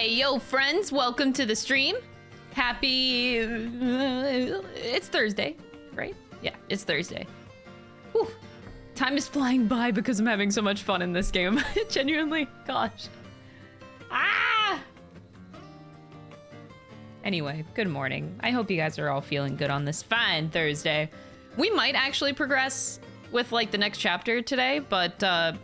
Hey, yo, friends, welcome to the stream. Happy... it's Thursday, right? Yeah, it's Thursday. Whew. Time is flying by because I'm having so much fun in this game. Genuinely, gosh. Ah! Anyway, good morning. I hope you guys are all feeling good on this fine Thursday. We might actually progress with, like, the next chapter today, but, I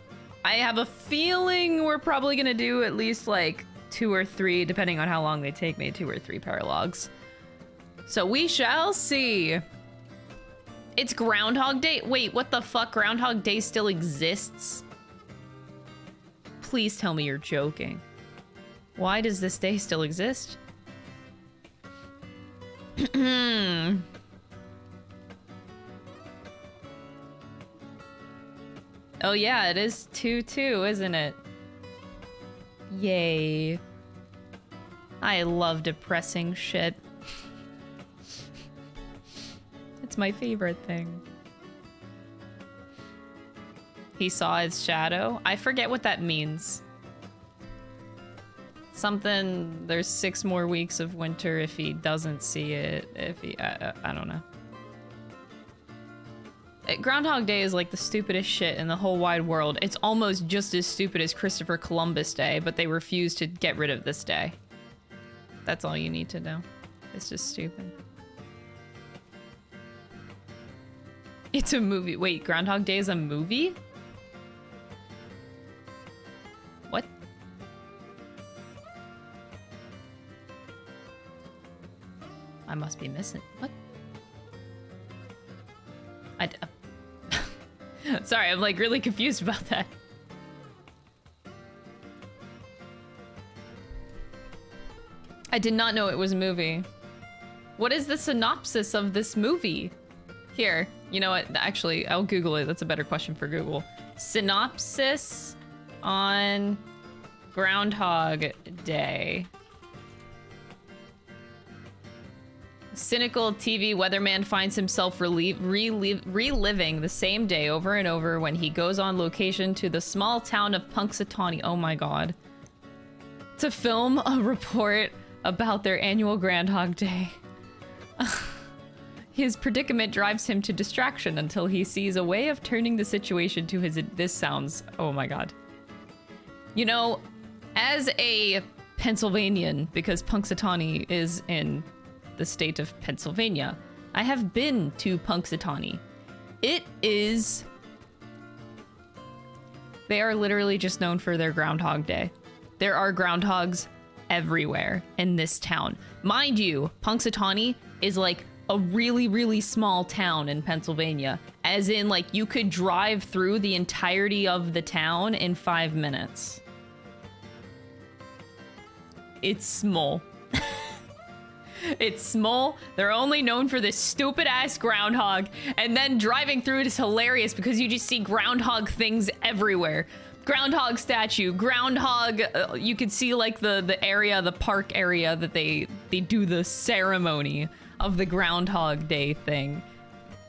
have a feeling we're probably gonna do at least, like, 2 or 3, depending on how long they take me, 2 or 3 paralogs. So we shall see. It's Groundhog Day? Wait, what the fuck? Groundhog Day still exists? Please tell me you're joking. Why does this day still exist? Oh yeah, it is 2-2, isn't it? Yay. I love depressing shit. It's my favorite thing. He saw his shadow. I forget what that means. Something, there's 6 more weeks of winter if he doesn't see it. If he, I don't know. Groundhog Day is like the stupidest shit in the whole wide world. It's almost just as stupid as Christopher Columbus Day, but they refuse to get rid of this day. That's all you need to know. It's just stupid. It's a movie. Wait, Groundhog Day is a movie? What? I must be missing. What? Sorry, I'm like really confused about that. I did not know it was a movie. What is the synopsis of this movie? Here, you know what? Actually, I'll Google it. That's a better question for Google. Synopsis on Groundhog Day. Cynical TV weatherman finds himself reliving the same day over and over when he goes on location to the small town of Punxsutawney. Oh my god. To film a report about their annual Groundhog Day. His predicament drives him to distraction until he sees a way of turning the situation to his... This sounds... Oh my god. You know, as a Pennsylvanian, because Punxsutawney is in the state of Pennsylvania, I have been to Punxsutawney. It is... They are literally just known for their Groundhog Day. There are groundhogs everywhere in this town. Mind you, Punxsutawney is like a really, really small town in Pennsylvania. As in, like, you could drive through the entirety of the town in 5 minutes. It's small. It's small. They're only known for this stupid ass groundhog, and then driving through it is hilarious because you just see groundhog things everywhere. Groundhog statue, groundhog. You can see like the area, the park area that they do the ceremony of the Groundhog Day thing.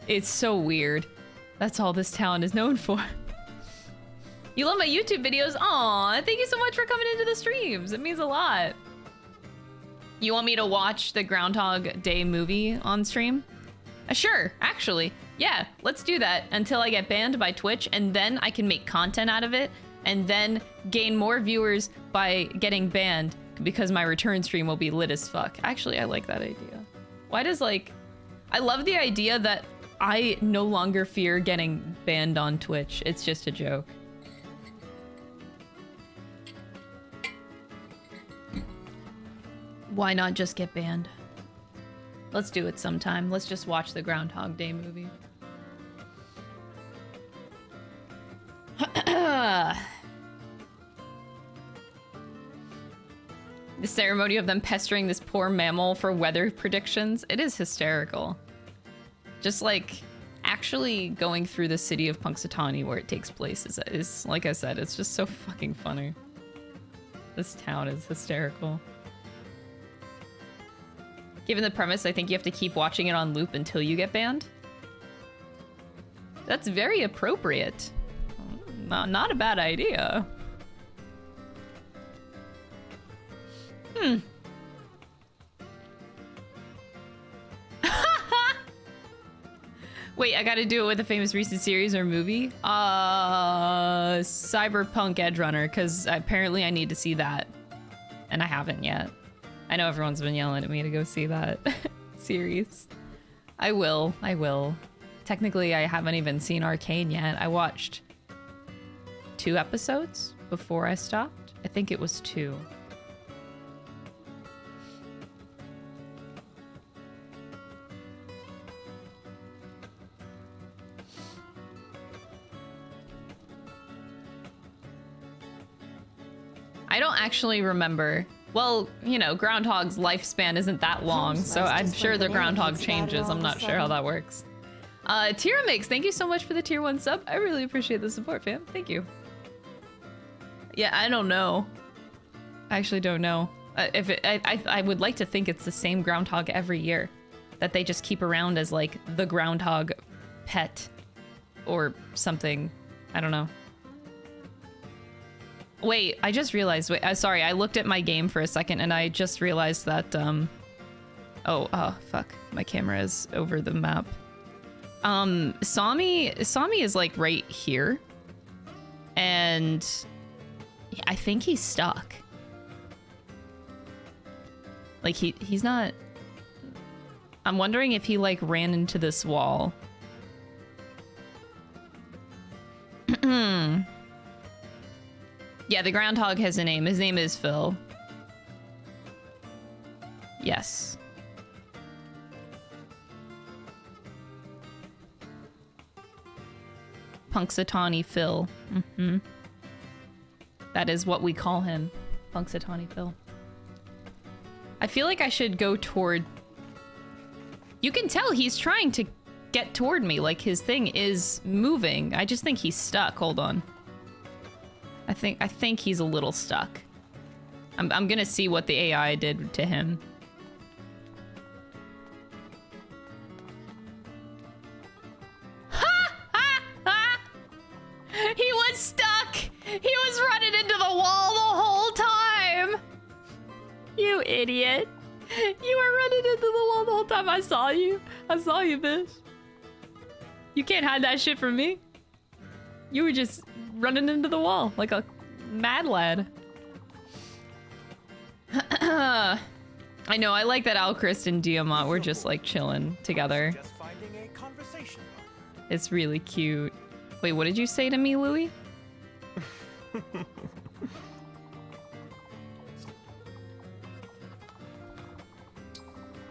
It's so weird. That's all this town is known for. You love my YouTube videos? Aw, thank you so much for coming into the streams. It means a lot. You want me to watch the Groundhog Day movie on stream? Sure, actually. Yeah, let's do that until I get banned by Twitch, and then I can make content out of it, and then gain more viewers by getting banned, because my return stream will be lit as fuck. Actually, I like that idea. Why does, like... I love the idea that I no longer fear getting banned on Twitch. It's just a joke. Why not just get banned? Let's do it sometime. Let's just watch the Groundhog Day movie. The ceremony of them pestering this poor mammal for weather predictions. It is hysterical. Just like actually going through the city of Punxsutawney where it takes place is like I said, it's just so fucking funny. This town is hysterical. Given the premise, I think you have to keep watching it on loop until you get banned. That's very appropriate. Not a bad idea. Wait, I gotta do it with a famous recent series or movie? Cyberpunk Edge Runner, because apparently I need to see that. And I haven't yet. I know everyone's been yelling at me to go see that series. I will. Technically, I haven't even seen Arcane yet. I watched 2 episodes before I stopped. I think it was 2. I don't actually remember. Well, you know, Groundhog's lifespan isn't that long, so I'm sure the Groundhog changes. I'm not sure how that works. Tira Makes, thank you so much for the tier 1 sub. I really appreciate the support, fam. Thank you. Yeah, I don't know. I actually don't know. I would like to think it's the same groundhog every year. That they just keep around as, like, the groundhog pet. Or something. I don't know. Wait, I just realized. Wait, sorry, I looked at my game for a second and I just realized that, oh, fuck. My camera is over the map. Sami is, like, right here. And I think he's stuck. Like, he's not... I'm wondering if he, like, ran into this wall. Yeah, the groundhog has a name. His name is Phil. Yes. Punxsutawney Phil. Mm-hmm. That is what we call him. Punxsutawney Phil. I feel like I should go toward... You can tell he's trying to get toward me. Like, his thing is moving. I just think he's stuck. Hold on. I think he's a little stuck. I'm gonna see what the AI did to him. He was stuck! He was running into the wall the whole time! You idiot. You were running into the wall the whole time. I saw you. I saw you, bitch. You can't hide that shit from me. You were just running into the wall like a mad lad. I know, I like that Alchrist and Diamant were just like chilling together. It's really cute. Wait, what did you say to me, Louis?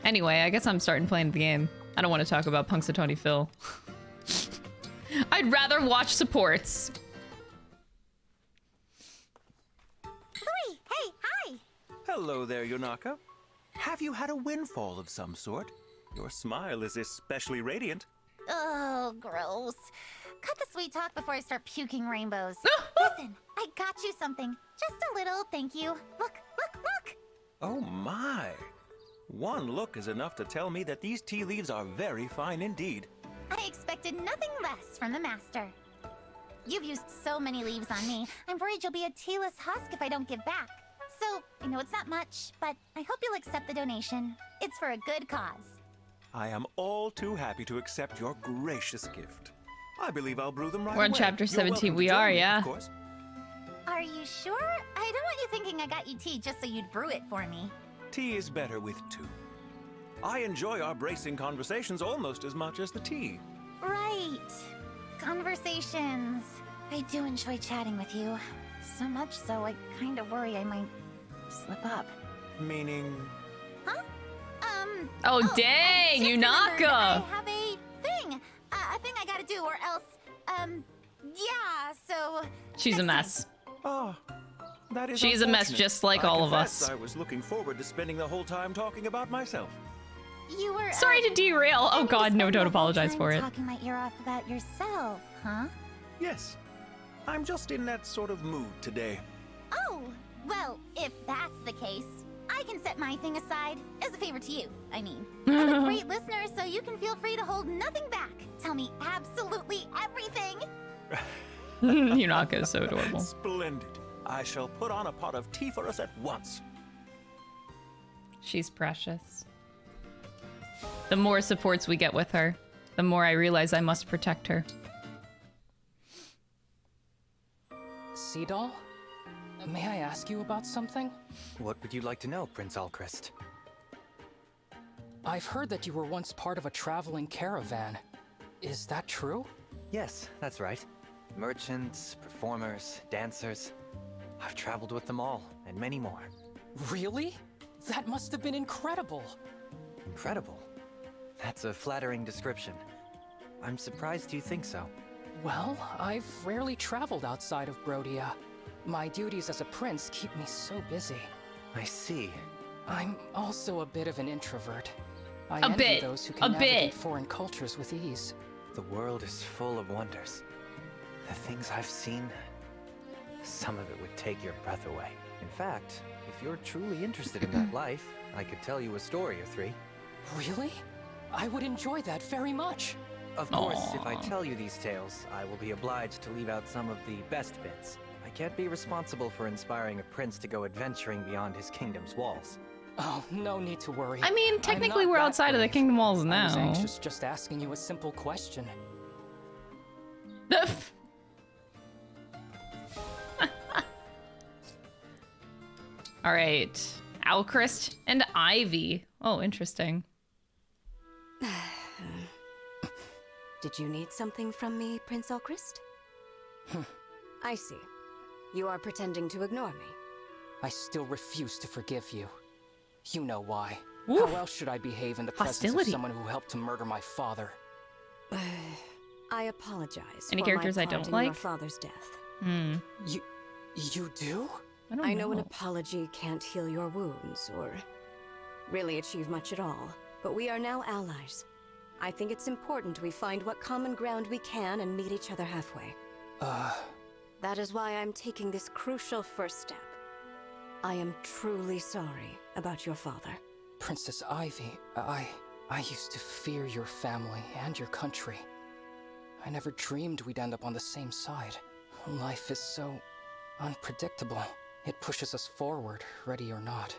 Anyway, I guess I'm starting playing the game. I don't want to talk about Punxsutawney Phil. I'd rather watch supports. Louis, hey, hi! Hello there, Yonaka. Have you had a windfall of some sort? Your smile is especially radiant. Oh, gross. Cut the sweet talk before I start puking rainbows. Listen, I got you something. Just a little thank you. Look, look, look! Oh my! One look is enough to tell me that these tea leaves are very fine indeed. I expected nothing less from the master. You've used so many leaves on me, I'm worried you'll be a tealess husk if I don't give back. So, I know it's not much, but I hope you'll accept the donation. It's for a good cause. I am all too happy to accept your gracious gift. I believe I'll brew them right away. We're on chapter 17. We are, yeah. Of course. Are you sure? I don't want you thinking I got you tea just so you'd brew it for me. Tea is better with two. I enjoy our bracing conversations almost as much as the tea. Right. Conversations. I do enjoy chatting with you. So much so, I kind of worry I might slip up. Meaning? Huh? Oh, dang, I just remembered Yunaka! I have a thing I gotta do, or else, yeah, so... She's a mess. Ah, that is She's a mess just like all of us. I was looking forward to spending the whole time talking about myself. You were, Sorry to derail. Oh god, no, don't apologize for it. Talking my ear off about yourself, huh? Yes, I'm just in that sort of mood today. Oh, well, if that's the case, I can set my thing aside as a favor to you, I mean. I'm a great listener, so you can feel free to hold nothing back. Tell me absolutely everything. Yunaka is so adorable. Splendid. I shall put on a pot of tea for us at once. She's precious. The more supports we get with her, the more I realize I must protect her. Sea Doll? May I ask you about something? What would you like to know, Prince Alchrist? I've heard that you were once part of a traveling caravan. Is that true? Yes, that's right. Merchants, performers, dancers. I've traveled with them all, and many more. Really? That must have been incredible. Incredible? That's a flattering description. I'm surprised you think so. Well, I've rarely traveled outside of Brodia. My duties as a prince keep me so busy. I see. I'm also a bit of an introvert. I A envy bit. those who A can navigate bit. foreign cultures with ease. The world is full of wonders. The things I've seen, some of it would take your breath away. In fact, if you're truly interested in that life, I could tell you a story or three. Really? I would enjoy that very much. Of course, if I Aw. tell you these tales, I will be obliged to leave out some of the best bits. I can't be responsible for inspiring a prince to go adventuring beyond his kingdom's walls. Oh, no need to worry. I mean, I'm technically not we're that outside of the brave. kingdom walls I was now. anxious just asking you a simple question. All right. Alchrist and Ivy. Oh, interesting. Did you need something from me, Prince Alchrist? I see. You are pretending to ignore me. I still refuse to forgive you. You know why. Oof. How else should I behave in the presence Hostility. of someone who helped to murder my father? I apologize Any for characters my I part don't in like? your father's death. You do? I don't I know an know. apology can't heal your wounds, or really achieve much at all, but we are now allies. I think it's important we find what common ground we can and meet each other halfway. That is why I'm taking this crucial first step. I am truly sorry about your father. Princess Ivy, I used to fear your family and your country. I never dreamed we'd end up on the same side. Life is so unpredictable. It pushes us forward, ready or not.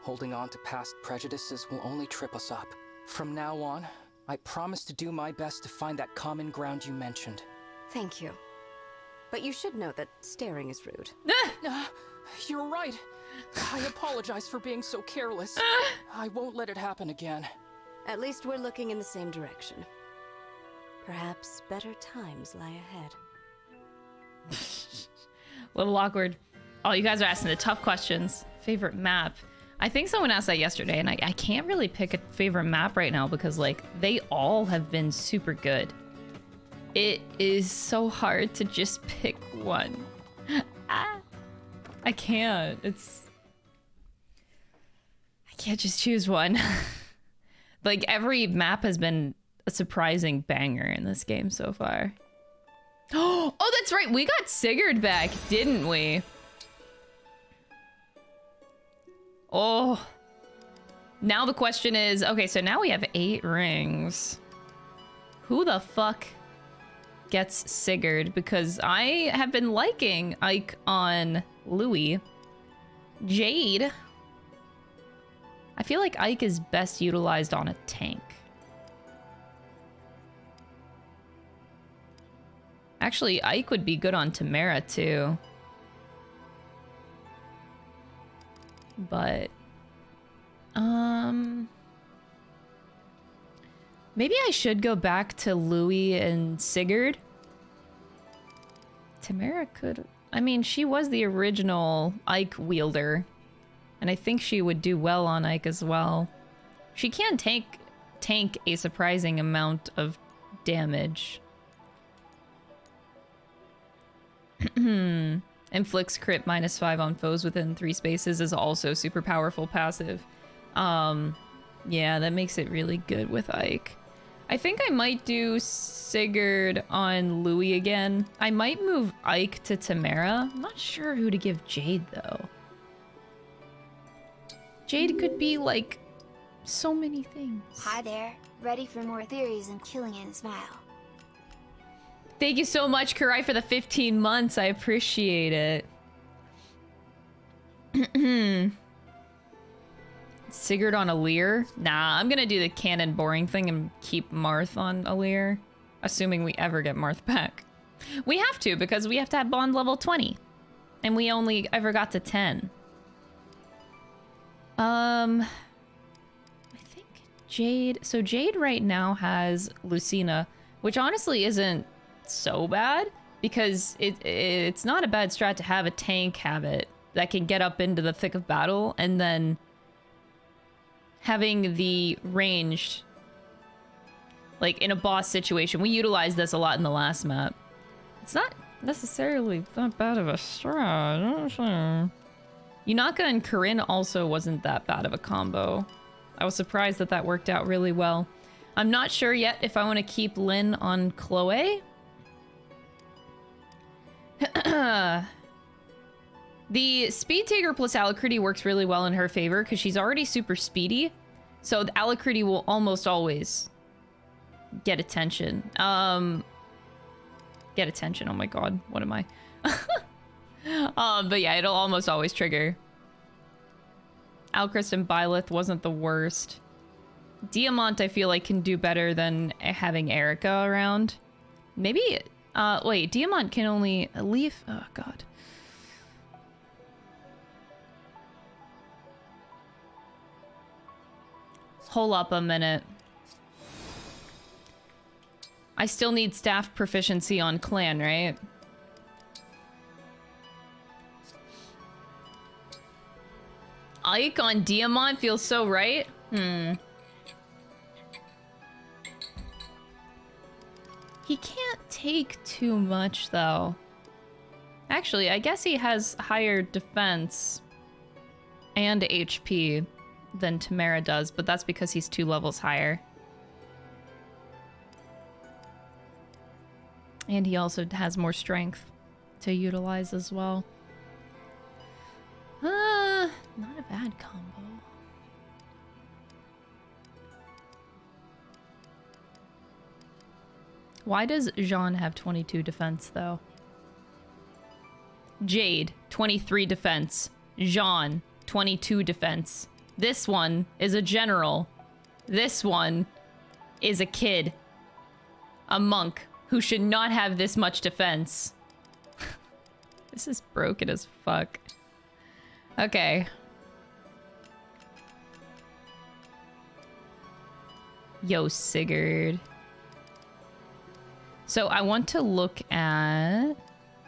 Holding on to past prejudices will only trip us up. From now on, I promise to do my best to find that common ground you mentioned. Thank you. But you should know that staring is rude. You're right. I apologize for being so careless. I won't let it happen again. At least we're looking in the same direction. Perhaps better times lie ahead. Little awkward. Oh, you guys are asking the tough questions. Favorite map. I think someone asked that yesterday, and I can't really pick a favorite map right now because, like, they all have been super good. It is so hard to just pick one. I can't. I can't just choose one. Like, every map has been a surprising banger in this game so far. Oh, that's right. We got Sigurd back, didn't we? Oh. Now the question is, okay, so now we have 8 rings. Who the fuck gets Sigurd? Because I have been liking Ike on Louis. Jade. I feel like Ike is best utilized on a tank. Actually, Ike would be good on Tamara too. But maybe I should go back to Louis and Sigurd. Tamara could, I mean, she was the original Ike wielder, and I think she would do well on Ike as well. She can tank a surprising amount of damage. Inflicts crit -5 on foes within 3 spaces is also super powerful passive. Yeah, that makes it really good with Ike. I think I might do Sigurd on Louis again. I might move Ike to Tamara. I'm not sure who to give Jade, though. Jade could be, like, so many things. Hi there. Ready for more theories and killing in a smile. Thank you so much, Kurai, for the 15 months. I appreciate it. Let's Sigurd on Alir? Nah, I'm gonna do the canon boring thing and keep Marth on Alir. Assuming we ever get Marth back. We have to, because we have to have bond level 20. And we only ever got to 10. I think Jade... So Jade right now has Lucina, which honestly isn't so bad, because it's not a bad strat to have a tank habit that can get up into the thick of battle, and then having the ranged, like in a boss situation. We utilized this a lot in the last map. It's not necessarily that bad of a strat. Yunaka and Corinne also wasn't that bad of a combo. I was surprised that that worked out really well. I'm not sure yet if I want to keep Lynn on Chloe. The Speed Taker plus Alacrity works really well in her favor because she's already super speedy. So the Alacrity will almost always get attention. Get attention. Oh my god, what am I? But yeah, it'll almost always trigger. Sigurd and Byleth wasn't the worst. Diamant I feel like can do better than having Erica around. Maybe, wait, Diamant can only leave, oh god. Hold up a minute. I still need staff proficiency on clan, right? Ike on Diamant feels so right. He can't take too much, though. Actually, I guess he has higher defense and HP than Tamara does, but that's because he's 2 levels higher. And he also has more strength to utilize as well. Not a bad combo. Why does Jean have 22 defense, though? Jade, 23 defense. Jean, 22 defense. This one is a general. This one is a kid. A monk who should not have this much defense. This is broken as fuck. Okay. Yo, Sigurd. So I want to look at...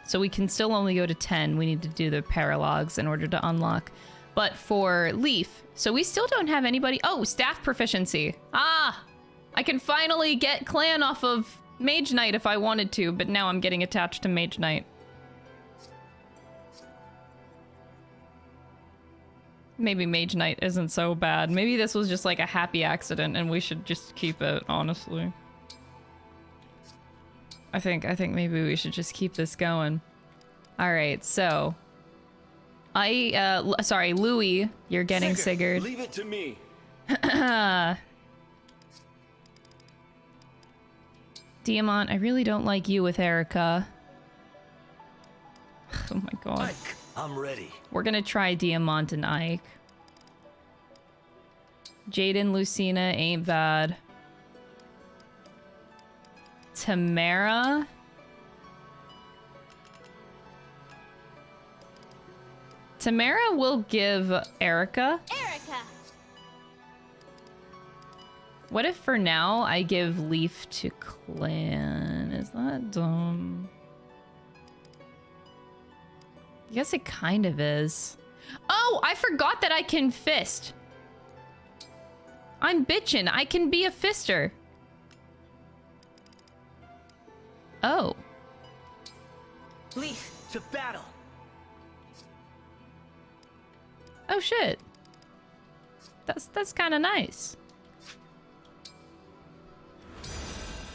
So we can still only go to 10. We need to do the paralogs in order to unlock. But for Leaf, so we still don't have anybody... Oh, staff proficiency. Ah! I can finally get clan off of Mage Knight if I wanted to, but now I'm getting attached to Mage Knight. Maybe Mage Knight isn't so bad. Maybe this was just like a happy accident and we should just keep it, honestly. I think maybe we should just keep this going. Alright, so... sorry, Louis, you're getting Sigurd. Leave it to me. Diamant, I really don't like you with Erica. Oh my god. Ike, I'm ready. We're gonna try Diamant and Ike. Jaden, Lucina ain't bad. Tamara? Tamara will give Erica. Erica! What if for now I give Leaf to Clan? Is that dumb? I guess it kind of is. Oh, I forgot that I can fist. I'm bitchin'. I can be a fister. Oh. Leaf, to battle. Oh shit. That's kind of nice.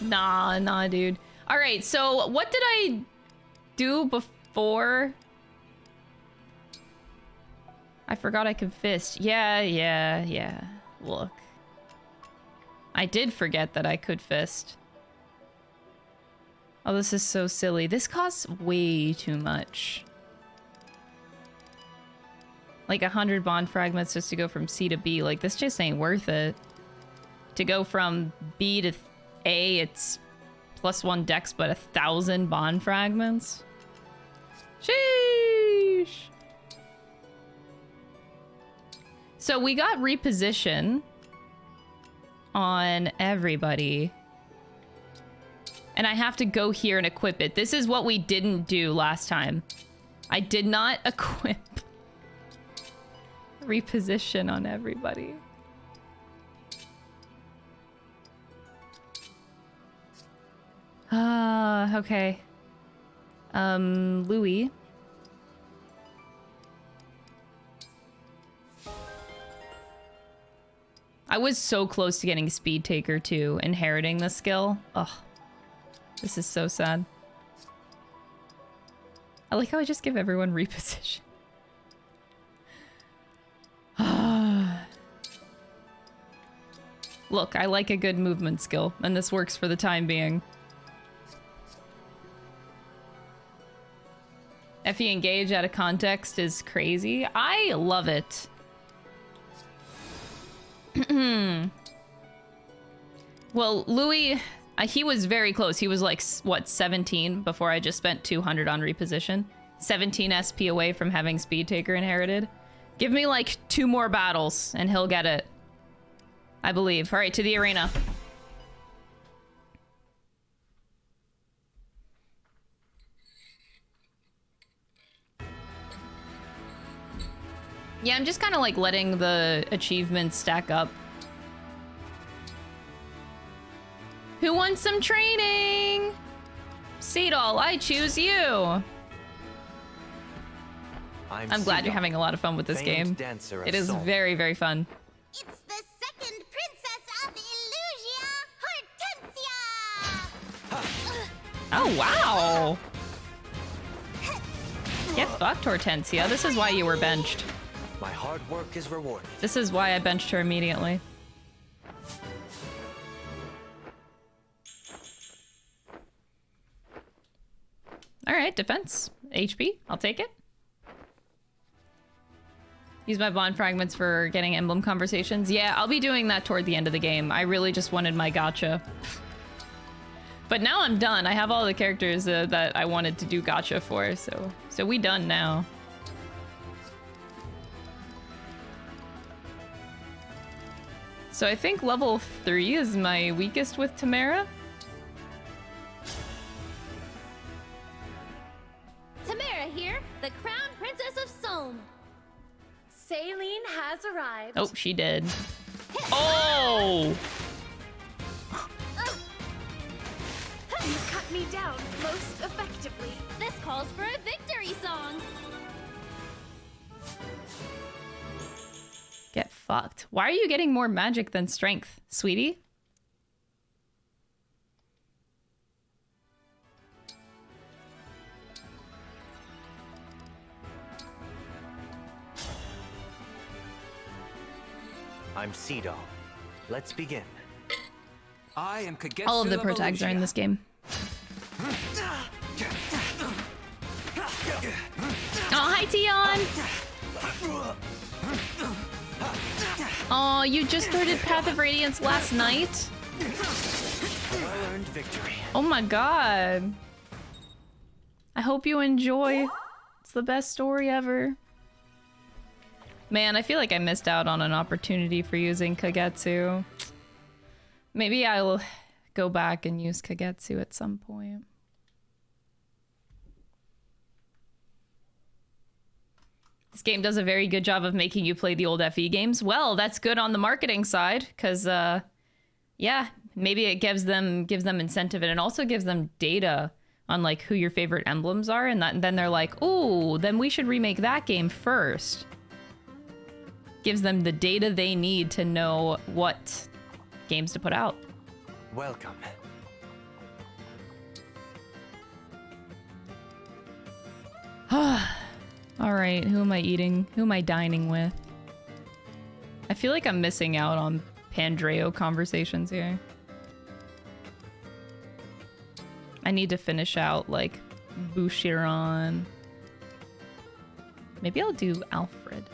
Nah, dude. All right, so what did I do before? I forgot I could fist. Yeah. Look. I did forget that I could fist. Oh, this is so silly. This costs way too much. Like 100 bond fragments just to go from C to B. Like, this just ain't worth it. To go from B to A, it's +1 dex, but 1,000 bond fragments. Sheesh. So we got reposition on everybody. And I have to go here and equip it. This is what we didn't do last time. I did not equip reposition on everybody. Okay. Louis. I was so close to getting Speed Taker too, inheriting the skill. Ugh. This is so sad. I like how I just give everyone reposition. Look, I like a good movement skill, and this works for the time being. FE engage out of context is crazy. I love it. Well, Louis, he was very close. He was like, what, 17 before I just spent 200 on reposition. 17 SP away from having Speed Taker inherited. Give me like 2 more battles and he'll get it. I believe. All right, to the arena. Yeah, I'm just kind of like letting the achievements stack up. Who wants some training? Seedall, I choose you. I'm glad you're having a lot of fun with this game. It is very, very fun. It's the second princess of Illusia, Hortensia! Oh, wow. Get fucked, Hortensia. This is why you were benched. My hard work is rewarded. This is why I benched her immediately. All right, defense. HP, I'll take it. Use my bond fragments for getting emblem conversations. Yeah, I'll be doing that toward the end of the game. I really just wanted my gacha. But now I'm done. I have all the characters that I wanted to do gacha for, so we done now. So I think level 3 is my weakest with Tamara. Tamara here, the Crown Princess of Somme. Saline has arrived. Oh, she did. Oh! You cut me down most effectively. This calls for a victory song. Get fucked. Why are you getting more magic than strength, sweetie? I'm Seedall. Let's begin. I am Kagetsu All of the of pro tags are in Illusia. this game. Oh, hi, Tion! Oh, you just started Path of Radiance last night? Well-earned victory. Oh my god. I hope you enjoy. It's the best story ever. Man, I feel like I missed out on an opportunity for using Kagetsu. Maybe I'll go back and use Kagetsu at some point. This game does a very good job of making you play the old FE games. Well, that's good on the marketing side, because, yeah, maybe it gives them incentive, and it also gives them data on, like, who your favorite emblems are, and then they're like, ooh, then we should remake that game first. Gives them the data they need to know what games to put out. Welcome. All right, who am I eating? Who am I dining with? I feel like I'm missing out on Pandreo conversations here. I need to finish out, like, Bushiron. Maybe I'll do Alfred.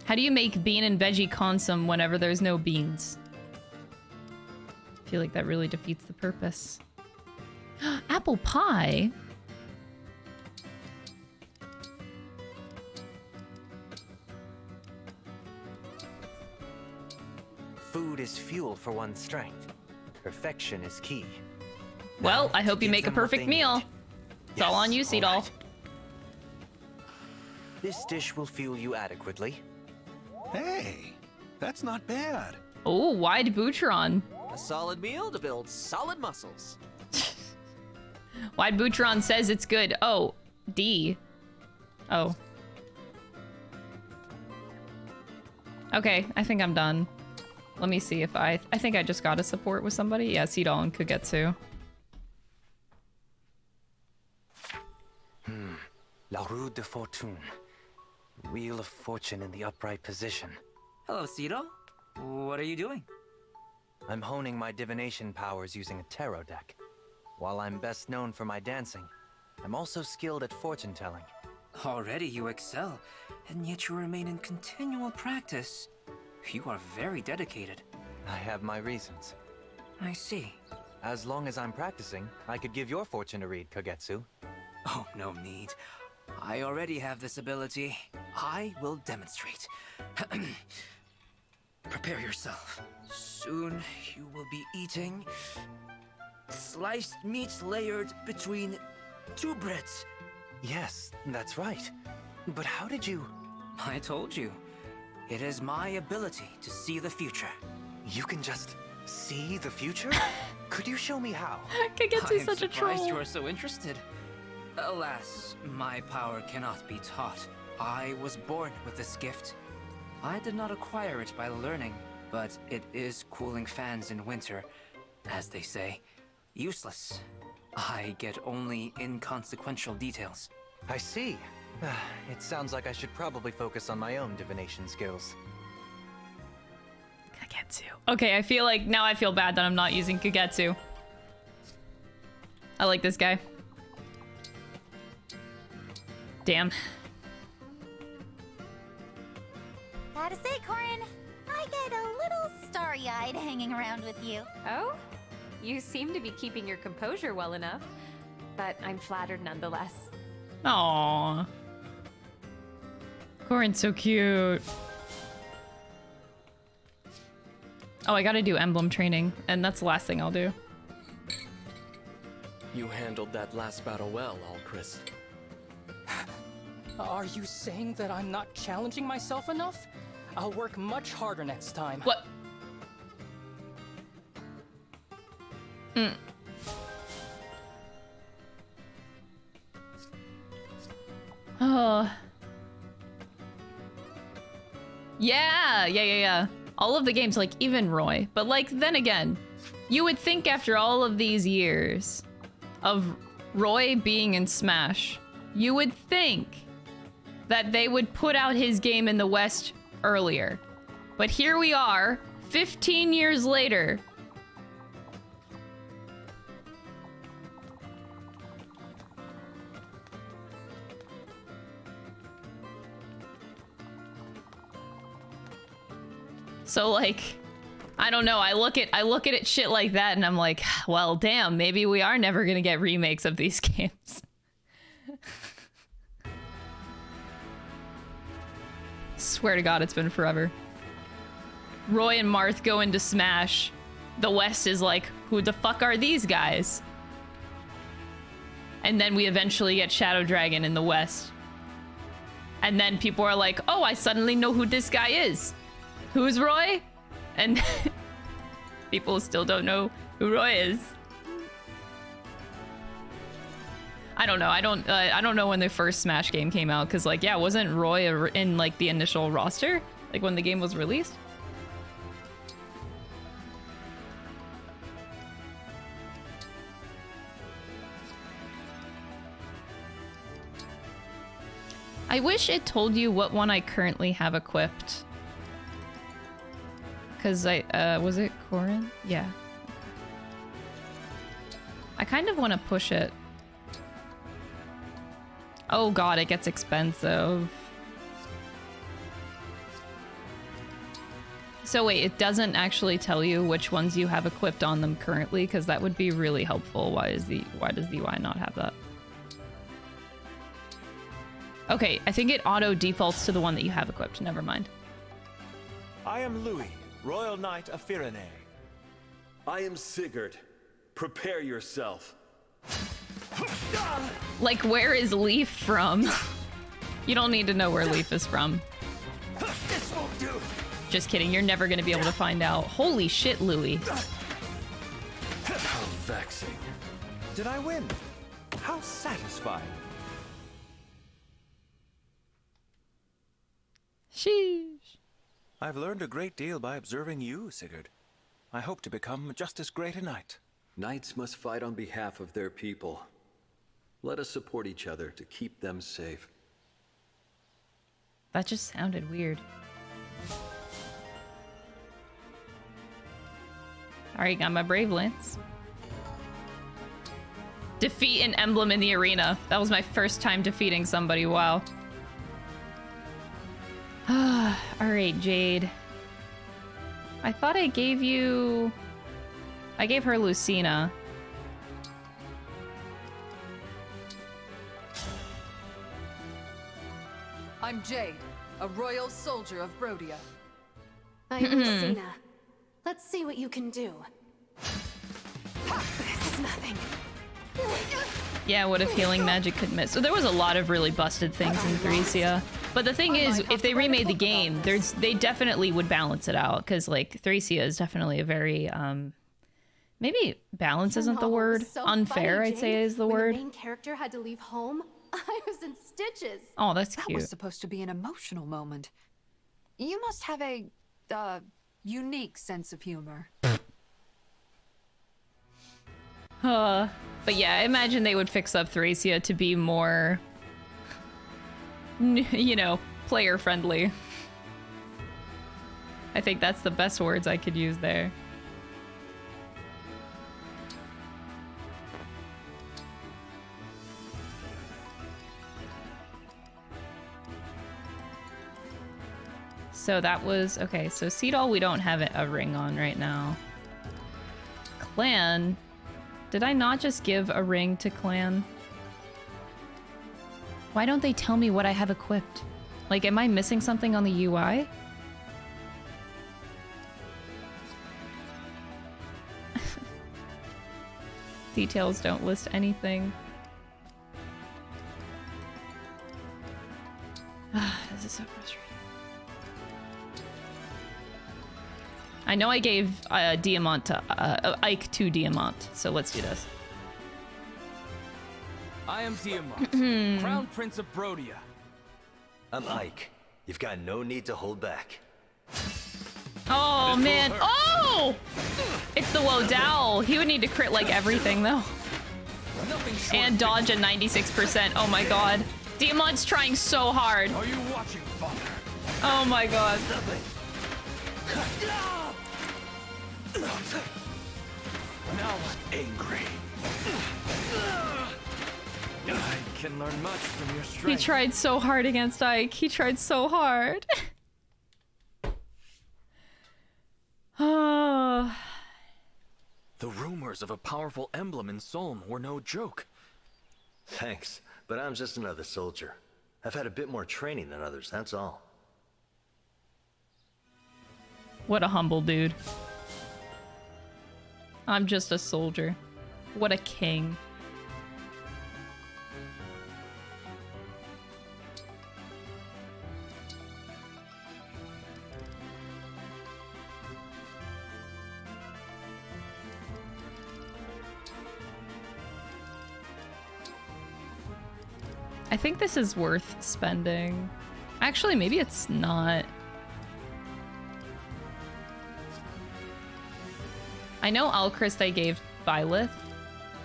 How do you make bean and veggie consomme whenever there's no beans? I feel like that really defeats the purpose. Apple pie? Food is fuel for one's strength. Perfection is key. Well, Now, I hope to you give make a them what perfect they meal. need. It's all on you, Yes, Seedall. all right. This dish will fuel you adequately. Hey, that's not bad. Oh, wide Boutron. A solid meal to build solid muscles. Wide Boutron says it's good. Oh, D. Oh. Okay, I think I'm done. Let me see if I think I just got a support with somebody. Yeah, Seedall and Kagetsu. La Roue de Fortune. Wheel of Fortune in the upright position. Hello, Cito. What are you doing? I'm honing my divination powers using a tarot deck. While I'm best known for my dancing, I'm also skilled at fortune telling. Already you excel, and yet you remain in continual practice. You are very dedicated. I have my reasons. I see. As long as I'm practicing, I could give your fortune a read, Kagetsu. Oh, no need. I already have this ability. I will demonstrate. Prepare yourself. Soon you will be eating sliced meats layered between two breads. Yes, that's right. But how did you... I told you. It is my ability to see the future. You can just see the future? Could you show me how? Kagetsu's such a I'm surprised troll. you are so interested. Alas, my power cannot be taught. I was born with this gift. I did not acquire it by learning, but it is cooling fans in winter, as they say. Useless. I get only inconsequential details. I see. It sounds like I should probably focus on my own divination skills. Kagetsu. Okay, I feel like now I feel bad that I'm not using Kagetsu. I like this guy. Damn. Gotta say, Corin, I get a little starry-eyed hanging around with you. Oh? You seem to be keeping your composure well enough, but I'm flattered nonetheless. Aww. Corin's so cute. Oh, I gotta do Emblem training, and that's the last thing I'll do. You handled that last battle well, Alchrist. Are you saying that I'm not challenging myself enough? I'll work much harder next time. What? Oh. Yeah. All of the games, like, even Roy. But, like, then again, you would think after all of these years of Roy being in Smash, you would think that they would put out his game in the West earlier. But here we are, 15 years later. So, like, I don't know. I look at it shit like that and I'm like, well, damn, maybe we are never gonna get remakes of these games. Swear to God, it's been forever. Roy and Marth go into Smash. The West is like, who the fuck are these guys? And then we eventually get Shadow Dragon in the West. And then people are like, oh, I suddenly know who this guy is. Who's Roy? And people still don't know who Roy is. I don't know. I don't know when the first Smash game came out, because, like, yeah, wasn't Roy in, like, the initial roster, like, when the game was released? I wish it told you what one I currently have equipped. Because was it Corin? Yeah. I kind of want to push it. Oh god, it gets expensive. So wait, it doesn't actually tell you which ones you have equipped on them currently, because that would be really helpful. Why does the UI not have that? Okay, I think it auto defaults to the one that you have equipped. Never mind. I am Louis, Royal Knight of Firene. I am Sigurd. Prepare yourself. Like, where is Leaf from? You don't need to know where Leaf is from. This won't do. Just kidding, you're never gonna be able to find out. Holy shit, Louis. How vexing. Did I win? How satisfying. Sheesh. I've learned a great deal by observing you, Sigurd. I hope to become just as great a knight. Knights must fight on behalf of their people. Let us support each other to keep them safe. That just sounded weird. Alright, got my Brave Lance. Defeat an Emblem in the arena. That was my first time defeating somebody. Wow. Alright, Jade. I thought I gave you... I gave her Lucina. I'm Jade, a royal soldier of Brodia. I'm Lucina. Let's see what you can do. This is nothing. Yeah, what if healing magic could miss? So there was a lot of really busted things in Thracia. But the thing is, if they remade the game, they definitely would balance it out. Because, like, Thracia is definitely a very, maybe balance isn't the word. Unfair, I'd say, is the word. The main character had to leave home. I was in stitches. Oh, that's cute. That was supposed to be an emotional moment. You must have a, unique sense of humor. But yeah, I imagine they would fix up Thracia to be more, you know, player friendly. I think that's the best words I could use there. So that was, okay, so Seedall we don't have a ring on right now. Clan, did I not just give a ring to Clan? Why don't they tell me what I have equipped? Like, am I missing something on the UI? Details don't list anything. This is so frustrating. I know I gave Diamant to Ike to Diamant, so let's do this. I am Diamant, Crown Prince of Brodia. I'm Ike. You've got no need to hold back. Oh man! Oh! It's the Wodow. He would need to crit like everything though, and dodge at 96%. Oh my god! Diamant's trying so hard. Are you watching, Father? Oh my god! Now I'm angry. I can learn much from your strength. He tried so hard against Ike. He tried so hard. Oh. The rumors of a powerful emblem in Solm were no joke. Thanks, but I'm just another soldier. I've had a bit more training than others, that's all. What a humble dude. I'm just a soldier. What a king. I think this is worth spending. Actually, maybe it's not. I know Alchrist I gave Byleth.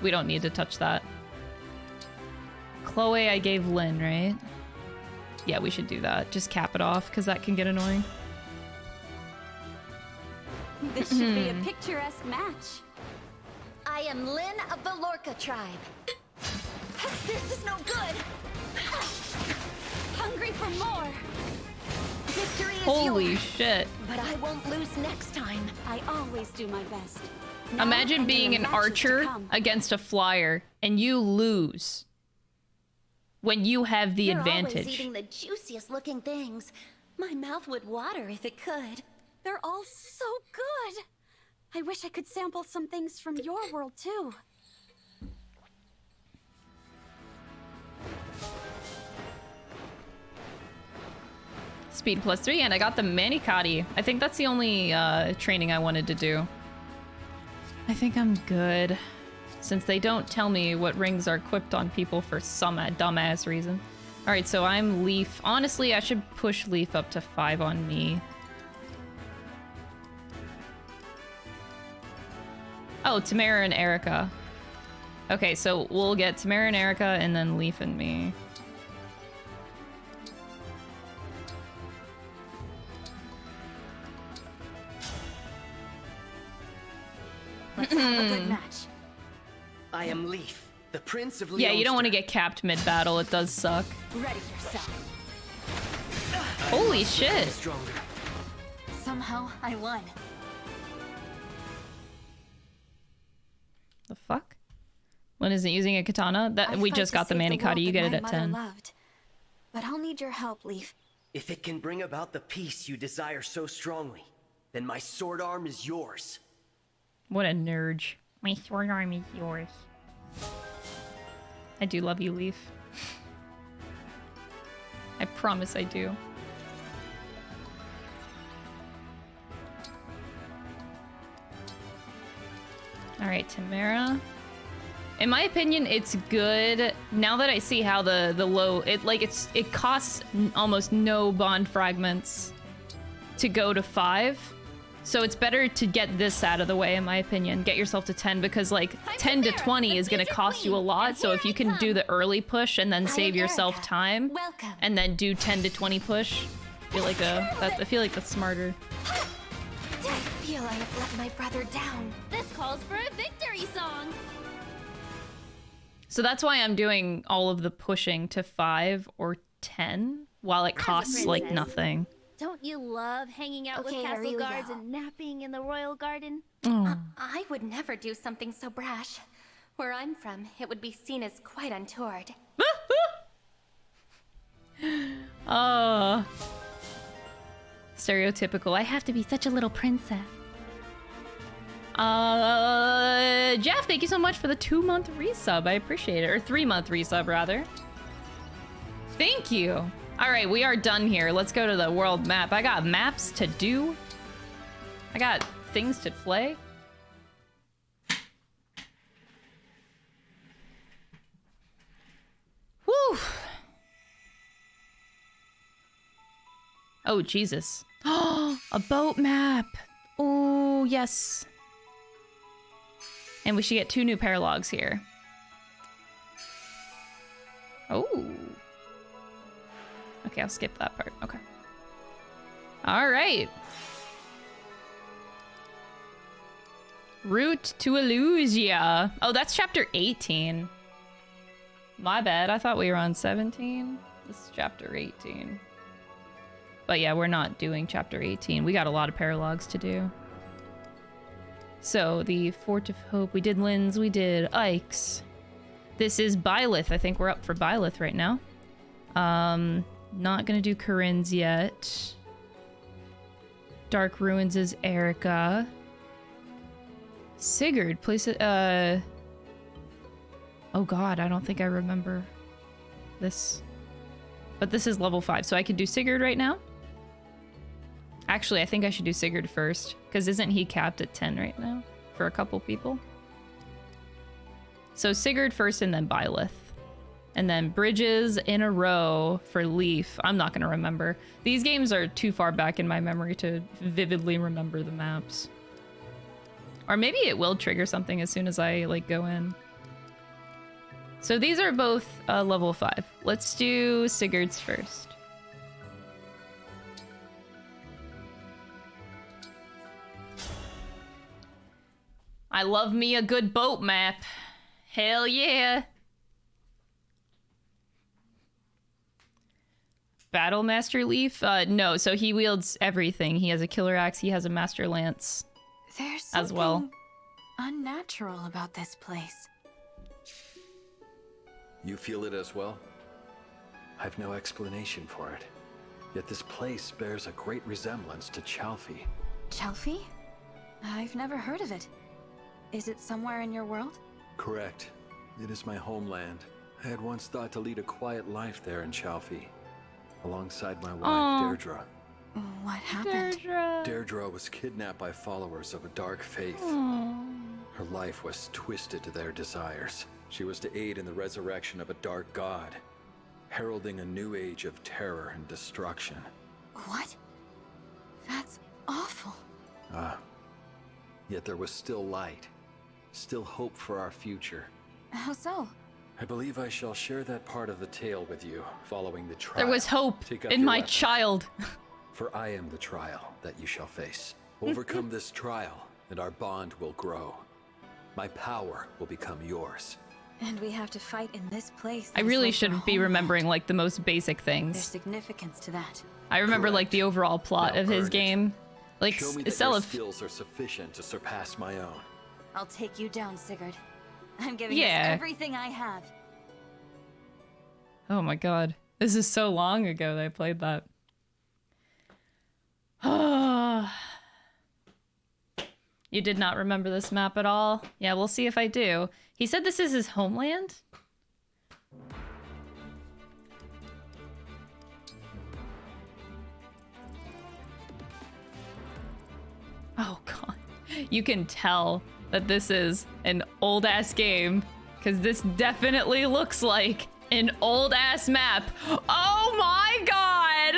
We don't need to touch that. Chloe I gave Lynn, right? Yeah, we should do that. Just cap it off, because that can get annoying. This should be a picturesque match. I am Lynn of the Lorca tribe. This is no good. Hungry for more. Victory is Holy shit. But I won't lose next time. I always do my best. Now Imagine being an archer against a flyer and you lose when you have the You're advantage. always eating the juiciest looking things. My mouth would water if it could. They're all so good. I wish I could sample some things from your world too. Speed +3, and I got the Manicotti. I think that's the only training I wanted to do. I think I'm good, since they don't tell me what rings are equipped on people for some dumbass reason. All right, so I'm Leaf. Honestly, I should push Leaf up to 5 on me. Oh, Tamara and Erica. Okay, so we'll get Tamara and Erica, and then Leaf and me. Let's have a good match. I am Leaf, the Prince of Leonster. Yeah, you don't want to get capped mid-battle. It does suck. Ready yourself. Holy shit. Stronger. Somehow, I won. The fuck? When isn't using a katana? That we just got the Manicotti. You get it at 10. Loved. But I'll need your help, Leaf. If it can bring about the peace you desire so strongly, then my sword arm is yours. What a nerd. My sword arm is yours. I do love you, Leaf. I promise I do. Alright, Tamara. In my opinion, it's good. Now that I see how the low... It costs almost no bond fragments to go to 5. So it's better to get this out of the way, in my opinion. Get yourself to 10, because, like, 10 to 20 is going to cost you a lot. So if you can do the early push and then save yourself time, and then do 10 to 20 push, I feel like that's smarter. I feel I have let my brother down. This calls for a victory song. So that's why I'm doing all of the pushing to 5 or 10, while it costs, like, nothing. Don't you love hanging out with Okay, castle here we guards go. and napping in the royal garden? Oh. I would never do something so brash. Where I'm from, it would be seen as quite untoward. Stereotypical. I have to be such a little princess. Jeff, thank you so much for the 2-month resub. I appreciate it. Or 3-month resub, rather. Thank you. All right, we are done here. Let's go to the world map. I got maps to do. I got things to play. Whew. Oh, Jesus. Oh, a boat map. Oh, yes. And we should get 2 new paralogs here. Oh. Okay, I'll skip that part. Okay. All right. Route to Elusia. Oh, that's chapter 18. My bad. I thought we were on 17. This is chapter 18. But yeah, we're not doing chapter 18. We got a lot of paralogs to do. So, the Fort of Hope. We did Lynn's. We did Ike's. This is Byleth. I think we're up for Byleth right now. Not gonna do Corinne's yet. Dark Ruins is Erica. Sigurd, place it, oh god, I don't think I remember this. But this is level 5, so I could do Sigurd right now? Actually, I think I should do Sigurd first, because isn't he capped at 10 right now? For a couple people? So Sigurd first and then Byleth. And then bridges in a row for Leaf. I'm not going to remember. These games are too far back in my memory to vividly remember the maps. Or maybe it will trigger something as soon as I, like, go in. So these are both level 5. Let's do Sigurd's first. I love me a good boat map. Hell yeah. Battle Master Leaf? No, so he wields everything. He has a killer axe, he has a Master Lance There's something as well. unnatural about this place. You feel it as well? I've no explanation for it. Yet this place bears a great resemblance to Chalfie. Chalfie? I've never heard of it. Is it somewhere in your world? Correct. It is my homeland. I had once thought to lead a quiet life there in Chalfie, alongside my wife, Aw. Deirdre. What happened? Deirdre was kidnapped by followers of a dark faith. Her life was twisted to their desires. She was to aid in the resurrection of a dark god, heralding a new age of terror and destruction. What? That's awful. Yet there was still light, still hope for our future. How so? I believe I shall share that part of the tale with you following the trial. There was hope Take up in your my weapon, child. for I am the trial that you shall face. Overcome this trial, and our bond will grow. My power will become yours. And we have to fight in this place. I really should be remembering like the most basic There's things. significance to that. I remember like the overall plot of his game. Like Show me that Cell your of skills are sufficient to surpass my own. I'll take you down, Sigurd. I'm giving Yeah. this everything I have. Oh my god. This is so long ago that I played that. You did not remember this map at all? Yeah, we'll see if I do. He said this is his homeland? Oh god. You can tell that this is an old-ass game, because this definitely looks like an old-ass map. Oh my god!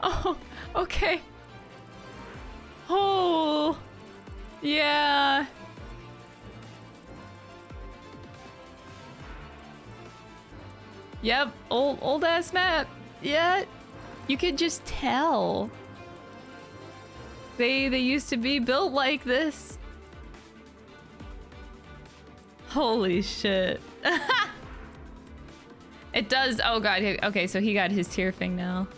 Oh, okay. Oh, yeah. Yep, old ass map. Yeah, you could just tell. They used to be built like this. Holy shit. It does. Oh god. Okay, so he got his tier thing now.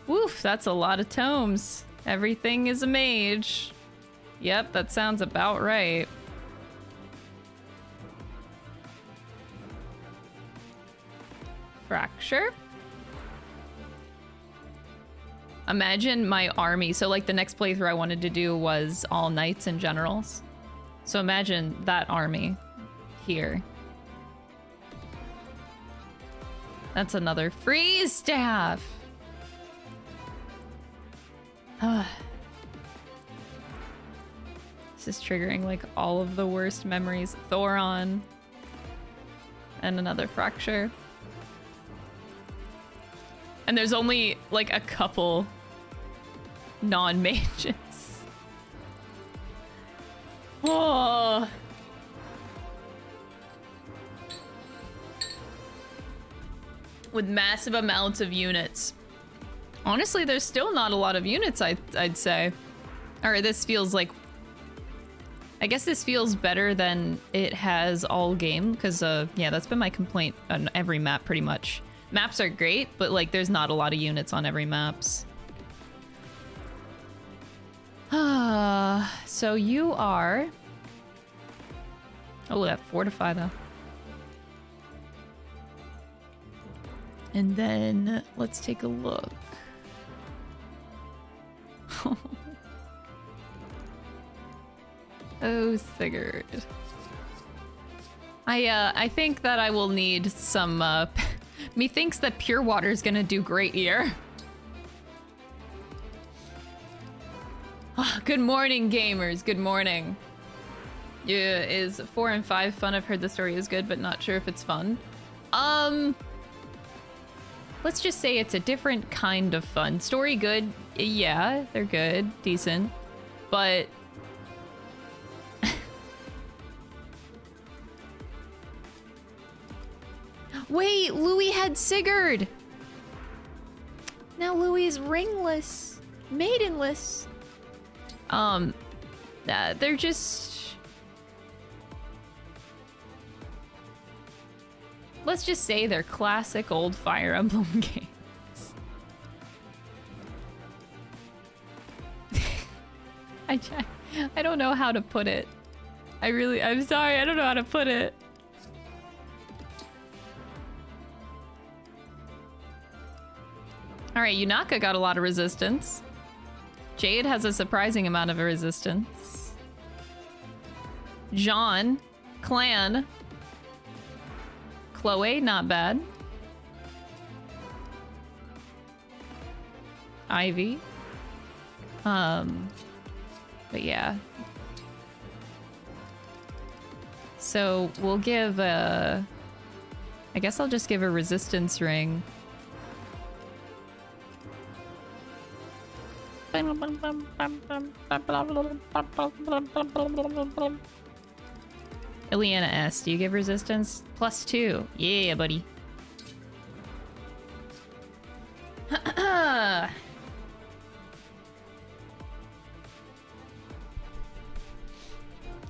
Woof, that's a lot of tomes. Everything is a mage. Yep, that sounds about right. Fracture. Imagine my army. So like the next playthrough I wanted to do was all knights and generals. So imagine that army here. That's another freeze staff. This is triggering like all of the worst memories. Thoron. And another fracture. And there's only like a couple non-mages. Oh. With massive amounts of units. Honestly, there's still not a lot of units, I'd say. Or this feels like... I guess this feels better than it has all game, because, yeah, that's been my complaint on every map, pretty much. Maps are great, but, like, there's not a lot of units on every maps. So you are... Oh, that fortify, though. And then, let's take a look. Oh, Sigurd. I think that I will need some, methinks that pure water is gonna do great here. Oh, good morning, gamers. Good morning. Yeah, is 4 and 5 fun? I've heard the story is good, but not sure if it's fun. Let's just say it's a different kind of fun. Story good, yeah, they're good, decent, but... Wait, Louis had Sigurd! Now Louis is ringless, maidenless. They're just... Let's just say they're classic old Fire Emblem games. I don't know how to put it. I'm sorry, I don't know how to put it. Alright, Yunaka got a lot of resistance. Jade has a surprising amount of resistance. Jean, Clan. Chloe, not bad. Ivy. But yeah. So we'll give I guess I'll just give a resistance ring. Ileana S, do you give resistance? +2. Yeah, buddy.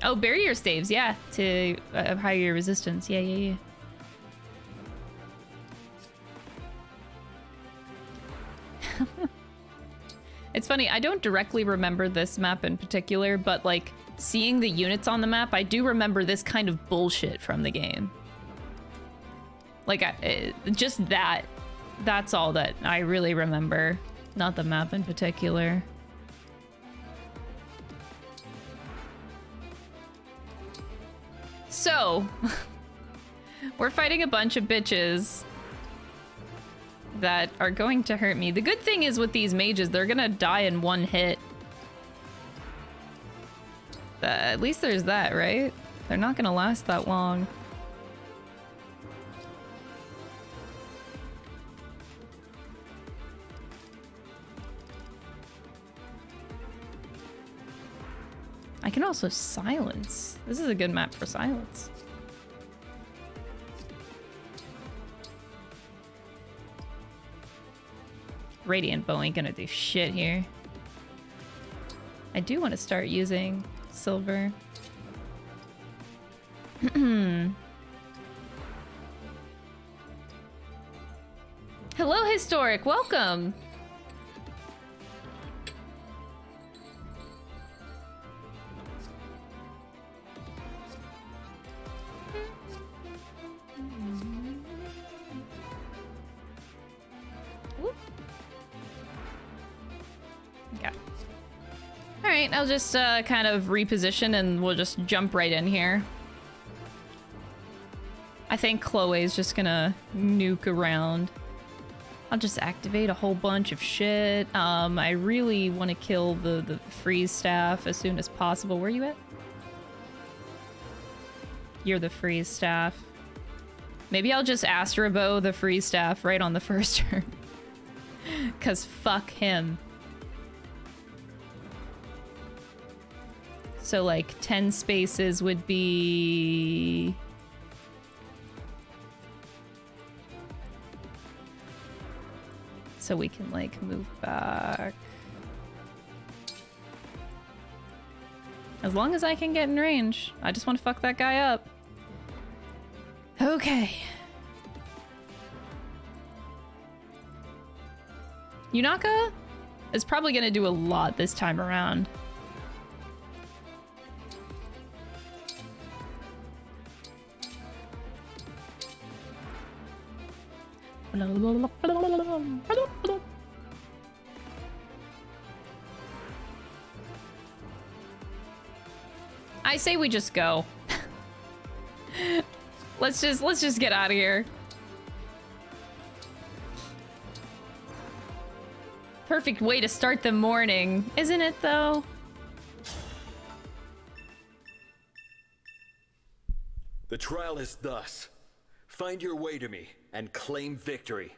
Oh, barrier staves, yeah, to higher resistance. Yeah. It's funny, I don't directly remember this map in particular, but like seeing the units on the map, I do remember this kind of bullshit from the game. Like, just that's all that I really remember, not the map in particular. So, we're fighting a bunch of bitches that are going to hurt me. The good thing is with these mages, they're gonna die in one hit. At least there's that, right? They're not gonna last that long. I can also silence. This is a good map for silence. Radiant Bow ain't gonna do shit here. I do want to start using silver. Hello, Historic. Welcome. Alright, I'll just kind of reposition and we'll just jump right in here. I think Chloe's just gonna nuke around. I'll just activate a whole bunch of shit. I really want to kill the freeze staff as soon as possible. Where are you at? You're the freeze staff. Maybe I'll just Astro Bow the freeze staff right on the first turn. Cause fuck him. So like 10 spaces would be... So we can like move back. As long as I can get in range. I just want to fuck that guy up. Okay. Yunaka is probably gonna do a lot this time around. I say we just go. let's just get out of here. Perfect way to start the morning, isn't it though? The trial is thus. Find your way to me and claim victory.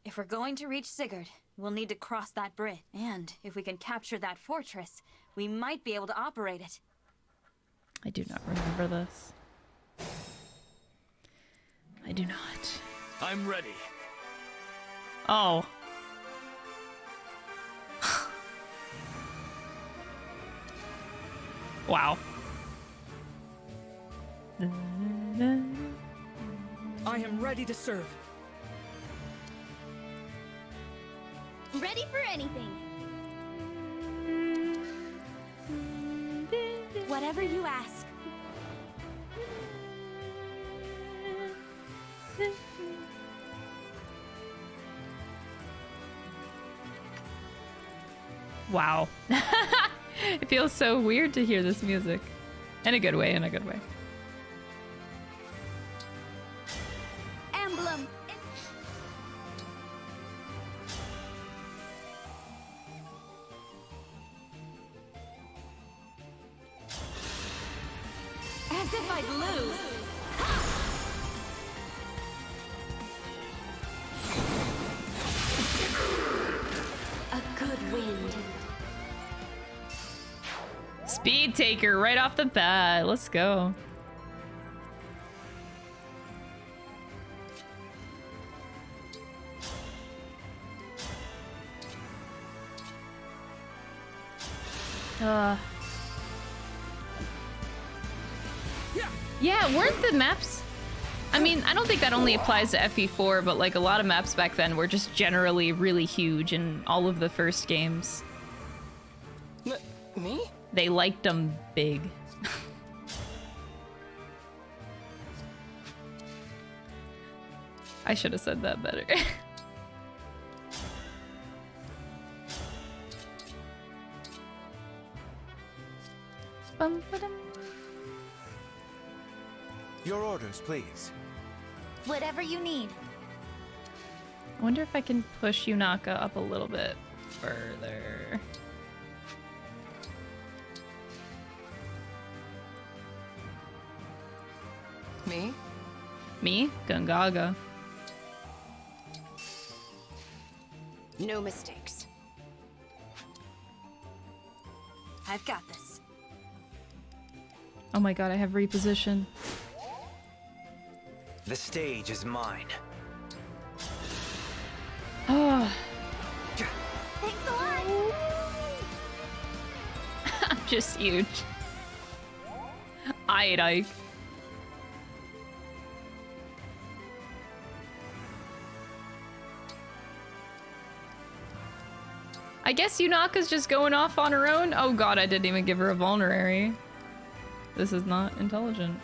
If we're going to reach Sigurd, we'll need to cross that bridge. And if we can capture that fortress, we might be able to operate it. I do not remember this. I do not. I'm ready. Oh. Wow. I am ready to serve. Ready for anything. Whatever you ask. Wow. It feels so weird to hear this music. In a good way, in a good way. Emblem. As if I'd lose. A good wind. Speed taker right off the bat. Let's go. Yeah, weren't the maps? I mean, I don't think that only applies to FE4, but like a lot of maps back then were just generally really huge in all of the first games. Me? They liked them big. I should have said that better. Your orders, please. Whatever you need. I wonder if I can push Yunaka up a little bit further. Me? Me? Gungaga. No mistakes. I've got this. Oh my god, I have reposition. The stage is mine. Oh. Thanks a lot. I'm just huge. Ike. I guess Yunaka's just going off on her own. Oh god, I didn't even give her a vulnerary. This is not intelligent.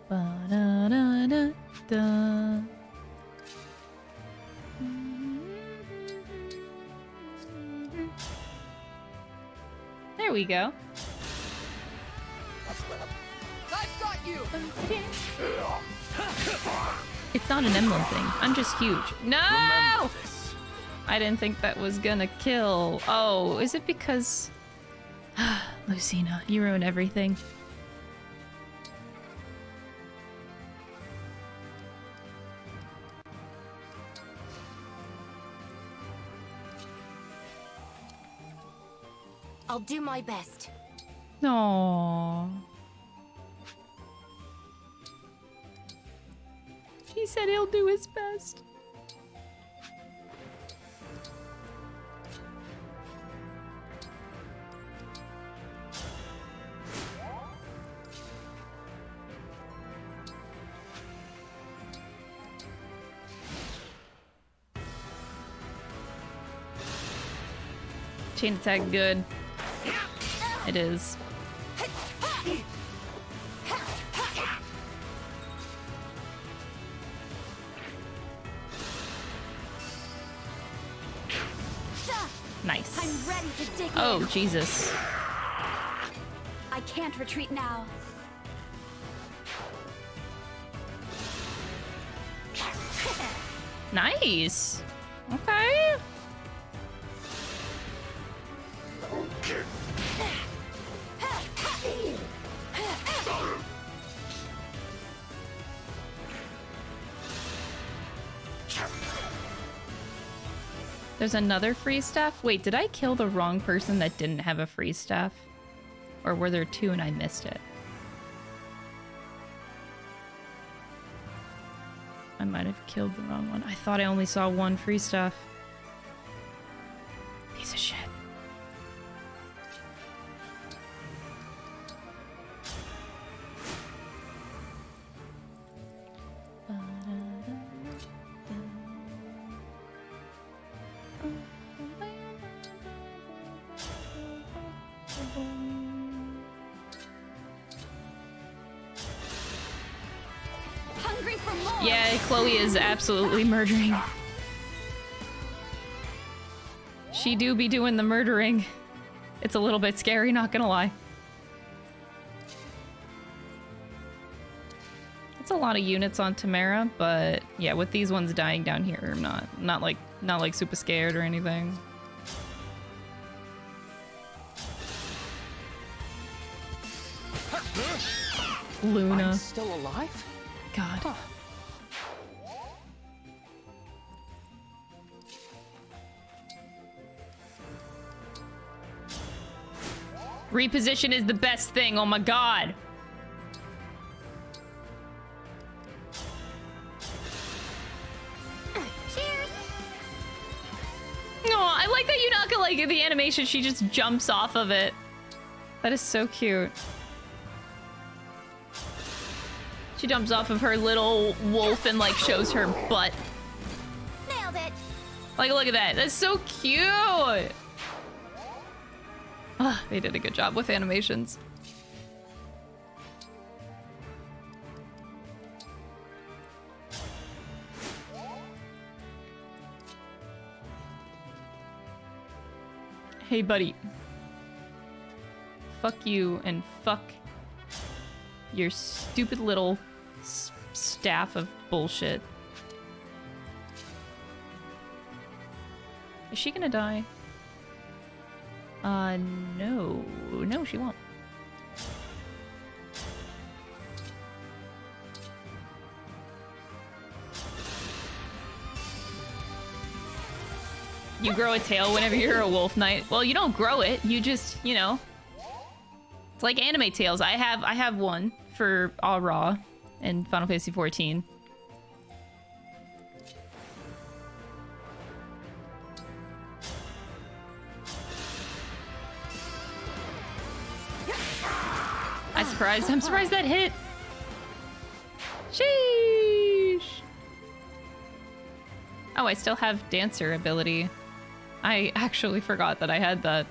Ba-da-da-da-da. There we go. I've got you. It's not an emblem thing. I'm just huge. No! I didn't think that was gonna kill. Oh, is it because... Lucina, you ruined everything. I'll do my best. No. He said he'll do his best. Chain attack good. It is. Nice. I'm ready to dig Oh, in. Jesus. I can't retreat now. Nice. Okay. There's another freeze staff? Wait, did I kill the wrong person that didn't have a freeze staff? Or were there two and I missed it? I might have killed the wrong one. I thought I only saw one free stuff. Piece of shit. Hungry for more. Yeah, Chloe is absolutely murdering. She do be doing the murdering. It's a little bit scary, not gonna lie. It's a lot of units on Tamara, but yeah, with these ones dying down here, I'm not like super scared or anything. Luna. I'm still alive? God. Huh. Reposition is the best thing, oh my god. Cheers! No, I like that Yunaka, like, in the animation, she just jumps off of it. That is so cute. She jumps off of her little wolf and, like, shows her butt. Nailed it! Like, look at that. That's so cute! Ah, they did a good job with animations. Hey, buddy. Fuck you and fuck your stupid little staff of bullshit. Is she gonna die? No. No, she won't. You grow a tail whenever you're a wolf knight. Well, you don't grow it. You just, you know. It's like anime tails. I have one for Aura in Final Fantasy XIV. I'm surprised that hit. Sheesh. Oh, I still have dancer ability. I actually forgot that I had that.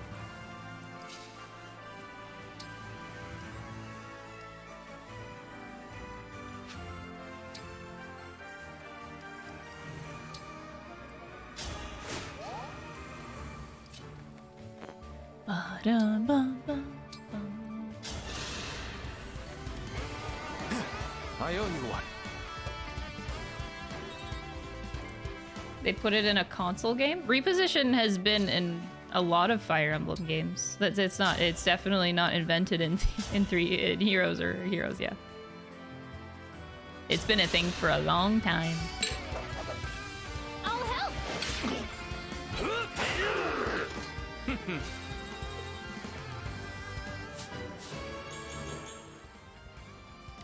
I owe you one. They put it in a console game. Reposition has been in a lot of Fire Emblem games. It's definitely not invented in Heroes or Heroes, yeah. It's been a thing for a long time. I'll help.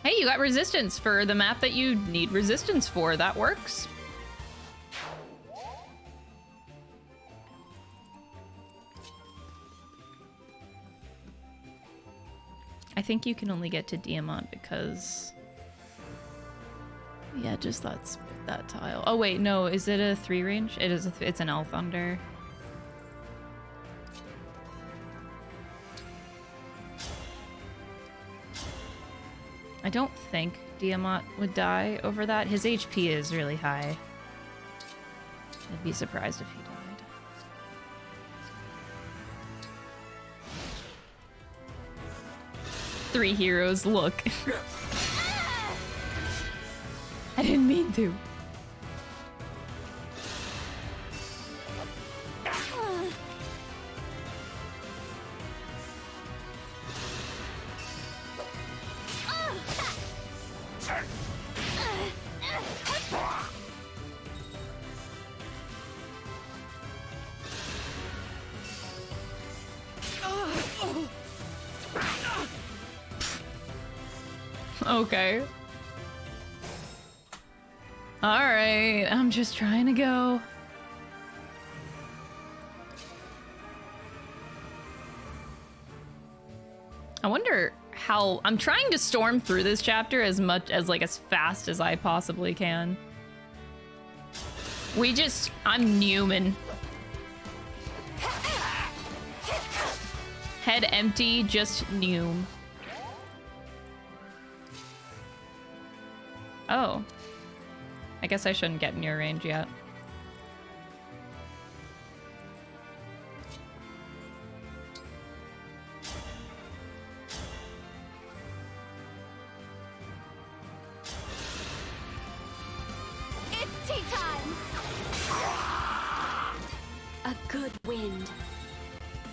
Hey, you got resistance for the map that you need resistance for. That works. I think you can only get to Diamant because... Yeah, just that tile. Oh wait, no, is it a 3 range? It is. It's an L Thunder. I don't think Diamant would die over that. His HP is really high. I'd be surprised if he died. Three heroes, look. I didn't mean to. Okay. Alright, I'm just trying to go. I wonder how... I'm trying to storm through this chapter as fast as I possibly can. I'm Newman. Head empty, just Noom. Oh. I guess I shouldn't get near range yet. It's tea time! A good wind.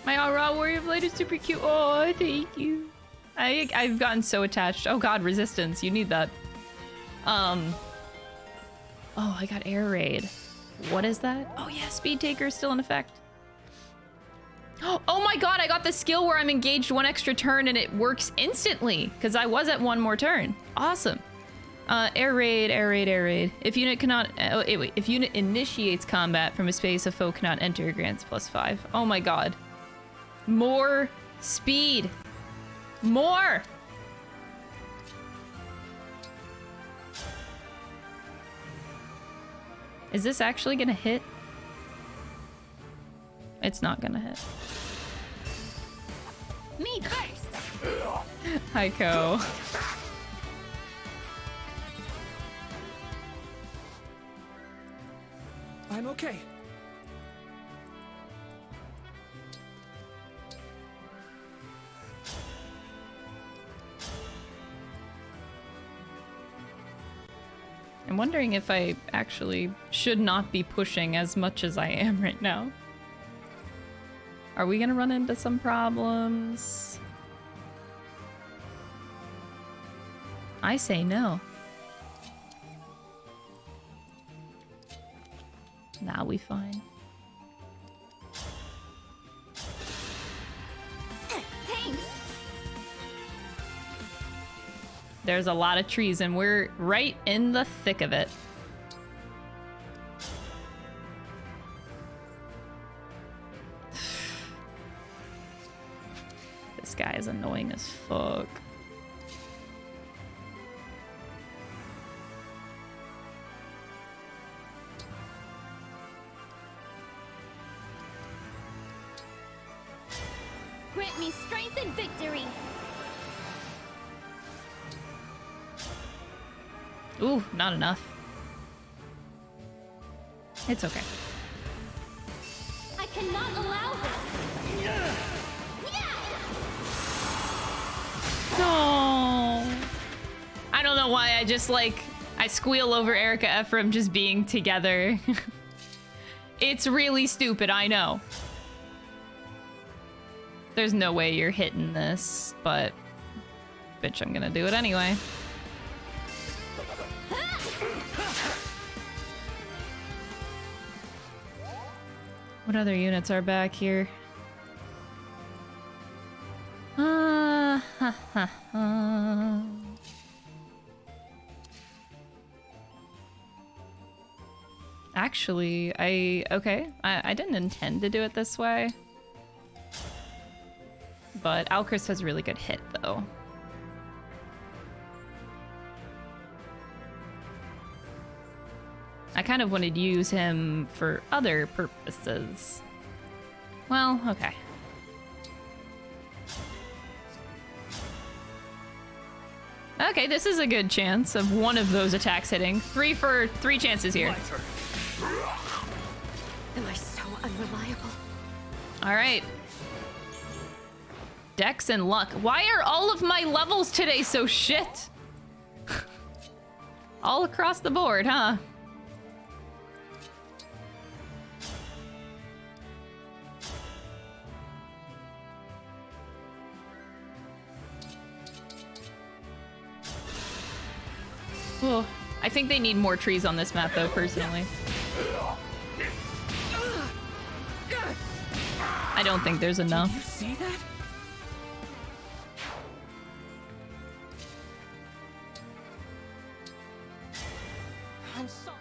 My Aura Warrior Blade is super cute. Oh, thank you. I've gotten so attached. Oh god, resistance. You need that. Oh, I got air raid. What is that? Oh yeah, speed taker is still in effect. Oh my god, I got the skill where I'm engaged one extra turn and it works instantly because I was at one more turn. Awesome. Air raid, air raid, air raid. If unit cannot, if unit initiates combat from a space a foe cannot enter, grants +5. Oh my god. More speed. More. Is this actually gonna hit? It's not gonna hit. Me first! Heiko. I'm okay. I'm wondering if I actually should not be pushing as much as I am right now. Are we gonna run into some problems? I say no. Nah, we fine. Thanks! There's a lot of trees and we're right in the thick of it. This guy is annoying as fuck. Grant me strength and victory! Ooh, not enough. It's okay. I cannot allow this! No. I don't know why I just I squeal over Erica Ephraim just being together. It's really stupid, I know. There's no way you're hitting this, but bitch, I'm gonna do it anyway. What other units are back here? Actually, I didn't intend to do it this way. But Alchris has really good hit, though. I kind of wanted to use him for other purposes. Well, okay. Okay, this is a good chance of one of those attacks hitting. 3 for 3 chances here. Am I so unreliable? All right. Dex and luck. Why are all of my levels today so shit? All across the board, huh? Oh, I think they need more trees on this map, though, personally. I don't think there's enough. Did you see that? I'm sorry.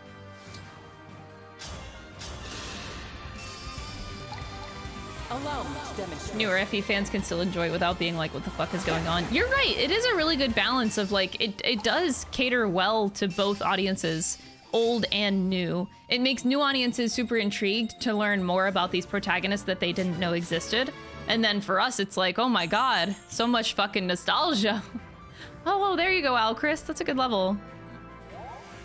Allow me to demonstrate. Newer FE fans can still enjoy it without being like, what the fuck is going on? You're right, it is a really good balance of like, it does cater well to both audiences, old and new. It makes new audiences super intrigued to learn more about these protagonists that they didn't know existed. And then for us, it's like, oh my god, so much fucking nostalgia. Oh, there you go, Al Chris, that's a good level.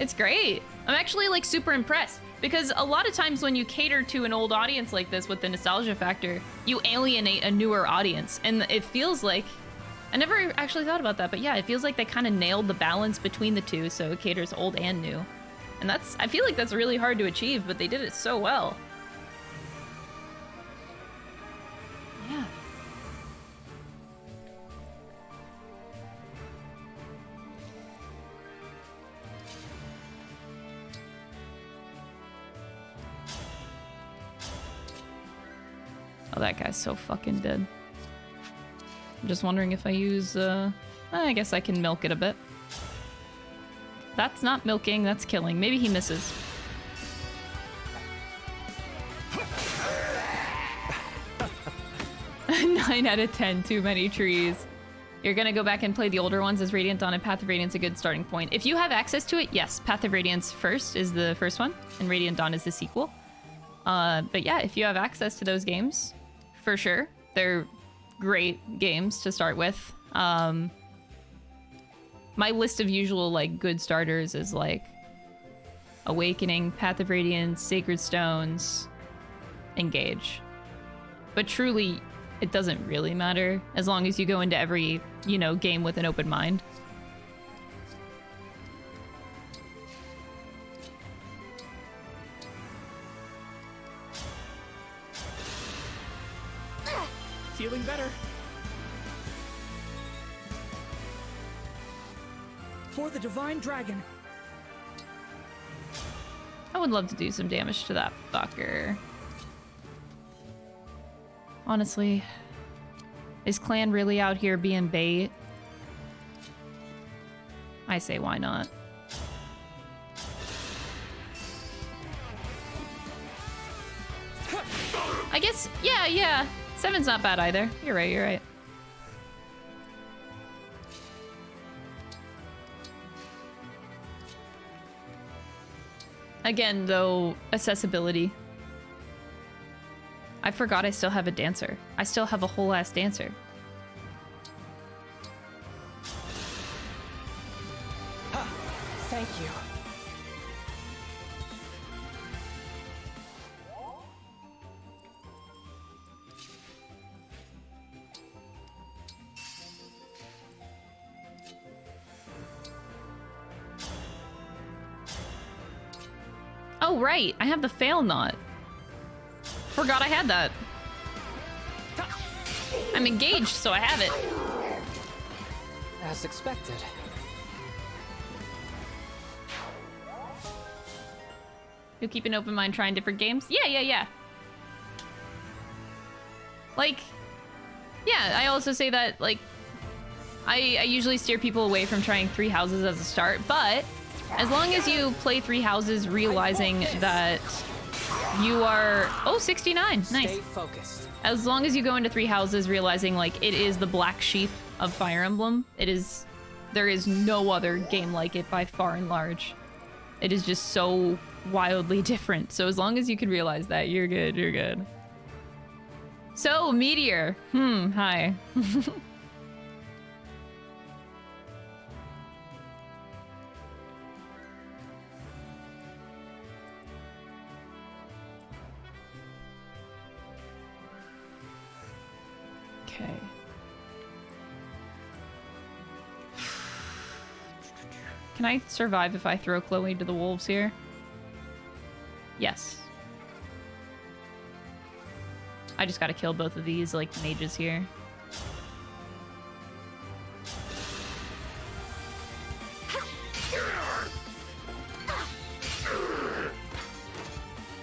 It's great. I'm actually like super impressed. Because a lot of times when you cater to an old audience like this with the nostalgia factor, you alienate a newer audience. And it feels like, I never actually thought about that, but yeah, it feels like they kind of nailed the balance between the two, so it caters old and new. And that's, I feel like that's really hard to achieve, but they did it so well. Yeah. Oh, that guy's so fucking dead. I'm just wondering if I use, I guess I can milk it a bit. That's not milking, that's killing. Maybe he misses. 9 out of 10, too many trees. You're gonna go back and play the older ones as Radiant Dawn and Path of Radiance a good starting point. If you have access to it, yes, Path of Radiance first is the first one, and Radiant Dawn is the sequel. But yeah, if you have access to those games, for sure. They're great games to start with. My list of usual like good starters is like Awakening, Path of Radiance, Sacred Stones, Engage. But truly, it doesn't really matter as long as you go into every, you know, game with an open mind. Feeling better. For the Divine Dragon. I would love to do some damage to that fucker. Honestly, is Clan really out here being bait? I say why not? I guess, yeah. 7's not bad either. You're right. Again, though, accessibility. I forgot I still have a dancer. I still have a whole ass dancer. Thank you. Oh, right. I have the fail knot. Forgot I had that. I'm engaged, so I have it. As expected. You'll keep an open mind trying different games? Yeah. Like, yeah, I also say that, like, I usually steer people away from trying 3 houses as a start, but as long as you play 3 houses realizing that you are... Oh, 69. Nice. Stay focused. As long as you go into 3 houses realizing, like, it is the black sheep of Fire Emblem. It is... There is no other game like it by far and large. It is just so wildly different. So as long as you can realize that, you're good. So, Meteor. Hi. Okay. Can I survive if I throw Chloe to the wolves here? Yes. I just gotta kill both of these, like, mages here.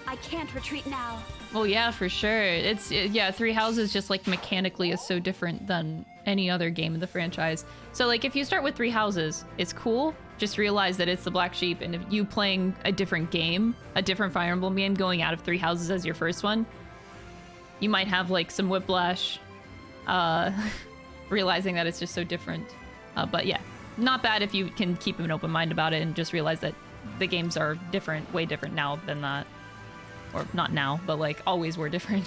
I can't retreat now. Oh yeah, for sure. It's, yeah, 3 houses just, like, mechanically is so different than any other game in the franchise. So, like, if you start with 3 houses, it's cool. Just realize that it's the black sheep, and if you playing a different game, a different Fire Emblem game, going out of 3 houses as your first one, you might have like some whiplash, realizing that it's just so different. But yeah, not bad if you can keep an open mind about it and just realize that the games are different, way different now than that. Or not now, but like always were different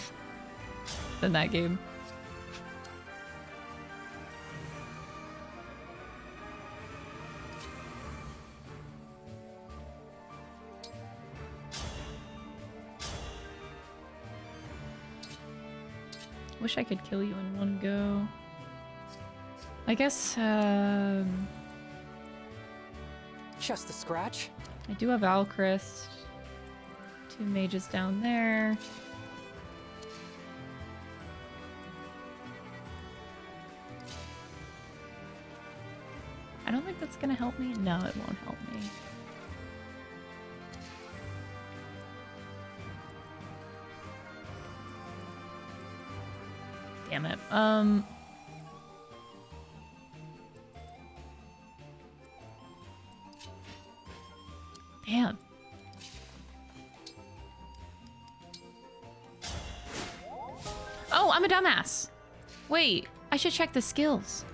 than that game. Wish I could kill you in one go. I guess, Just a scratch? I do have Alchrist. 2 mages down there. I don't think that's gonna help me. No, it won't help me. Damn it. Damn. Oh, I'm a dumbass. Wait, I should check the skills.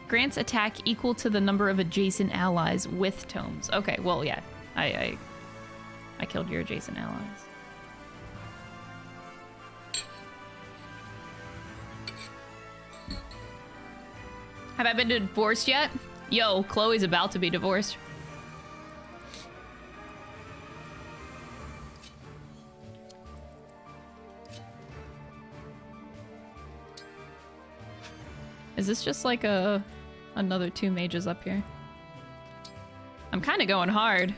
Grants attack equal to the number of adjacent allies with tomes. Okay, well, yeah. I killed your adjacent allies. Have I been divorced yet? Yo, Chloe's about to be divorced. Is this just like another 2 mages up here? I'm kind of going hard.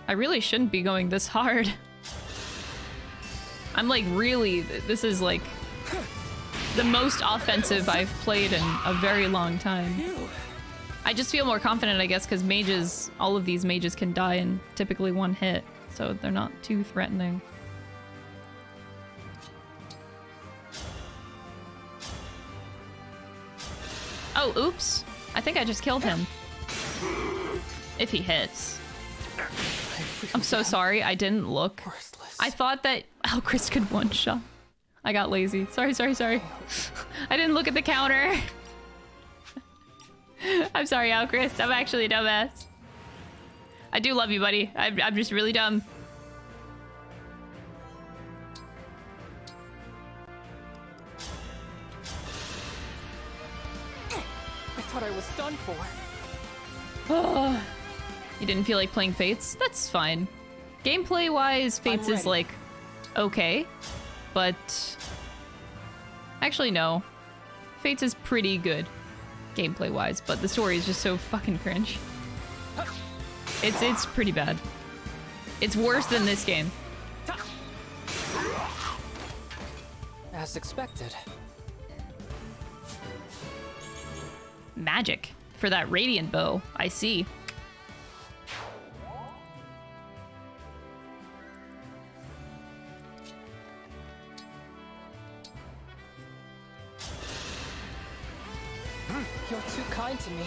I really shouldn't be going this hard. I'm like really, this is like the most offensive I've played in a very long time. I just feel more confident, I guess, because mages, all of these mages can die in typically 1 hit, so they're not too threatening. Oh, oops. I think I just killed him. If he hits. I'm so sorry, I didn't look. I thought that Alchrist could one-shot. I got lazy. Sorry. I didn't look at the counter. I'm sorry, Alchrist. I'm actually a dumbass. I do love you, buddy. I'm just really dumb. I thought I was done for. Oh, you didn't feel like playing Fates? That's fine. Gameplay-wise, Fates is like okay, but actually no. Fates is pretty good gameplay-wise, but the story is just so fucking cringe. It's pretty bad. It's worse than this game. As expected. Magic for that radiant bow. I see. You're too kind to me.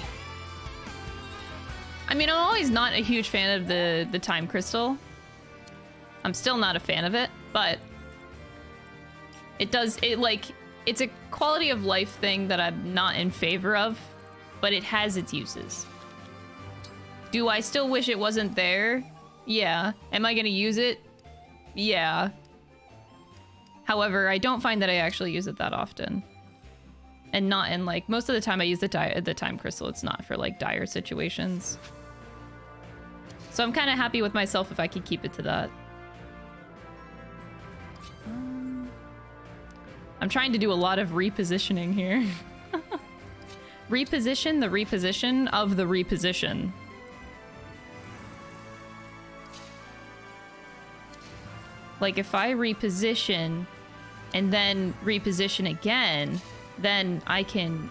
I mean, I'm always not a huge fan of the time crystal. I'm still not a fan of it, but it's a quality of life thing that I'm not in favor of, but it has its uses. Do I still wish it wasn't there? Yeah. Am I gonna use it? Yeah. However, I don't find that I actually use it that often. And not in like, most of the time I use the time crystal, it's not for like dire situations. So I'm kind of happy with myself if I could keep it to that. I'm trying to do a lot of repositioning here. Reposition the reposition of the reposition. Like if I reposition and then reposition again, then I can...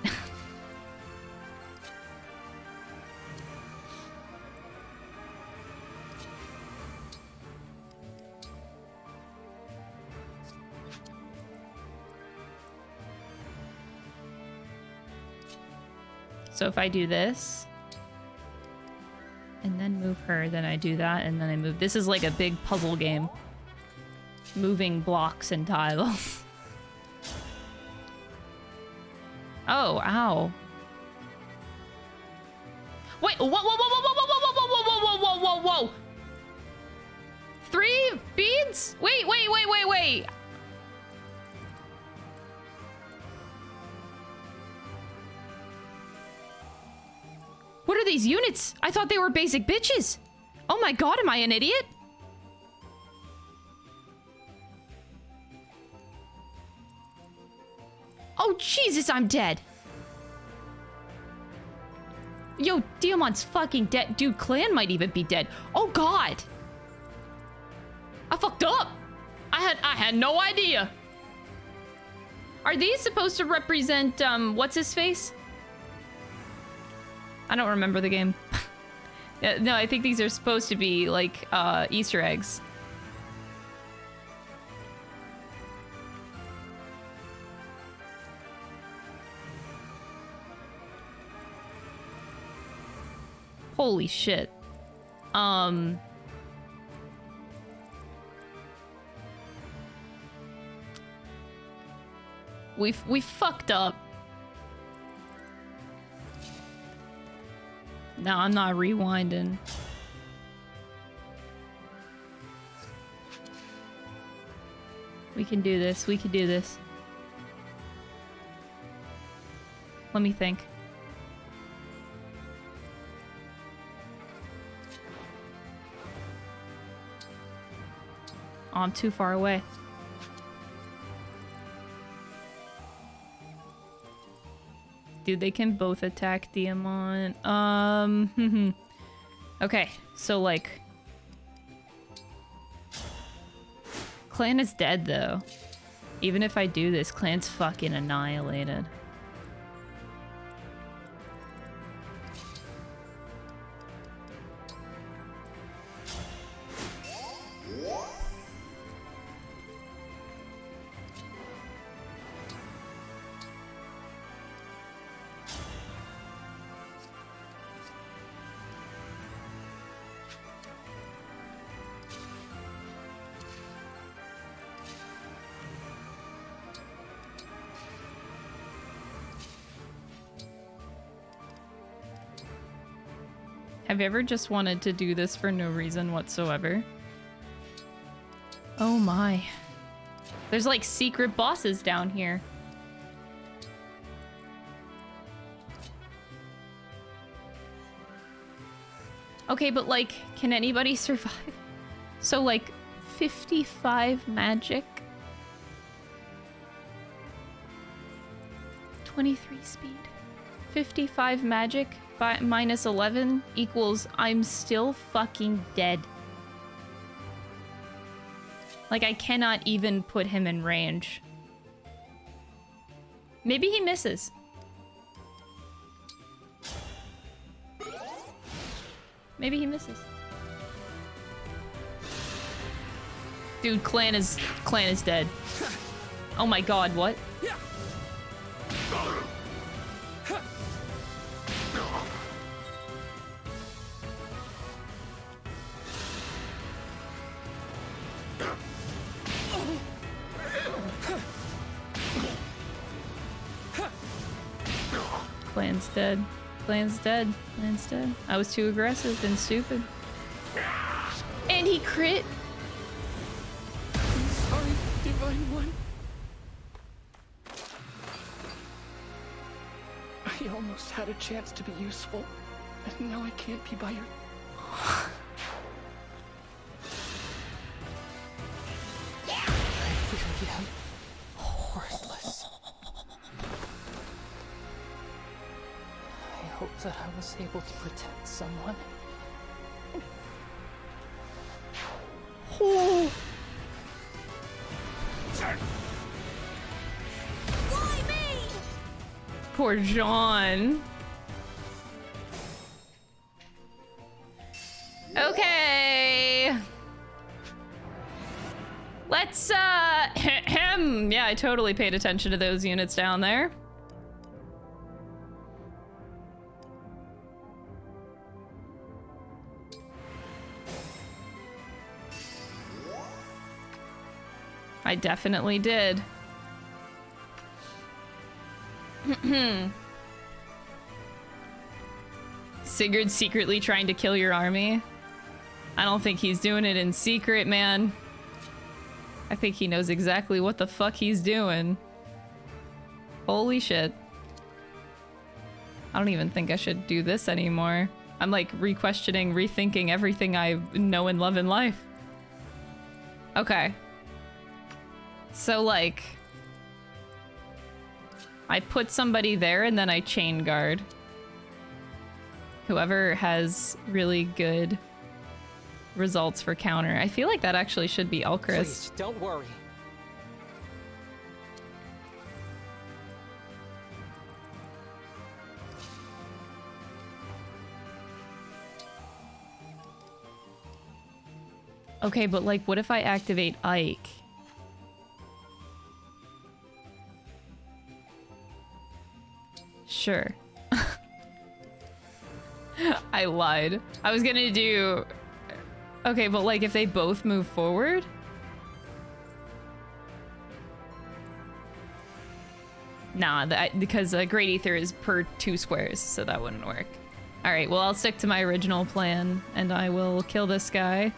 So if I do this, and then move her, then I do that, and then I move. This is like a big puzzle game. Moving blocks and tiles. Oh, ow. Wait, whoa, whoa, whoa, whoa, whoa, whoa, whoa, whoa, whoa, whoa, whoa, whoa, whoa, whoa. 3 beads? Wait, wait, wait, wait, wait. What are these units? I thought they were basic bitches. Oh my god, am I an idiot? Oh Jesus, I'm dead. Yo, Diamond's fucking dead. Dude, Clan might even be dead. Oh god. I fucked up. I had no idea. Are these supposed to represent what's his face? I don't remember the game. No, I think these are supposed to be like Easter eggs. Holy shit. We fucked up. No, I'm not rewinding. We can do this. We can do this. Let me think. Oh, I'm too far away. Dude, they can both attack Diamond. Okay, so like... Clan is dead, though. Even if I do this, Clan's fucking annihilated. Have you ever just wanted to do this for no reason whatsoever? Oh my. There's like secret bosses down here. Okay, but like, can anybody survive? So like, 55 magic. 23 speed. 55 magic. Minus 11 equals I'm still fucking dead. Like, I cannot even put him in range. Maybe he misses. Maybe he misses. Dude, Clan is dead. Oh my god, what? Clan's dead. Clan's dead. Clan's dead. I was too aggressive and stupid. And he crit. I'm sorry, Divine One. I almost had a chance to be useful, and now I can't be by your... I really am worthless. I hope that I was able to protect someone. Oh. Why me? Poor John. Okay. Let's, yeah, I totally paid attention to those units down there. I definitely did. Sigurd's secretly trying to kill your army. I don't think he's doing it in secret, man. I think he knows exactly what the fuck he's doing. Holy shit. I don't even think I should do this anymore. I'm like re-questioning, rethinking everything I know and love in life. Okay. So like, I put somebody there and then I chain guard. Whoever has really good results for counter. I feel like that actually should be Alchrist. Please, don't worry. Okay, but like, what if I activate Ike? Sure. I lied. I was gonna do... Okay, but like if they both move forward? Nah, because Great Ether is per 2 squares, so that wouldn't work. Alright, well I'll stick to my original plan, and I will kill this guy.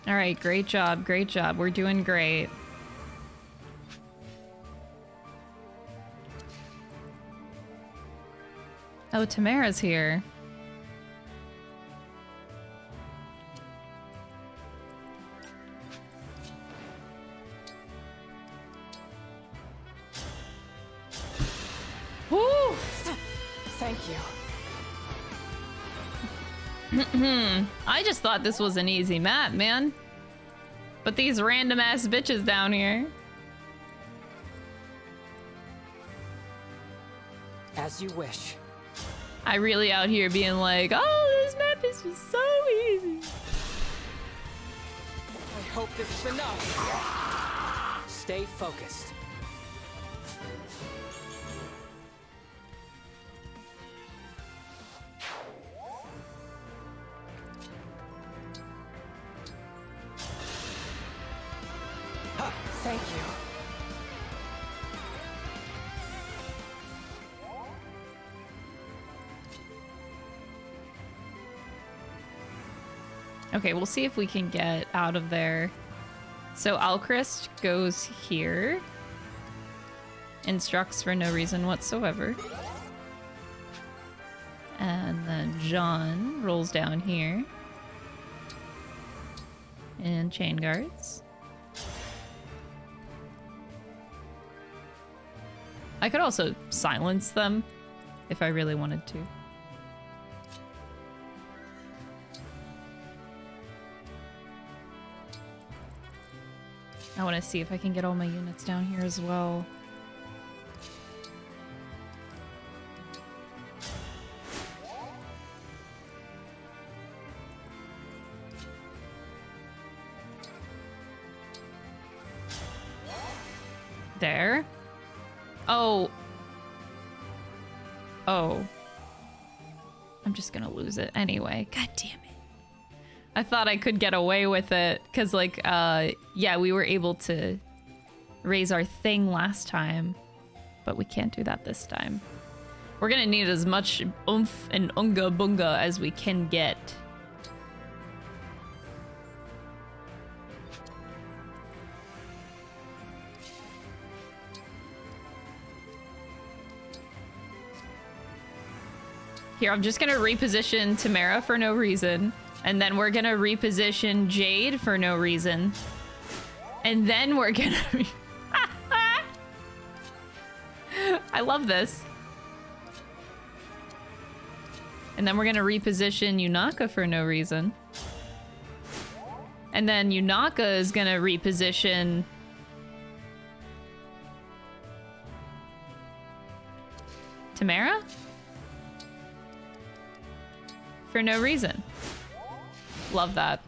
Alright, great job, great job. We're doing great. Oh, Tamara's here. Woo! Thank you. I just thought this was an easy map, man. But these random ass bitches down here. As you wish. I really out here being like, oh, this map is just so easy. I hope this is enough. Stay focused. Thank you. Okay, we'll see if we can get out of there. So Alchrist goes here. Instructs for no reason whatsoever. And then John rolls down here. And chain guards. I could also silence them if I really wanted to. I want to see if I can get all my units down here as well. There. Oh. Oh. I'm just gonna lose it anyway. God damn it. I thought I could get away with it, because, like, yeah, we were able to raise our thing last time, but we can't do that this time. We're gonna need as much oomph and unga bunga as we can get. Here, I'm just gonna reposition Tamara for no reason. And then we're gonna reposition Jade for no reason. And then we're gonna... I love this. And then we're gonna reposition Yunaka for no reason. And then Yunaka is gonna reposition... Tamara? For no reason. Love that.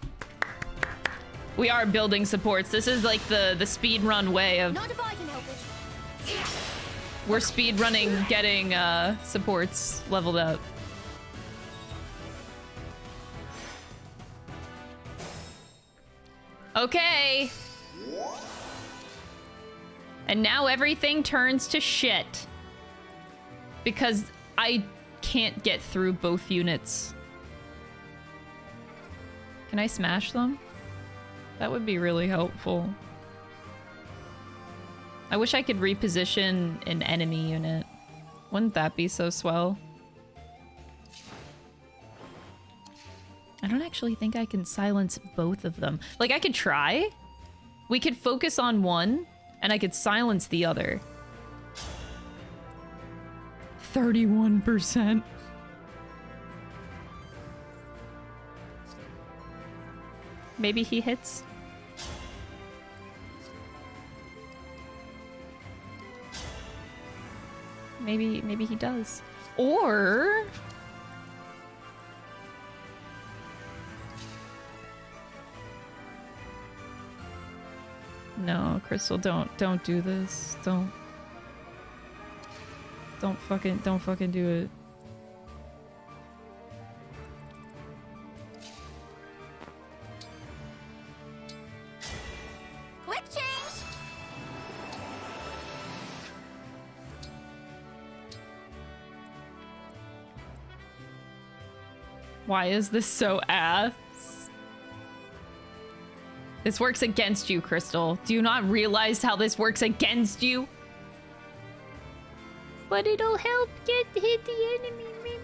We are building supports. This is like the speed run way of... Not if I can help it. We're speed running, getting supports leveled up. Okay. And now everything turns to shit. Because I can't get through both units. Can I smash them? That would be really helpful. I wish I could reposition an enemy unit. Wouldn't that be so swell? I don't actually think I can silence both of them. Like, I could try. We could focus on one, and I could silence the other. 31%. Maybe he hits. Maybe he does. Or... No, Crystal, don't do this. Don't fucking do it. Quick change! Why is this so ass? This works against you, Crystal. Do you not realize how this works against you? But it'll help hit the enemy, maybe.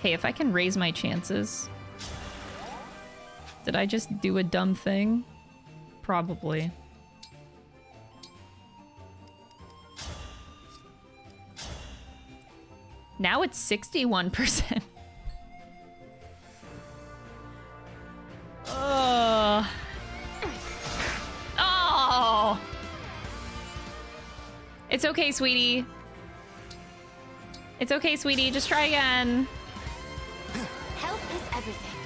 Hey, if I can raise my chances. Did I just do a dumb thing? Probably. Now it's 61%. Oh! It's okay, sweetie. It's okay, sweetie. Just try again. Help is everything.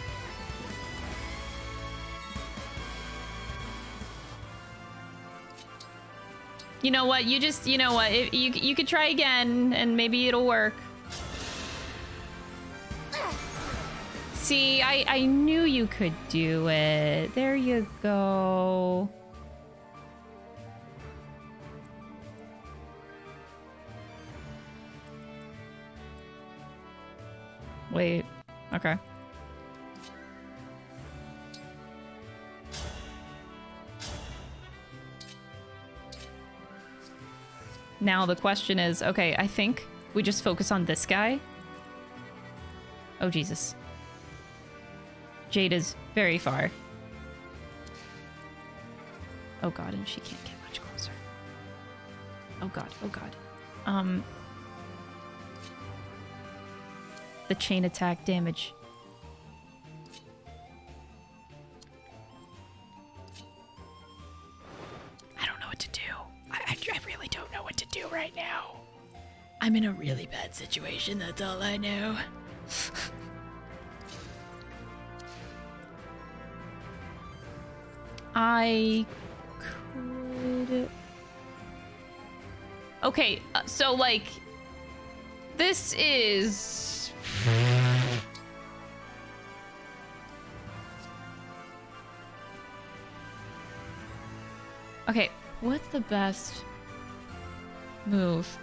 You know what? You know what? You could try again, and maybe it'll work. See, I knew you could do it. There you go. Wait. Okay. Now the question is, okay, I think we just focus on this guy. Oh, Jesus. Jade is very far. Oh god, and she can't get much closer. Oh god, oh god. The chain attack damage. I don't know what to do. I really don't know what to do right now. I'm in a really bad situation, that's all I know. I could... Okay, so like... This is... Okay, what's the best move?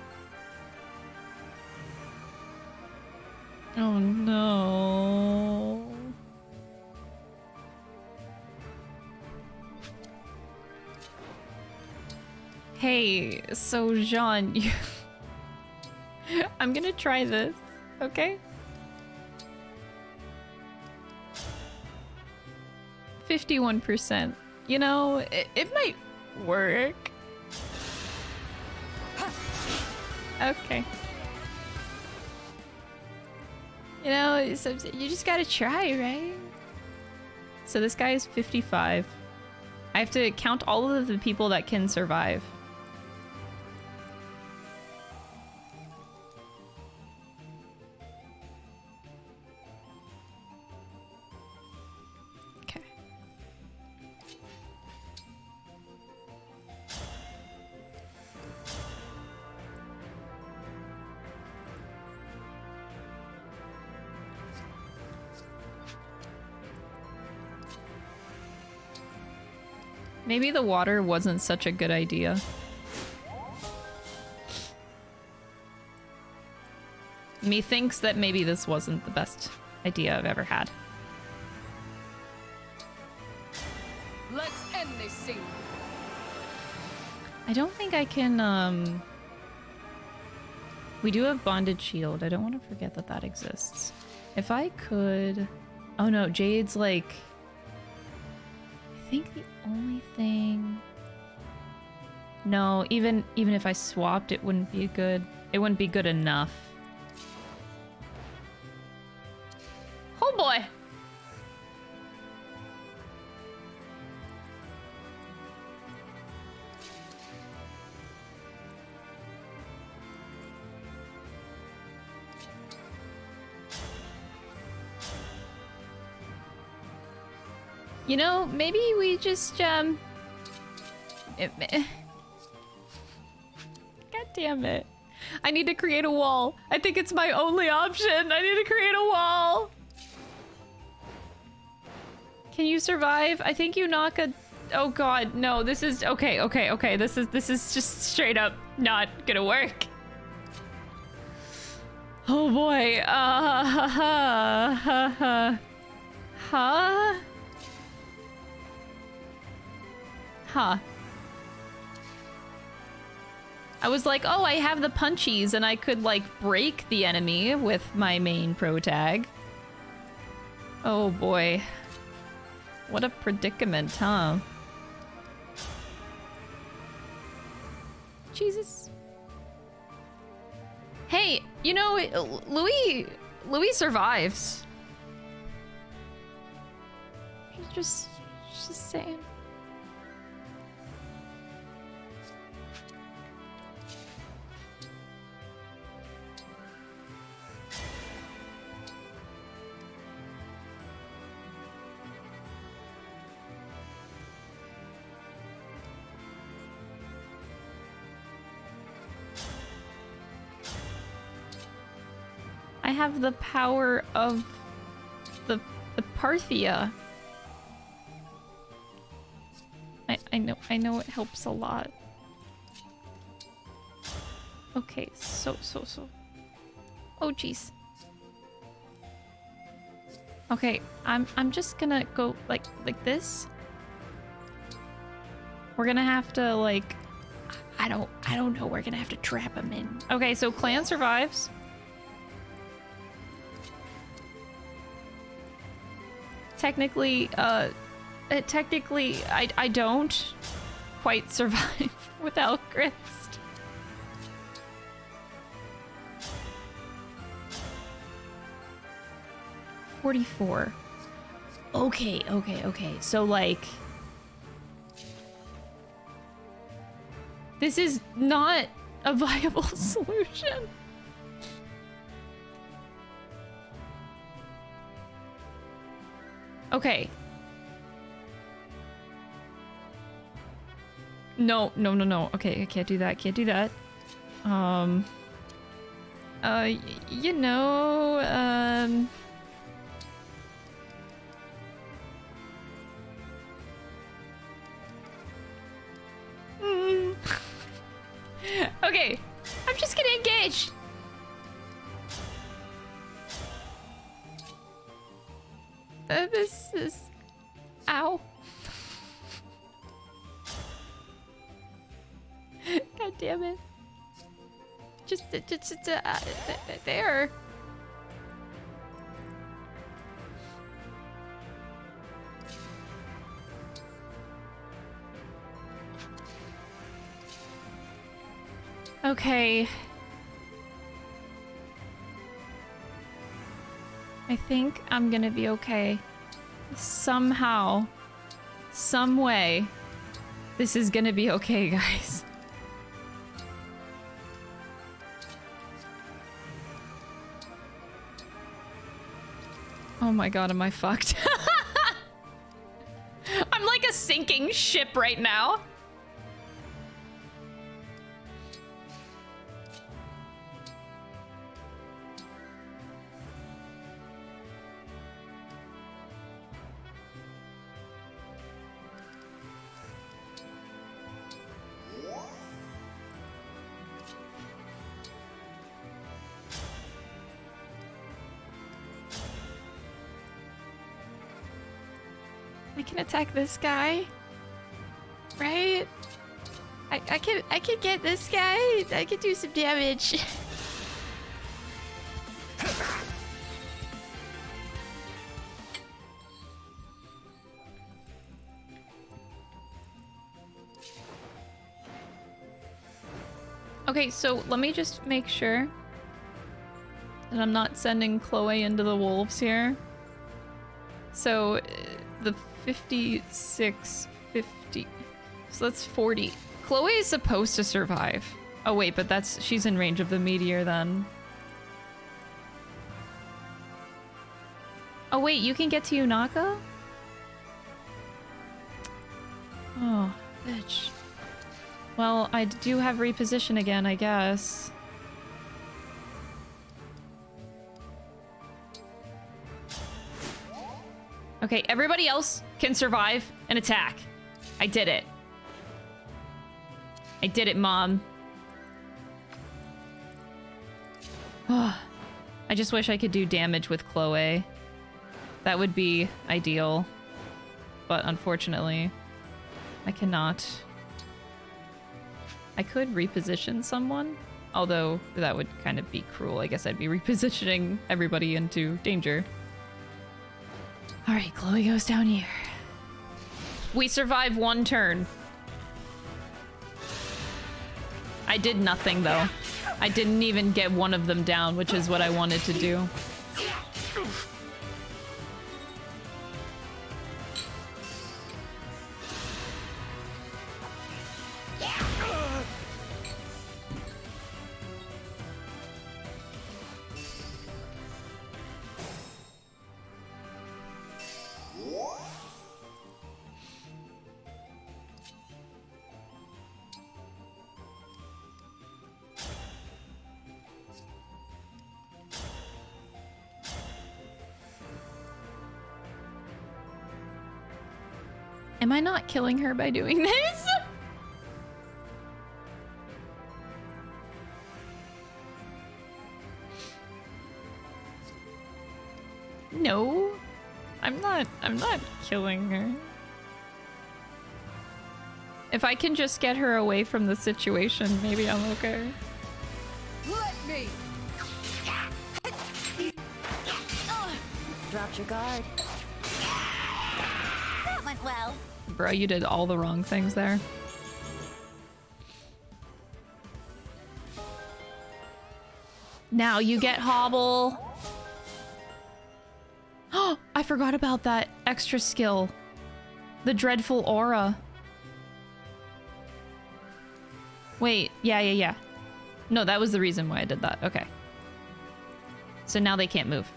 Oh no. Hey, so Jean, you... I'm gonna try this, okay? 51%. You know, it might work. Okay. You know, so you just gotta try, right? So this guy is 55. I have to count all of the people that can survive. Maybe the water wasn't such a good idea. Methinks that maybe this wasn't the best idea I've ever had. Let's end this scene. I don't think I can, we do have Bonded Shield. I don't want to forget that that exists. If I could... Oh no, Jade's like... I think the only thing... No, even if I swapped, it wouldn't be good. It wouldn't be good enough. Oh boy! You know, maybe we just, God damn it. I need to create a wall. I think it's my only option. I need to create a wall. Can you survive? I think you knock a... Oh god, no, this is... Okay. This is just straight up not gonna work. Oh boy. Huh. I was like, oh, I have the punchies and I could like break the enemy with my main pro tag. Oh boy. What a predicament, huh? Jesus. Hey, you know, Louis survives. Just saying. I have the power of the Parthia. I know it helps a lot. Okay, so. Oh jeez. Okay, I'm just gonna go like this. We're gonna have to like I don't know, we're gonna have to trap him in. Okay, so Clan survives. Technically, I don't quite survive without Grist. $44. Okay. So, like... This is not a viable solution. Okay. No. Okay, I can't do that. You know, Okay, I'm just gonna engage. This is... Ow. God damn it. Just there. Okay. I think I'm gonna be okay. Somehow, some way, this is gonna be okay, guys. Oh my god, am I fucked? I'm like a sinking ship right now. can attack this guy. Right? I could get this guy. I could do some damage. Okay, so let me just make sure that I'm not sending Chloe into the wolves here. So the 56, 50. So that's 40. Chloe is supposed to survive. Oh wait, but she's in range of the meteor then. Oh wait, you can get to Yunaka? Oh, bitch. Well, I do have reposition again, I guess. Okay, everybody else can survive and attack. I did it. I did it, Mom. I just wish I could do damage with Chloe. That would be ideal. But unfortunately, I cannot. I could reposition someone, although that would kind of be cruel. I guess I'd be repositioning everybody into danger. All right, Chloe goes down here. We survive one turn. I did nothing though. I didn't even get one of them down, which is what I wanted to do. Am I not killing her by doing this? No. I'm not killing her. If I can just get her away from the situation, maybe I'm okay. Let me. Dropped your guard. That went well. Bro, you did all the wrong things there. Now you get hobble. Oh, I forgot about that extra skill. The dreadful aura. Wait, yeah. No, that was the reason why I did that. Okay. So now they can't move.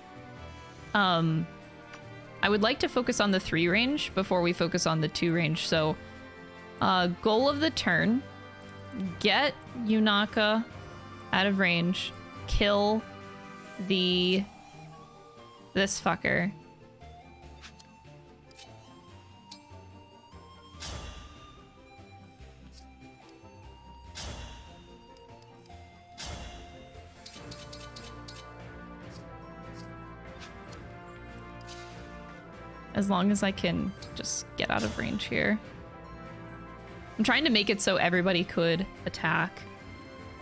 I would like to focus on the 3 range before we focus on the 2 range. So, goal of the turn, get Yunaka out of range, kill this fucker. As long as I can just get out of range here. I'm trying to make it so everybody could attack.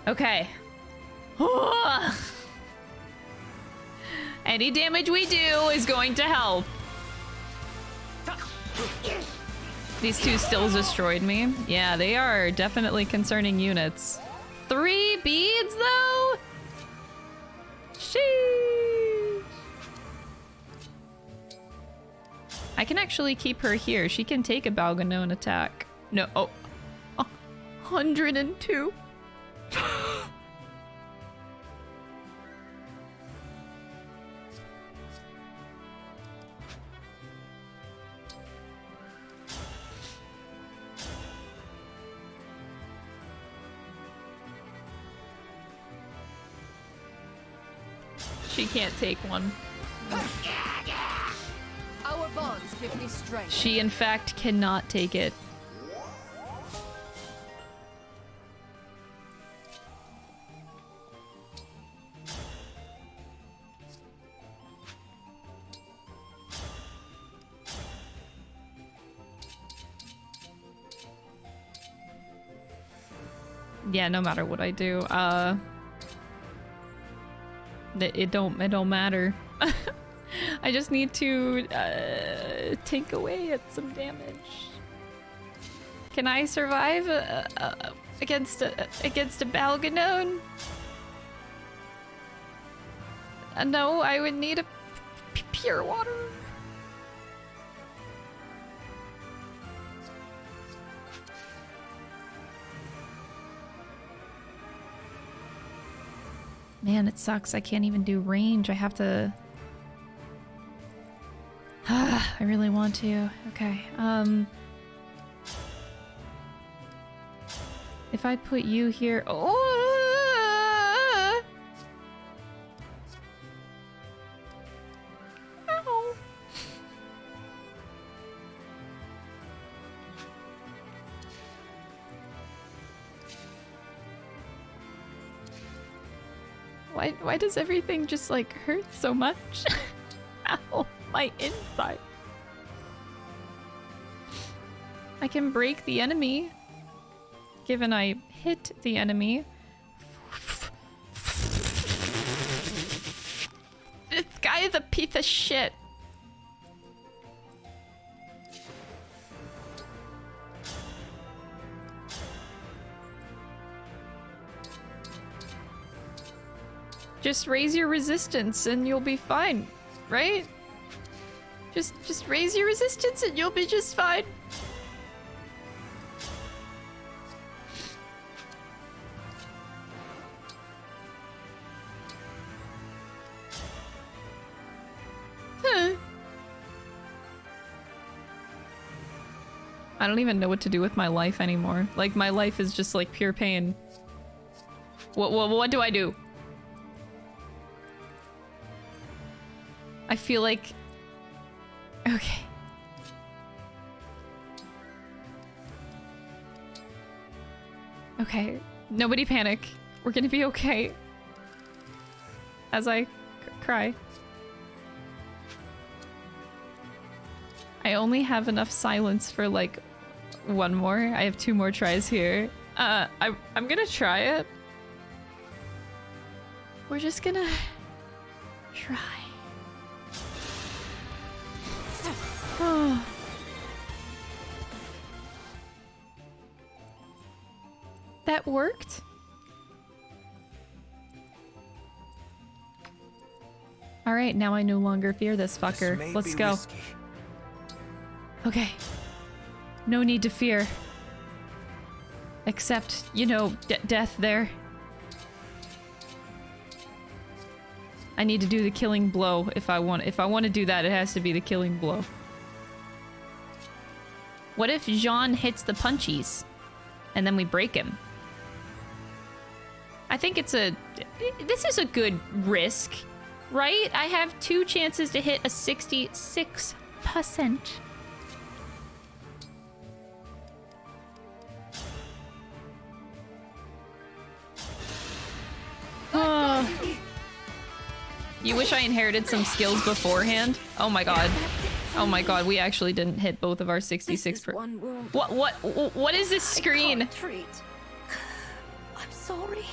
Okay. Any damage we do is going to help. These two still destroyed me. Yeah, they are definitely concerning units. 3 beads though? Sheesh. I can actually keep her here. She can take a Balganone attack. No, 102. She can't take one. Our bonds give me strength. She, in fact, cannot take it. Yeah, no matter what I do, it don't matter. I just need to take away at some damage. Can I survive against a Balganone? No, I would need a pure water. Man, it sucks. I can't even do range. I have to... I really want to. Okay, if I put you here... Oh! Ow. Why does everything just like hurt so much? Ow, my inside. I can break the enemy. Given I hit the enemy. This guy is a piece of shit. Just raise your resistance and you'll be fine, right? Just raise your resistance and you'll be just fine. I don't even know what to do with my life anymore. Like, my life is just like pure pain. What do I do? I feel like... Okay. Okay. Nobody panic. We're gonna be okay. As I cry. I only have enough silence for like one more. I have 2 more tries here. I'm gonna try it. We're just gonna try. Oh. That worked? Alright, now I no longer fear this fucker. Let's go. Risky. Okay. No need to fear. Except, you know, death there. I need to do the killing blow if I want to do that, it has to be the killing blow. What if Jean hits the punchies and then we break him? I think this is a good risk, right? I have 2 chances to hit a 66%. You wish I inherited some skills beforehand? Oh my god. Oh my god, we actually didn't hit both of our 66 per- What is this screen? Treat. I'm sorry.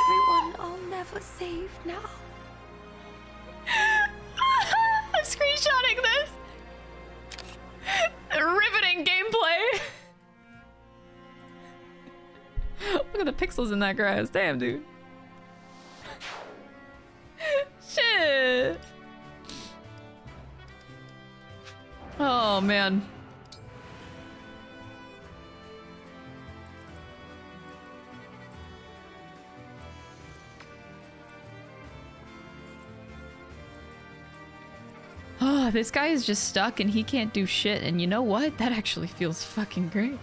Everyone I'll never save now. I'm screenshotting this! Riveting gameplay! Look at the pixels in that grass. Damn, dude. Shit. Oh, man. Oh, this guy is just stuck and he can't do shit. And you know what? That actually feels fucking great.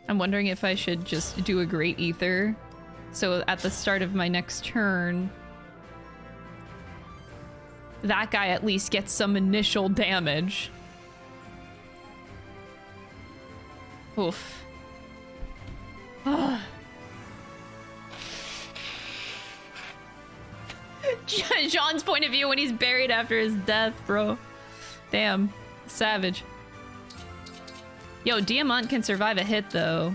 I'm wondering if I should just do a Great Ether. So at the start of my next turn, that guy at least gets some initial damage. Oof. Jean's point of view when he's buried after his death, bro. Damn. Savage. Yo, Diamant can survive a hit, though.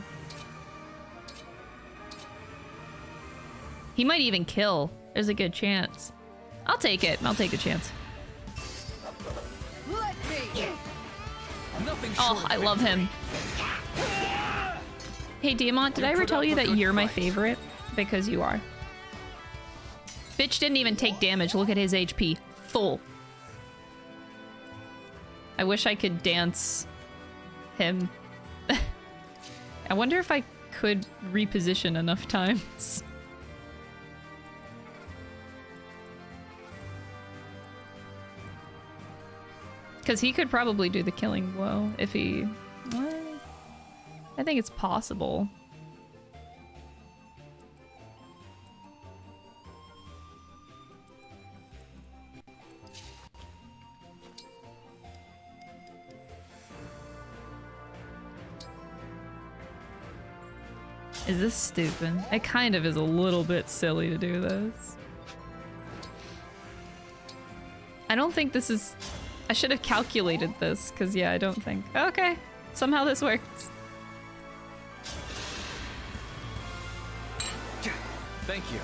He might even kill. There's a good chance. I'll take it. I'll take the chance. Oh, I love him. Hey, Diamant, did I ever tell you that you're my favorite? Because you are. Bitch didn't even take damage. Look at his HP. Full. I wish I could dance him. I wonder if I could reposition enough times. Because he could probably do the killing blow if he... What? I think it's possible. Is this stupid? It kind of is a little bit silly to do this. I don't think this is... I should have calculated this, because yeah, I don't think... Okay, somehow this works. Thank you.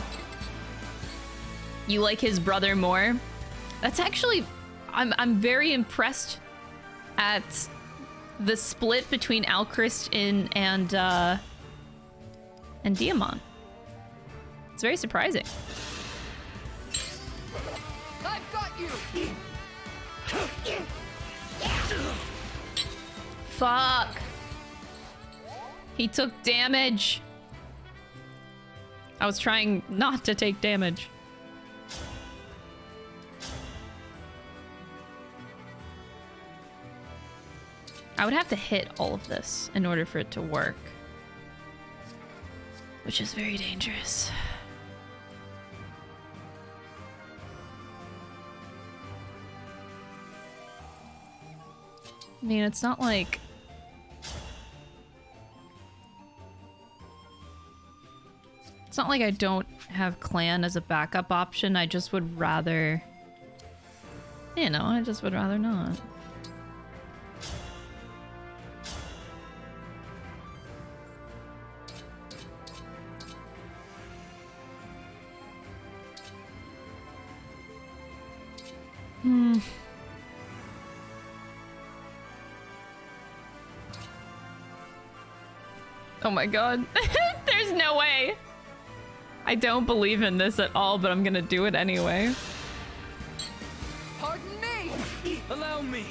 You like his brother more? That's actually... I'm very impressed at the split between Alchrist and Diamant. It's very surprising. I've got you. Fuck. He took damage. I was trying not to take damage. I would have to hit all of this in order for it to work. Which is very dangerous. I mean, it's not like... It's not like I don't have clan as a backup option. I just would rather... You know, I just would rather not. Oh my god. There's no way. I don't believe in this at all, but I'm gonna do it anyway. Pardon me. Allow me.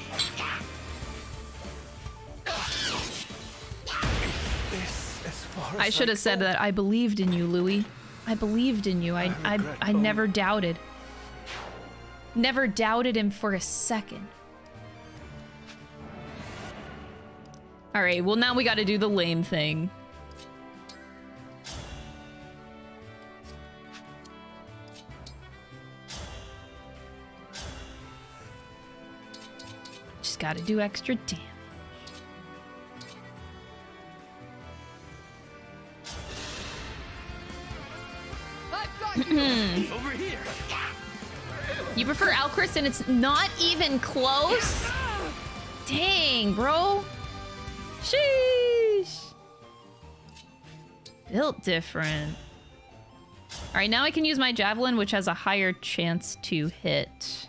I should have said that I believed in you, Louis. I believed in you. I never doubted. Never doubted him for a second. Alright, well now we gotta do the lame thing. Just gotta do extra damage. I've got you. Over here. You prefer Alchrist and it's not even close? Dang, bro. Sheesh. Built different. Alright, now I can use my javelin, which has a higher chance to hit.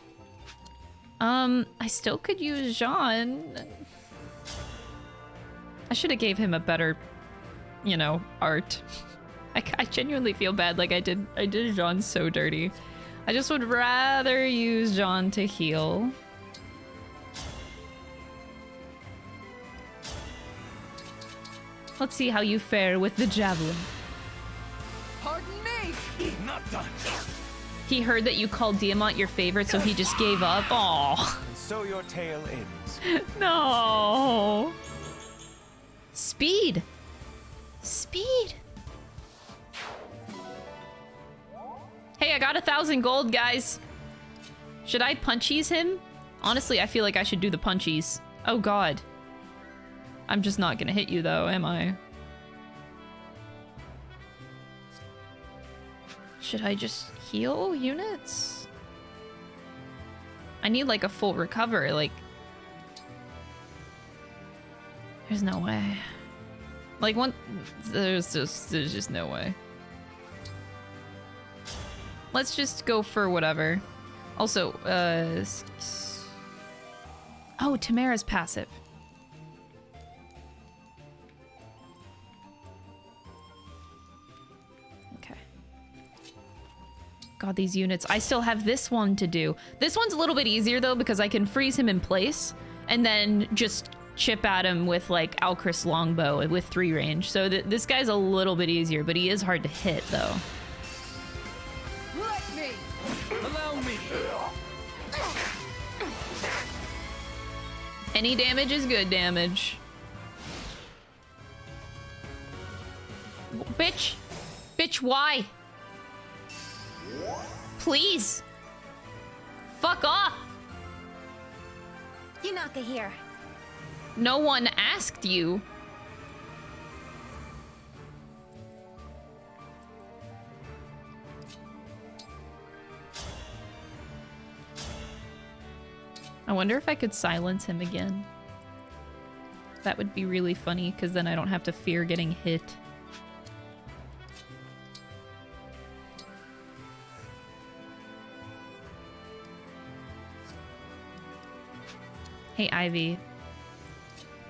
I still could use Jean. I should have gave him a better, you know, art. I genuinely feel bad, like I did Jean so dirty. I just would rather use Jean to heal. Let's see how you fare with the javelin. Pardon me. Not done. He heard that you called Diamant your favorite, so he just gave up. Aww. And so your tale ends. No. Speed. Speed. Hey, I got 1,000 gold, guys. Should I punchies him? Honestly, I feel like I should do the punchies. Oh god. I'm just not gonna hit you though, am I? Should I just heal units? I need like a full recover, like... There's no way. Like there's just no way. Let's just go for whatever. Also, oh, Tamara's passive. Okay. God, these units. I still have this one to do. This one's a little bit easier though because I can freeze him in place and then just chip at him with like Alcris longbow with 3 range. So this guy's a little bit easier, but he is hard to hit though. Let me! Allow me! Any damage is good damage. Bitch! Bitch, why? Please! Fuck off! Yunaka here. No one asked you. I wonder if I could silence him again. That would be really funny, because then I don't have to fear getting hit. Hey, Ivy.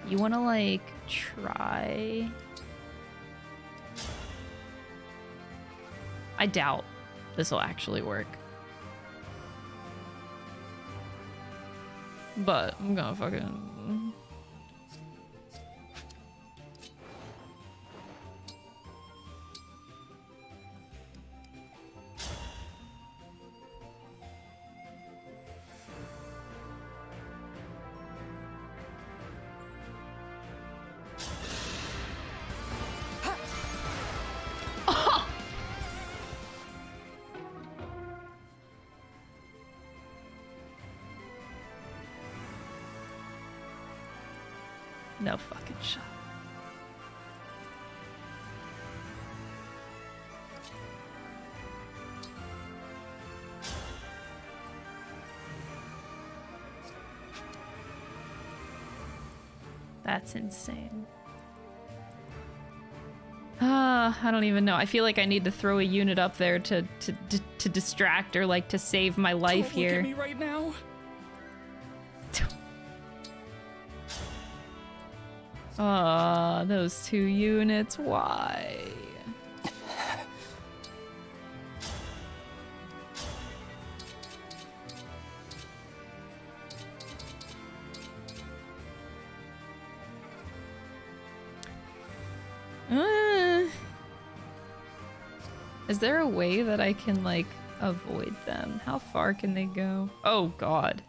You wanna, like, try? I doubt this will actually work. But I'm gonna fucking... No fucking shot. That's insane. I don't even know. I feel like I need to throw a unit up there to distract or like to save my life here. Look at me right now. Ah, those 2 units, why? Is there a way that I can, like, avoid them? How far can they go? Oh, God.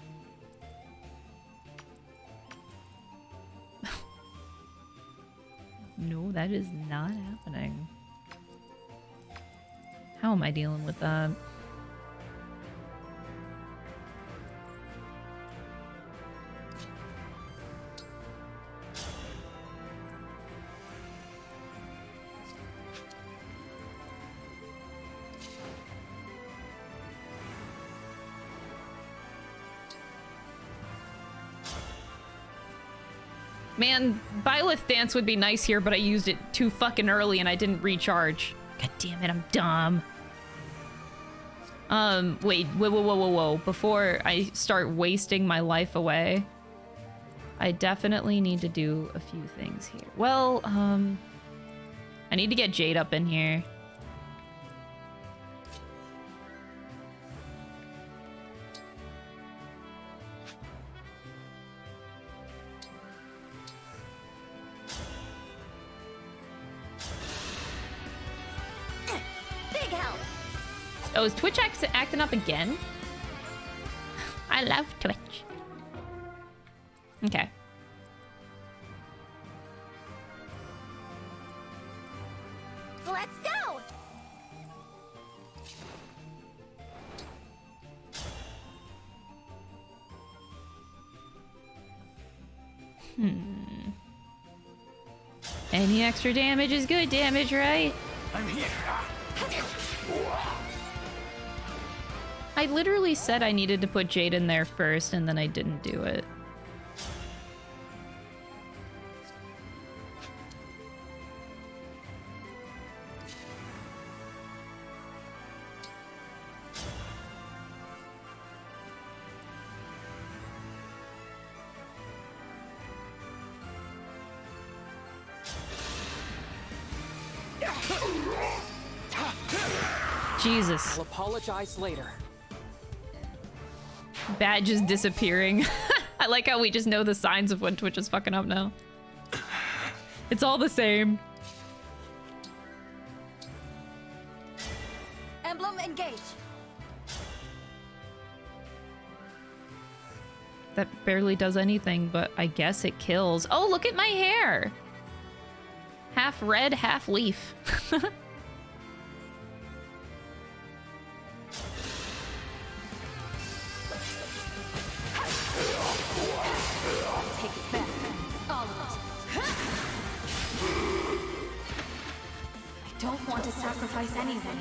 No, that is not happening. How am I dealing with that? Man, Byleth dance would be nice here, but I used it too fucking early and I didn't recharge. God damn it, I'm dumb. Wait, whoa. Before I start wasting my life away, I definitely need to do a few things here. Well, I need to get Jade up in here. Oh, is Twitch acting up again? I love Twitch. Okay. Let's go! Any extra damage is good damage, right? I'm here. I literally said I needed to put Jade in there first, and then I didn't do it. Jesus. I'll apologize later. Badge is disappearing. I like how we just know the signs of when Twitch is fucking up now. It's all the same. Emblem, engage. That barely does anything, but I guess it kills. Oh, look at my hair! Half red, half leaf. Take it back. All of it. I don't want to sacrifice anything.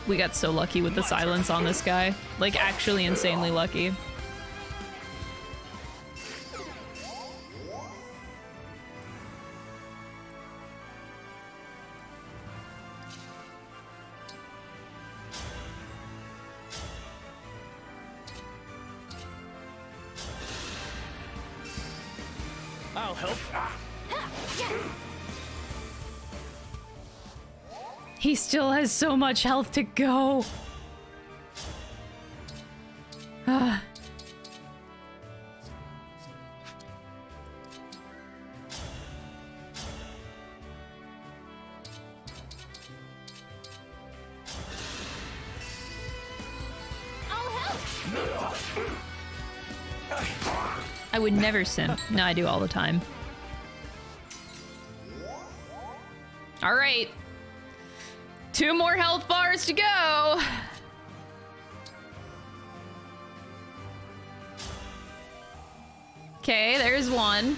We got so lucky with the silence on this guy. Like, actually insanely lucky. I'll help. He still has so much health to go. Ah. I would never simp. No, I do all the time. All right. 2 more health bars to go. Okay, there's one.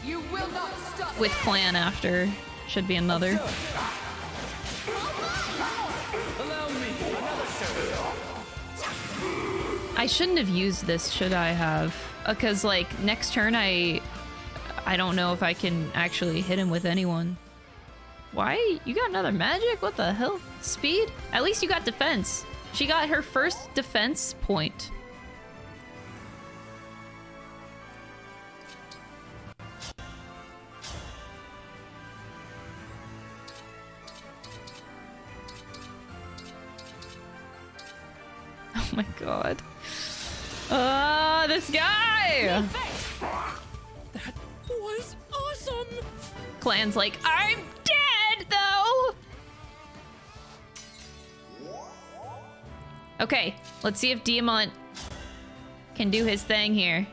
You will not stop. With clan after. Should be another. Allow me another service. I shouldn't have used this, should I have? Because, like, next turn I don't know if I can actually hit him with anyone. Why? You got another magic? What the hell? Speed? At least you got defense. She got her first defense point. Oh my god. This guy! That was awesome! Clan's like, I'm dead though! Okay, let's see if Diamant can do his thing here.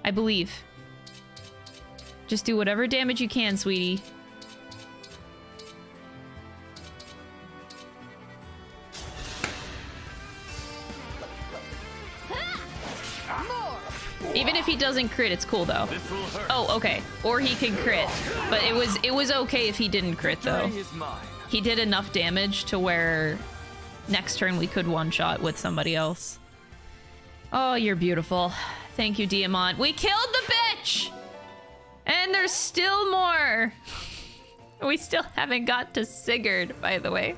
I believe. Just do whatever damage you can, sweetie. Even if he doesn't crit, it's cool though. Oh, okay. Or he can crit. But it was okay if he didn't crit though. He did enough damage to where next turn we could one-shot with somebody else. Oh, you're beautiful. Thank you, Diamant. We killed the bitch! And there's still more. We still haven't got to Sigurd, by the way.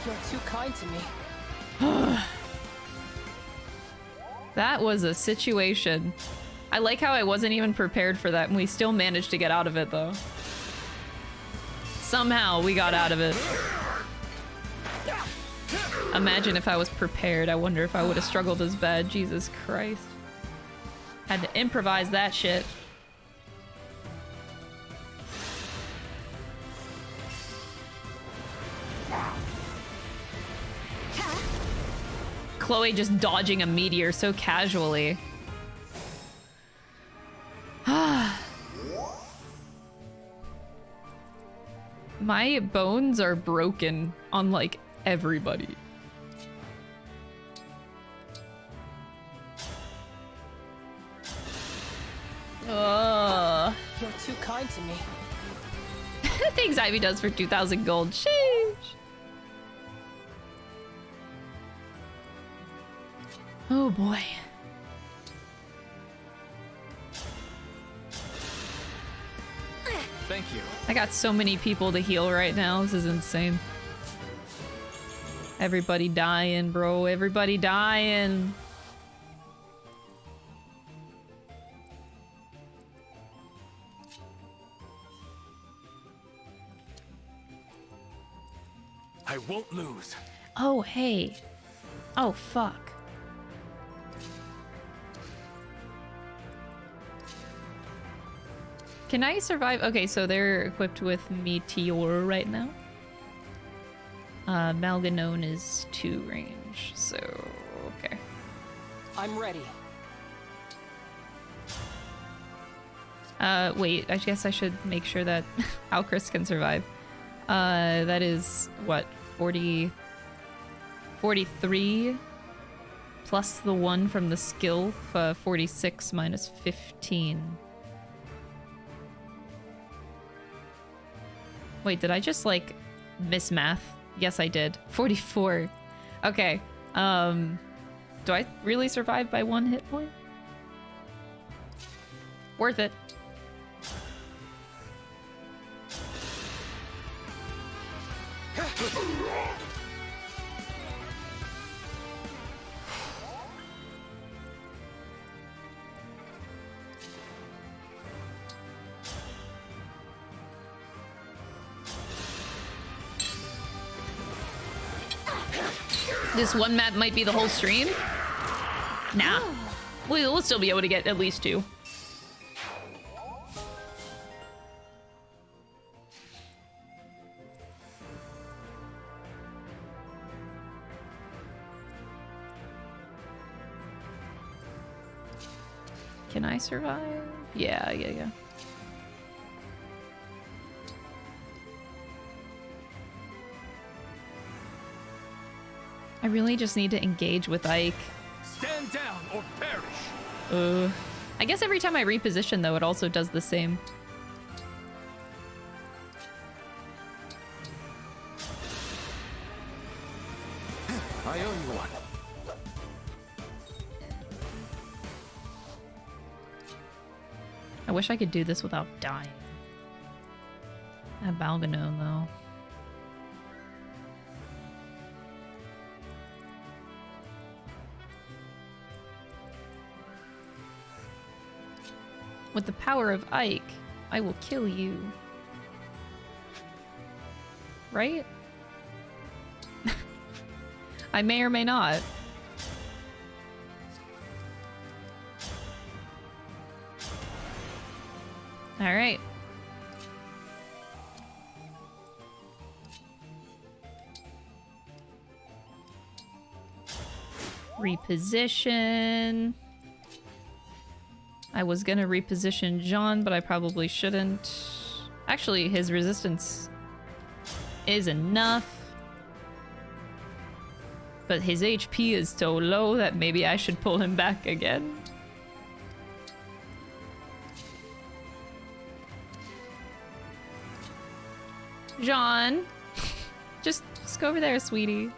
You're too kind to me. That was a situation. I like how I wasn't even prepared for that, and we still managed to get out of it, though. Somehow, we got out of it. Imagine if I was prepared. I wonder if I would have struggled as bad. Jesus Christ. Had to improvise that shit. Chloe just dodging a meteor so casually. My bones are broken on like everybody. Ugh. You're too kind to me. Things Ivy does for 2,000 gold. Sheesh. Oh boy. Thank you. I got so many people to heal right now. This is insane. Everybody dying, bro. Everybody dying. I won't lose. Oh, hey. Oh, fuck. Can I survive? Okay, so they're equipped with Meteor right now. Malganone is 2 range, so okay. I'm ready. Wait, I guess I should make sure that Alcris can survive. That is, what, 43 plus the 1 from the skill, 46 minus 15. Wait, did I just, like, miss math? Yes, I did. 44. Okay. Do I really survive by 1 hit point? Worth it. This one map might be the whole stream? Nah. We'll still be able to get at least 2. Can I survive? Yeah. I really just need to engage with Ike. Stand down or perish. I guess every time I reposition, though, it also does the same. I owe you one. I wish I could do this without dying. I have Malganone, though. With the power of Ike, I will kill you. Right? I may or may not. All right. Reposition. I was gonna reposition John, but I probably shouldn't. Actually, his resistance is enough. But his HP is so low that maybe I should pull him back again. John, just go over there, sweetie.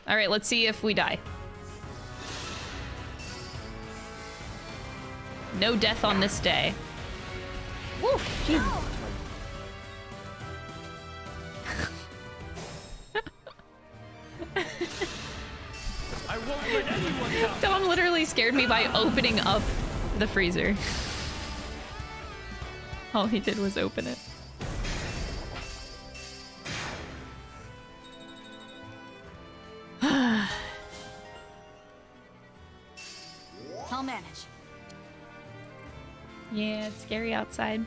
All right, let's see if we die. No death on this day. Woo! Jesus. I won't let anyone down. Dom literally scared me by opening up the freezer. All he did was open it. I'll manage. Yeah, it's scary outside.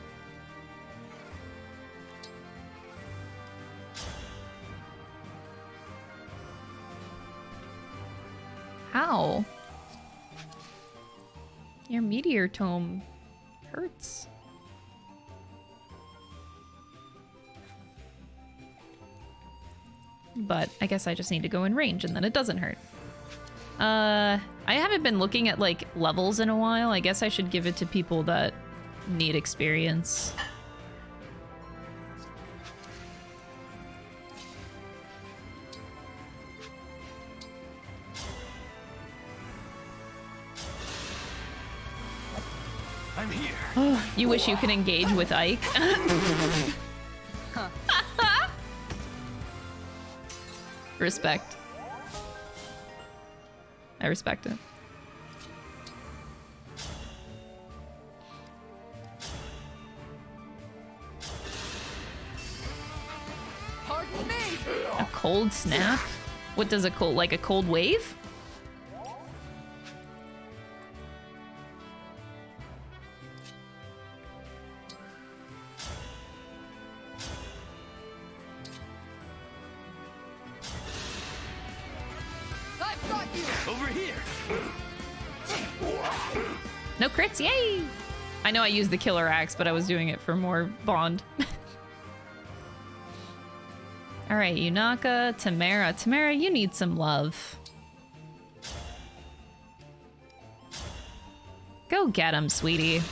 Your meteor tome hurts. But I guess I just need to go in range and then it doesn't hurt. I haven't been looking at like levels in a while. I guess I should give it to people that need experience. I'm here. Oh, you wish you could engage with Ike. Respect. I respect it. Pardon me. A cold snap? What does a cold, like a cold wave? I've got you. Over here. No crits, yay! I know I used the killer axe, but I was doing it for more bond. Alright, Yunaka, Tamara. Tamara, you need some love. Go get him, sweetie.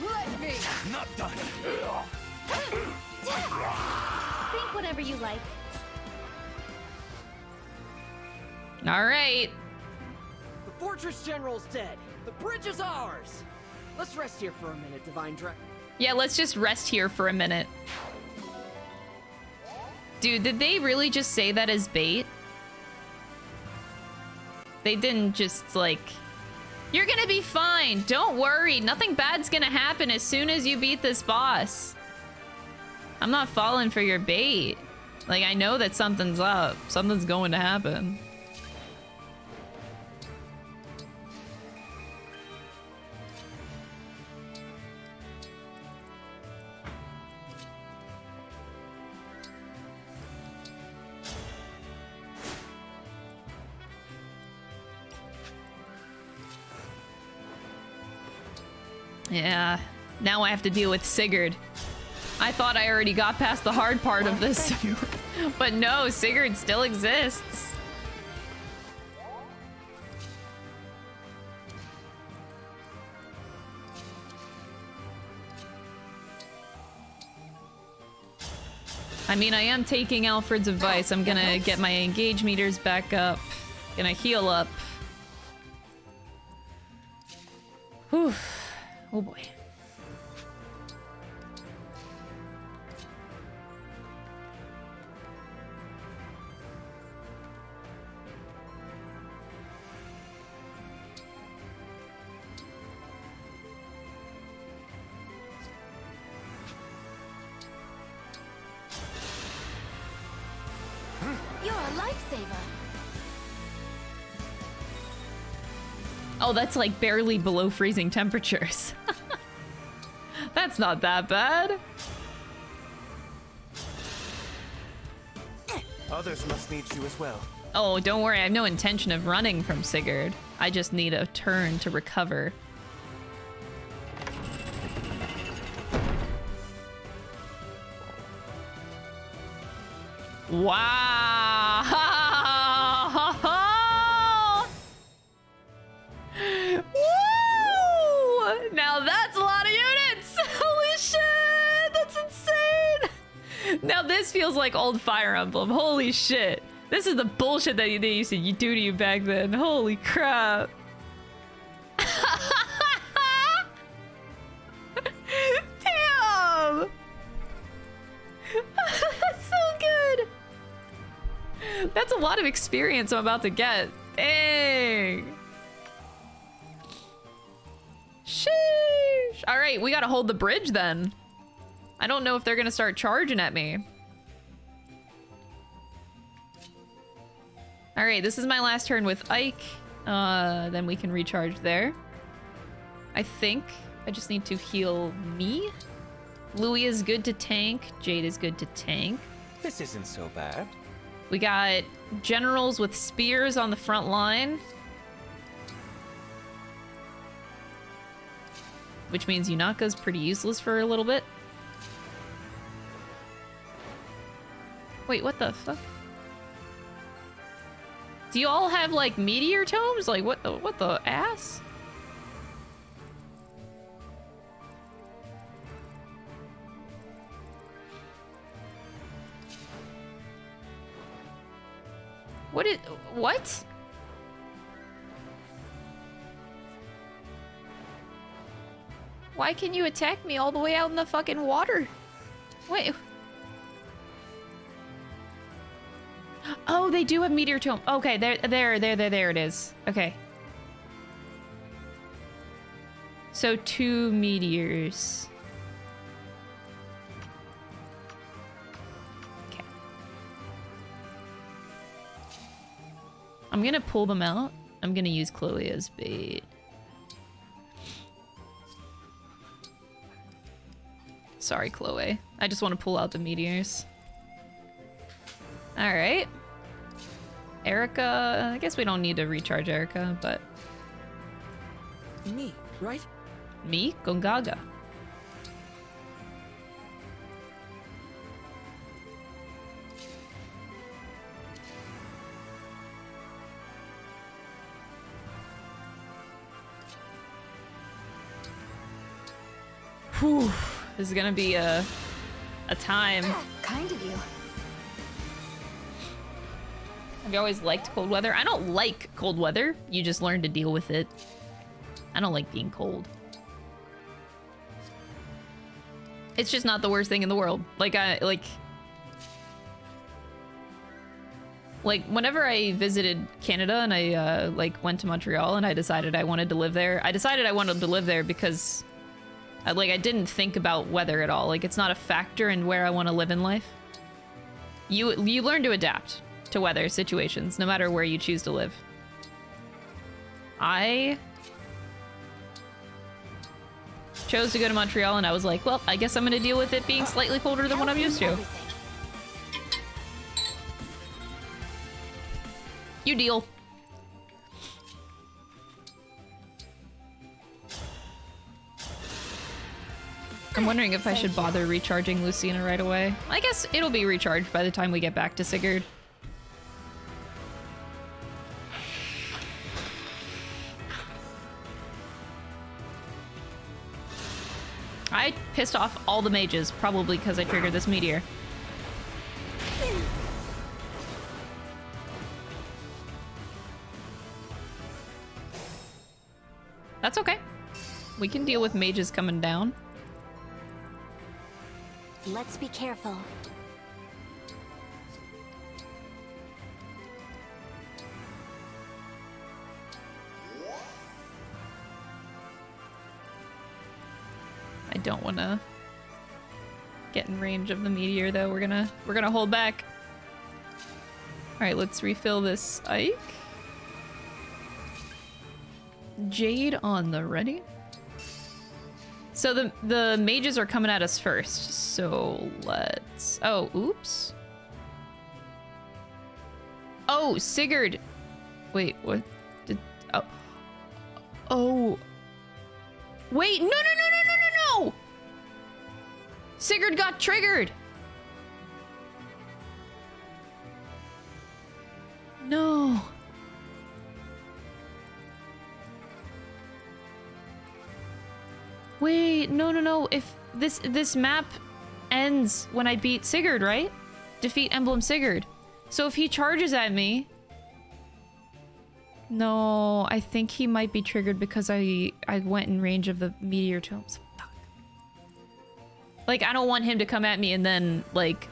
Let me. Not done. Think whatever you like. Alright. The Fortress General's dead. The bridge is ours. Let's rest here for a minute, Divine Dragon. Yeah, let's just rest here for a minute. Dude, did they really just say that as bait? They didn't just, like... You're gonna be fine. Don't worry. Nothing bad's gonna happen as soon as you beat this boss. I'm not falling for your bait. Like, I know that something's up. Something's going to happen. Yeah, now I have to deal with Sigurd. I thought I already got past the hard part of this. But no, Sigurd still exists. I mean, I am taking Alfred's advice. I'm gonna get my engage meters back up. Gonna heal up. Whew. Oh boy. You're a lifesaver. Oh, that's like barely below freezing temperatures. That's not that bad. Others must need you as well. Oh, don't worry. I have no intention of running from Sigurd. I just need a turn to recover. Wow! Woo! Now that's a lot of units! Holy shit! That's insane! Now this feels like old Fire Emblem. Holy shit. This is the bullshit that they used to do to you back then. Holy crap. Damn! That's so good! That's a lot of experience I'm about to get. Dang! Sheesh! Alright, we gotta hold the bridge then. I don't know if they're gonna start charging at me. Alright, this is my last turn with Ike. Then we can recharge there. I think I just need to heal me. Louis is good to tank. Jade is good to tank. This isn't so bad. We got generals with spears on the front line. which means Yunaka's pretty useless for a little bit. Wait, what the fuck? Do you all have, like, meteor tomes? Like, what the ass? What? Why can you attack me all the way out in the fucking water? Wait. Oh, they do have meteor tome. Okay, there it is. Okay. So 2 meteors. Okay. I'm gonna pull them out. I'm gonna use Chloe as bait. Sorry, Chloe. I just want to pull out the meteors. Alright. Erica... I guess we don't need to recharge Erica, but... Me, right? Me? Gongaga. Whew. This is gonna be a time. Kind of you. Have you always liked cold weather? I don't like cold weather. You just learn to deal with it. I don't like being cold. It's just not the worst thing in the world. Like, whenever I visited Canada and I, like, went to Montreal and I decided I wanted to live there. I decided I wanted to live there because, I didn't think about weather at all. Like, it's not a factor in where I want to live in life. You learn to adapt to weather situations, no matter where you choose to live. I chose to go to Montreal and I was like, well, I guess I'm gonna deal with it being slightly colder than what I'm used to. You deal. I'm wondering if I should bother recharging Lucina right away. I guess it'll be recharged by the time we get back to Sigurd. I pissed off all the mages, probably because I triggered this meteor. That's okay. We can deal with mages coming down. Let's be careful. I don't want to get in range of the meteor, though. We're gonna hold back. All right, let's refill this Ike. Jade on the ready. So the mages are coming at us first. So let's... Oh, oops. Oh, Sigurd. Wait, what? Did... Oh. Oh. Wait, no! Sigurd got triggered! No. Wait, no. If this map ends when I beat Sigurd, right? Defeat Emblem Sigurd. So if he charges at me... No, I think he might be triggered because I went in range of the meteor tomes. Fuck. Like, I don't want him to come at me and then, like...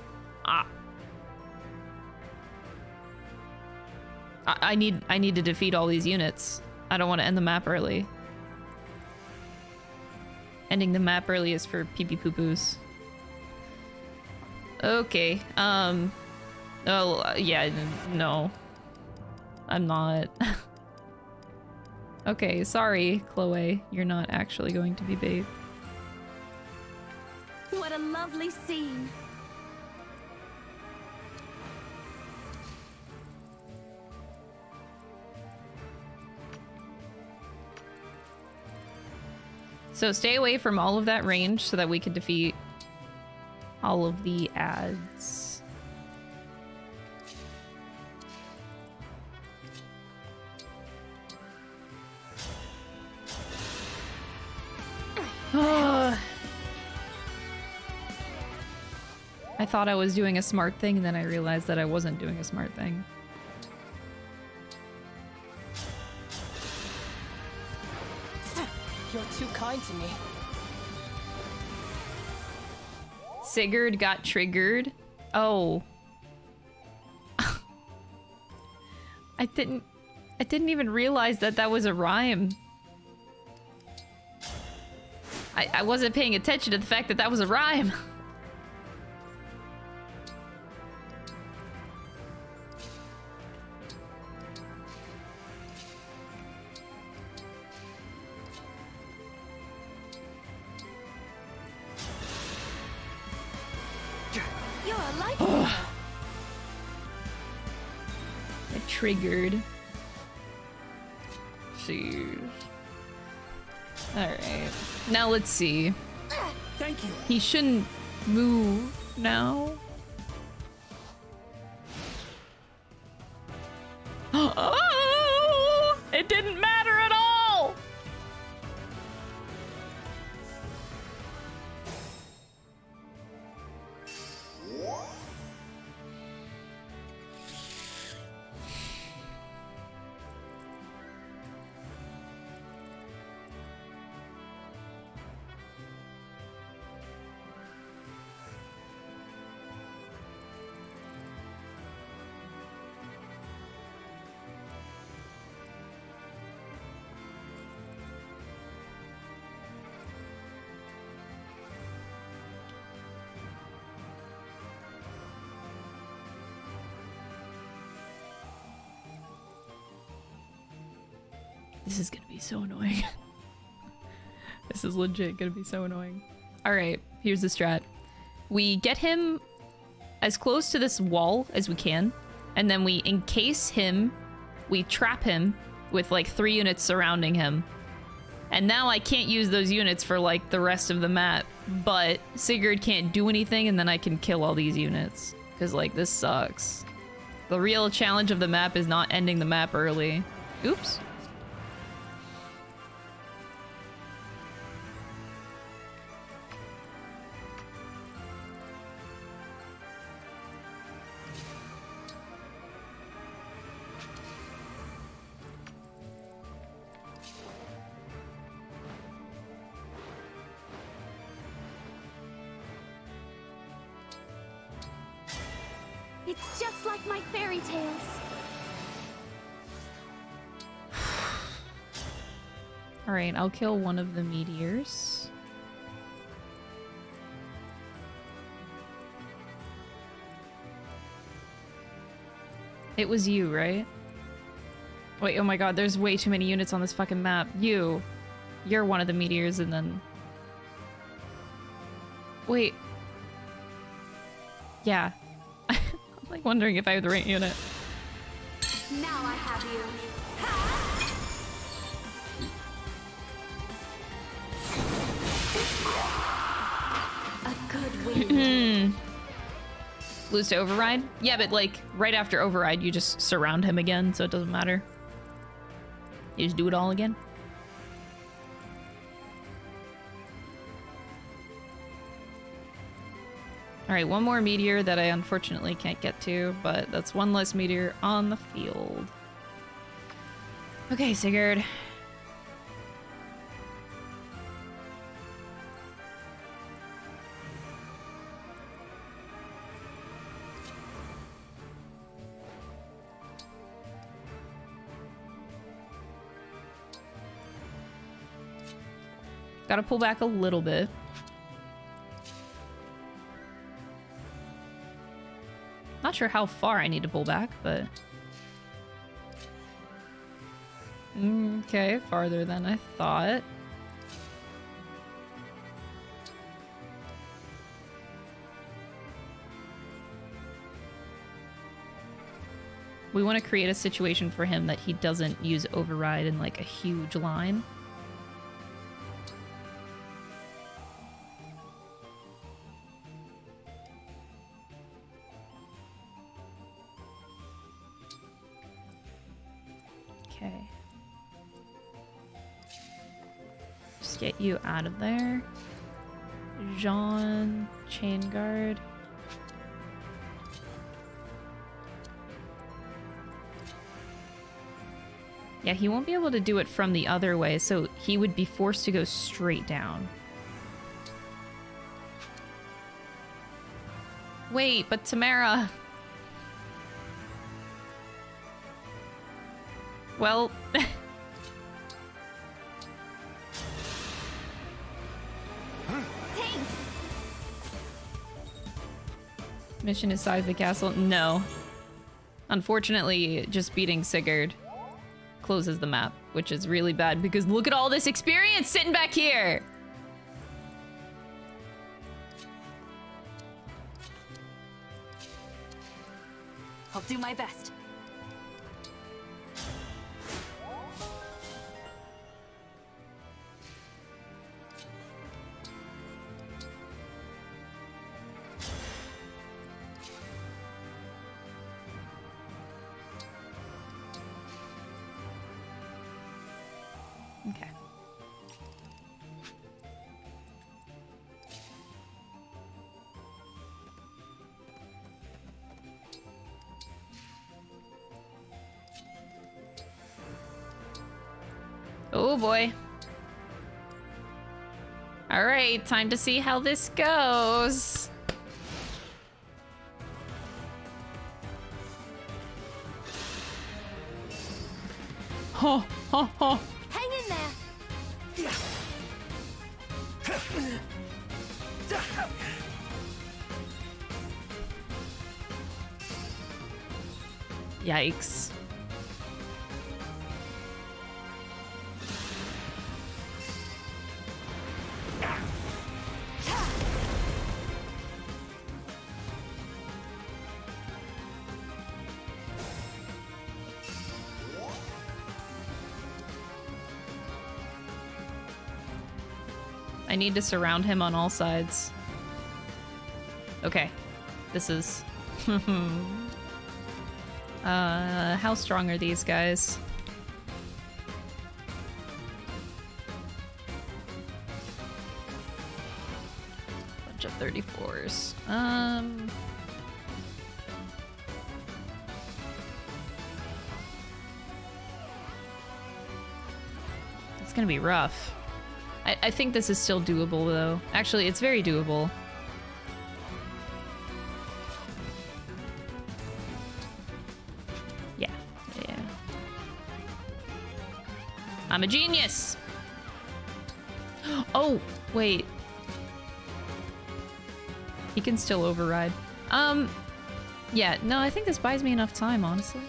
I need to defeat all these units. I don't want to end the map early. Ending the map early is for pee-pee-poo-poos. Okay, oh, yeah, no. I'm not. Okay, sorry, Chloe. You're not actually going to be bait. What a lovely scene. So stay away from all of that range so that we can defeat all of the ads. I thought I was doing a smart thing, and then I realized that I wasn't doing a smart thing. You're too kind to me. Sigurd got triggered. Oh. I didn't even realize that that was a rhyme. I wasn't paying attention to the fact that that was a rhyme. You're a lifesaver. It triggered. Jeez. Alright. Now let's see. Thank you. He shouldn't move now. Oh! It didn't matter at all! This is gonna be so annoying. This is legit gonna be so annoying. Alright, here's the strat. We get him as close to this wall as we can, and then we encase him, we trap him with like 3 units surrounding him. And now I can't use those units for like the rest of the map, but Sigurd can't do anything, and then I can kill all these units. Cause like, this sucks. The real challenge of the map is not ending the map early. Oops. It's just like my fairy tales. Alright, I'll kill one of the meteors. It was you, right? Wait, oh my god, there's way too many units on this fucking map. You're one of the meteors, and then... Wait. Yeah. I'm like wondering if I have the right unit. Now I have you. A good win. Lose to override? Yeah, but like right after override, you just surround him again, so it doesn't matter. You just do it all again. Alright, one more meteor that I unfortunately can't get to, but that's one less meteor on the field. Okay, Sigurd. Gotta pull back a little bit. Not sure how far I need to pull back, but... Okay, farther than I thought. We want to create a situation for him that he doesn't use override in like a huge line. get you out of there. Jean, chain guard. Yeah, he won't be able to do it from the other way, so he would be forced to go straight down. Wait, but Tamara... Well... Thanks. Mission is size the castle? No. Unfortunately, just beating Sigurd closes the map, which is really bad because look at all this experience sitting back here! I'll do my best. Okay. Oh boy. All right, time to see how this goes. Ho, ho, ho. Hang in there. Yikes. I need to surround him on all sides. Okay. This is... how strong are these guys? Bunch of 34s. It's gonna be rough. I think this is still doable, though. Actually, it's very doable. Yeah. Yeah. I'm a genius! Oh, wait. He can still override. Yeah, no, I think this buys me enough time, honestly.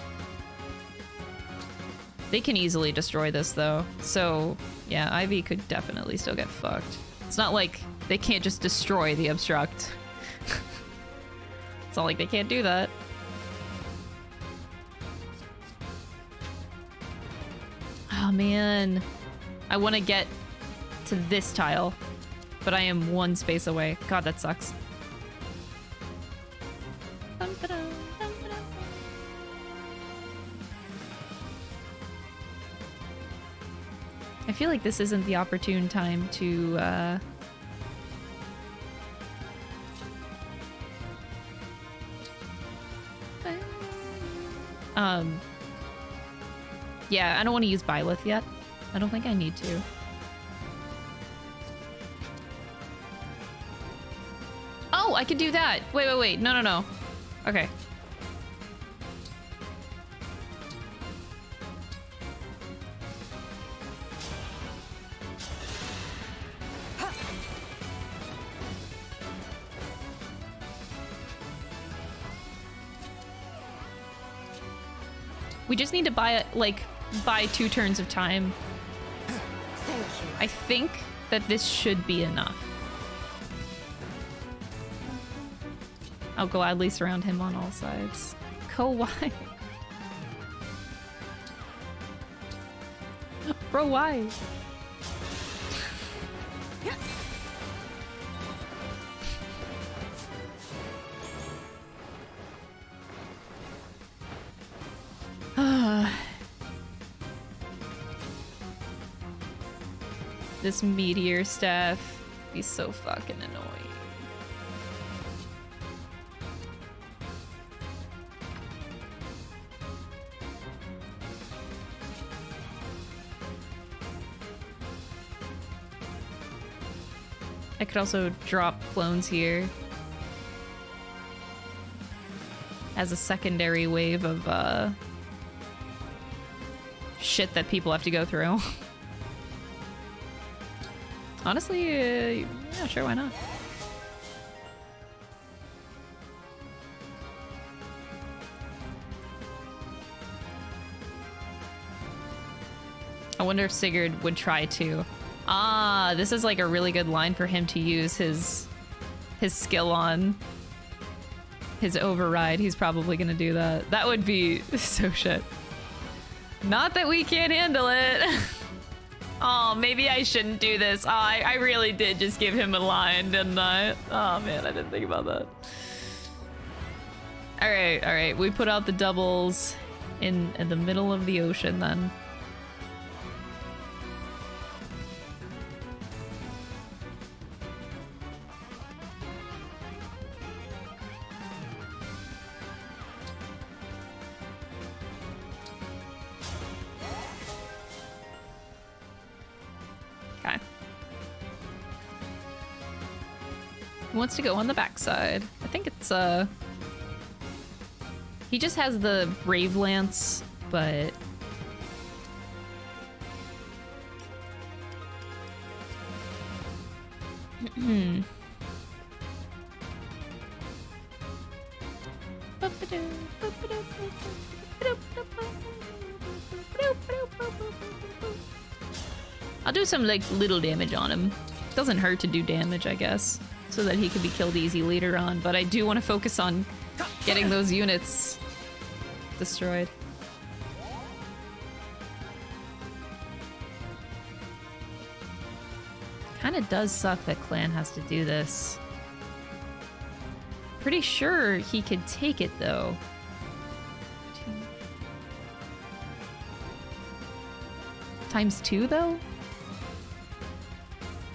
They can easily destroy this, though. So, yeah, Ivy could definitely still get fucked. It's not like they can't just destroy the obstruct. It's not like they can't do that. Oh, man. I want to get to this tile, but I am one space away. God, that sucks. I feel like this isn't the opportune time to, yeah, I don't want to use Byleth yet. I don't think I need to. Oh, I could do that. Wait, wait, wait. No, no, no. Okay. We just need to buy 2 turns of time. Thank you. I think that this should be enough. I'll gladly surround him on all sides. Why? Bro, why? This meteor stuff be so fucking annoying. I could also drop clones here as a secondary wave of shit that people have to go through. Honestly, yeah, sure, why not? I wonder if Sigurd would try to. Ah, this is like a really good line for him to use his skill on. His override, he's probably gonna do that. That would be so shit. Not that we can't handle it. Oh, maybe I shouldn't do this. Oh, I really did just give him a line, didn't I? Oh man, I didn't think about that. All right. We put out the doubles in the middle of the ocean then. Who wants to go on the backside? I think it's he just has the Brave Lance, but I'll do some like little damage on him. Doesn't hurt to do damage, I guess, so that he can be killed easy later on, but I do want to focus on getting those units destroyed. Kinda does suck that Clan has to do this. Pretty sure he could take it though. Times 2 though?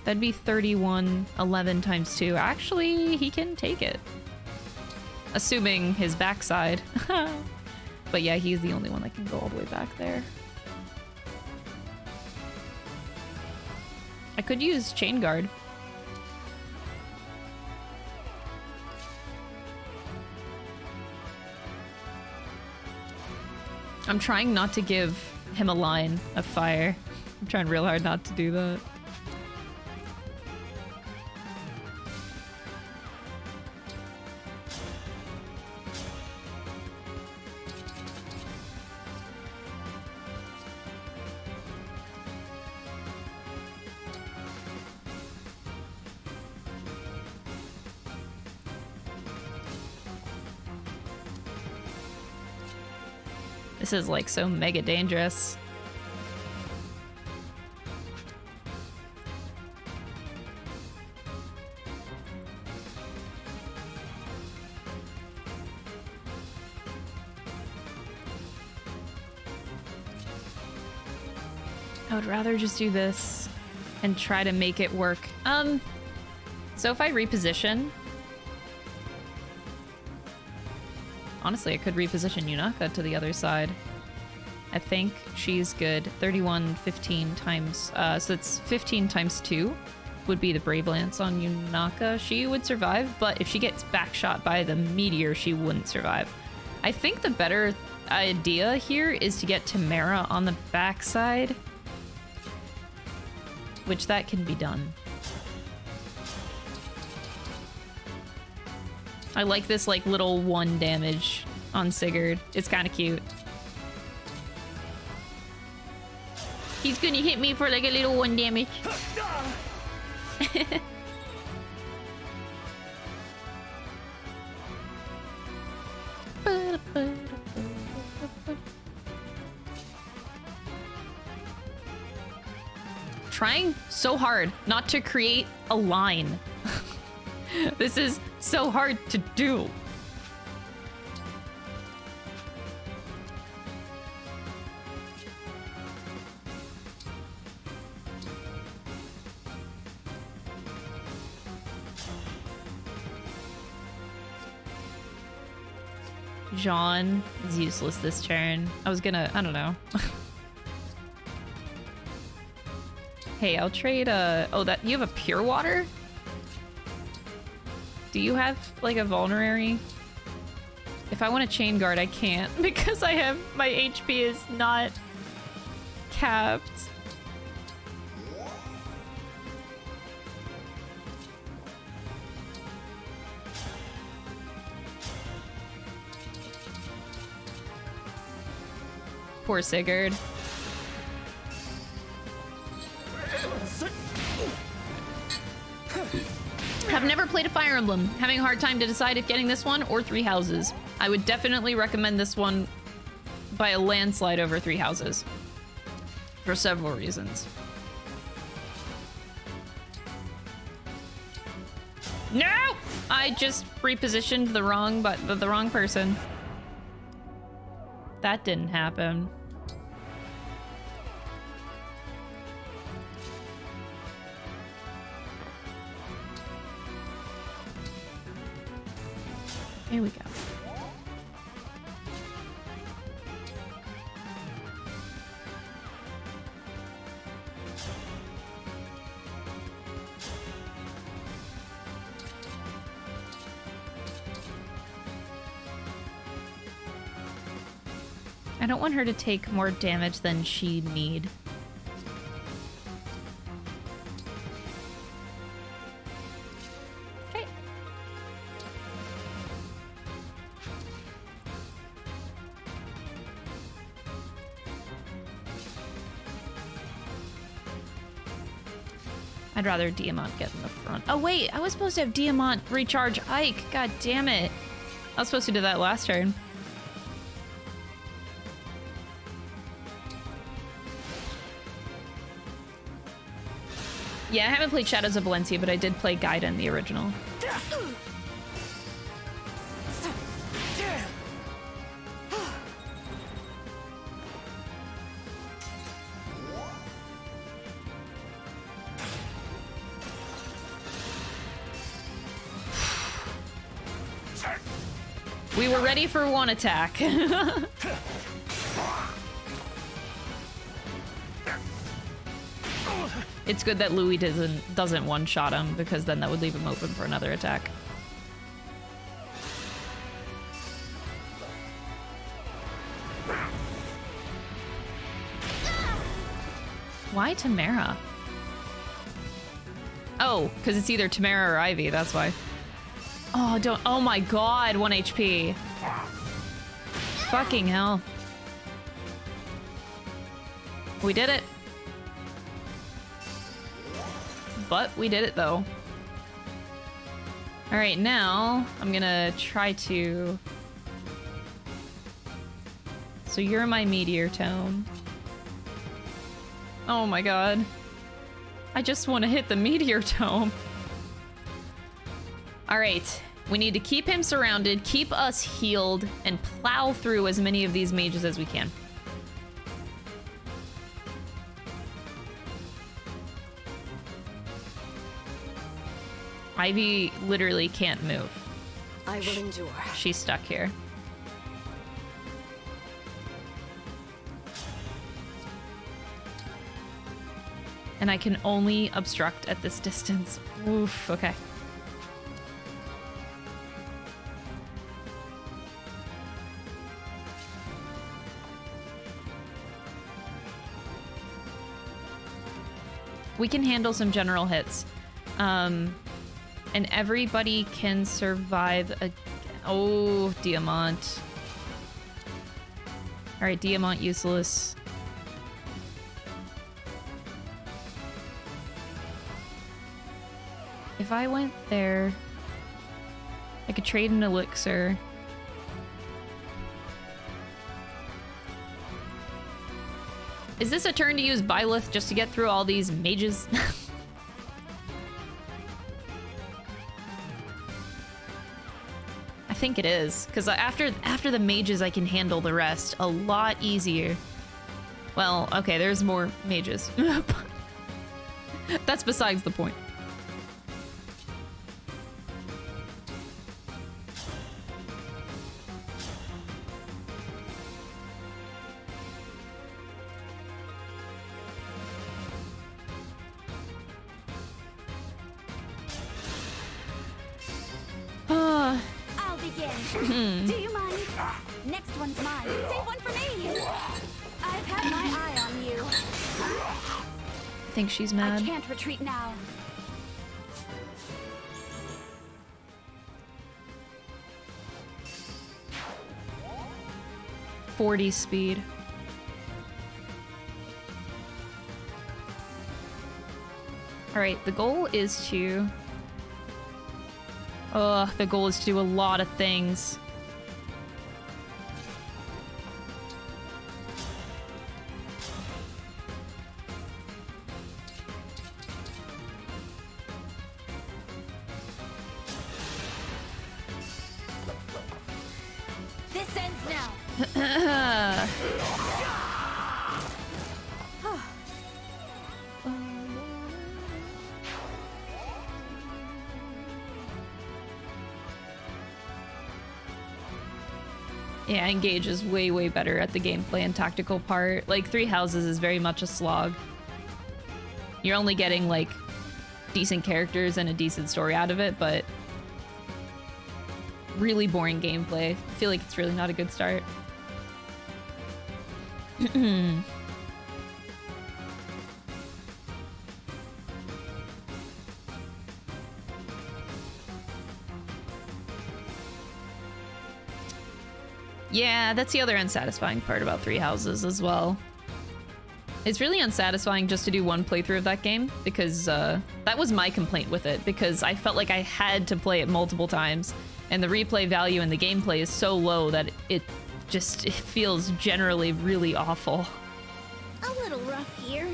That'd be 31, 11 times 2. Actually, he can take it. Assuming his backside. But yeah, he's the only one that can go all the way back there. I could use Chain Guard. I'm trying not to give him a line of fire. I'm trying real hard not to do that. This is like so mega dangerous. I would rather just do this and try to make it work. So if I reposition, honestly, I could reposition Yunaka to the other side. I think she's good. 31, 15 times, so it's 15 times 2 would be the Brave Lance on Yunaka. She would survive, but if she gets backshot by the meteor, she wouldn't survive. I think the better idea here is to get Tamara on the backside, which that can be done. I like this like little 1 damage on Sigurd. It's kind of cute. He's gonna hit me for like a little 1 damage. Trying so hard not to create a line. This is so hard to do. Jean is useless this turn. I was gonna, I don't know. Hey, I'll trade oh, that you have a pure water? Do you have like a vulnerary? If I want a chain guard, I can't because I have my HP is not capped. Poor Sigurd. Have never played a Fire Emblem. Having a hard time to decide if getting this one or Three Houses. I would definitely recommend this one by a landslide over Three Houses. For several reasons. No! I just repositioned the wrong the wrong person. That didn't happen. Here we go. I don't want her to take more damage than she need. Okay. I'd rather Diamant get in the front. Oh wait, I was supposed to have Diamant recharge Ike. God damn it. I was supposed to do that last turn. Yeah, I haven't played Shadows of Valencia, but I did play Gaiden, the original. We were ready for one attack. It's good that Louis doesn't one-shot him, because then that would leave him open for another attack. Why Tamara? Oh, because it's either Tamara or Ivy, that's why. Oh, don't- oh my god, 1 HP. Fucking hell. We did it. But we did it though. All right, now I'm gonna try to... So you're my meteor tome. Oh my god. I just want to hit the meteor tome. All right, we need to keep him surrounded, keep us healed, and plow through as many of these mages as we can. Ivy literally can't move. I will endure. She's stuck here. And I can only obstruct at this distance. Oof, okay. We can handle some general hits. And everybody can survive a... Oh, Diamant. Alright, Diamant useless. If I went there, I could trade an elixir. Is this a turn to use Byleth just to get through all these mages? I think it is, because after the mages I can handle the rest a lot easier. Well, okay, there's more mages. That's besides the point. in. Do you mind? Next one's mine. Save one for me. I've had my eye on you. I think she's mad. I can't retreat now. .40 speed. Alright, the goal is to... the goal is to do a lot of things. This ends now. Yeah, Engage is way, way better at the gameplay and tactical part. Like, Three Houses is very much a slog. You're only getting, like, decent characters and a decent story out of it, but really boring gameplay. I feel like it's really not a good start. Yeah, that's the other unsatisfying part about Three Houses as well. It's really unsatisfying just to do one playthrough of that game, because that was my complaint with it, because I felt like I had to play it multiple times, and the replay value in the gameplay is so low that it feels generally really awful. A little rough here.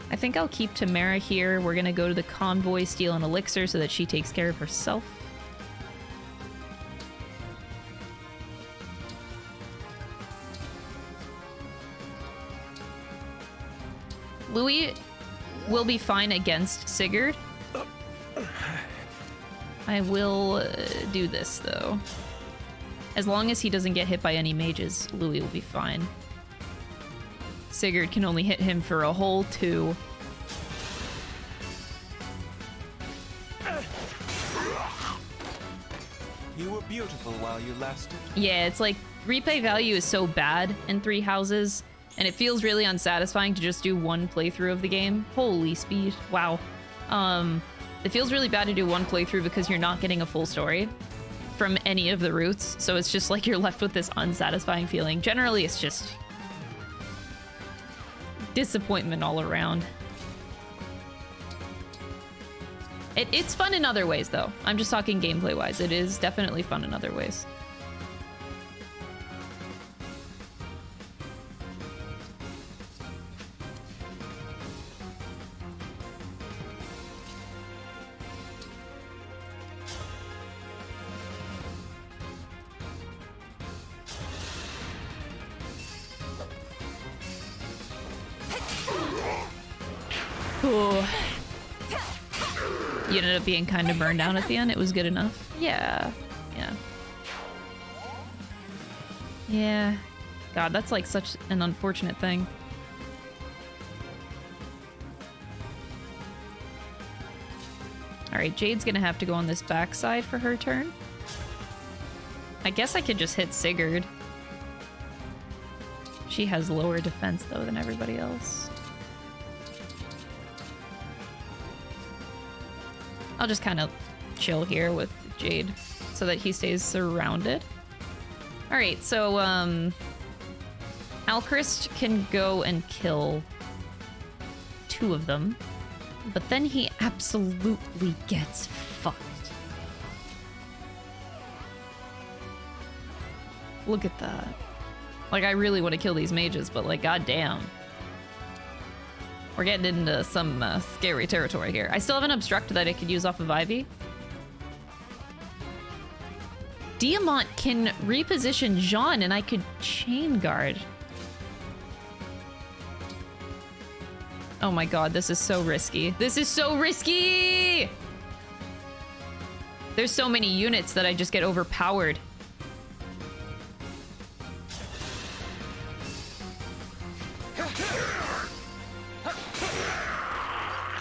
I think I'll keep Tamara here. We're gonna go to the convoy, steal an elixir so that she takes care of herself. Louis will be fine against Sigurd. I will do this, though. As long as he doesn't get hit by any mages, Louis will be fine. Sigurd can only hit him for a whole 2. You were beautiful while you lasted. Yeah, it's like replay value is so bad in Three Houses, and it feels really unsatisfying to just do one playthrough of the game. Holy speed. Wow. It feels really bad to do one playthrough because you're not getting a full story from any of the routes, so it's just like you're left with this unsatisfying feeling. Generally, it's just disappointment all around. It's fun in other ways, though. I'm just talking gameplay-wise. It is definitely fun in other ways. Ooh. You ended up being kind of burned down at the end. It was good enough. Yeah. Yeah. Yeah. God, that's like such an unfortunate thing. Alright, Jade's gonna have to go on this backside for her turn. I guess I could just hit Sigurd. She has lower defense, though, than everybody else. I'll just kind of chill here with Jade so that he stays surrounded. All right, so Alchrist can go and kill 2 of them, but then he absolutely gets fucked. Look at that. Like, I really want to kill these mages, but like, goddamn. We're getting into some scary territory here. I still have an obstruct that I could use off of Ivy. Diamant can reposition Jean and I could chain guard. Oh my god, this is so risky. This is so risky! There's so many units that I just get overpowered.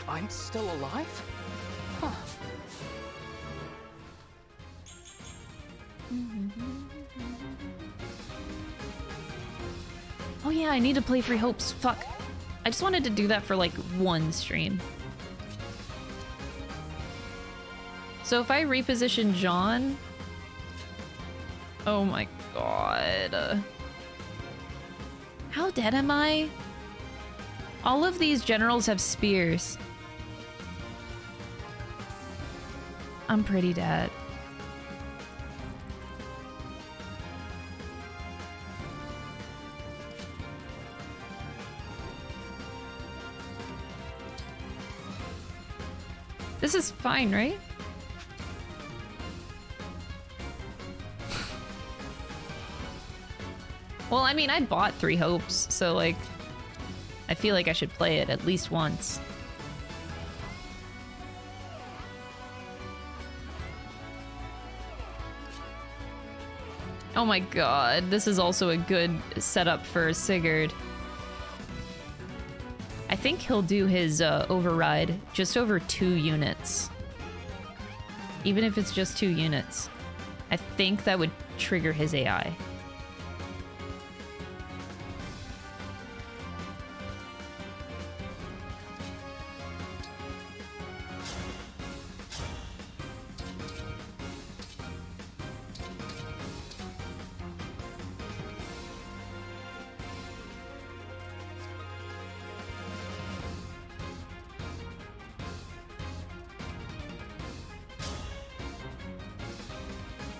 I'm still alive? Huh. I need to play Three Hopes. Fuck. I just wanted to do that for like one stream. So if I reposition John... Oh my god. How dead am I? All of these generals have spears. I'm pretty dead. This is fine, right? Well, I mean, I bought Three Hopes, so like, I feel like I should play it at least once. Oh my god, this is also a good setup for Sigurd. I think he'll do his override just over 2 units. Even if it's just 2 units. I think that would trigger his AI.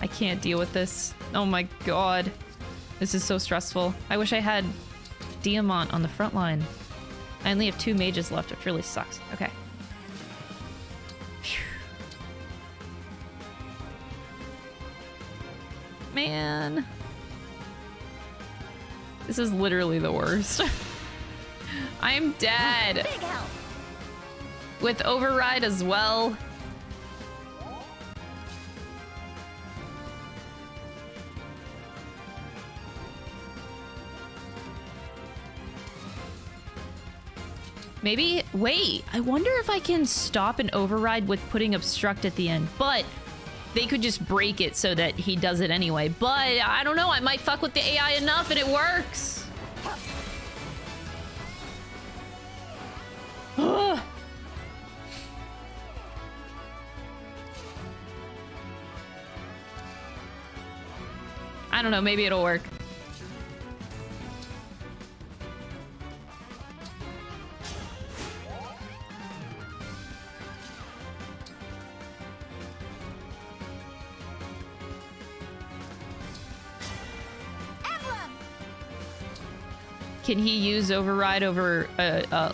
I can't deal with this. Oh my god. This is so stressful. I wish I had Diamant on the front line. I only have 2 mages left, which really sucks. Okay. Phew. Man. This is literally the worst. I'm dead. With override as well. Maybe, wait, I wonder if I can stop an override with putting obstruct at the end, but they could just break it so that he does it anyway. But I don't know, I might fuck with the AI enough and it works. I don't know, maybe it'll work. Can he use override over,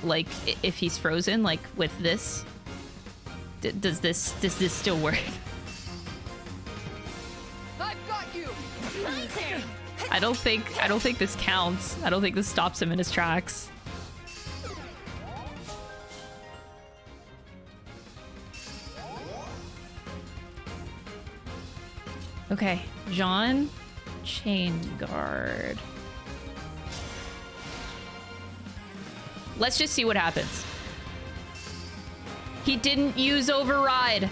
like, if he's frozen, like, with this? Does this still work? I've got you. I don't think this counts. I don't think this stops him in his tracks. Okay, John, chain guard. Let's just see what happens. He didn't use override.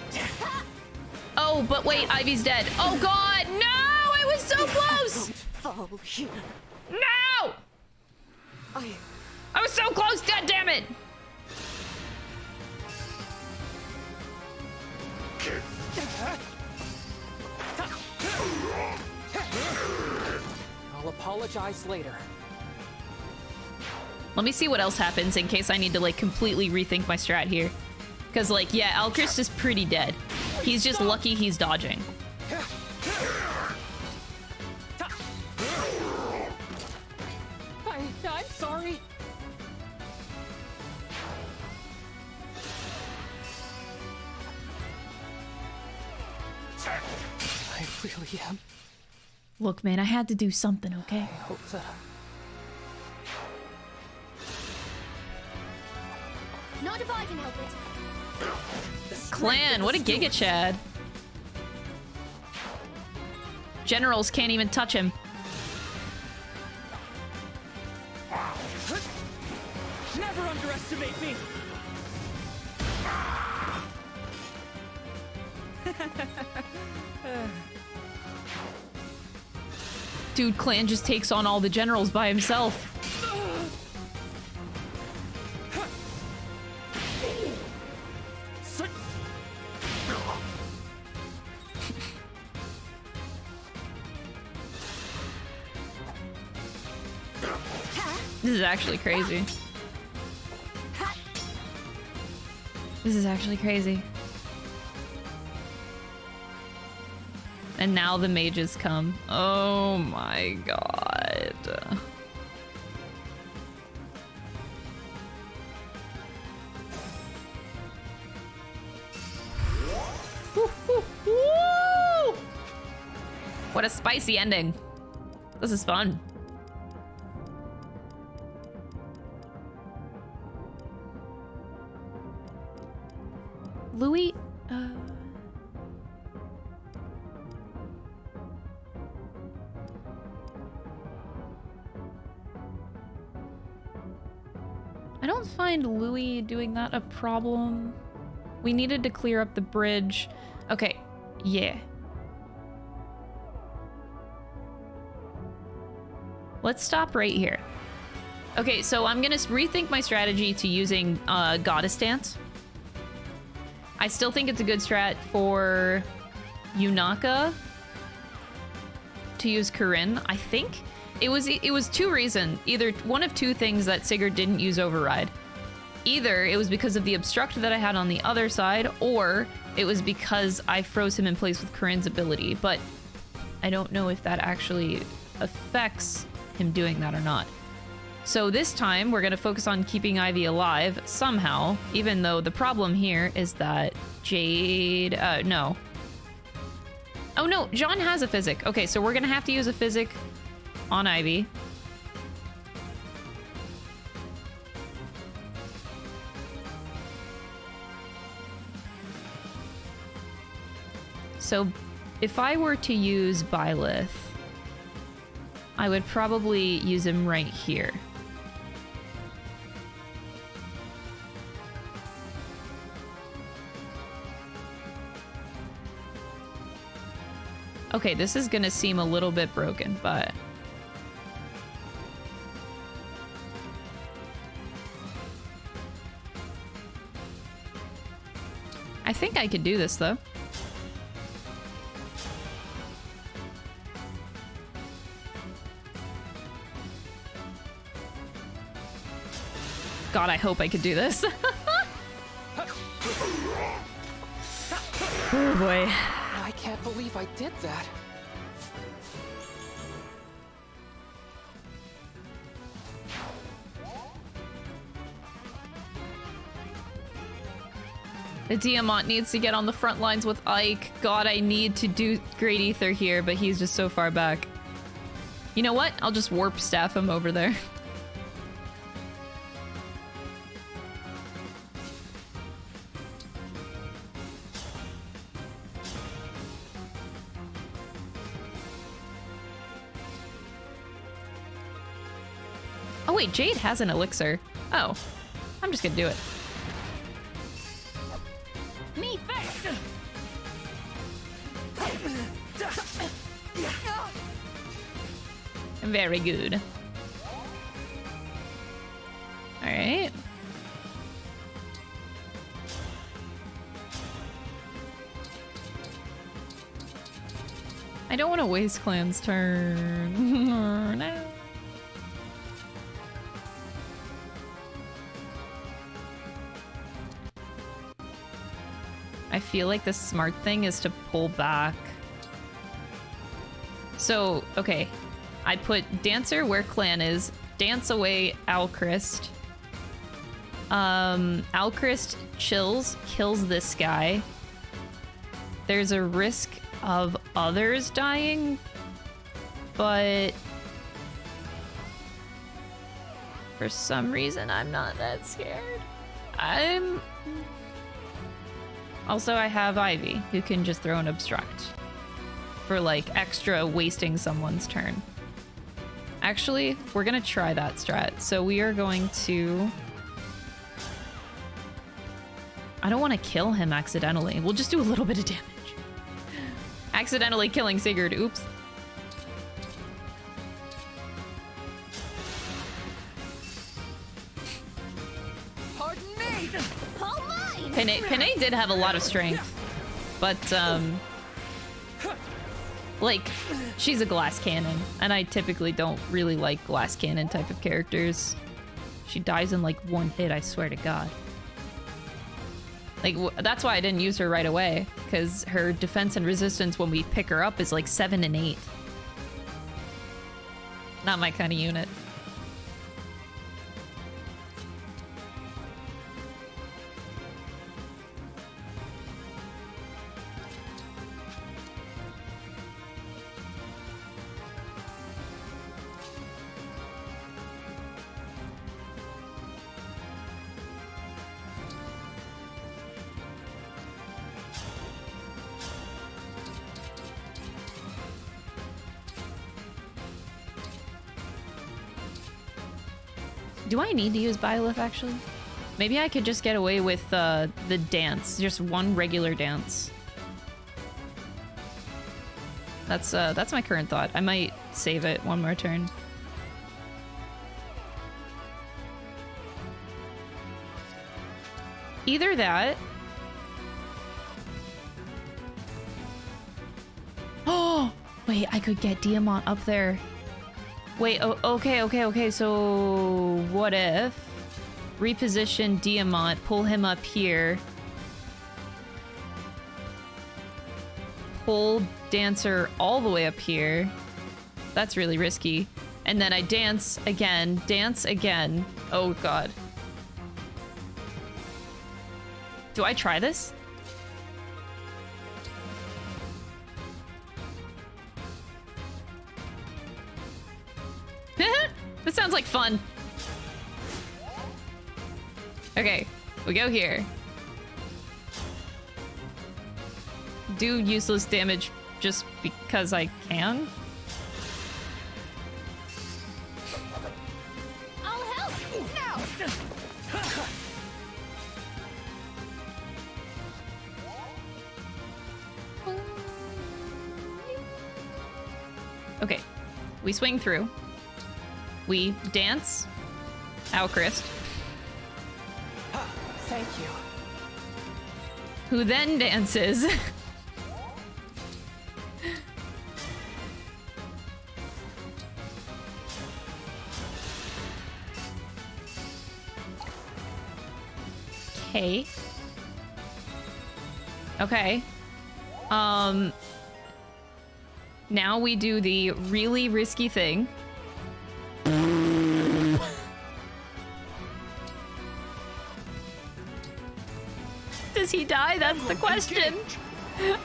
Oh, but wait, Ivy's dead. Oh god, no! I was so close! Fall here. No! I was so close, god damn it! I'll apologize later. Let me see what else happens in case I need to, like, completely rethink my strat here. Because, like, yeah, Alchrist is pretty dead. He's just lucky he's dodging. I'm sorry. I really am. Look, man, I had to do something, okay? I hope that... Not if I can help it. Clan, what a Giga Chad. Generals can't even touch him. Never underestimate me. Dude, Clan just takes on all the generals by himself. This is actually crazy. This is actually crazy. And now the mages come. Oh my god. What a spicy ending. This is fun. Louis, I don't find Louis doing that a problem. We needed to clear up the bridge. Okay, yeah. Let's stop right here. Okay, so I'm gonna rethink my strategy to using Goddess Dance. I still think it's a good strat for Yunaka to use Corinne. I think it was two reasons. Either one of two things that Sigurd didn't use Override. Either it was because of the obstruct that I had on the other side, or it was because I froze him in place with Corinne's ability. But I don't know if that actually affects him doing that or not. So this time we're gonna focus on keeping Ivy alive somehow, even though the problem here is that Jade, no. Oh no, John has a physic. Okay, so we're gonna have to use a physic on Ivy. So if I were to use Byleth, I would probably use him right here. Okay, this is gonna seem a little bit broken, but... I think I could do this, though. God, I hope I could do this. Oh boy. I can't believe I did that. The Diamant needs to get on the front lines with Ike. God, I need to do Great Ether here, but he's just so far back. You know what? I'll just warp staff him over there. Oh wait, Jade has an elixir. Oh, I'm just gonna do it. Me first. Very good. All right. I don't want to waste Clan's turn. No. I feel like the smart thing is to pull back. So, okay. I put Dancer where Clan is. Dance away Alchrist. Alchrist chills, kills this guy. There's a risk of others dying, but for some reason I'm not that scared. Also, I have Ivy, who can just throw an obstruct for like extra wasting someone's turn. Actually, we're gonna try that strat. So we are going to... I don't want to kill him accidentally. We'll just do a little bit of damage. Accidentally killing Sigurd. Oops. Pardon me. All mine. Panay did have a lot of strength, but Like, she's a glass cannon, and I typically don't really like glass cannon type of characters. She dies in like one hit, I swear to God. Like, that's why I didn't use her right away, because her defense and resistance when we pick her up is like 7 and 8. Not my kind of unit. Do I need to use Byleth, actually? Maybe I could just get away with the dance. Just one regular dance. That's my current thought. I might save it one more turn. Either that... Oh! Wait, I could get Diamant up there. Wait, okay, so what if reposition Diamant, pull him up here, pull Dancer all the way up here. That's really risky. And then I dance again. Oh God. Do I try this? This sounds like fun. Okay, we go here. Do useless damage just because I can. I'll help now. Okay, we swing through. We dance. Ow, Chris. Thank you. Who then dances. Okay. Okay. Now we do the really risky thing. Does he die? That's the question.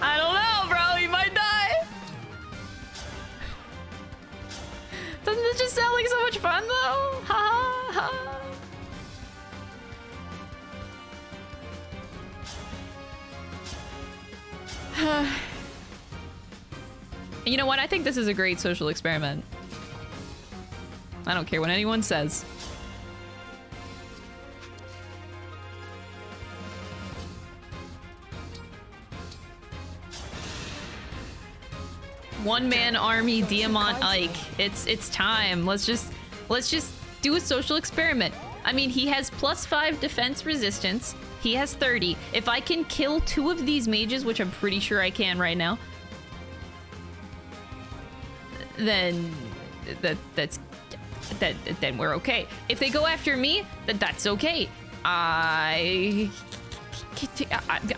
I don't know, bro. He might die. Doesn't it just sound like so much fun, though? Ha ha. You know what? I think this is a great social experiment. I don't care what anyone says. One-man army, Diamant Ike. It's time. Let's just do a social experiment. I mean, he has +5 defense resistance. He has 30. If I can kill 2 of these mages, which I'm pretty sure I can right now, then then we're okay. If they go after me, then that's okay. I'm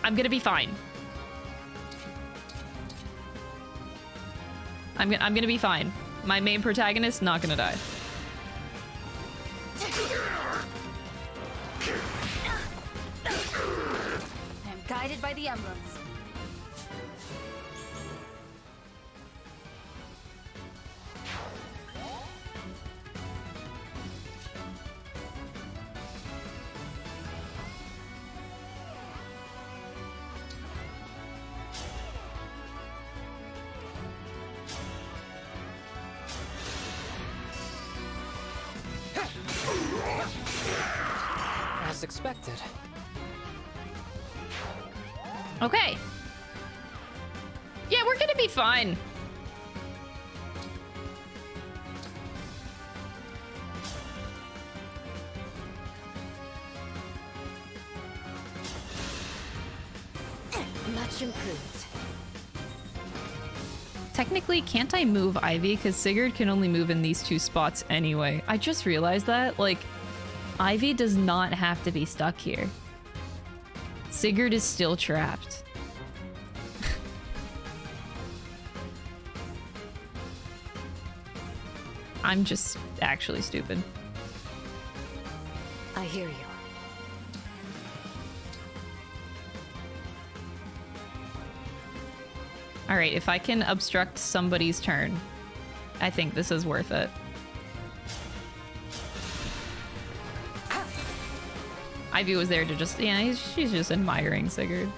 gonna be fine. I'm gonna be fine. My main protagonist not gonna die. I'm guided by the emblems. As expected. Okay. Yeah, we're gonna be fine. Much improved. technically, can't I move Ivy? Because Sigurd can only move in these 2 spots anyway. I just realized that. Like, Ivy does not have to be stuck here. Sigurd is still trapped. I'm just actually stupid. I hear you. All right, if I can obstruct somebody's turn, I think this is worth it. Ivy was there to just, yeah, she's just admiring Sigurd.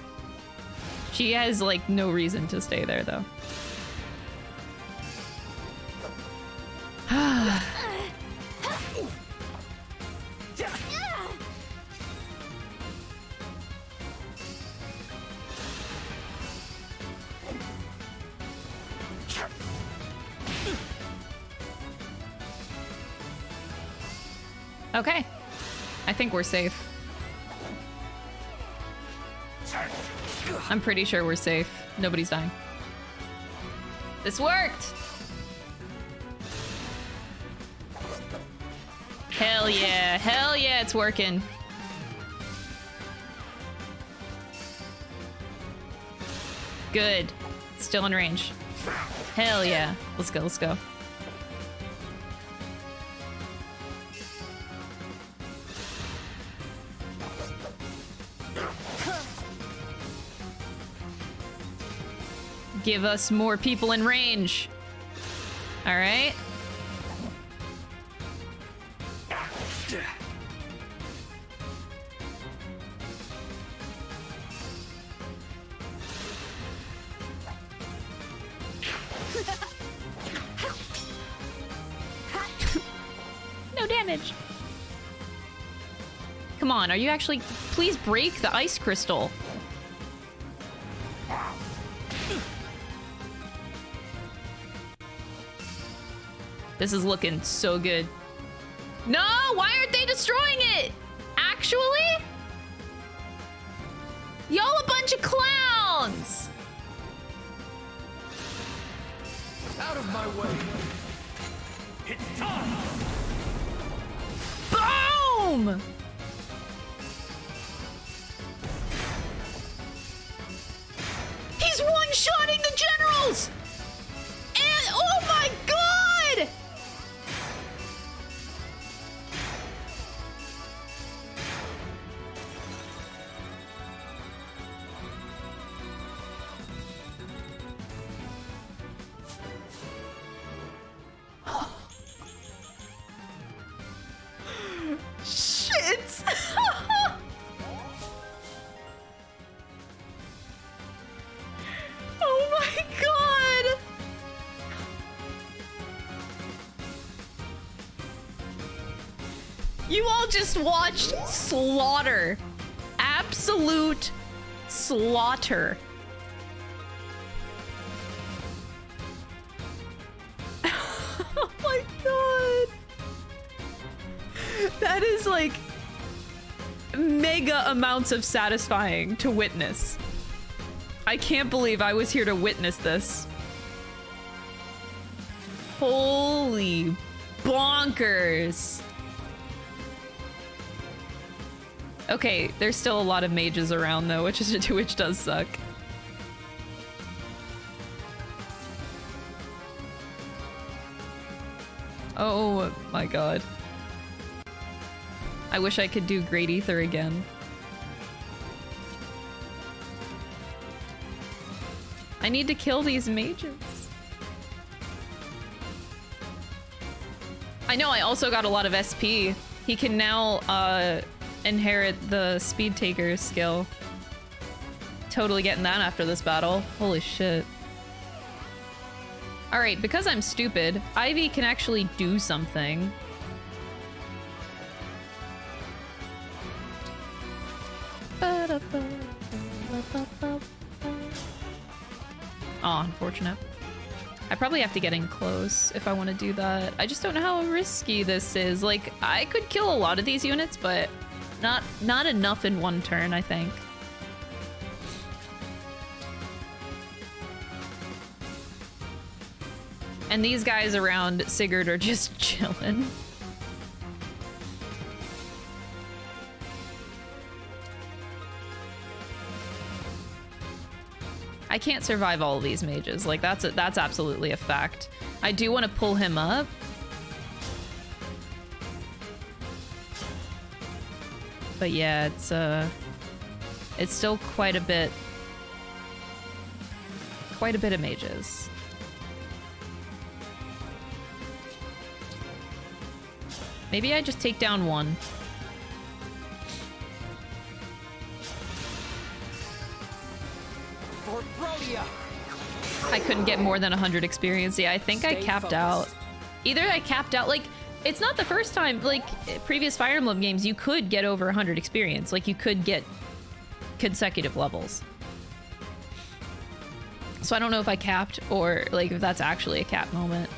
She has, like, no reason to stay there, though. Okay. I think we're safe. I'm pretty sure we're safe. Nobody's dying. This worked! Hell yeah. Hell yeah, it's working. Good. Still in range. Hell yeah. Let's go, let's go. Give us more people in range. All right. No damage. Come on, are you actually... Please break the ice crystal. This is looking so good. No, why aren't they destroying it? Actually? Y'all a bunch of clowns. Out of my way. It's time. Boom! He's one-shotting the generals! And, oh my god! Shit! Oh my god! You all just watched slaughter. Absolute slaughter. Oh my god. That is like mega amounts of satisfying to witness. I can't believe I was here to witness this. Holy bonkers. Okay, there's still a lot of mages around though, which does suck. Oh my god. I wish I could do Great Ether again. I need to kill these mages. I know I also got a lot of SP. He can now inherit the Speed Taker skill. Totally getting that after this battle. Holy shit. Alright, because I'm stupid, Ivy can actually do something. Oh, unfortunate. I probably have to get in close if I want to do that. I just don't know how risky this is. Like, I could kill a lot of these units, but not enough in one turn, I think. And these guys around Sigurd are just chilling. I can't survive all of these mages. Like, that's absolutely a fact. I do want to pull him up. But yeah, it's still quite a bit of mages. Maybe I just take down one. For Brodia. I couldn't get more than 100 experience. Yeah, I think I capped out. Either I capped out, like, it's not the first time, like, previous Fire Emblem games, you could get over 100 experience. Like, you could get consecutive levels. So I don't know if I capped or, like, if that's actually a cap moment.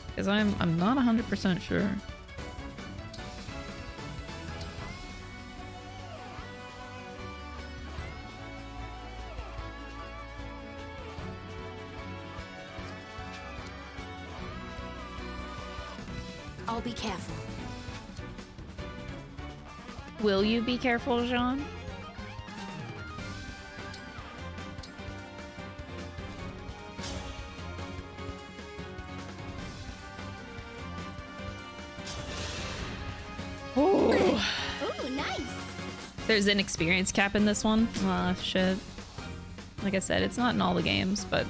Because I'm not 100% sure. I'll be careful. Will you be careful, Jean? Ooh, nice. There's an experience cap in this one. Ah, shit. Like I said, it's not in all the games, but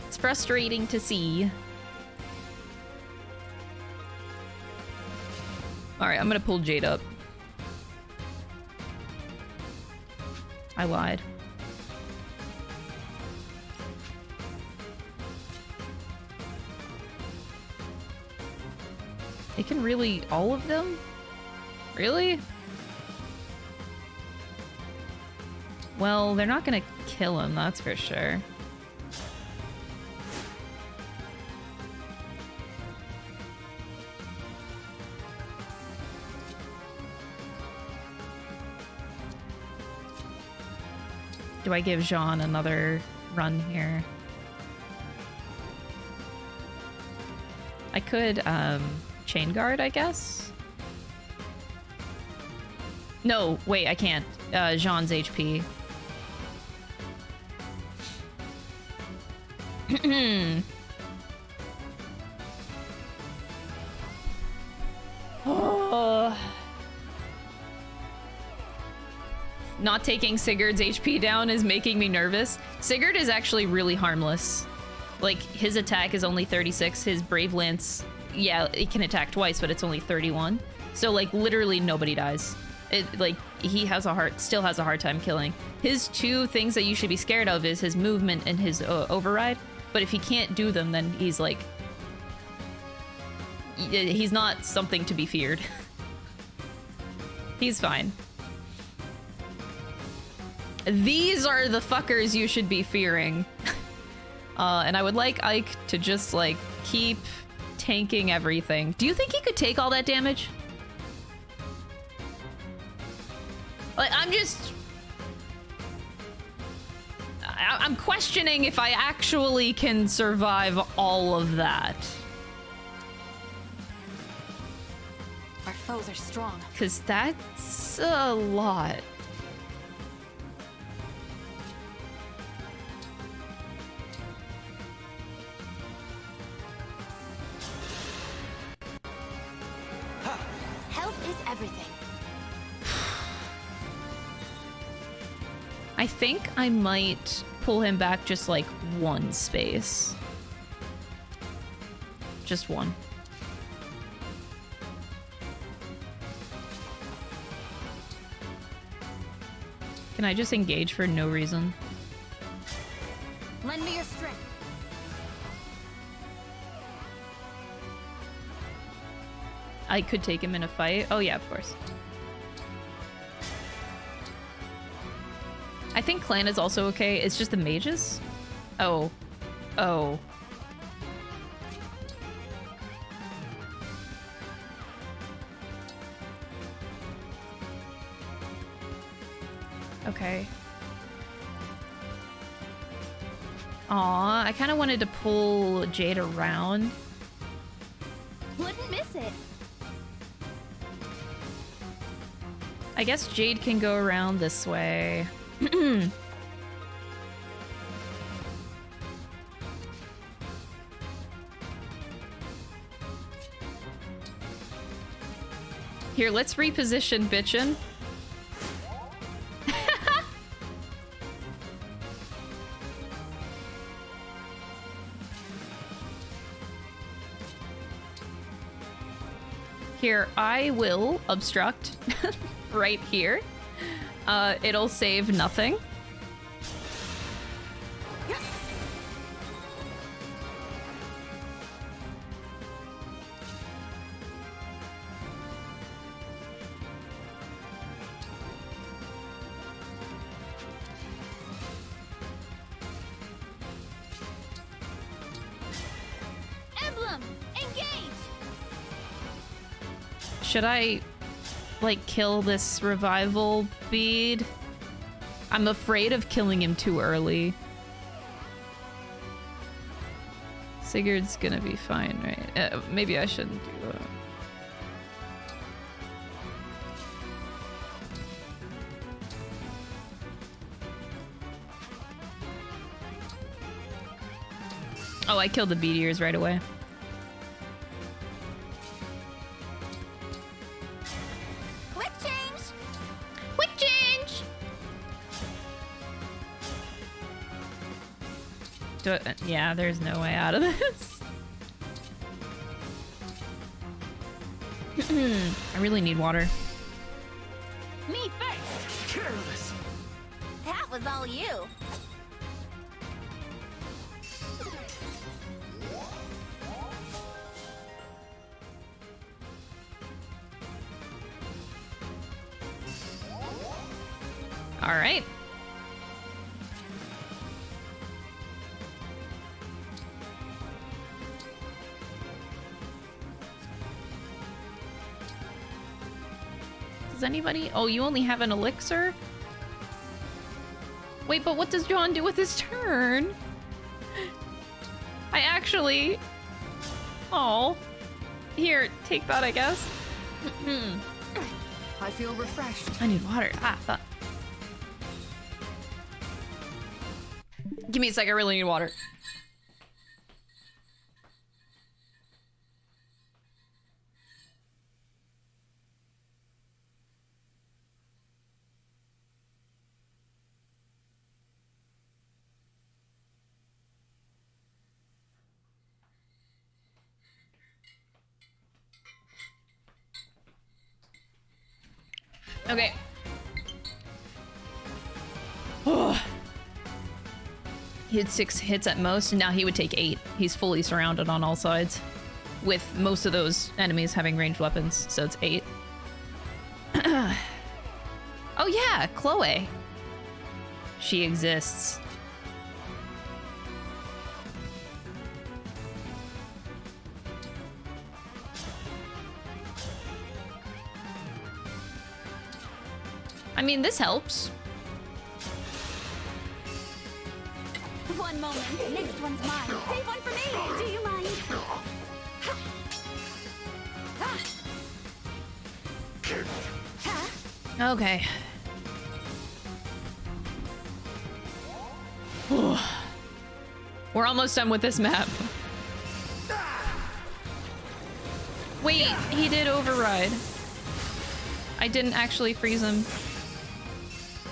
it's frustrating to see. Alright, I'm gonna pull Jade up. I lied. They can really... all of them? Really? Well, they're not gonna kill him, that's for sure. Do I give Jean another run here? I could, chain guard, I guess? No, wait, I can't. Jean's HP. Oh. Not taking Sigurd's HP down is making me nervous. Sigurd is actually really harmless. Like, his attack is only 36. His Brave Lance, yeah, it can attack twice, but it's only 31. So, like, literally nobody dies. Like, he has still has a hard time killing. His two things that you should be scared of is his movement and his override. But if he can't do them, then he's like... he's not something to be feared. He's fine. These are the fuckers you should be fearing. And I would like Ike to just, like, keep tanking everything. Do you think he could take all that damage? Like, I'm questioning if I actually can survive all of that. Our foes are strong. 'Cause that's a lot. Help is everything. I think I might pull him back just like one space. Just one. Can I just engage for no reason? Lend me your strength. I could take him in a fight. Oh yeah, of course. I think clan is also okay. It's just the mages? Oh. Oh. Okay. Aw, I kind of wanted to pull Jade around. Wouldn't miss it. I guess Jade can go around this way. Here, let's reposition, bitchin'. Here, I will obstruct right here. It'll save nothing. Emblem, engage. Should I, like, kill this revival bead? I'm afraid of killing him too early. Sigurd's gonna be fine, right? Maybe I shouldn't do that. Oh, I killed the bead ears right away. Quick change! Quick change! Yeah, there's no way out of this. I really need water. Me first! Careless! That was all you! All right. Does anybody? Oh, you only have an elixir? Wait, but what does John do with his turn? I actually... Oh. Here, take that, I guess. I feel refreshed. I need water. Ah, fuck. Give me a sec, I really need water. Okay. He had 6 hits at most, and now he would take 8. He's fully surrounded on all sides, with most of those enemies having ranged weapons, so it's 8. Oh yeah, Chloe. She exists. I mean, this helps. One moment, next one's mine. Save one for me! Do you mind? Okay. We're almost done with this map. Wait, he did override. I didn't actually freeze him.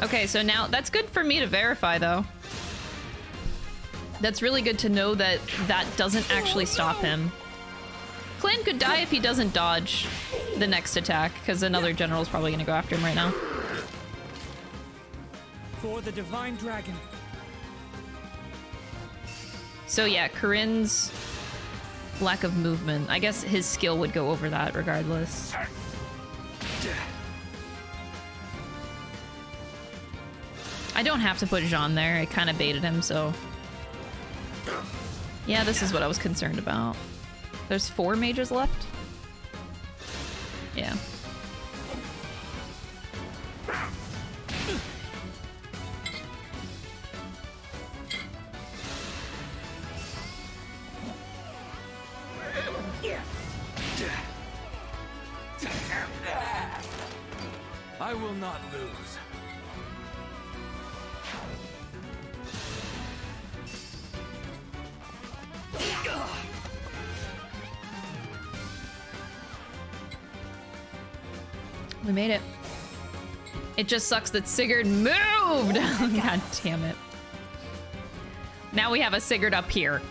Okay, so now that's good for me to verify, though. That's really good to know that that doesn't actually stop him. Clan could die if he doesn't dodge the next attack, because another general's probably gonna go after him right now. For the Divine Dragon. So yeah, Corinne's lack of movement. I guess his skill would go over that regardless. I don't have to put Jean there. I kind of baited him, so... Yeah, this is what I was concerned about. There's 4 mages left? Yeah. I will not lose. We made it. It just sucks that Sigurd moved! God damn it. Now we have a Sigurd up here.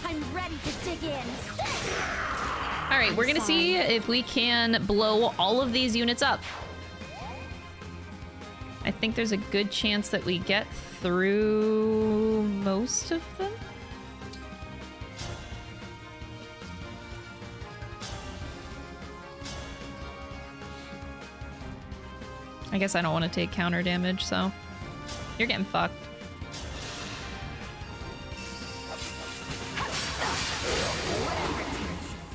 I'm ready to dig in. All right, we're gonna see if we can blow all of these units up. I think there's a good chance that we get through most of them. I guess I don't want to take counter damage, so you're getting fucked.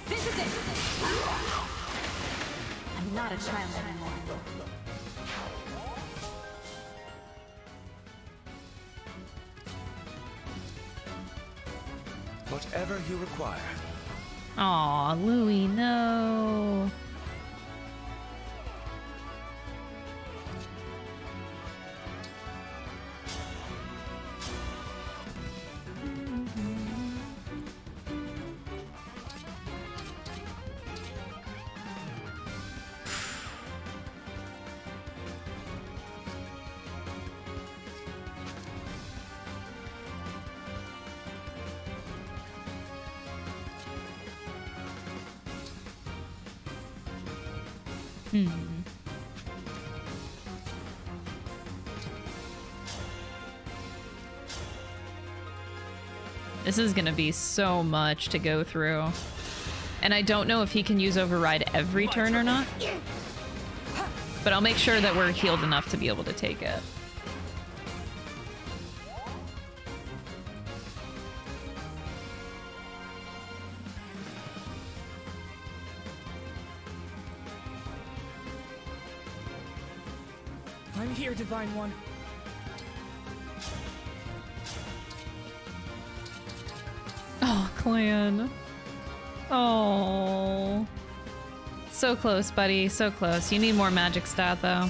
This is it. I'm not a child anymore. Whatever you require. Aw, Louie, no. This is gonna be so much to go through. And I don't know if he can use override every turn or not. But I'll make sure that we're healed enough to be able to take it. I'm here, Divine One. Oh, Clan. Oh. So close, buddy. So close. You need more magic stat, though.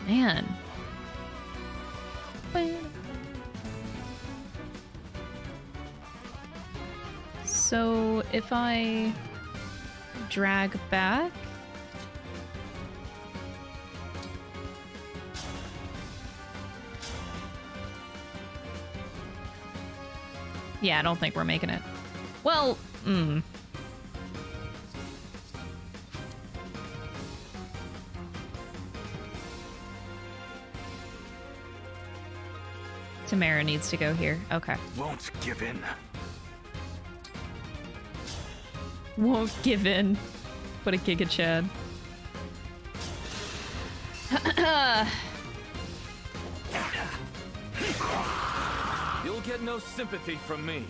Man. So if I drag back, yeah, I don't think we're making it. Well, Tamara needs to go here. Okay. Won't give in. Won't give in. What a Giga Chad. You'll get no sympathy from me.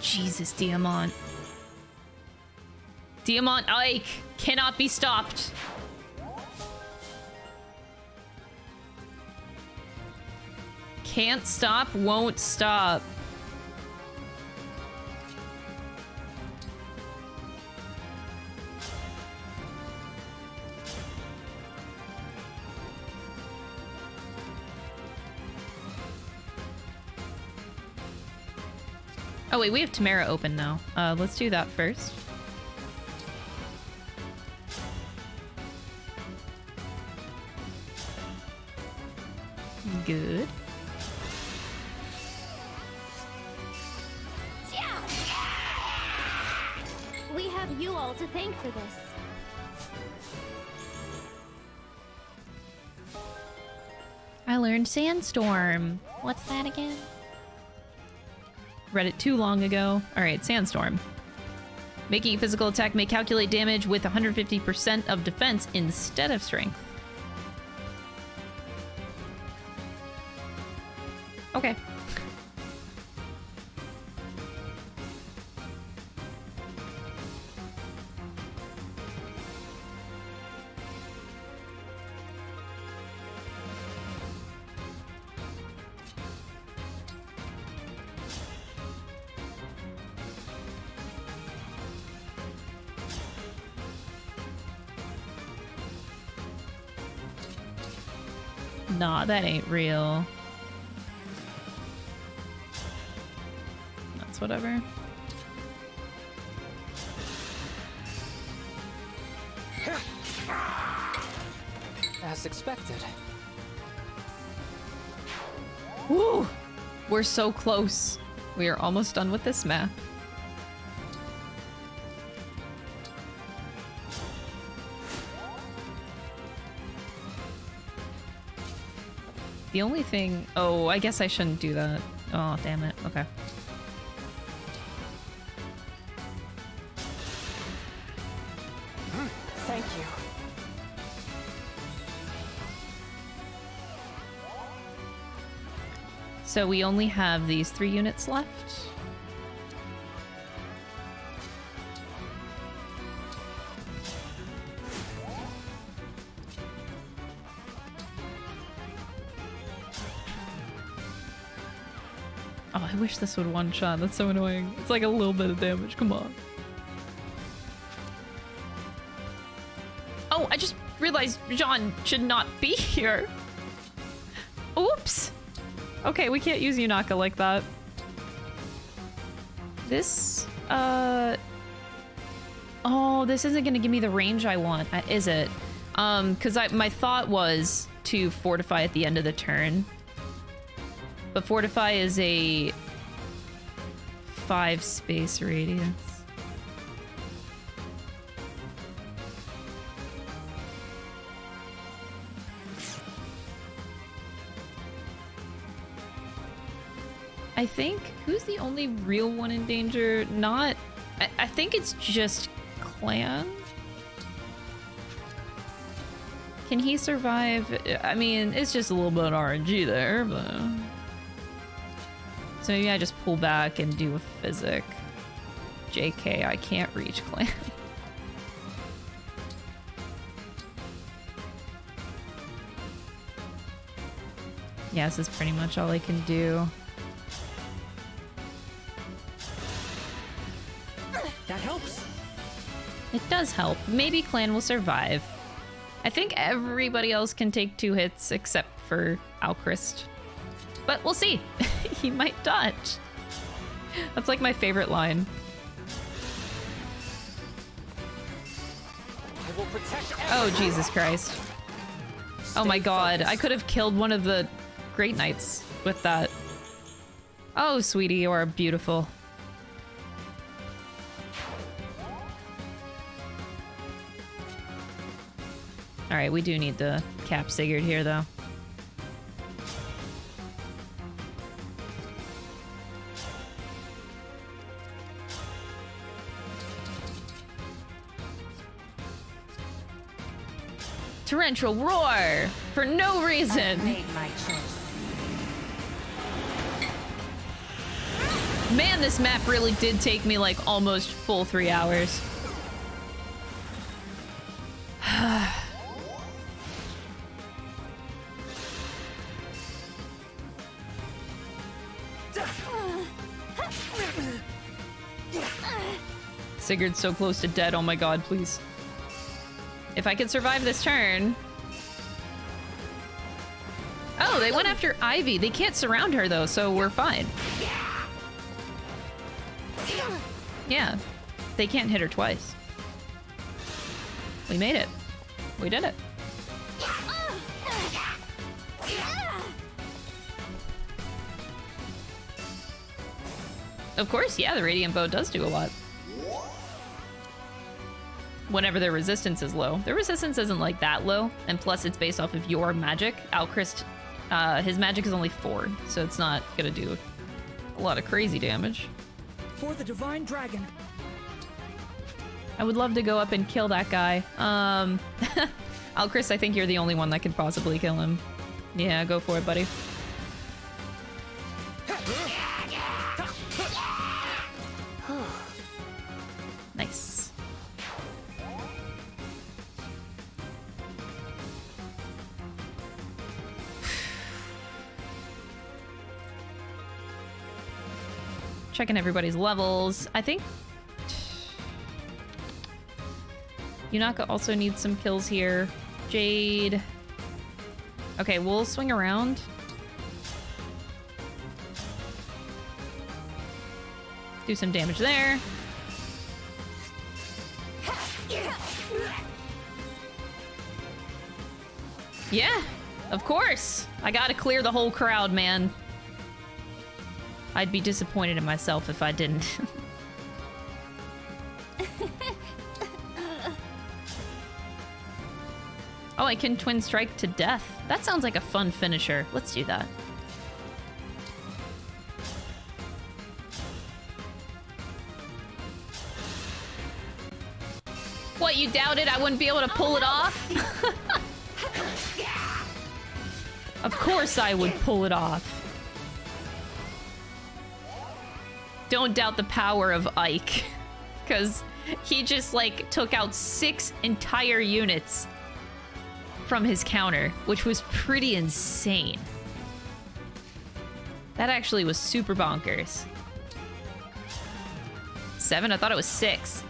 Jesus, Diamant. Diamant Ike cannot be stopped. Can't stop, won't stop. Oh wait, we have Tamara open now. Let's do that first. Good. Yeah. you all to thank for this. I learned Sandstorm. What's that again? Read it too long ago. Alright, Sandstorm. Making a physical attack may calculate damage with 150% of defense instead of strength. Okay. Nah, that ain't real. That's whatever. As expected. Woo! We're so close. We are almost done with this map. The only thing... Oh, I guess I shouldn't do that. Oh, damn it. Okay. Thank you. So we only have these 3 units left. Oh, I wish this would one-shot. That's so annoying. It's like a little bit of damage. Come on. Oh, I just realized John should not be here. Oops. Okay, we can't use Yunaka like that. This, oh, this isn't gonna give me the range I want, is it? Because my thought was to fortify at the end of the turn. But fortify is a 5 space radius. I think, who's the only real one in danger? Not, I think it's just Clan. Can he survive? I mean, it's just a little bit of RNG there, but... So maybe I just pull back and do a physic. JK, I can't reach Clan. Yeah, this is pretty much all I can do. That helps. It does help. Maybe Clan will survive. I think everybody else can take 2 hits except for Alchrist. But we'll see. He might dodge. That's like my favorite line. I will protect Oh, Jesus Christ. Oh my god. I could have killed one of the Great Knights with that. Oh, sweetie, you are beautiful. Alright, we do need to cap Sigurd here, though. Torrential roar! For no reason! I've made my choice. Man, this map really did take me like almost full 3 hours. Sigurd's so close to dead. Oh my god, please. If I could survive this turn... Oh, they went after Ivy. They can't surround her though, so we're fine. Yeah. They can't hit her twice. We made it. We did it. Of course, yeah, the Radiant Bow does do a lot. whenever their resistance is low. Their resistance isn't like that low, and plus it's based off of your magic. Alchrist, his magic is only 4, so it's not gonna do a lot of crazy damage. For the Divine Dragon. I would love to go up and kill that guy. Alchrist, I think you're the only one that could possibly kill him. Yeah, go for it, buddy. Nice. Checking everybody's levels. I think Yunaka also needs some kills here. Jade. Okay, we'll swing around. Do some damage there. Yeah, of course. I gotta clear the whole crowd, man. I'd be disappointed in myself if I didn't. Oh, I can twin strike to death. That sounds like a fun finisher. Let's do that. What, you doubted I wouldn't be able to pull it off? Of course I would pull it off. Don't doubt the power of Ike. Because he just, like, took out 6 entire units from his counter, which was pretty insane. That actually was super bonkers. 7? I thought it was 6.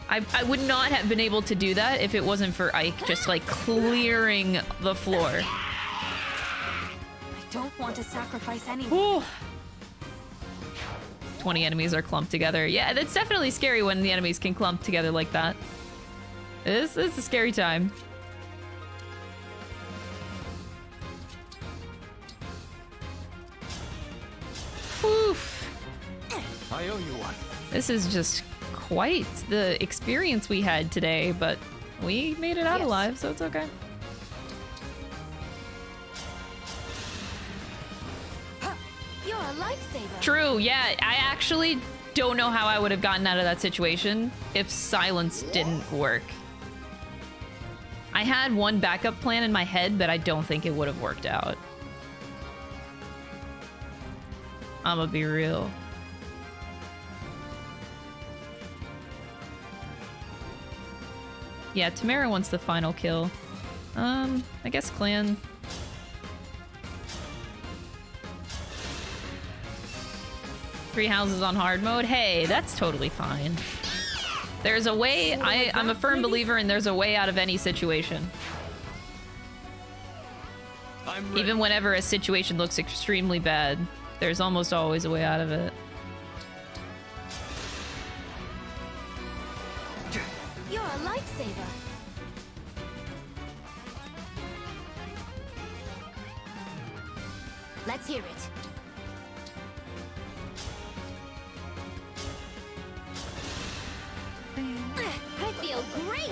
I would not have been able to do that if it wasn't for Ike just, like, clearing the floor. I don't want to sacrifice anyone. 20 enemies are clumped together. Yeah, that's definitely scary when the enemies can clump together like that. It's a scary time. Oof. I owe you one. This is just quite the experience we had today, but we made it out alive, so it's okay. You're a lifesaver. True, yeah. I actually don't know how I would have gotten out of that situation if silence didn't work. I had one backup plan in my head, but I don't think it would have worked out. I'ma be real. Yeah, Tamara wants the final kill. I guess clan. Three houses on hard mode. Hey, that's totally fine. There's a way. I'm a firm believer in there's a way out of any situation. Even whenever a situation looks extremely bad, there's almost always a way out of it. You're a lifesaver. Let's hear it. I feel great.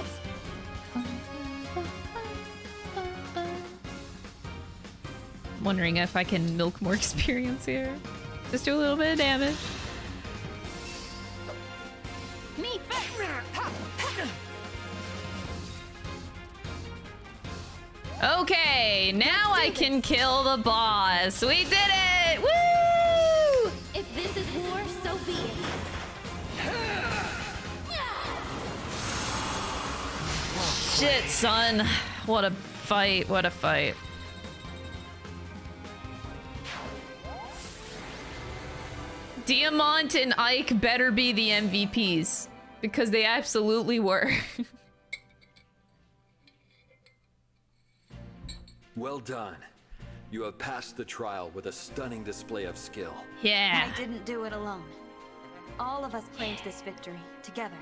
I'm wondering if I can milk more experience here. Just do a little bit of damage. Me first. Okay, now I can kill the boss. We did it! Woo! If this is war, so be it. Shit, son. What a fight. What a fight. Diamant and Ike better be the MVPs. Because they absolutely were. Well done. You have passed the trial with a stunning display of skill. Yeah. I didn't do it alone. All of us claimed this victory, together.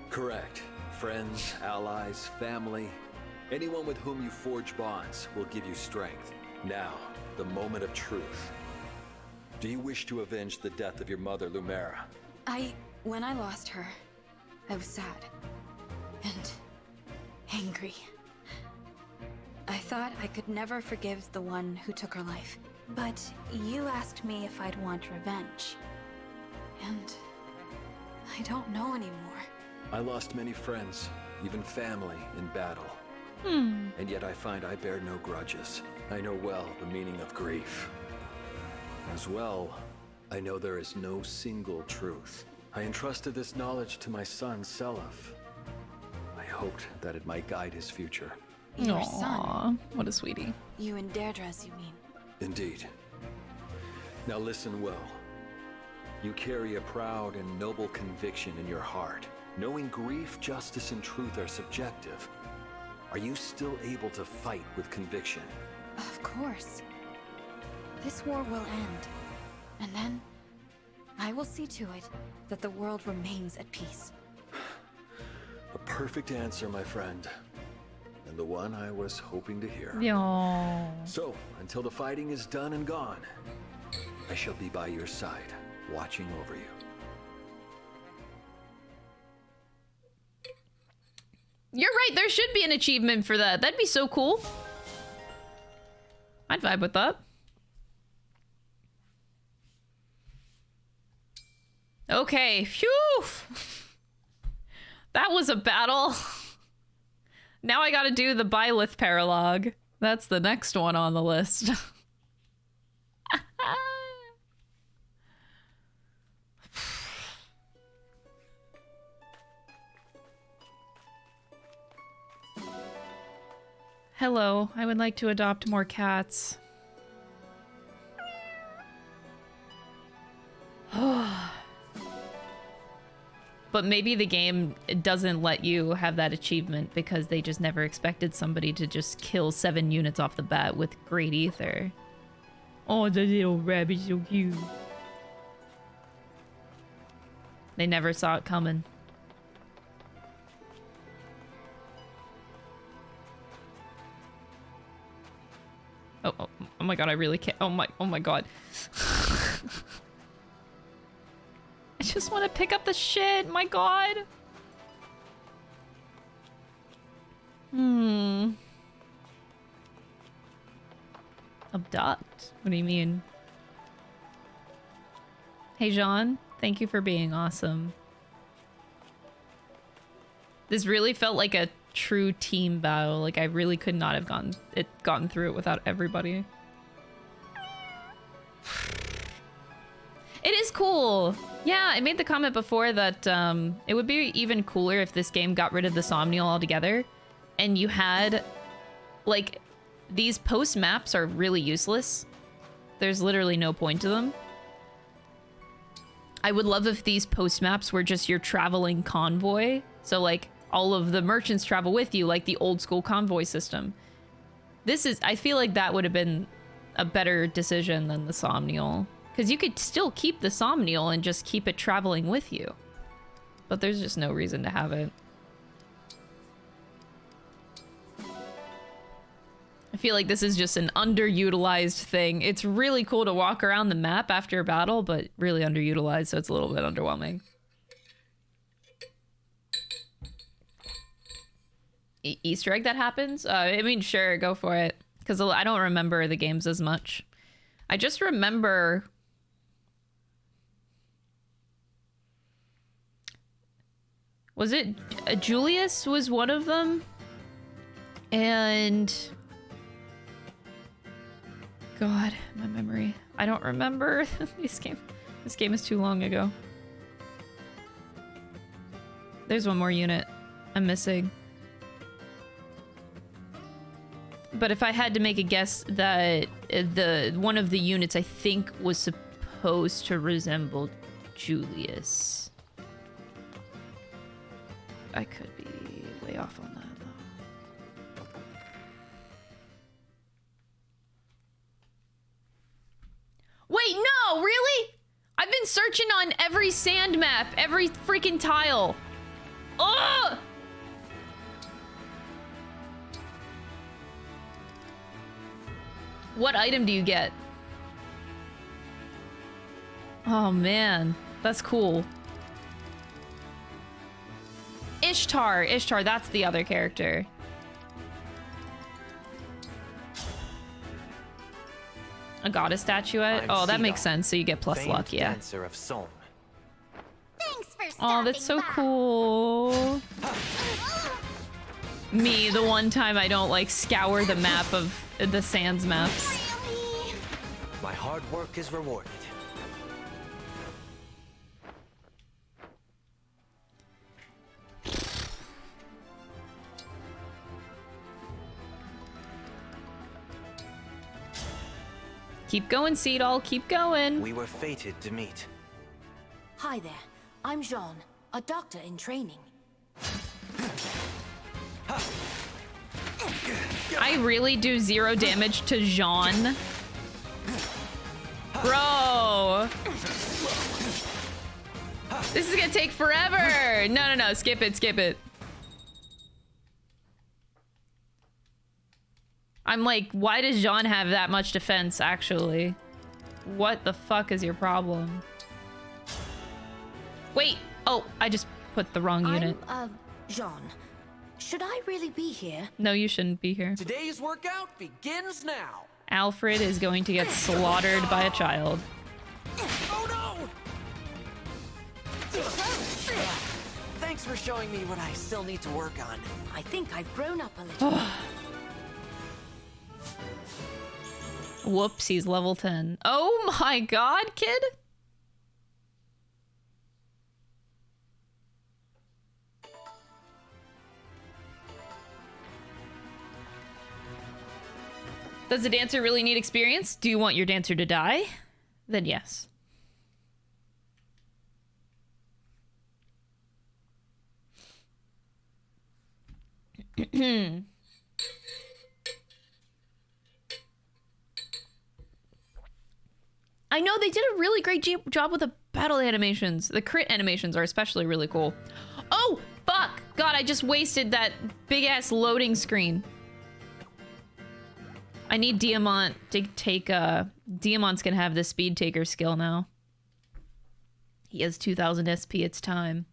Correct. Friends, allies, family, anyone with whom you forge bonds will give you strength. Now, the moment of truth. Do you wish to avenge the death of your mother, Lumera? When I lost her, I was sad. And angry. I thought I could never forgive the one who took her life. But you asked me if I'd want revenge. And I don't know anymore. I lost many friends, even family, in battle. And yet I find I bear no grudges. I know well the meaning of grief. As well, I know there is no single truth. I entrusted this knowledge to my son, Seliph. I hoped that it might guide his future. Your son? What a sweetie. You and Deirdre's, you mean? Indeed. Now listen well. You carry a proud and noble conviction in your heart. Knowing grief, justice, and truth are subjective, are you still able to fight with conviction? Of course. This war will end. And then, I will see to it that the world remains at peace. A perfect answer, my friend. And the one I was hoping to hear. Yo. So, until the fighting is done and gone, I shall be by your side, watching over you. You're right, there should be an achievement for that. That'd be so cool. I'd vibe with that. Okay, phew. That was a battle. Now I gotta do the Byleth Paralogue. That's the next one on the list. Hello, I would like to adopt more cats. But maybe the game doesn't let you have that achievement because they just never expected somebody to just kill 7 units off the bat with great ether. Oh, the little rabbit's so cute. They never saw it coming. Oh my god, I really can't. Oh my god. I just want to pick up the shit. My god. Abduct? What do you mean? Hey, Jean. Thank you for being awesome. This really felt like a true team battle. Like, I really could not have gotten through it without everybody. It is cool. Yeah, I made the comment before that it would be even cooler if this game got rid of the Somnial altogether and you had, like, these post maps are really useless. There's literally no point to them. I would love if these post maps were just your traveling convoy. So, like, all of the merchants travel with you, like the old school convoy system. I feel like that would have been a better decision than the Somnial. Because you could still keep the Somnial and just keep it traveling with you. But there's just no reason to have it. I feel like this is just an underutilized thing. It's really cool to walk around the map after a battle, but really underutilized, so it's a little bit underwhelming. Easter egg that happens? I mean, sure, go for it. Because I don't remember the games as much. I just remember... Was it... Julius was one of them? And... God, my memory. I don't remember this game. This game is too long ago. There's one more unit I'm missing. But if I had to make a guess, that one of the units I think was supposed to resemble Julius. I could be way off on that, though. Wait, no, really? I've been searching on every sand map, every freaking tile. Ugh! What item do you get? Oh man, that's cool. Ishtar. Ishtar, that's the other character. A goddess statuette? Oh, that makes sense. So you get plus luck, yeah. Dancer of Solm. Thanks for Oh, that's so cool. Me, the one time I don't like scour the map of the Sands maps. My hard work is rewarded. Keep going, Seedall. Keep going. We were fated to meet. Hi there. I'm Jean, a doctor in training. I really do 0 damage to Jean. Bro. This is gonna take forever. No. Skip it. I'm like, why does Jean have that much defense, actually? What the fuck is your problem? Wait. Oh, I just put the wrong unit. Jean. Should I really be here? No, you shouldn't be here. Today's workout begins now. Alfred is going to get slaughtered by a child. Oh no! Thanks for showing me what I still need to work on. I think I've grown up a little. Whoops, he's level 10. Oh my god, kid! Does the dancer really need experience? Do you want your dancer to die? Then yes. I know they did a really great job with the battle animations. The crit animations are especially really cool. Oh, fuck! God, I just wasted that big-ass loading screen. I need Diamant to take, Diamant's gonna have the Speed Taker skill now. He has 2000 SP, it's time.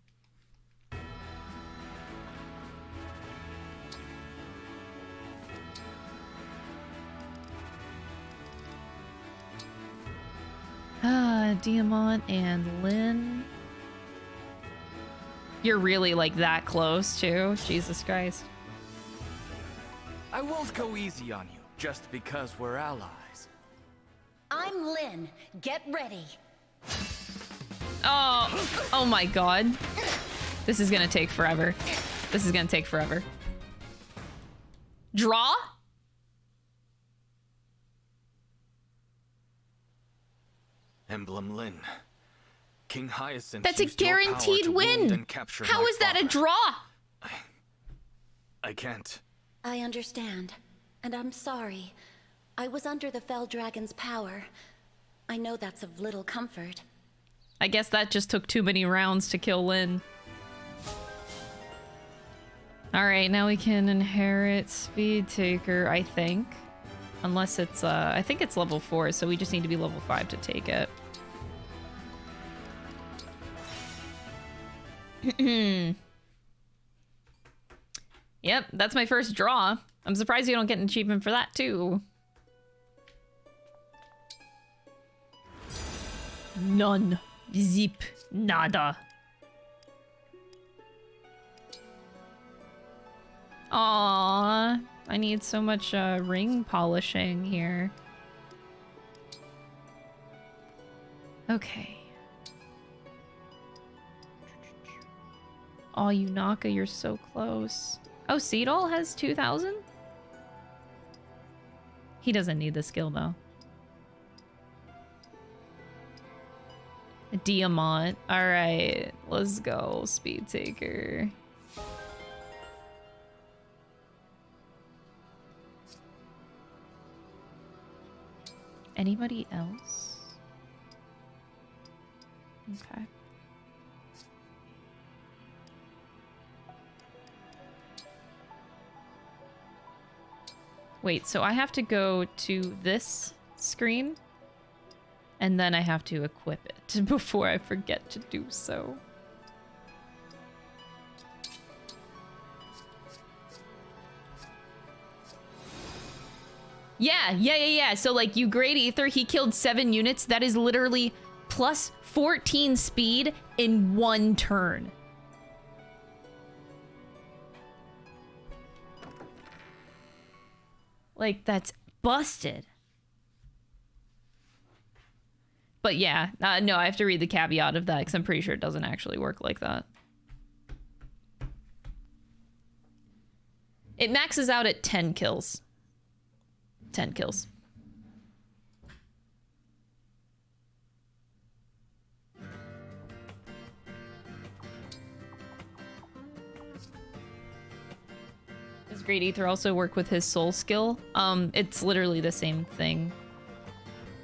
Diamant and Lynn. You're really like that close too? Jesus Christ. I won't go easy on you just because we're allies. I'm Lynn. Get ready. Oh my god. This is gonna take forever. This is gonna take forever. Draw? Emblem Lynn. King Hyacinth. That's a guaranteed win. How is that a draw? I can't. I understand. And I'm sorry. I was under the Fell Dragon's power. I know that's of little comfort. I guess that just took too many rounds to kill Lynn. Alright, now we can inherit Speed Taker, I think. Unless it's, I think it's level 4, so we just need to be level 5 to take it. Yep, that's my first draw. I'm surprised you don't get an achievement for that, too. None. Zip. Nada. Aww. I need so much ring polishing here. Okay. Oh, Yunaka, you're so close. Oh, Seedall has 2,000? He doesn't need the skill, though. Diamant. Alright, let's go, Speed Taker. Anybody else? Okay. Wait, so I have to go to this screen, and then I have to equip it before I forget to do so. Yeah. So like you grade Ether, he killed 7 units. That is literally plus 14 speed in 1 turn. Like, that's busted. But yeah, no, I have to read the caveat of that because I'm pretty sure it doesn't actually work like that. It maxes out at 10 kills. 10 kills. Does Great Ether also work with his soul skill? It's literally the same thing.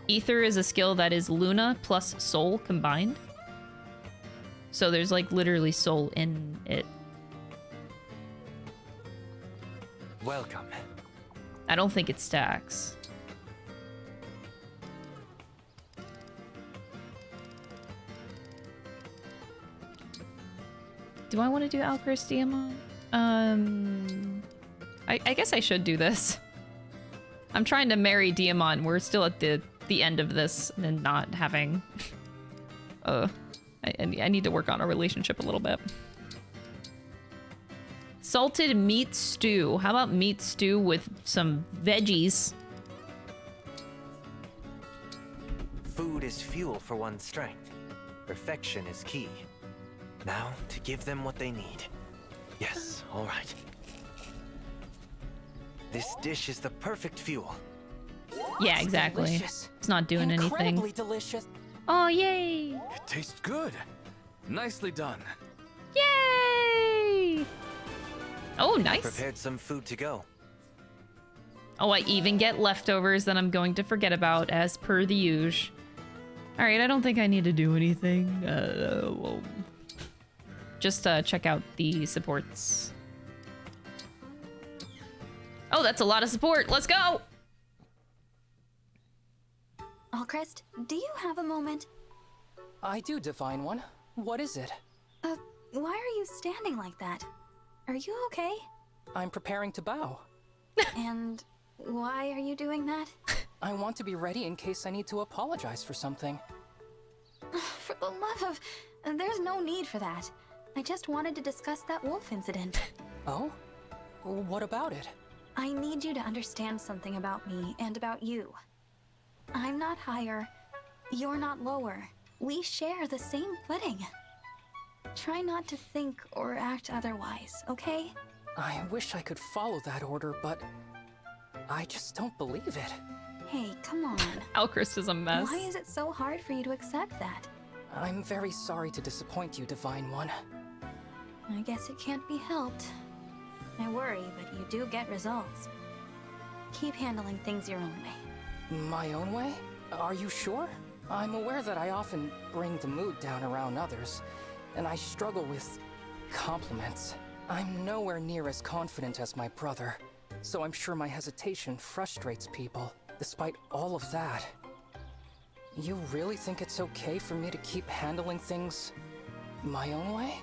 Ether is a skill that is Luna plus soul combined. So there's like literally soul in it. Welcome. I don't think it stacks. Do I want to do Alcris Diamond? I guess I should do this. I'm trying to marry Diamond. We're still at the end of this and not having... I need to work on our relationship a little bit. Salted meat stew. How about meat stew with some veggies? Food is fuel for one's strength. Perfection is key. Now, to give them what they need. Yes, all right. This dish is the perfect fuel. Yeah, exactly. Delicious. It's not doing Incredibly anything. delicious. Oh, yay! It tastes good. Nicely done. Yay! Oh, nice. Prepared some food to go. Oh, I even get leftovers that I'm going to forget about as per the usual. All right, I don't think I need to do anything. Well, just check out the supports. Oh, that's a lot of support. Let's go. Alchrist, do you have a moment? I do, Divine One. What is it? Why are you standing like that? Are you okay? I'm preparing to bow. And why are you doing that? I want to be ready in case I need to apologize for something. For the love of... There's no need for that. I just wanted to discuss that wolf incident. Oh? What about it? I need you to understand something about me and about you. I'm not higher. You're not lower. We share the same footing. Try not to think or act otherwise, okay? I wish I could follow that order, but I just don't believe it. Hey, come on. Alchrist is a mess. Why is it so hard for you to accept that? I'm very sorry to disappoint you, Divine One. I guess it can't be helped. I worry, but you do get results. Keep handling things your own way. My own way? Are you sure? I'm aware that I often bring the mood down around others, and I struggle with compliments. I'm nowhere near as confident as my brother, so I'm sure my hesitation frustrates people. Despite all of that, you really think it's okay for me to keep handling things my own way?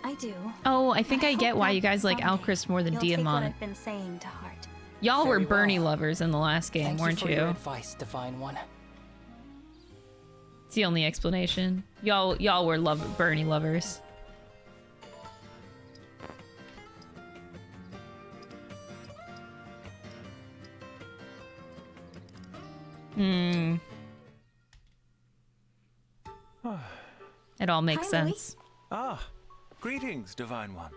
I do. Oh, I think I get why you guys like Alchrist more than You'll take what Diamond. I've been saying to heart. Y'all were Very Bernie well. lovers in the last game, Thank weren't you? For you? your advice, Divine One. It's the only explanation. Y'all were Bernie lovers. It all makes Hi, Louis. sense. Ah, greetings, Divine One.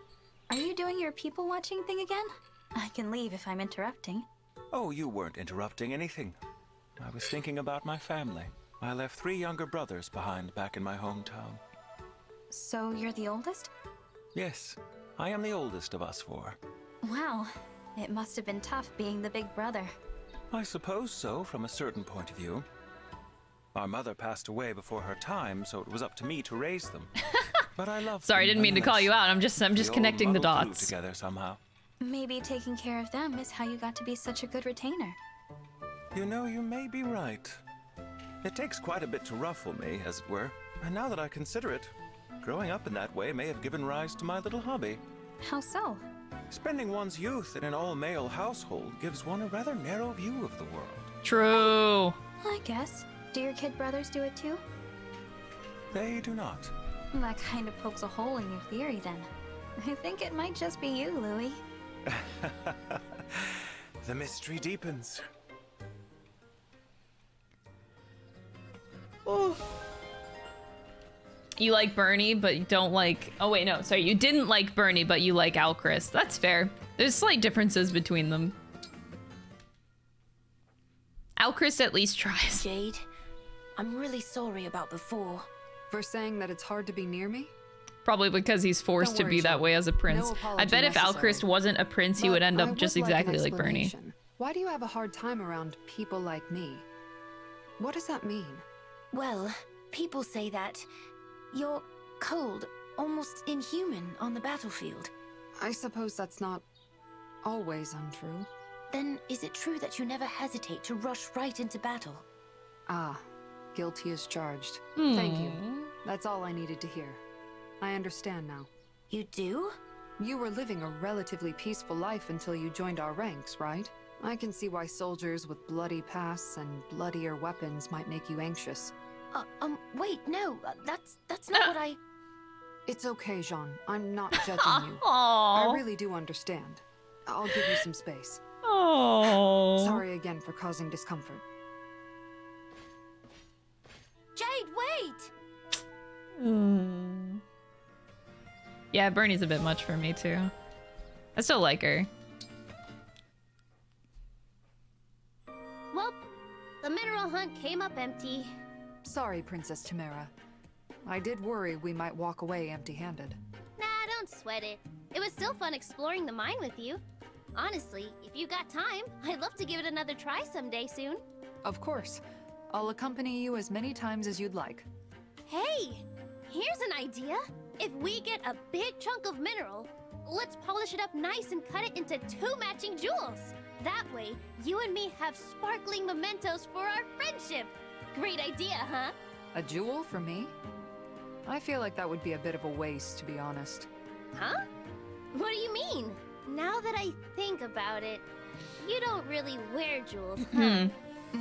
Are you doing your people watching thing again? I can leave if I'm interrupting. Oh, you weren't interrupting anything. I was thinking about my family. I left 3 younger brothers behind back in my hometown. So you're the oldest? Yes, I am the oldest of us 4. Wow. It must have been tough being the big brother. I suppose so, from a certain point of view. Our mother passed away before her time, so it was up to me to raise them. But I love Sorry, I them didn't mean to call you out. I'm just The connecting the old muddle grew dots. together somehow. Maybe taking care of them is how you got to be such a good retainer. You know, you may be right. It takes quite a bit to ruffle me, as it were. And now that I consider it, growing up in that way may have given rise to my little hobby. How so? Spending one's youth in an all-male household gives one a rather narrow view of the world. True. I guess. Do your kid brothers do it too? They do not. That kind of pokes a hole in your theory then. I think it might just be you, Louis. The mystery deepens. Oh. You like Bernie, but you don't like... Oh, wait, no. Sorry, you didn't like Bernie, but you like Alchrist. That's fair. There's slight differences between them. Alchrist at least tries. Jade, I'm really sorry about before. For saying that it's hard to be near me? Probably because he's forced to be that way as a prince. I bet if Alchrist wasn't a prince, he would end up just exactly like Bernie. Why do you have a hard time around people like me? What does that mean? Well, people say that you're cold, almost inhuman on the battlefield. I suppose that's not always untrue. Then is it true that you never hesitate to rush right into battle? Ah, guilty as charged. Thank you. That's all I needed to hear. I understand now. You do? You were living a relatively peaceful life until you joined our ranks, right? I can see why soldiers with bloody pasts and bloodier weapons might make you anxious. Wait, no, that's not what I... It's okay, Jean. I'm not judging you. I really do understand. I'll give you some space. Oh. Sorry again for causing discomfort. Jade, wait! Yeah, Bernie's a bit much for me too. I still like her. Well, the mineral hunt came up empty. Sorry, Princess Chimera. I did worry we might walk away empty-handed. Nah, don't sweat it. It was still fun exploring the mine with you. Honestly, if you got time, I'd love to give it another try someday soon. Of course. I'll accompany you as many times as you'd like. Hey, here's an idea. If we get a big chunk of mineral, let's polish it up nice and cut it into 2 matching jewels. That way, you and me have sparkling mementos for our friendship. Great idea, huh? A jewel for me? I feel like that would be a bit of a waste, to be honest. Huh? What do you mean? Now that I think about it, you don't really wear jewels, huh?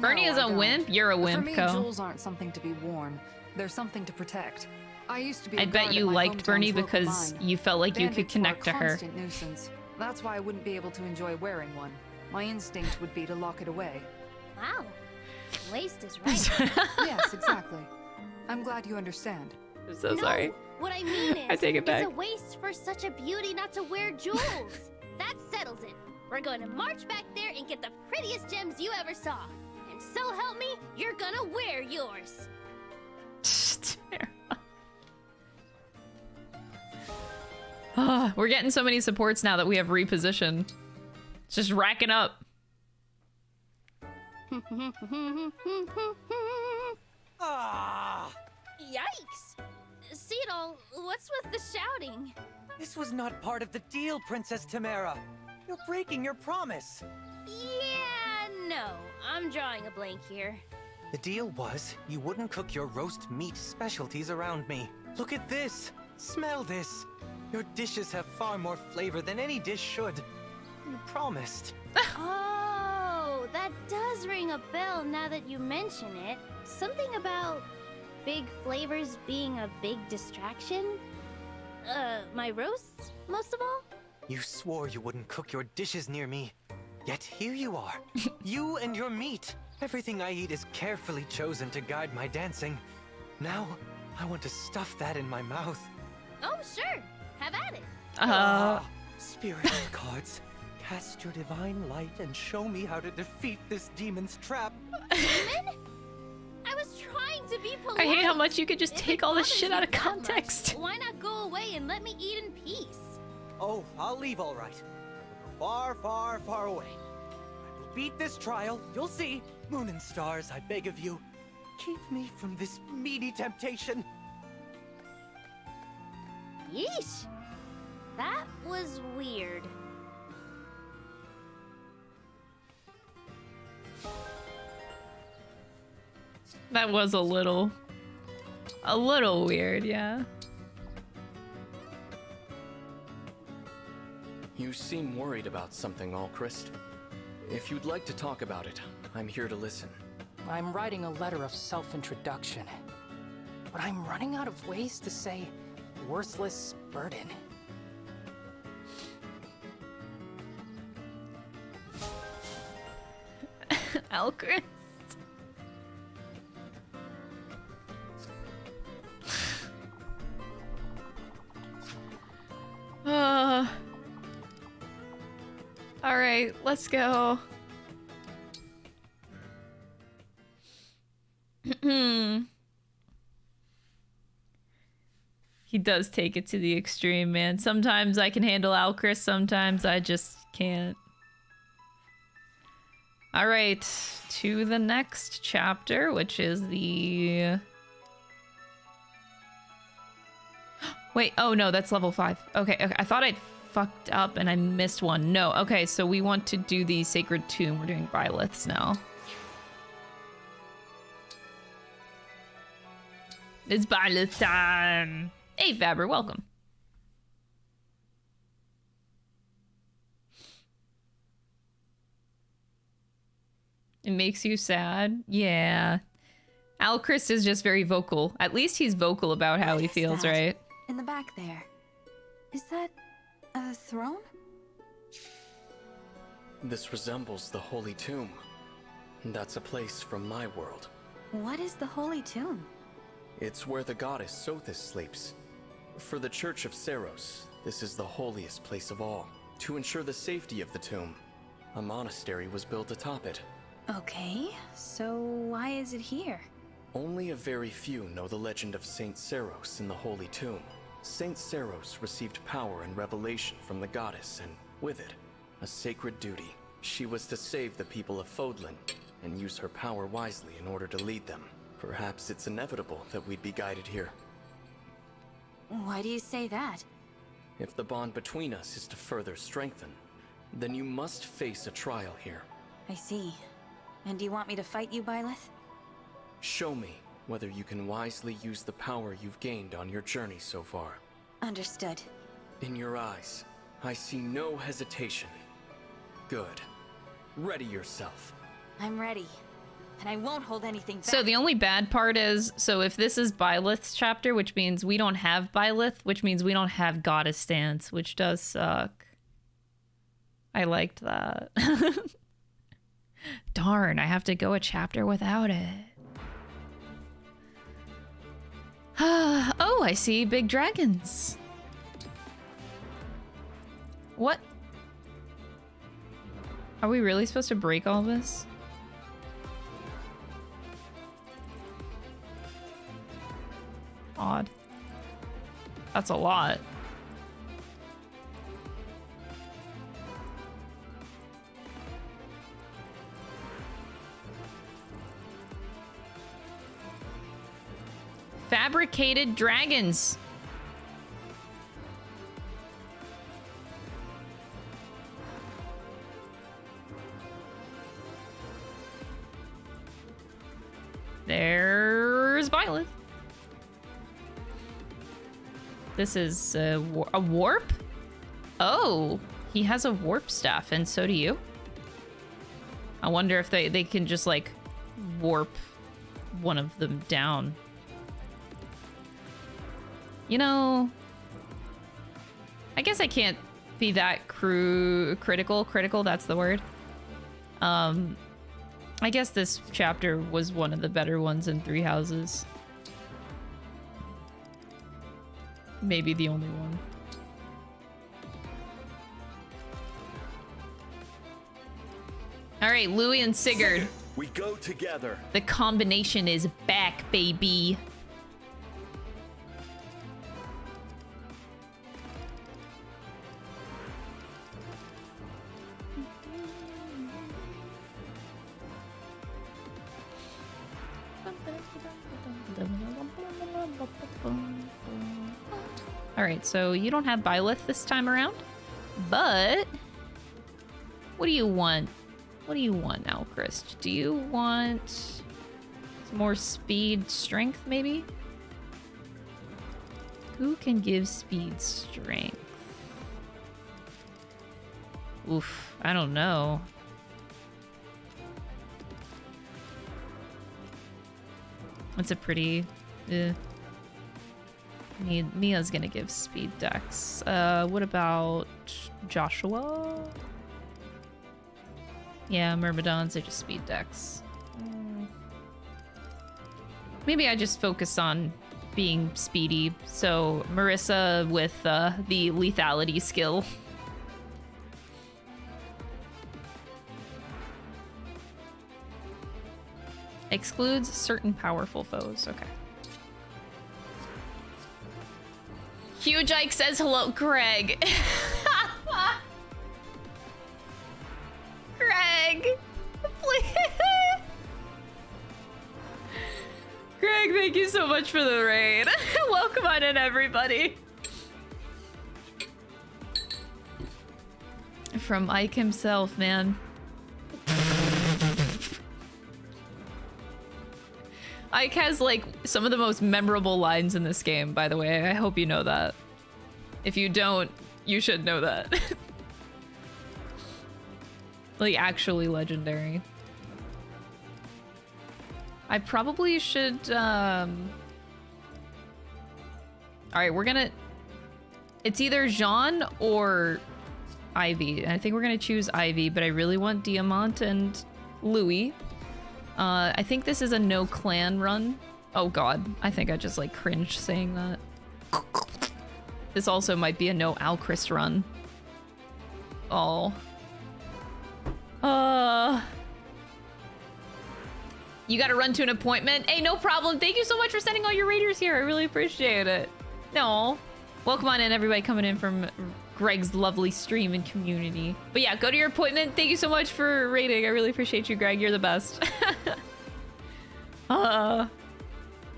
Bernie is a wimp, you're a wimp, For me, jewels aren't something to be worn. They're something to protect. I used to be I bet you liked Bernie because you felt like you could connect to her. Constant nuisance. That's why I wouldn't be able to enjoy wearing one. My instinct would be to lock it away. Wow. Waste is right. Yes, exactly. I'm glad you understand. I'm so sorry. What I mean is, I take it back. It's a waste for such a beauty not to wear jewels. That settles it. We're going to march back there and get the prettiest gems you ever saw. And so help me, you're gonna wear yours. We're getting so many supports now that we have reposition. It's just racking up. Ah! Yikes! Cedal, what's with the shouting? This was not part of the deal, Princess Chimera. You're breaking your promise. Yeah, no. I'm drawing a blank here. The deal was you wouldn't cook your roast meat specialties around me. Look at this. Smell this. Your dishes have far more flavor than any dish should. You promised. Oh, that does ring a bell now that you mention it. Something about big flavors being a big distraction? My roasts, most of all? You swore you wouldn't cook your dishes near me. Yet here you are. You and your meat. Everything I eat is carefully chosen to guide my dancing. Now, I want to stuff that in my mouth. Oh, sure. Have at it. Spirit cards, cast your divine light and show me how to defeat this demon's trap. Demon? I was trying to be polite. I hate how much you could just take all this shit out of context. Why not go away and let me eat in peace? Oh, I'll leave all right. I will go far, far, far away. I will beat this trial, you'll see. Moon and stars, I beg of you. Keep me from this meaty temptation. Yeesh. That was weird. That was a little weird, yeah. You seem worried about something, Alchrist. If you'd like to talk about it, I'm here to listen. I'm writing a letter of self-introduction, but I'm running out of ways to say worthless burden. Alchrist. All right, let's go. He does take it to the extreme, man. Sometimes I can handle Alchrist, sometimes I just can't. All right, to the next chapter, which is the... Wait, oh no, that's level 5. Okay, okay, I thought I fucked up and I missed one. No, okay, so we want to do the Sacred Tomb. We're doing Byleth's now. It's Byleth time! Hey, Faber, welcome. It makes you sad? Yeah. Alchrist is just very vocal. At least he's vocal about how he feels, right? In the back there. Is that a throne? This resembles the Holy Tomb. That's a place from my world. What is the Holy Tomb? It's where the goddess Sothis sleeps. For the Church of Seros, this is the holiest place of all. To ensure the safety of the tomb, a monastery was built atop it. Okay, so why is it here? Only a very few know the legend of Saint Seros in the Holy Tomb. Saint Seros received power and revelation from the goddess, and with it, a sacred duty. She was to save the people of Fodlan, and use her power wisely in order to lead them. Perhaps it's inevitable that we'd be guided here. Why do you say that? If the bond between us is to further strengthen, then you must face a trial here. I see. And do you want me to fight you, Byleth? Show me whether you can wisely use the power you've gained on your journey so far. Understood. In your eyes, I see no hesitation. Good. Ready yourself. I'm ready. And I won't hold anything back. So the only bad part is, so if this is Byleth's chapter, which means we don't have Byleth, which means we don't have Goddess Stance, which does suck. I liked that. Darn, I have to go a chapter without it. Oh, I see big dragons. What? Are we really supposed to break all this? Odd. That's a lot. Fabricated dragons. There's Byleth. This is a warp? Oh, he has a warp staff, and so do you. I wonder if they can just, like, warp one of them down. You know, I guess I can't be that critical, that's the word. I guess this chapter was one of the better ones in Three Houses. Maybe the only one. All right, Louis and Sigurd. We go together. The combination is back, baby. Alright, so you don't have Byleth this time around, but what do you want? What do you want now, Chris? Do you want some more speed, strength, maybe? Who can give speed, strength? Oof, I don't know. It's a pretty... Mia's gonna give speed dex. What about Joshua? Yeah, Myrmidons are just speed dex. Maybe I just focus on being speedy. So Marissa with the lethality skill. Excludes certain powerful foes. Okay. Huge Ike says hello, Greg. Greg, please. Greg, thank you so much for the raid. Welcome on in, everybody. From Ike himself, man. Ike has, like, some of the most memorable lines in this game, by the way. I hope you know that. If you don't, you should know that. Like, actually legendary. I probably should, Alright, we're gonna... It's either Jean or Ivy. I think we're gonna choose Ivy, but I really want Diamant and Louis. I think this is a no clan run. Oh god, I think I just like cringed saying that. This also might be a no Alcris run. Oh. You gotta run to an appointment? Hey, no problem. Thank you so much for sending all your raiders here. I really appreciate it. No. Welcome on in, everybody coming in from Greg's lovely stream and community. But yeah, go to your appointment. Thank you so much for raiding. I really appreciate you, Greg. You're the best. But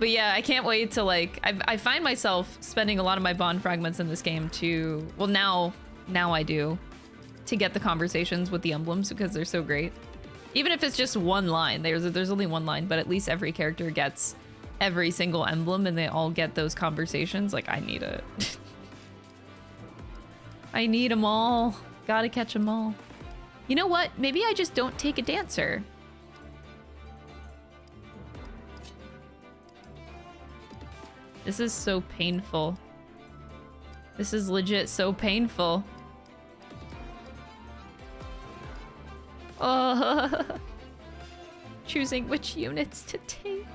yeah, I can't wait to like... I find myself spending a lot of my bond fragments in this game to... Well, now I do. To get the conversations with the emblems because they're so great. Even if it's just one line. There's only one line, but at least every character gets every single emblem and they all get those conversations. Like, I need it. I need them all. Gotta catch them all. You know what? Maybe I just don't take a dancer. This is so painful. This is legit so painful. Choosing which units to take.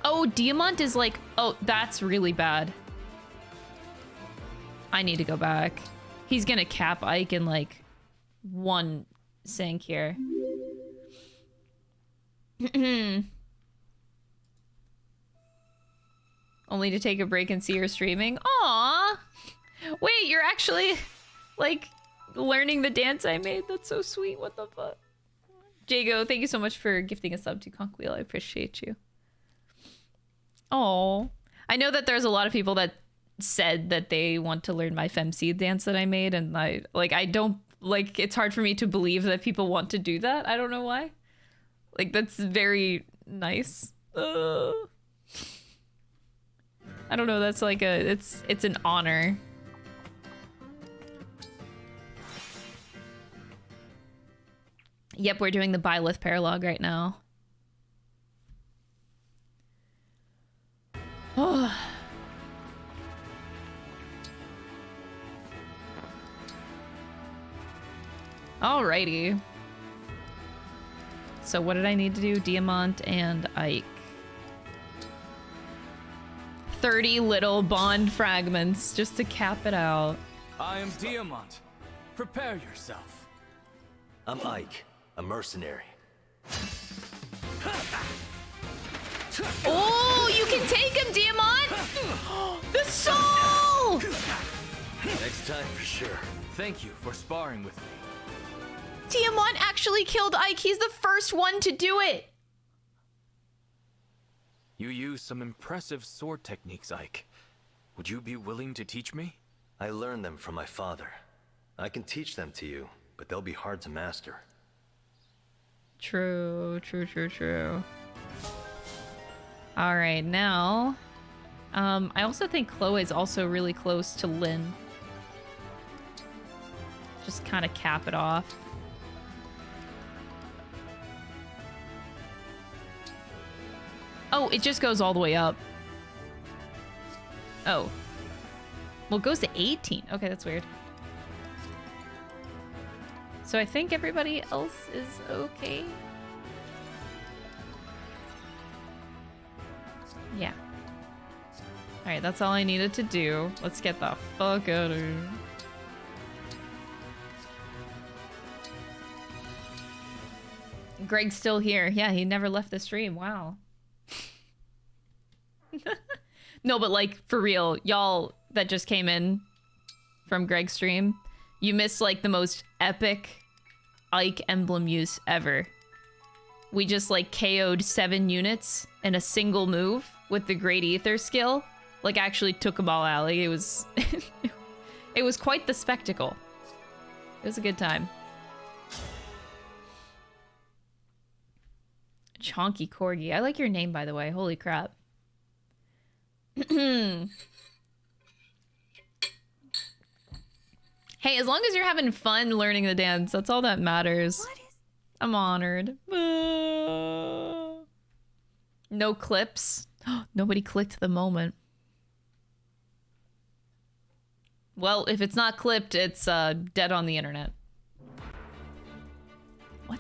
Oh, Diamant is like... Oh, that's really bad. I need to go back. He's gonna cap Ike in like one sync here. Only to take a break and see her streaming. Aww. Wait, you're actually like learning the dance I made? That's so sweet. What the fuck? Jago, thank you so much for gifting a sub to Conkwheel. I appreciate you. Oh, I know that there's a lot of people that said that they want to learn my femseed dance that I made, and I don't like. It's hard for me to believe that people want to do that. I don't know why. Like, that's very nice. I don't know. That's like a. It's an honor. Yep, we're doing the Byleth Paralogue right now. Oh. Alrighty. So what did I need to do? Diamant and Ike. 30 little bond fragments just to cap it out. I am Diamant. Prepare yourself. I'm Ike, a mercenary. Oh, you can take him, Diamant! The soul! Next time for sure. Thank you for sparring with me. Diamant actually killed Ike. He's the first one to do it. You use some impressive sword techniques, Ike. Would you be willing to teach me? I learned them from my father. I can teach them to you, but they'll be hard to master. True. All right, now I also think Chloe is also really close to Lynn. Just kind of cap it off. Oh, it just goes all the way up. Oh. Well, it goes to 18. Okay, that's weird. So I think everybody else is okay. Yeah. Alright, that's all I needed to do. Let's get the fuck out of here. Greg's still here. Yeah, he never left the stream. Wow. No, but like, for real, y'all that just came in from Greg's stream, you missed like the most epic Ike emblem use ever. We just like KO'd 7 units in a single move with the Great Ether skill. Like, actually took them all out. Like, it was... it was quite the spectacle. It was a good time. Chonky Corgi. I like your name, by the way. Holy crap. Hey, as long as you're having fun learning the dance, that's all that matters. I'm honored. No clips. Nobody clicked the moment. Well, if it's not clipped, it's dead on the internet. What?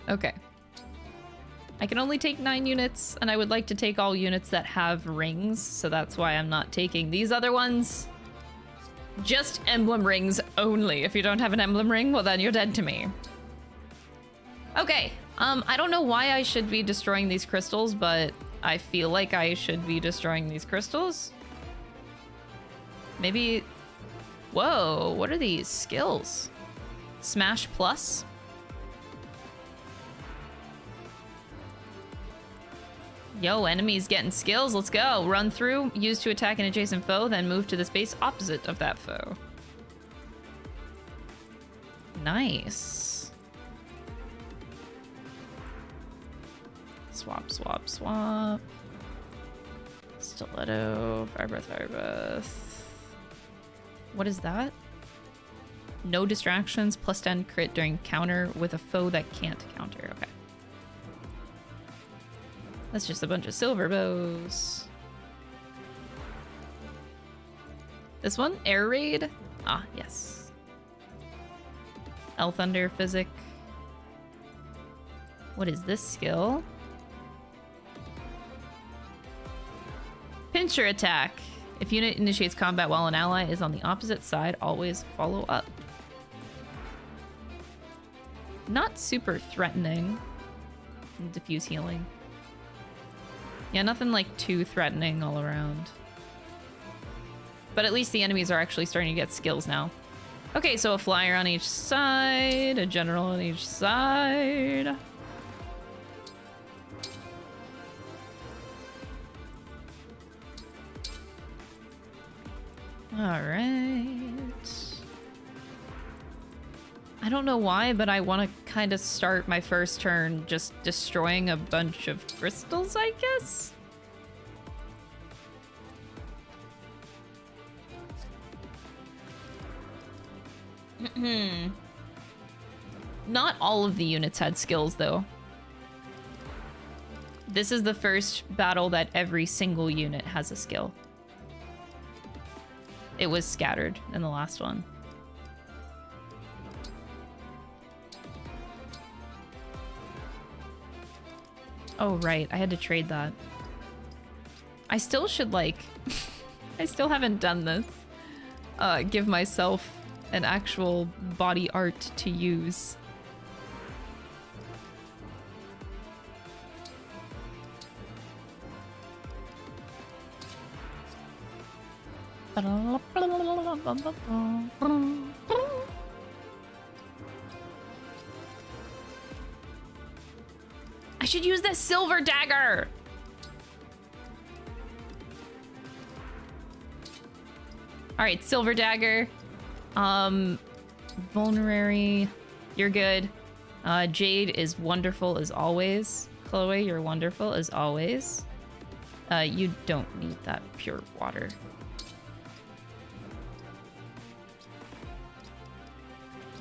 Okay. I can only take 9 units, and I would like to take all units that have rings, so that's why I'm not taking these other ones. Just emblem rings only. If you don't have an emblem ring, well then you're dead to me. Okay, I don't know why I should be destroying these crystals, but I feel like I should be destroying these crystals. Maybe... Whoa, what are these skills? Smash plus? Yo, enemies getting skills, let's go. Run through, use to attack an adjacent foe, then move to the space opposite of that foe. Nice. Swap, swap, swap. Stiletto, fire breath, fire breath. What is that? No distractions, plus 10 crit during counter with a foe that can't counter. Okay. That's just a bunch of silver bows. This one? Air Raid? Ah, yes. L Thunder Physic. What is this skill? Pincher Attack. If unit initiates combat while an ally is on the opposite side, always follow up. Not super threatening. Diffuse healing. Yeah, nothing like too threatening all around. But at least the enemies are actually starting to get skills now. Okay, so a flyer on each side, a general on each side. Alright. I don't know why, but I want to kind of start my first turn just destroying a bunch of crystals, I guess? Not all of the units had skills, though. This is the first battle that every single unit has a skill. It was scattered in the last one. Oh, right. I had to trade that. I still should, like... I still haven't done this. Give myself an actual body art to use. I should use this silver dagger. All right, silver dagger. Vulnerary, you're good. Jade is wonderful as always. Chloe, you're wonderful as always. You don't need that pure water.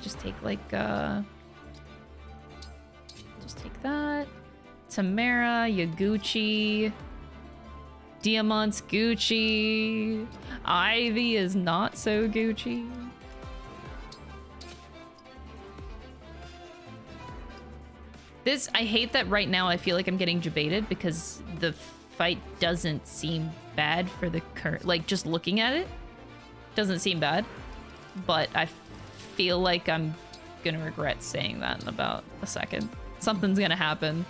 Just take like, just take that. Tamara, Yaguchi. Diamant's Gucci. Ivy is not so Gucci. This, I hate that right now I feel like I'm getting debated because the fight doesn't seem bad for the current, like just looking at it, doesn't seem bad. But I feel like I'm gonna regret saying that in about a second. Something's gonna happen.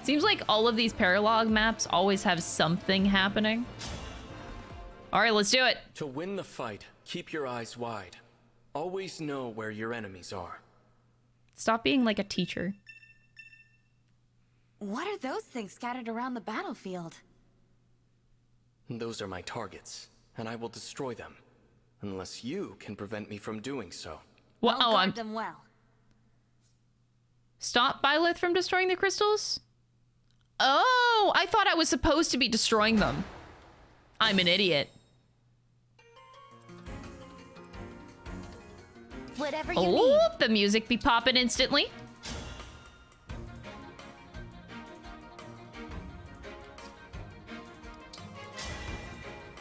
Seems like all of these Paralogue maps always have something happening. All right, let's do it. To win the fight, keep your eyes wide. Always know where your enemies are. Stop being like a teacher. What are those things scattered around the battlefield? Those are my targets, and I will destroy them. Unless you can prevent me from doing so. Well, I'll guard them well. Stop Byleth from destroying the crystals? Oh, I thought I was supposed to be destroying them. I'm an idiot. Whatever you need. The music be popping instantly.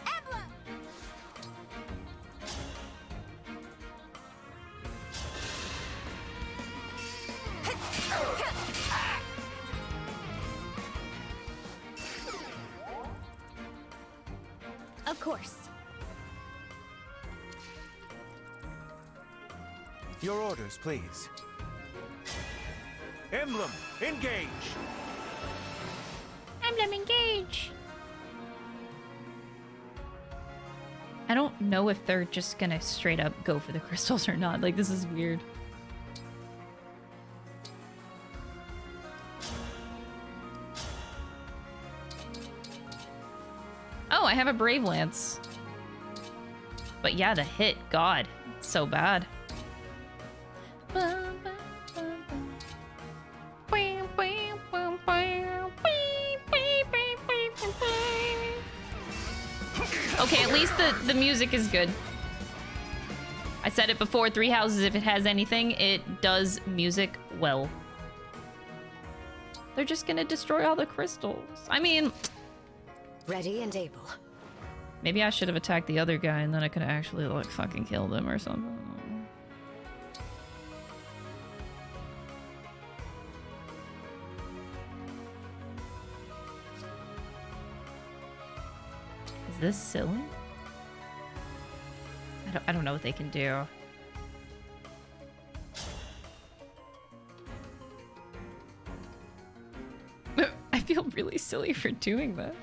Emblem. Of course. Your orders, please. Emblem, engage! Emblem, engage! I don't know if they're just gonna straight up go for the crystals or not. Like, this is weird. Oh, I have a Brave Lance. But yeah, the hit, God, it's so bad. Okay, at least the music is good. I said it before, Three Houses, if it has anything, it does music well. They're just gonna destroy all the crystals. I mean... Ready and able. Maybe I should have attacked the other guy and then I could actually, like, fucking kill them or something. Is this silly? I don't know what they can do. I feel really silly for doing that.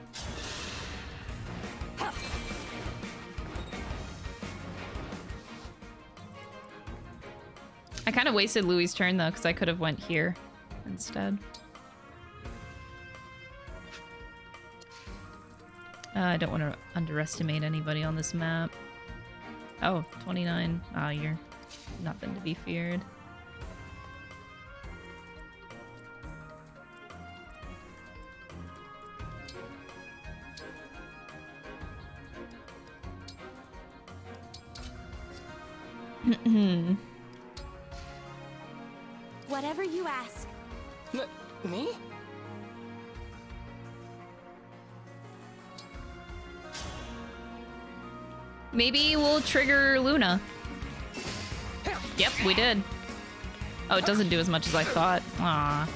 I kind of wasted Louis' turn though, because I could have went here instead. I don't want to underestimate anybody on this map. Oh, 29. Ah, you're nothing to be feared. Whatever you ask. Me? Maybe we'll trigger Luna. Yep, we did. Oh, it doesn't do as much as I thought. Aww.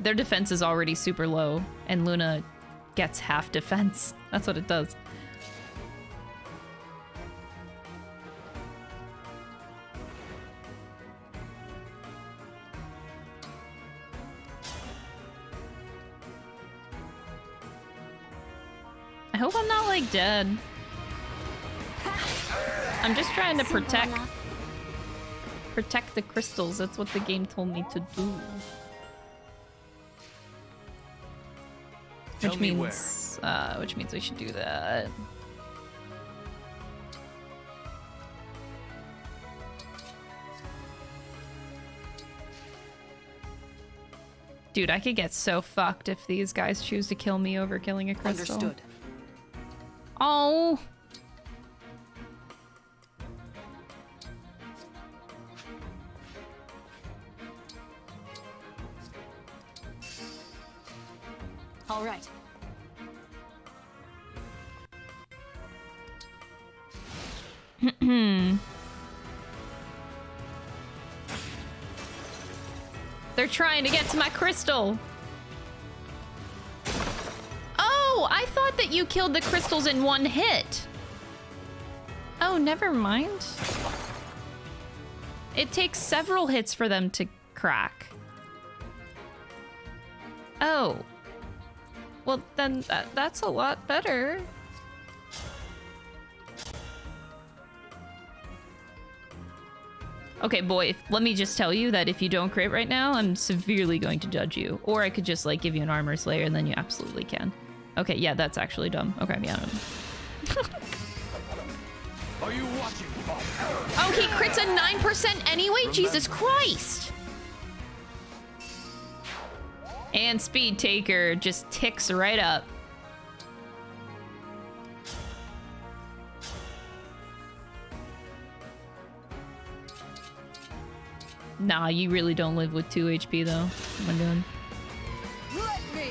Their defense is already super low, and Luna gets half defense. That's what it does. I hope I'm not, like, dead. I'm just trying to protect the crystals. That's what the game told me to do. Which means we should do that. Dude, I could get so fucked if these guys choose to kill me over killing a crystal. Understood. Oh. All right. They're trying to get to my crystal. Oh, I thought that you killed the crystals in one hit. Oh, never mind. It takes several hits for them to crack. Oh. Well, then that's a lot better. Okay, boy, let me just tell you that if you don't crit right now, I'm severely going to judge you. Or I could just, like, give you an armor slayer and then you absolutely can. Okay, yeah, that's actually dumb. Okay, yeah. Are you watching? Oh, he crits a 9% anyway? Jesus Christ! And Speed Taker just ticks right up. Nah, you really don't live with 2 HP though. Oh my god. Let me.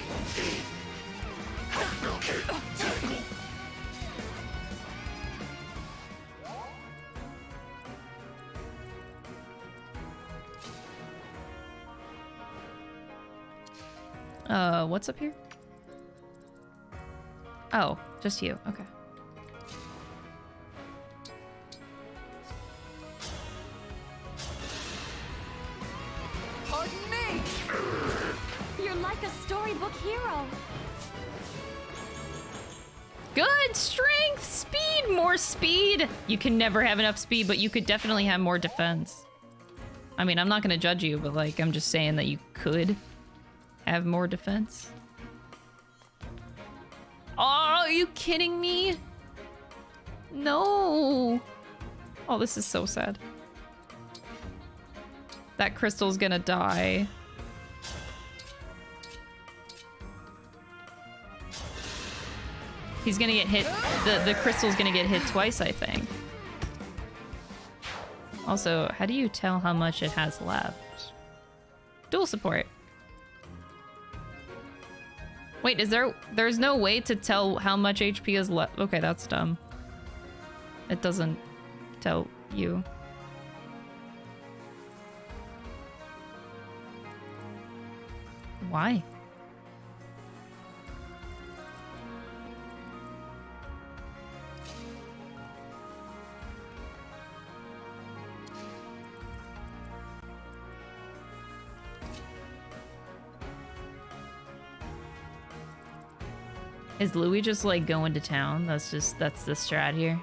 What's up here? Oh, just you. Okay. Pardon me! You're like a storybook hero. Good strength, speed, more speed. You can never have enough speed, but you could definitely have more defense. I mean, I'm not gonna judge you, but like, I'm just saying that you could have more defense. Oh, are you kidding me? No. Oh, this is so sad. That crystal's gonna die. He's gonna get hit. The crystal's gonna get hit twice, I think. Also, how do you tell how much it has left? Dual support. Wait, there's no way to tell how much HP is left? Okay, that's dumb. It doesn't tell you. Why? Is Louis just like going to town? That's the strat here.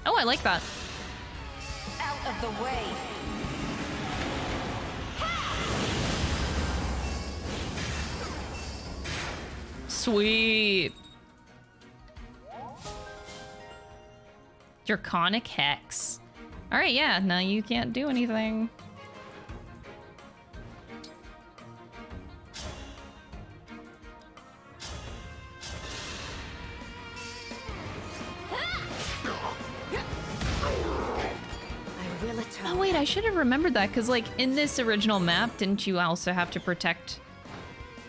Oh, I like that. Out of the way. Sweet. Draconic Hex. Alright, yeah, now you can't do anything. Oh wait, I should have remembered that, because like in this original map, didn't you also have to protect...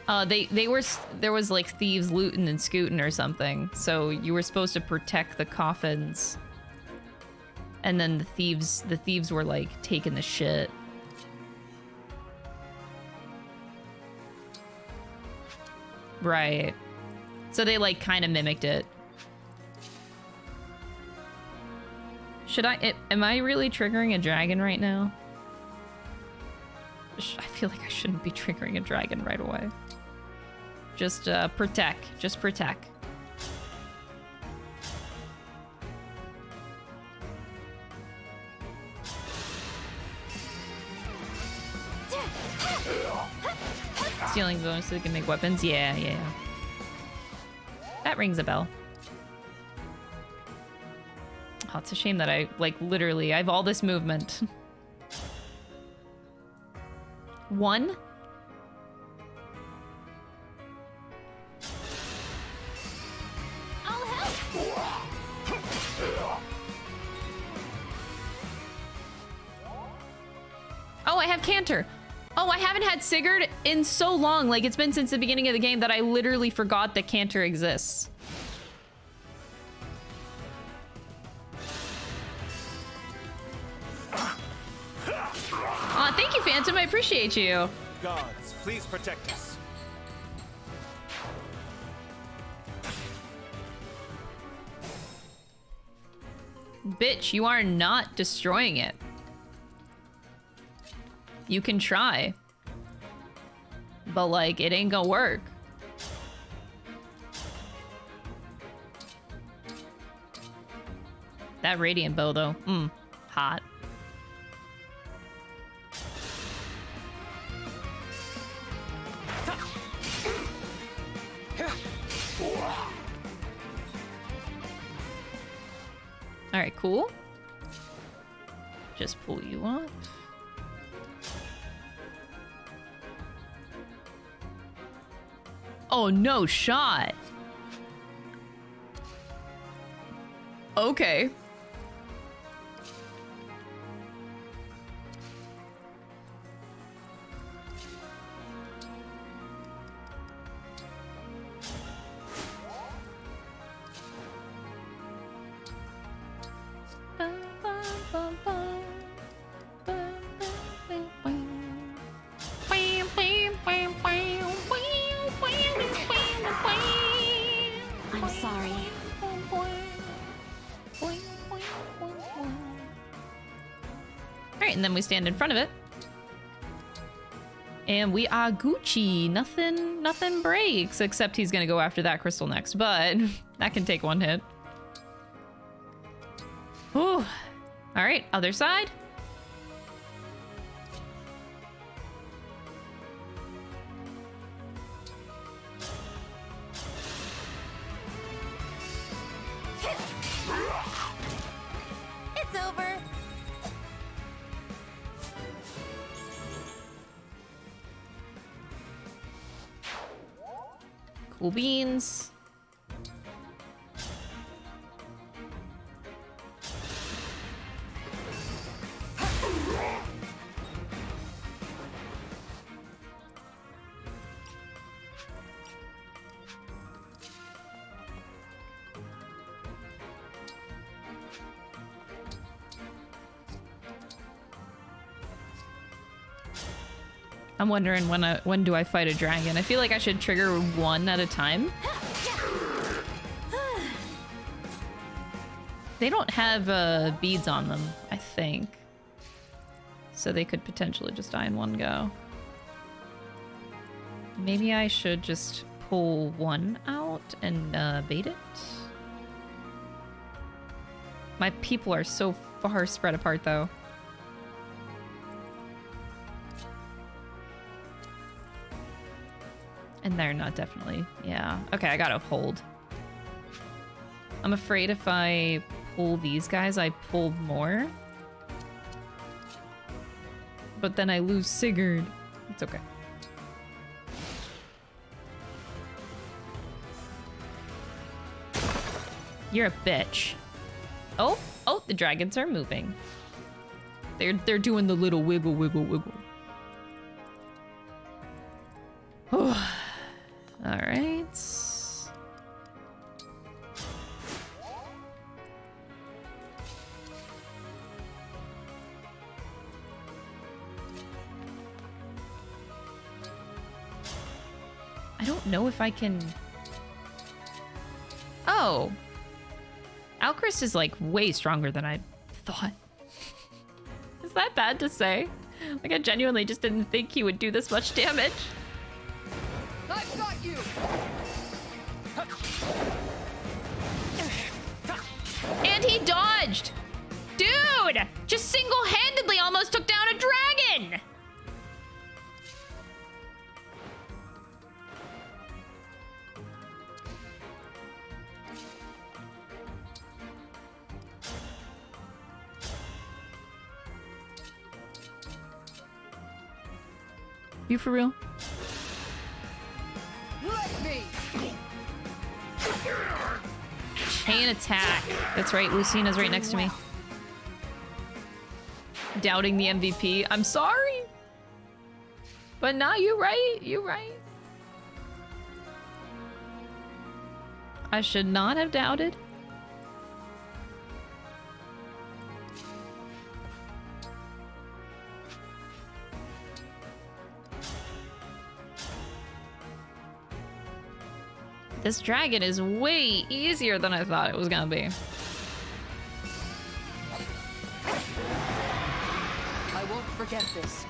there was like thieves looting and scooting or something, so you were supposed to protect the coffins. And then the thieves were like taking the shit. Right. So they like kind of mimicked it. Am I really triggering a dragon right now? I feel like I shouldn't be triggering a dragon right away. Just protect. Just protect. Stealing bonus so they can make weapons? Yeah, yeah. That rings a bell. Oh, it's a shame that I, like, literally, I have all this movement. 1? Oh, I have Canter. Oh, I haven't had Sigurd in so long. Like, it's been since the beginning of the game that I literally forgot that Canter exists. Aw, thank you, Phantom. I appreciate you. Gods, please protect us. Bitch, you are not destroying it. You can try. But, like, it ain't gonna work. That radiant bow, though. Hot. Alright, cool. Just pull you up. Oh, no shot. Okay. I'm sorry. Alright, and then we stand in front of it. And we are Gucci. Nothing breaks, except he's gonna go after that crystal next, but that can take one hit. Whew. Alright, other side. It's over. Cool beans. I'm wondering when do I fight a dragon? I feel like I should trigger one at a time. They don't have beads on them, I think. So they could potentially just die in one go. Maybe I should just pull one out and bait it. My people are so far spread apart though. And they're not definitely, yeah. Okay, I gotta hold. I'm afraid if I pull these guys, I pull more. But then I lose Sigurd. It's okay. You're a bitch. Oh, the dragons are moving. They're doing the little wiggle, wiggle, wiggle. All right. I don't know if I can... Oh. Alcris is like way stronger than I thought. Is that bad to say? Like, I genuinely just didn't think he would do this much damage. I've got you! And he dodged! Dude! Just single-handedly almost took down a dragon! You for real? Let me! Chain attack. That's right, Lucina's right next to me. Doubting the MVP. I'm sorry. But nah, you right. You right. I should not have doubted. This dragon is way easier than I thought it was gonna be. I won't forget this.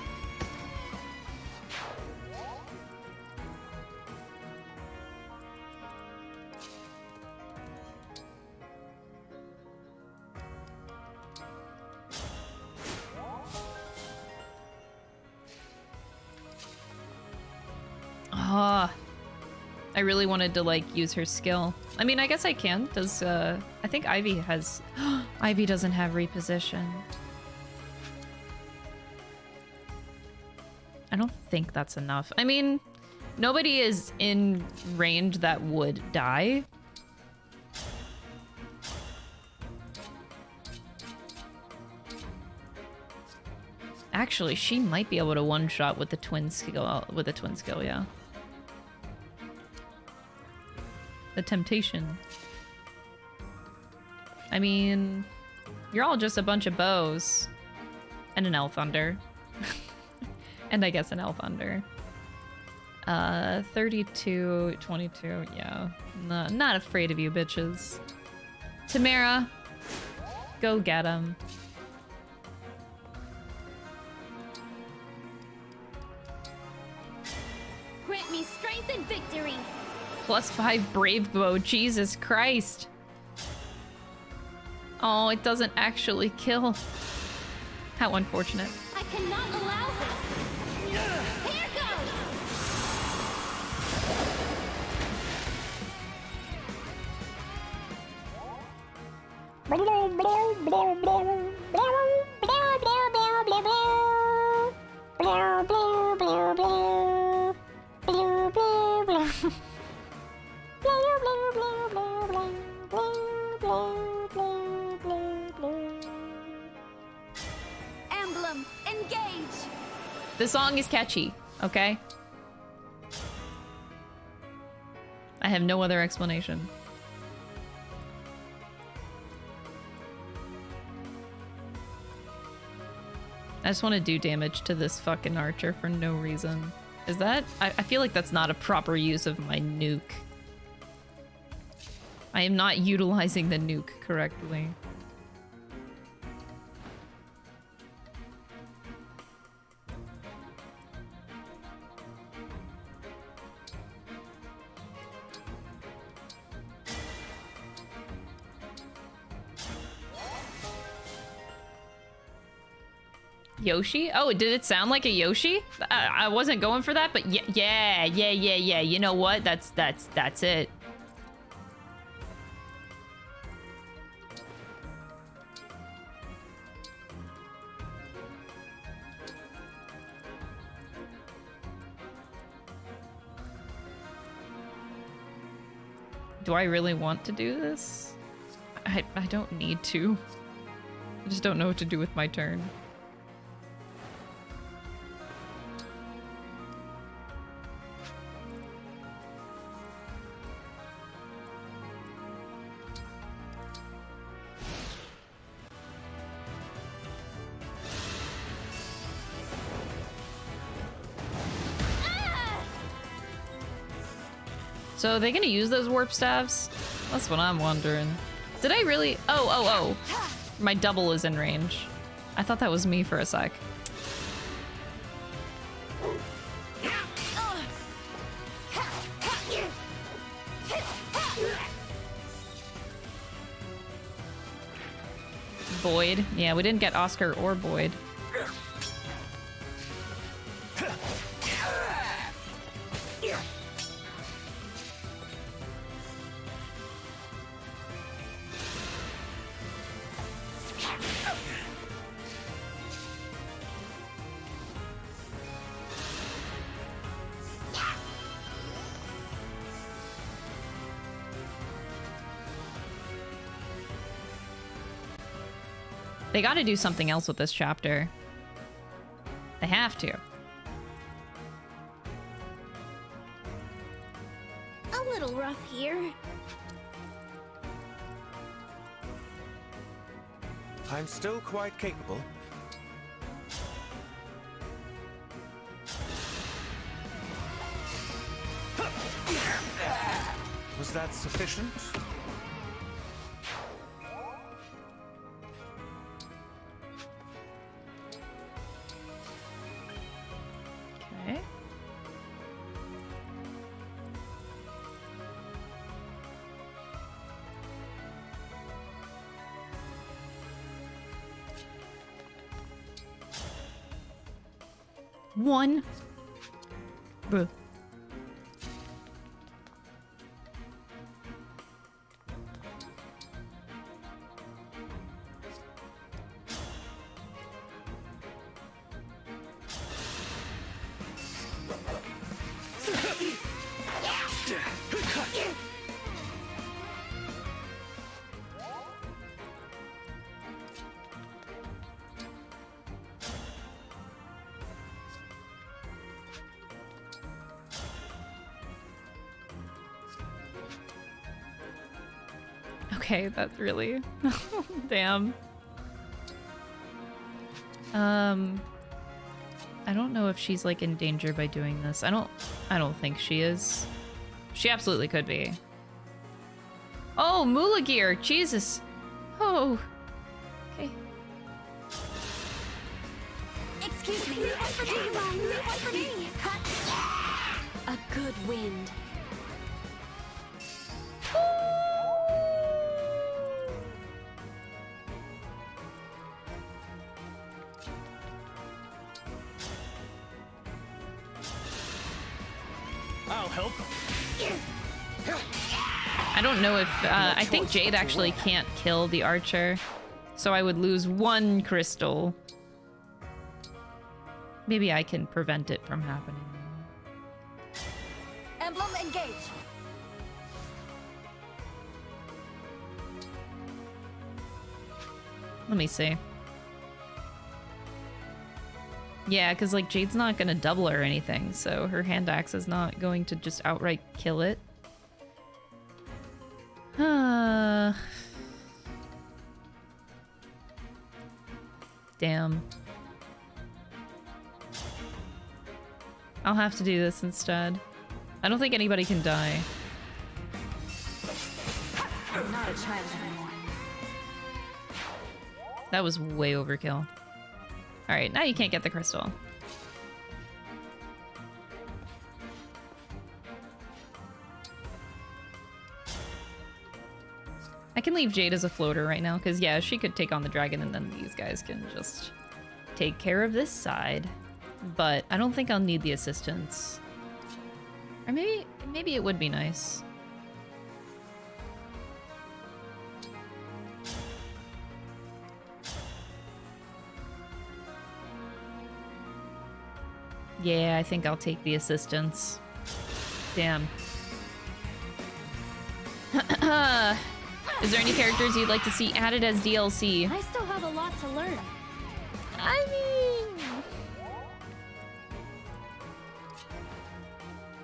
Ah. I really wanted to, like, use her skill. I mean, I guess I can. Does, I think Ivy has... Ivy doesn't have reposition. I don't think that's enough. I mean, nobody is in range that would die. Actually, she might be able to one-shot with the twin skill, yeah. The temptation. I mean, you're all just a bunch of bows. And an elf under. And I guess an elf under. 32, 22, yeah. Not afraid of you bitches. Tamara, go get him. Grant me strength and victory. +5 brave bow, Jesus Christ. Oh, it doesn't actually kill. How unfortunate. I cannot allow this. Here goes. Emblem, engage! The song is catchy, okay? I have no other explanation. I just want to do damage to this fucking archer for no reason. Is that... I feel like that's not a proper use of my nuke. I am not utilizing the nuke correctly. Yoshi? Oh, did it sound like a Yoshi? I wasn't going for that, but yeah. You know what? That's it. Do I really want to do this? I don't need to. I just don't know what to do with my turn. So are they gonna use those warp staves? That's what I'm wondering. Did I really? Oh. My double is in range. I thought that was me for a sec. Boyd. Yeah, we didn't get Oscar or Boyd. They gotta do something else with this chapter. They have to. A little rough here. I'm still quite capable. Was that sufficient? Okay. One. Bruh. Okay, that's really... Damn. I don't know if she's like in danger by doing this. I don't think she is. She absolutely could be. Oh, Moolah gear! Jesus! Oh. Okay. Excuse me. One for me. One for me. Cut. A good wind. I'll help. I don't know if... I think Jade actually can't kill the archer. So I would lose one crystal. Maybe I can prevent it from happening. Emblem engage. Let me see. Yeah, because like Jade's not going to double or anything, so her hand axe is not going to just outright kill it. Damn. I'll have to do this instead. I don't think anybody can die. I'm not a child anymore. That was way overkill. Alright, now you can't get the crystal. I can leave Jade as a floater right now, because yeah, she could take on the dragon and then these guys can just take care of this side. But I don't think I'll need the assistance. Or maybe it would be nice. Yeah, I think I'll take the assistance. Damn. Is there any characters you'd like to see added as DLC? I still have a lot to learn. I mean...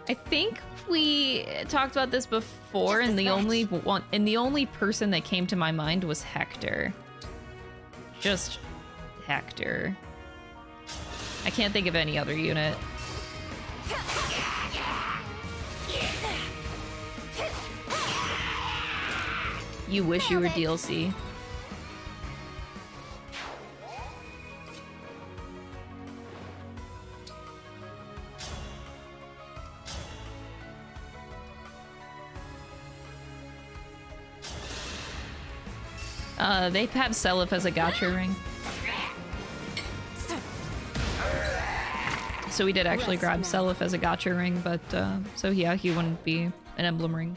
I think we talked about this before, and the only person that came to my mind was Hector. Just Hector. I can't think of any other unit. You wish you were DLC. They have Seliph as a gacha ring. So we did actually grab Seliph as a gacha ring, but so yeah, he wouldn't be an emblem ring.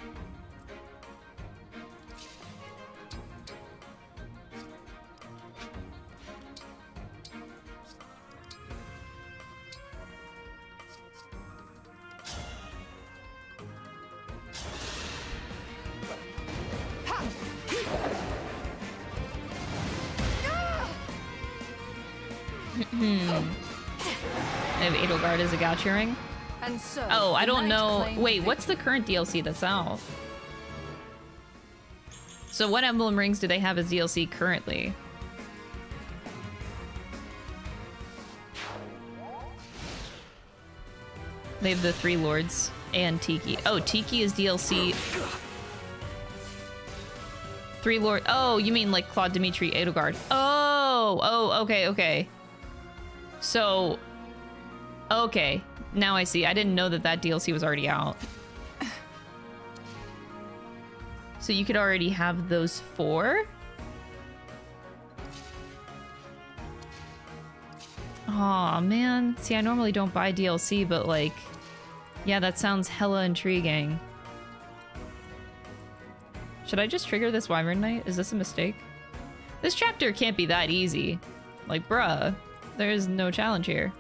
I have Edelgard as a gacha ring. And so, Oh, I don't the knight know. claimed Wait, what's the current DLC that's out? So what emblem rings do they have as DLC currently? They have the Three Lords and Tiki. Oh, Tiki is DLC. Three Lord. Oh, you mean like Claude Dimitri Edelgard. Oh, okay. So, okay. Now I see. I didn't know that that DLC was already out. So you could already have those 4? Aw, man. See, I normally don't buy DLC, but like... Yeah, that sounds hella intriguing. Should I just trigger this Wyvern Knight? Is this a mistake? This chapter can't be that easy. Like, bruh. There is no challenge here.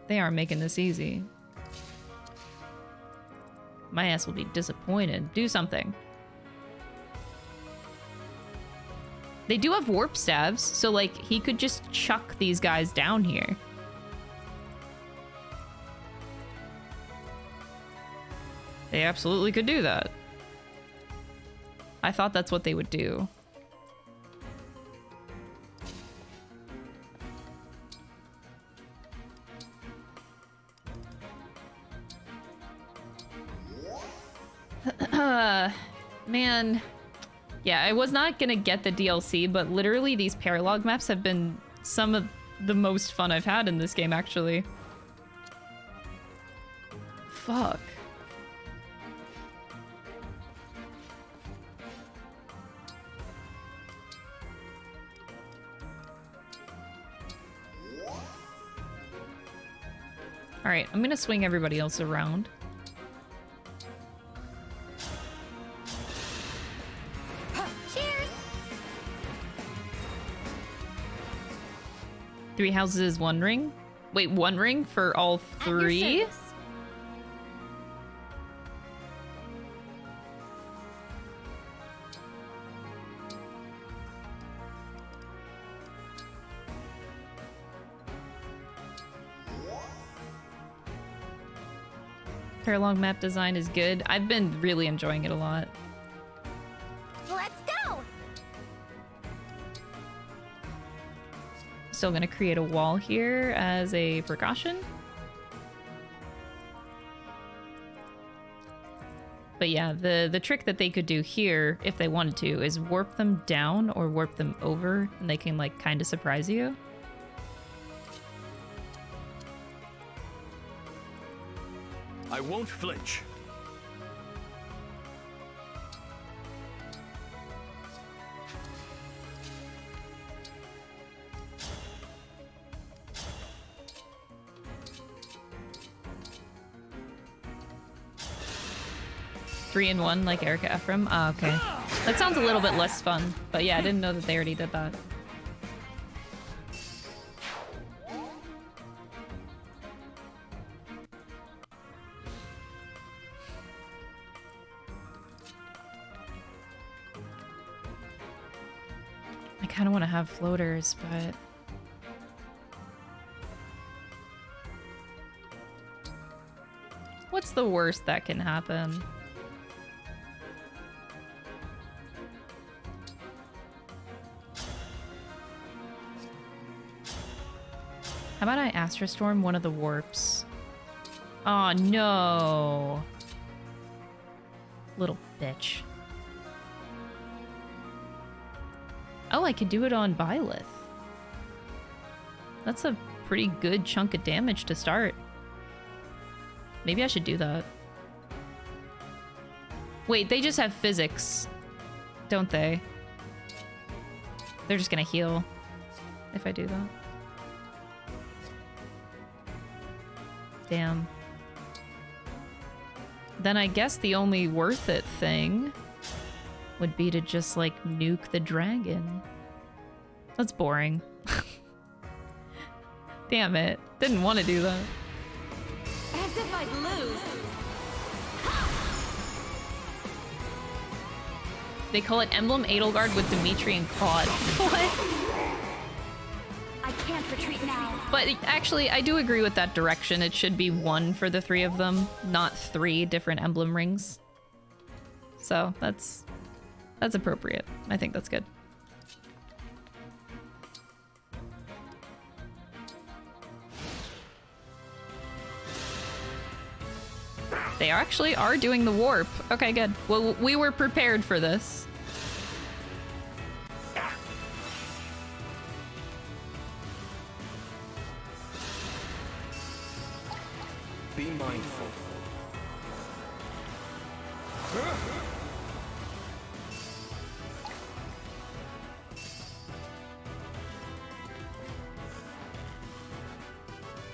They aren't making this easy. My ass will be disappointed. Do something. They do have warp stabs, so like he could just chuck these guys down here. They absolutely could do that. I thought that's what they would do. Man. Yeah, I was not gonna get the DLC, but literally these Paralogue maps have been some of the most fun I've had in this game, actually. Fuck. Alright, I'm gonna swing everybody else around. Cheers! 3 houses is 1 ring? Wait, 1 ring for all 3? Paralogue map design is good. I've been really enjoying it a lot. Let's go! Still gonna create a wall here as a precaution. But yeah, the trick that they could do here, if they wanted to, is warp them down or warp them over, and they can like kind of surprise you. I won't flinch. Three in 1 like Erica Ephraim? Ah, okay. That sounds a little bit less fun, but yeah, I didn't know that they already did that. I kind of want to have floaters, but... What's the worst that can happen? How about I Astrostorm one of the warps? Oh no! Little bitch. Oh, I could do it on Byleth. That's a pretty good chunk of damage to start. Maybe I should do that. Wait, they just have physics. don't they? They're just gonna heal if I do that. Damn. Then I guess the only worth it thing would be to just, like, nuke the dragon. That's boring. Damn it. Didn't want to do that. As if I'd lose. They call it Emblem Edelgard with Dimitri and Claude. What? I can't retreat now. But actually, I do agree with that direction. It should be one for the three of them, not 3 different emblem rings. So that's appropriate. I think that's good. They actually are doing the warp. Okay, good. Well, we were prepared for this. Be mindful.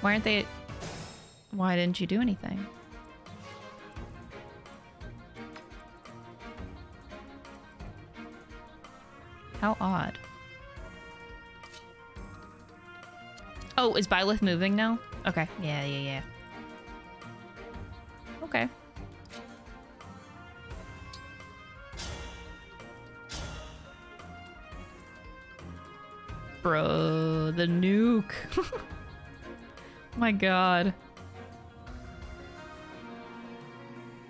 Why aren't they... Why didn't you do anything? How odd. Oh, is Byleth moving now? Okay. Yeah. Okay. Bro, the nuke. My god.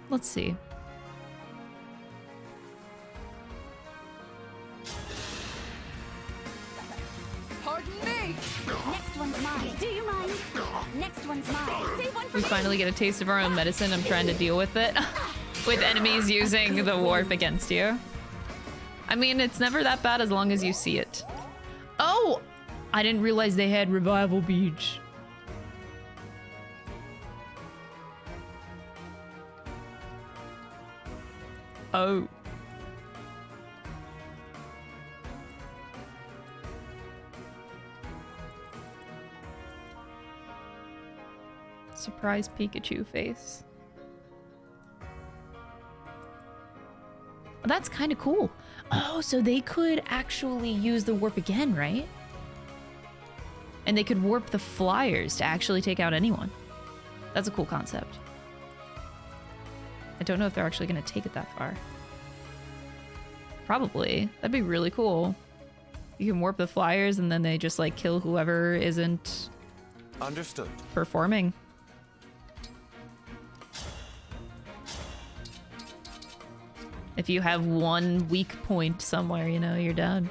Let's see. Pardon me. Next one's mine. Do you mind? Next one's mine. Save one for We me. finally get a taste of our own medicine. I'm trying to deal with it. With enemies using the warp against you. I mean, it's never that bad as long as you see it. Oh! I didn't realize they had Revival Beach. Oh. Surprise Pikachu face. Well, that's kind of cool. Oh, so they could actually use the warp again, right? And they could warp the flyers to actually take out anyone. That's a cool concept. I don't know if they're actually going to take it that far. Probably. That'd be really cool. You can warp the flyers and then they just like kill whoever isn't Understood. performing. If you have one weak point somewhere, you know, you're done.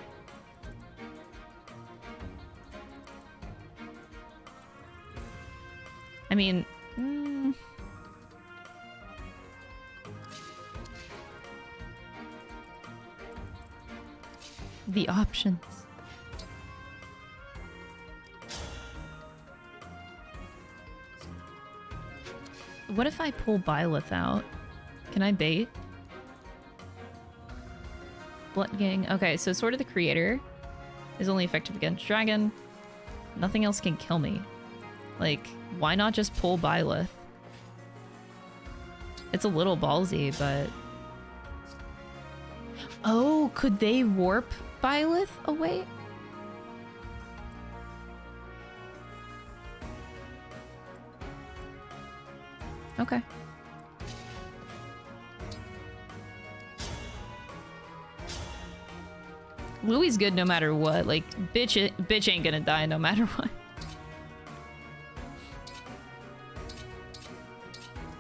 I mean, the options. What if I pull Byleth out? Can I bait? Blood Gang. Okay, so Sword of the Creator is only effective against Dragon. Nothing else can kill me. Like, why not just pull Byleth? It's a little ballsy, but... Oh, could they warp Byleth away? Okay. Louis good no matter what. Like, bitch ain't gonna die no matter what.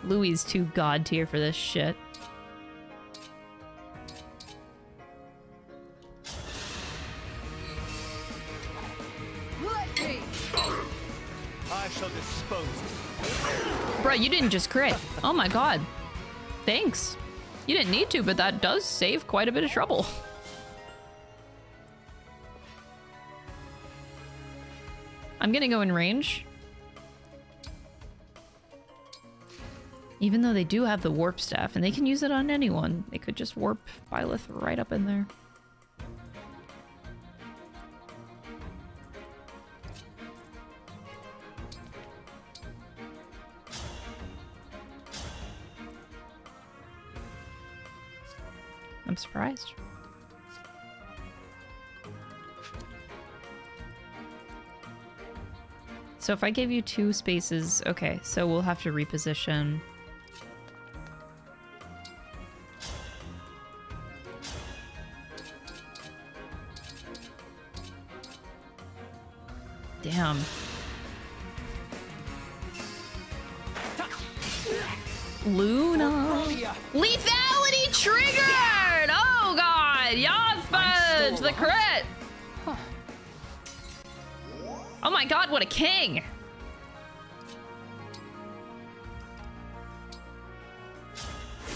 Louis is too god tier for this shit. Let me. I shall dispose of Bro, you didn't just crit. Oh my god. Thanks. You didn't need to, but that does save quite a bit of trouble. I'm gonna go in range. Even though they do have the warp staff, and they can use it on anyone. They could just warp Byleth right up in there. I'm surprised. So if I gave you 2 spaces, okay, so we'll have to reposition. Damn. Luna. Lethality triggered! Oh god! Yas Fudge! The crit! Oh my god, what a king!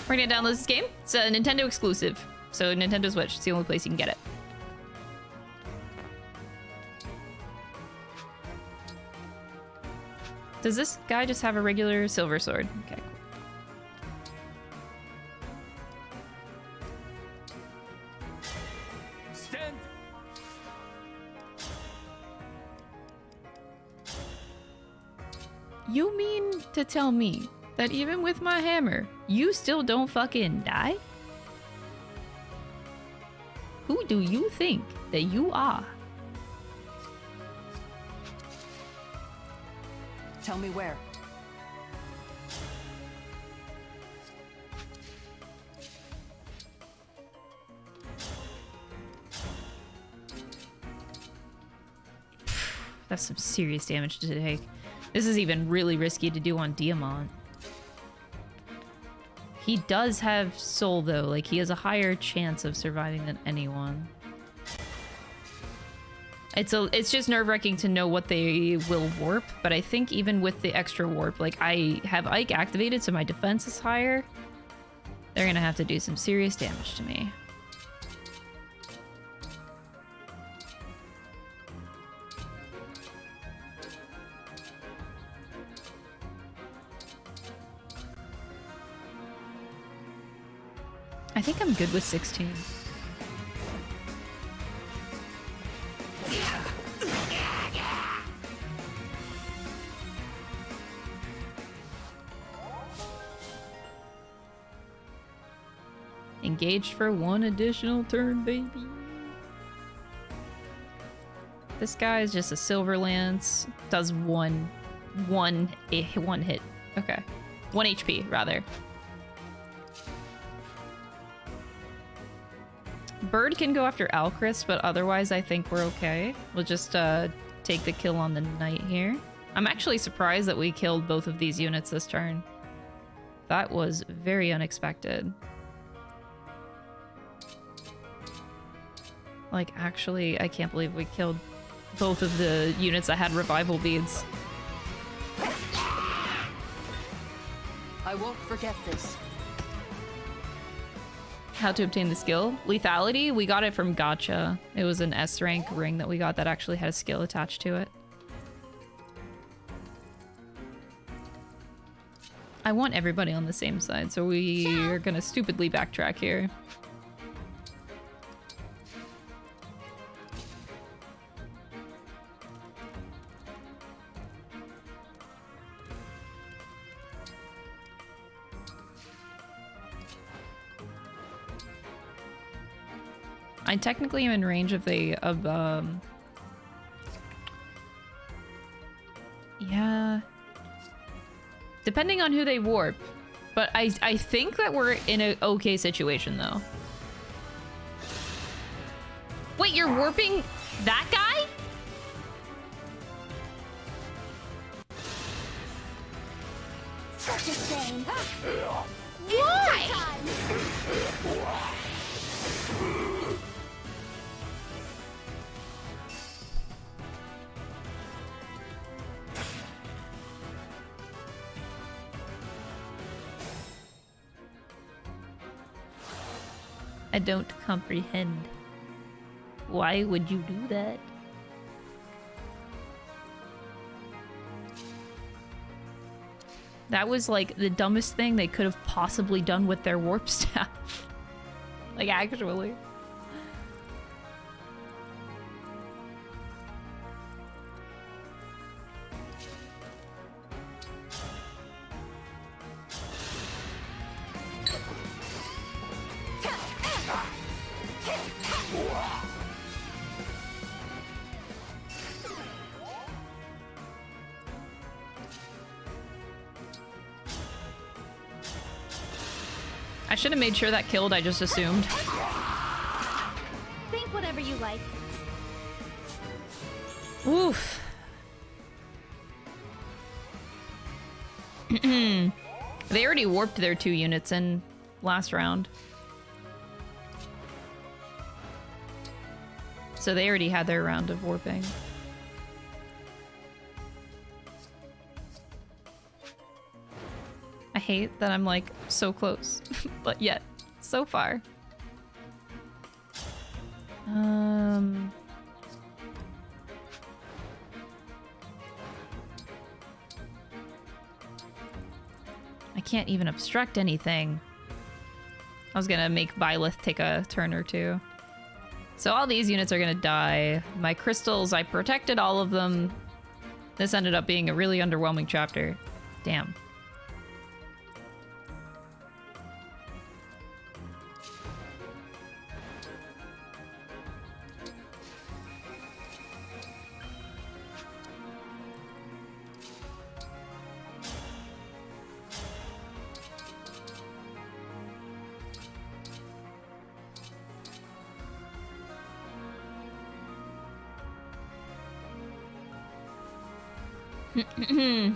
We're gonna download this game. It's a Nintendo exclusive. So Nintendo Switch, it's the only place you can get it. Does this guy just have a regular silver sword? Okay, cool. Stand. You mean to tell me that even with my hammer, you still don't fucking die? Who do you think that you are? Tell me where. That's some serious damage to take. This is even really risky to do on Diamant. He does have soul though, like he has a higher chance of surviving than anyone. It's just nerve-wracking to know what they will warp, but I think even with the extra warp, like I have Ike activated so my defense is higher. They're gonna have to do some serious damage to me. I think I'm good with 16. Engaged for 1 additional turn, baby. This guy is just a silver lance. Does one hit. Okay. 1 HP, rather. Bird can go after Alcris, but otherwise I think we're okay. We'll just take the kill on the knight here. I'm actually surprised that we killed both of these units this turn. That was very unexpected. Like, actually, I can't believe we killed both of the units that had revival beads. I won't forget this. How to obtain the skill? Lethality? We got it from Gacha. It was an S rank ring that we got that actually had a skill attached to it. I want everybody on the same side, so we are gonna stupidly backtrack here. I technically am in range of yeah. Depending on who they warp. But I think that we're in an okay situation though. Wait, you're warping that guy? Such a shame. Why? I don't comprehend. Why would you do that? That was like the dumbest thing they could have possibly done with their warp staff. Like, actually. I should have made sure that killed, I just assumed. Think whatever you like. Oof. They already warped their 2 units in last round. So they already had their round of warping. I hate that I'm like so close, but yet so far. I can't even obstruct anything. I was gonna make Byleth take a turn or 2. So all these units are gonna die. My crystals, I protected all of them. This ended up being a really underwhelming chapter. Damn.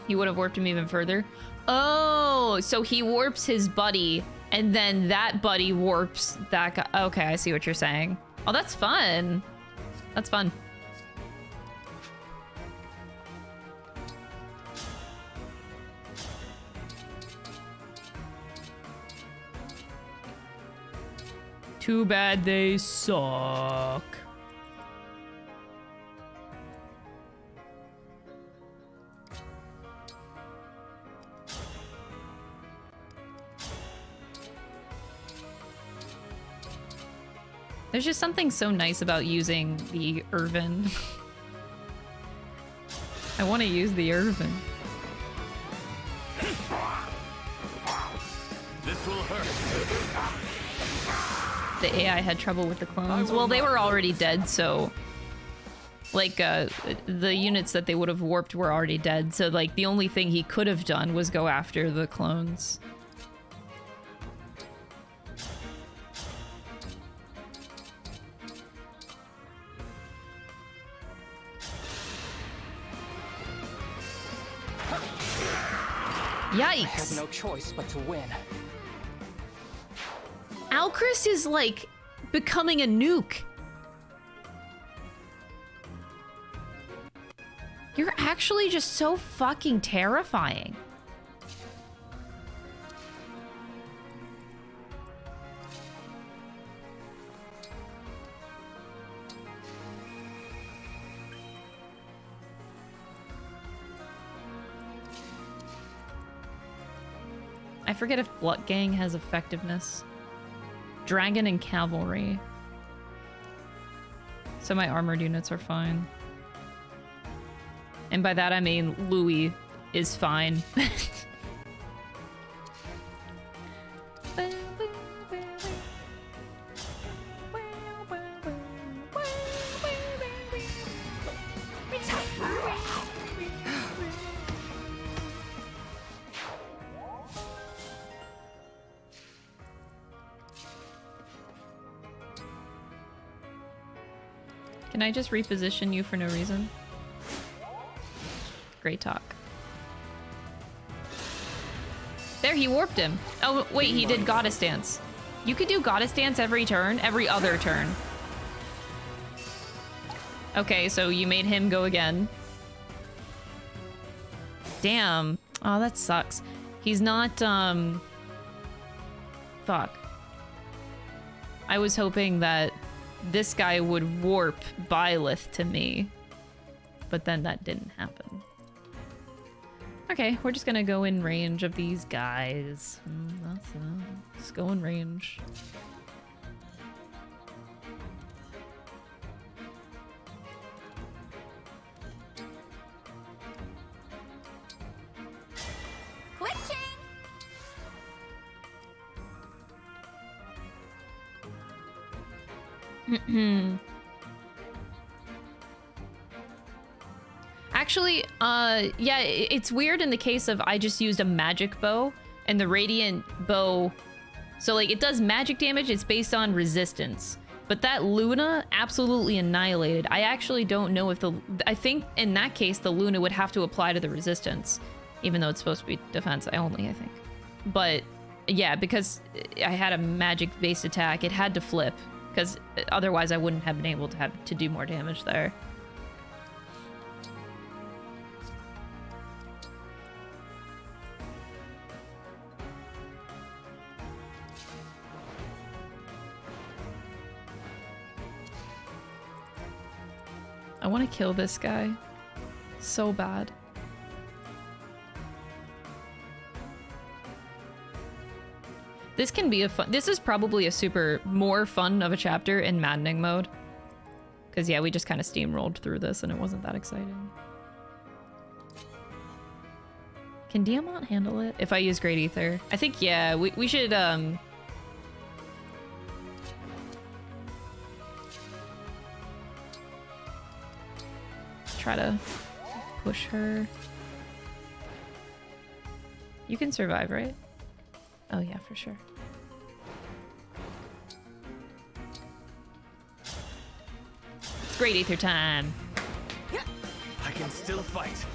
He would have warped him even further. Oh, so he warps his buddy, and then that buddy warps that guy. Okay, I see what you're saying. Oh, that's fun. That's fun. Too bad they suck. There's just something so nice about using the Irvin. I want to use the Irvin. This will hurt. The AI had trouble with the clones. Well, they were already dead, so... Like, the units that they would have warped were already dead, so, like, the only thing he could have done was go after the clones. Yikes! I had no choice but to win. Alcris is like becoming a nuke. You're actually just so fucking terrifying. I forget if Blood Gang has effectiveness. Dragon and Cavalry. So my armored units are fine. And by that I mean Louis is fine. Can I just reposition you for no reason? Great talk. There, he warped him. Oh, wait, he did Goddess Dance. You could do Goddess Dance every turn, every other turn. Okay, so you made him go again. Damn. Oh, that sucks. He's not, Fuck. I was hoping that this guy would warp Byleth to me, but then that didn't happen. Okay, we're just gonna go in range of these guys. Let's go in range. Actually, yeah, it's weird in the case of I just used a magic bow and the radiant bow. So like it does magic damage, it's based on resistance. But that Luna absolutely annihilated. I actually don't know if I think in that case the Luna would have to apply to the resistance, even though it's supposed to be defense only, I think. But yeah, because I had a magic based attack, it had to flip. Because otherwise I wouldn't have been able to do more damage there. I want to kill this guy so bad. This can be a fun... This is probably a super more fun of a chapter in maddening mode. Because, yeah, we just kind of steamrolled through this and it wasn't that exciting. Can Diamant handle it? If I use Great Ether? I think, yeah, we should, try to push her. You can survive, right? Oh, yeah, for sure. It's Great Ether time. I can still fight.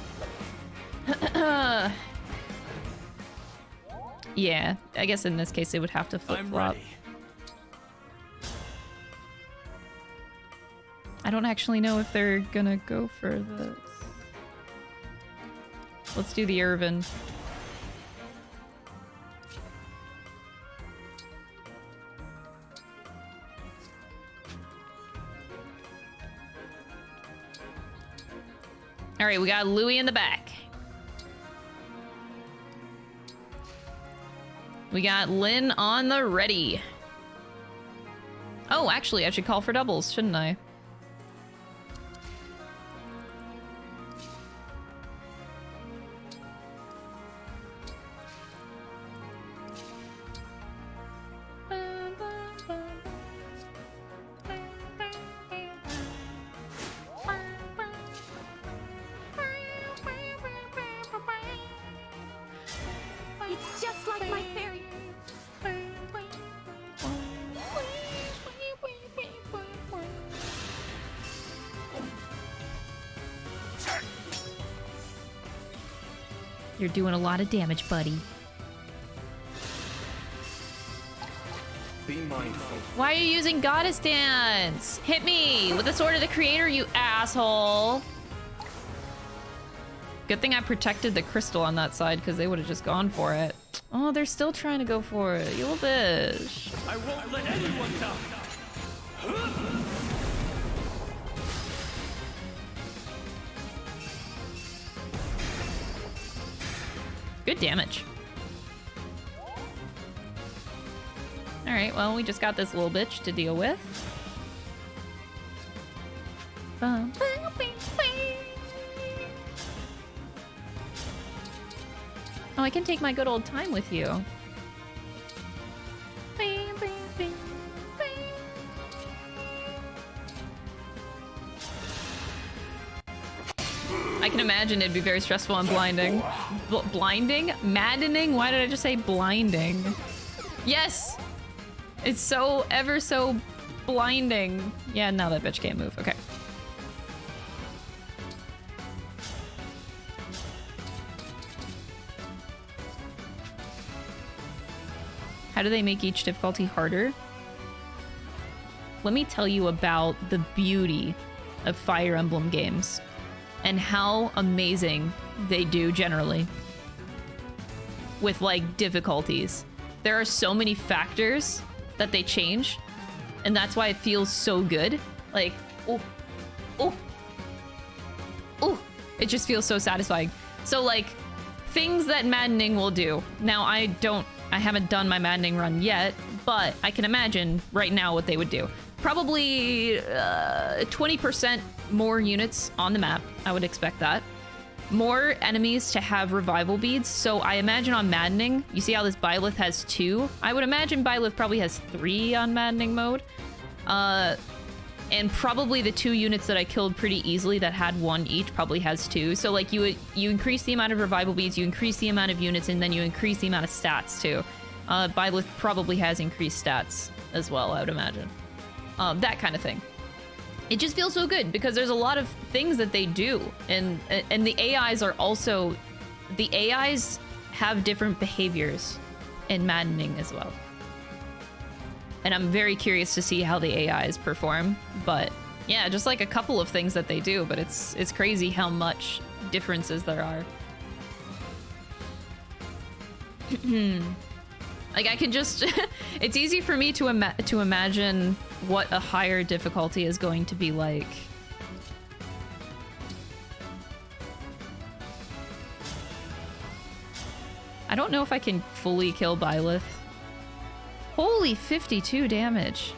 Yeah, I guess in this case it would have to flip-flop. I don't actually know if they're gonna go for this. Let's do the Irvin. All right, we got Louis in the back. We got Lynn on the ready. Oh, actually, I should call for doubles, shouldn't I? It's just like my fairy. You're doing a lot of damage, buddy. Be mindful. Why are you using Goddess Dance? Hit me with the Sword of the Creator, you asshole. Good thing I protected the crystal on that side because they would have just gone for it. Oh, they're still trying to go for it. You little bitch. I won't let anyone down. Good damage. All right, well, we just got this little bitch to deal with. Oh, I can take my good old time with you. I can imagine it'd be very stressful and blinding. Blinding? Maddening? Why did I just say blinding? Yes! It's so, ever so blinding. Yeah, now that bitch can't move. Okay. How do they make each difficulty harder? Let me tell you about the beauty of Fire Emblem games and how amazing they do generally with like difficulties. There are so many factors that they change, and that's why it feels so good. Like, oh, oh, oh, it just feels so satisfying. So like things that maddening will do. Now, I haven't done my maddening run yet, but I can imagine right now what they would do. Probably 20% more units on the map. I would expect that. More enemies to have revival beads. So I imagine on maddening, you see how this Byleth has 2? I would imagine Byleth probably has 3 on maddening mode. And probably the 2 units that I killed pretty easily that had 1 each probably has 2. So like you increase the amount of revival beads, you increase the amount of units, and then you increase the amount of stats too. Byleth probably has increased stats as well, I would imagine. That kind of thing. It just feels so good because there's a lot of things that they do, and the AIs are also, the AIs have different behaviors in maddening as well. And I'm very curious to see how the AIs perform, but yeah, just like a couple of things that they do, but it's crazy how much differences there are. Like I can just, it's easy for me to imagine what a higher difficulty is going to be like. I don't know if I can fully kill Byleth. Holy 52 damage.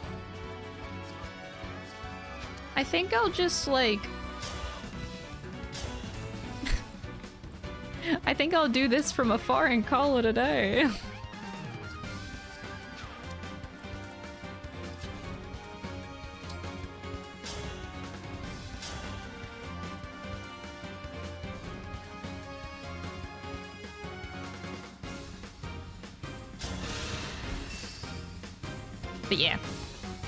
I think I'll just like... I think I'll do this from afar and call it a day. But yeah,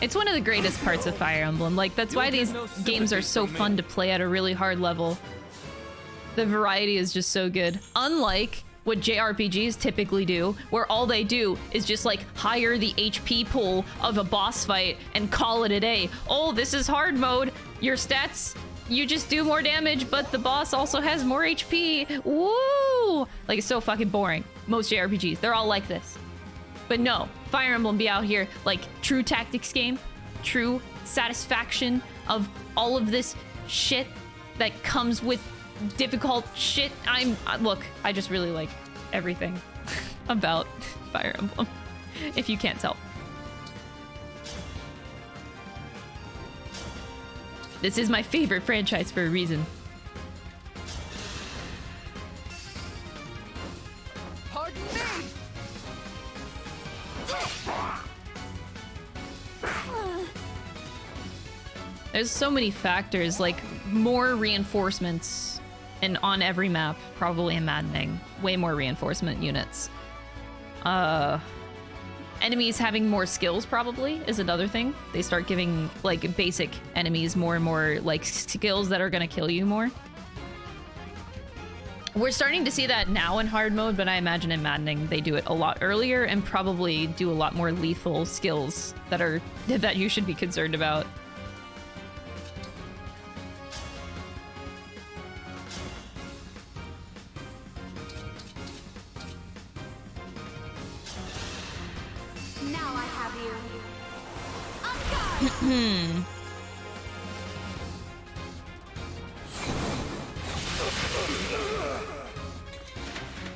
it's one of the greatest parts of Fire Emblem. Like, that's why these games are so fun to play at a really hard level. The variety is just so good. Unlike what JRPGs typically do, where all they do is just like hire the HP pool of a boss fight and call it a day. Oh, this is hard mode. Your stats, you just do more damage, but the boss also has more HP. Woo! Like, it's so fucking boring. Most JRPGs, they're all like this. But no, Fire Emblem be out here like true tactics game, true satisfaction of all of this shit that comes with difficult shit. Look, I just really like everything about Fire Emblem, if you can't tell. This is my favorite franchise for a reason. Pardon me! There's so many factors, like more reinforcements and on every map, probably in maddening. Way more reinforcement units. Enemies having more skills probably is another thing. They start giving like basic enemies more and more like skills that are gonna kill you more. We're starting to see that now in hard mode, but I imagine in maddening they do it a lot earlier and probably do a lot more lethal skills that you should be concerned about. Now I have you.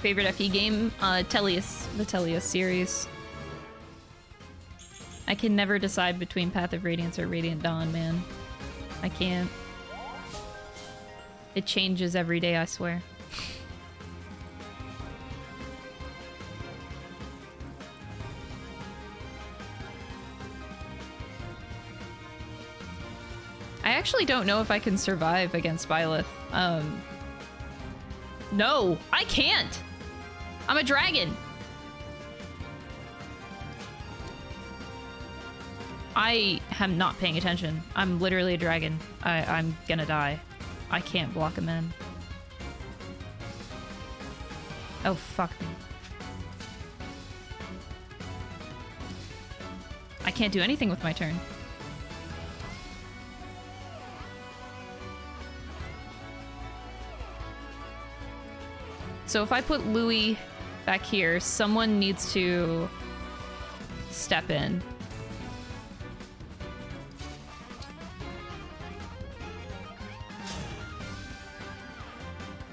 Favorite FE game? Tellius. The Tellius series. I can never decide between Path of Radiance or Radiant Dawn, man. I can't. It changes every day, I swear. I actually don't know if I can survive against Byleth. No, I can't! I'm a dragon! I am not paying attention. I'm literally a dragon. I'm gonna die. I can't block him in. Oh, fuck me. I can't do anything with my turn. So if I put Louis back here, someone needs to step in.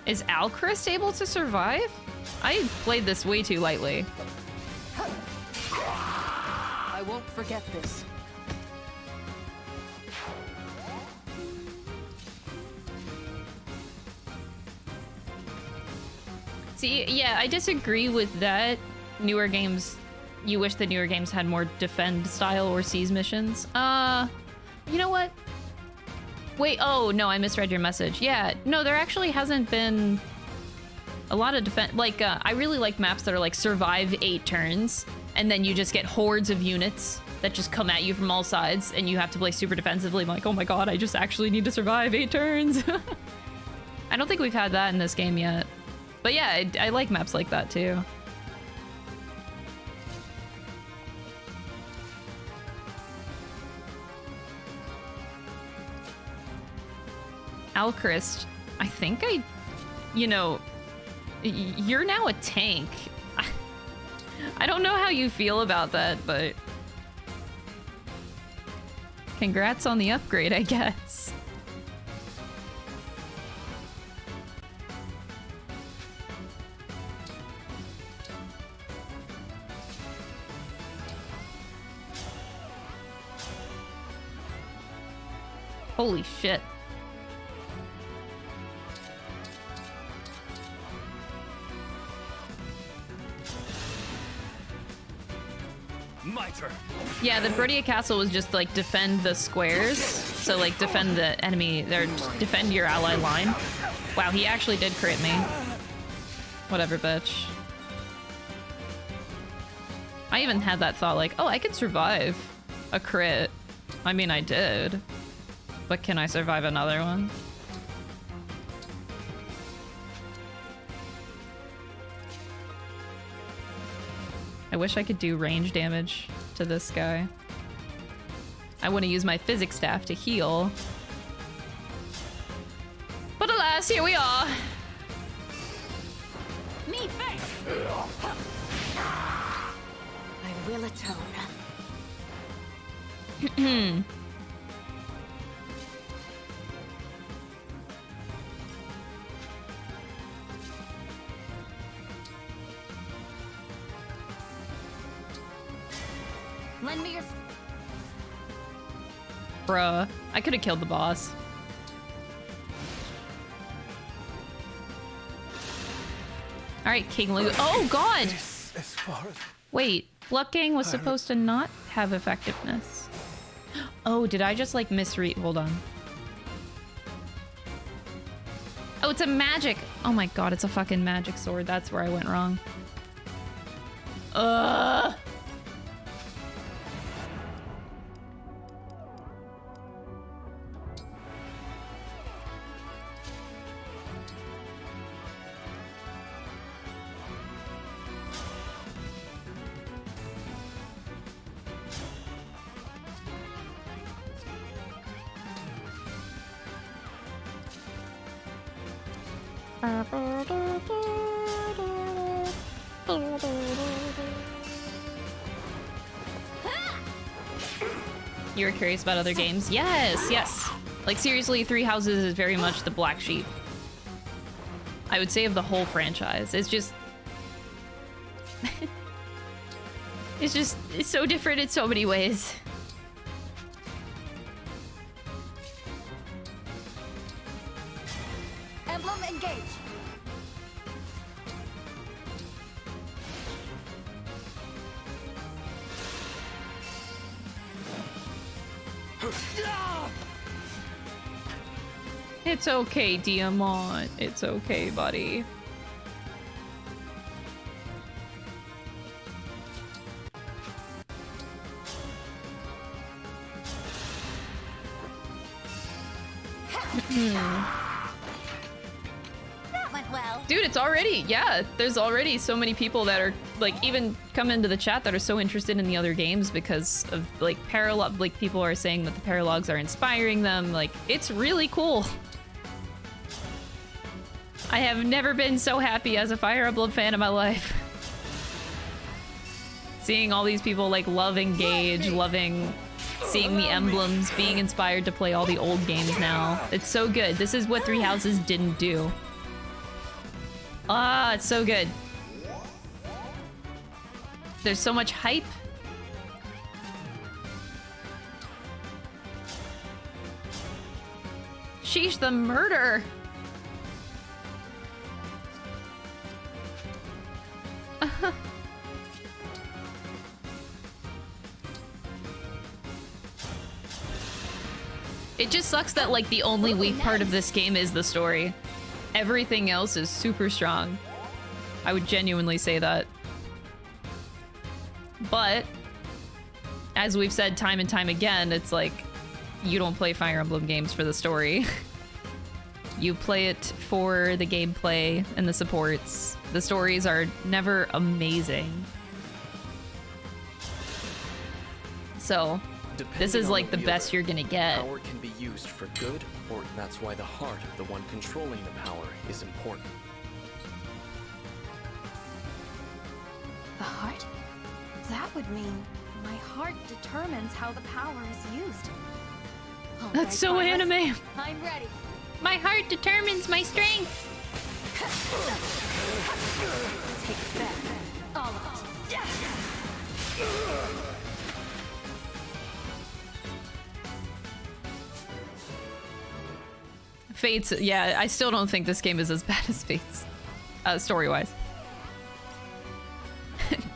Is Alchrist able to survive? I played this way too lightly. I won't forget this. See, yeah, I disagree with that. Newer games, you wish the newer games had more defend style or seize missions. You know what? Wait, oh no, I misread your message. Yeah, no, there actually hasn't been a lot of defense. Like, I really like maps that are like survive 8 turns, and then you just get hordes of units that just come at you from all sides, and you have to play super defensively. I'm like, oh my god, I just actually need to survive 8 turns. I don't think we've had that in this game yet. But yeah, I like maps like that too. Alchrist, I think you know, you're now a tank. I don't know how you feel about that, but congrats on the upgrade, I guess. Holy shit. My turn. Yeah, the Brodia Castle was just like defend the squares. So like defend the enemy, or defend your ally line. Wow, he actually did crit me. Whatever, bitch. I even had that thought like, oh, I could survive a crit. I mean, I did. But can I survive another one? I wish I could do range damage to this guy. I want to use my physics staff to heal. But alas, here we are. Me first. I will atone. Lend me your... Bruh, I could have killed the boss. Alright, King Lu. Oh god! Wait, Plucking was supposed to not have effectiveness. Oh, did I just like misread? Hold on. Oh, it's a magic. Oh my god, it's a fucking magic sword. That's where I went wrong. You were curious about other games? Yes, yes. Like seriously, Three Houses is very much the black sheep, I would say, of the whole franchise. It's just... it's so different in so many ways. Emblem, engage. It's okay, Diamant. It's okay, buddy. That went well. Dude, it's already, yeah, there's already so many people that are, like, even come into the chat that are so interested in the other games because of, like, Paralogue, like, people are saying that the Paralogues are inspiring them. Like, it's really cool. I have never been so happy as a Fire Emblem fan in my life. Seeing all these people, like, love Engage, loving seeing the emblems, being inspired to play all the old games now. It's so good. This is what Three Houses didn't do. Ah, it's so good. There's so much hype. Sheesh, the murder. It just sucks that, like, the only weak part of this game is the story. Everything else is super strong. I would genuinely say that. But, as we've said time and time again, it's like, you don't play Fire Emblem games for the story. You play it for the gameplay and the supports. The stories are never amazing. So, this is like the best you're gonna get. Power can be used for good, or that's why the heart of the one controlling the power is important. The heart? That would mean my heart determines how the power is used. All That's so Byleth, anime. I'm ready. My heart determines my strength. Take that. All of it. Fates, yeah, I still don't think this game is as bad as Fates, story-wise.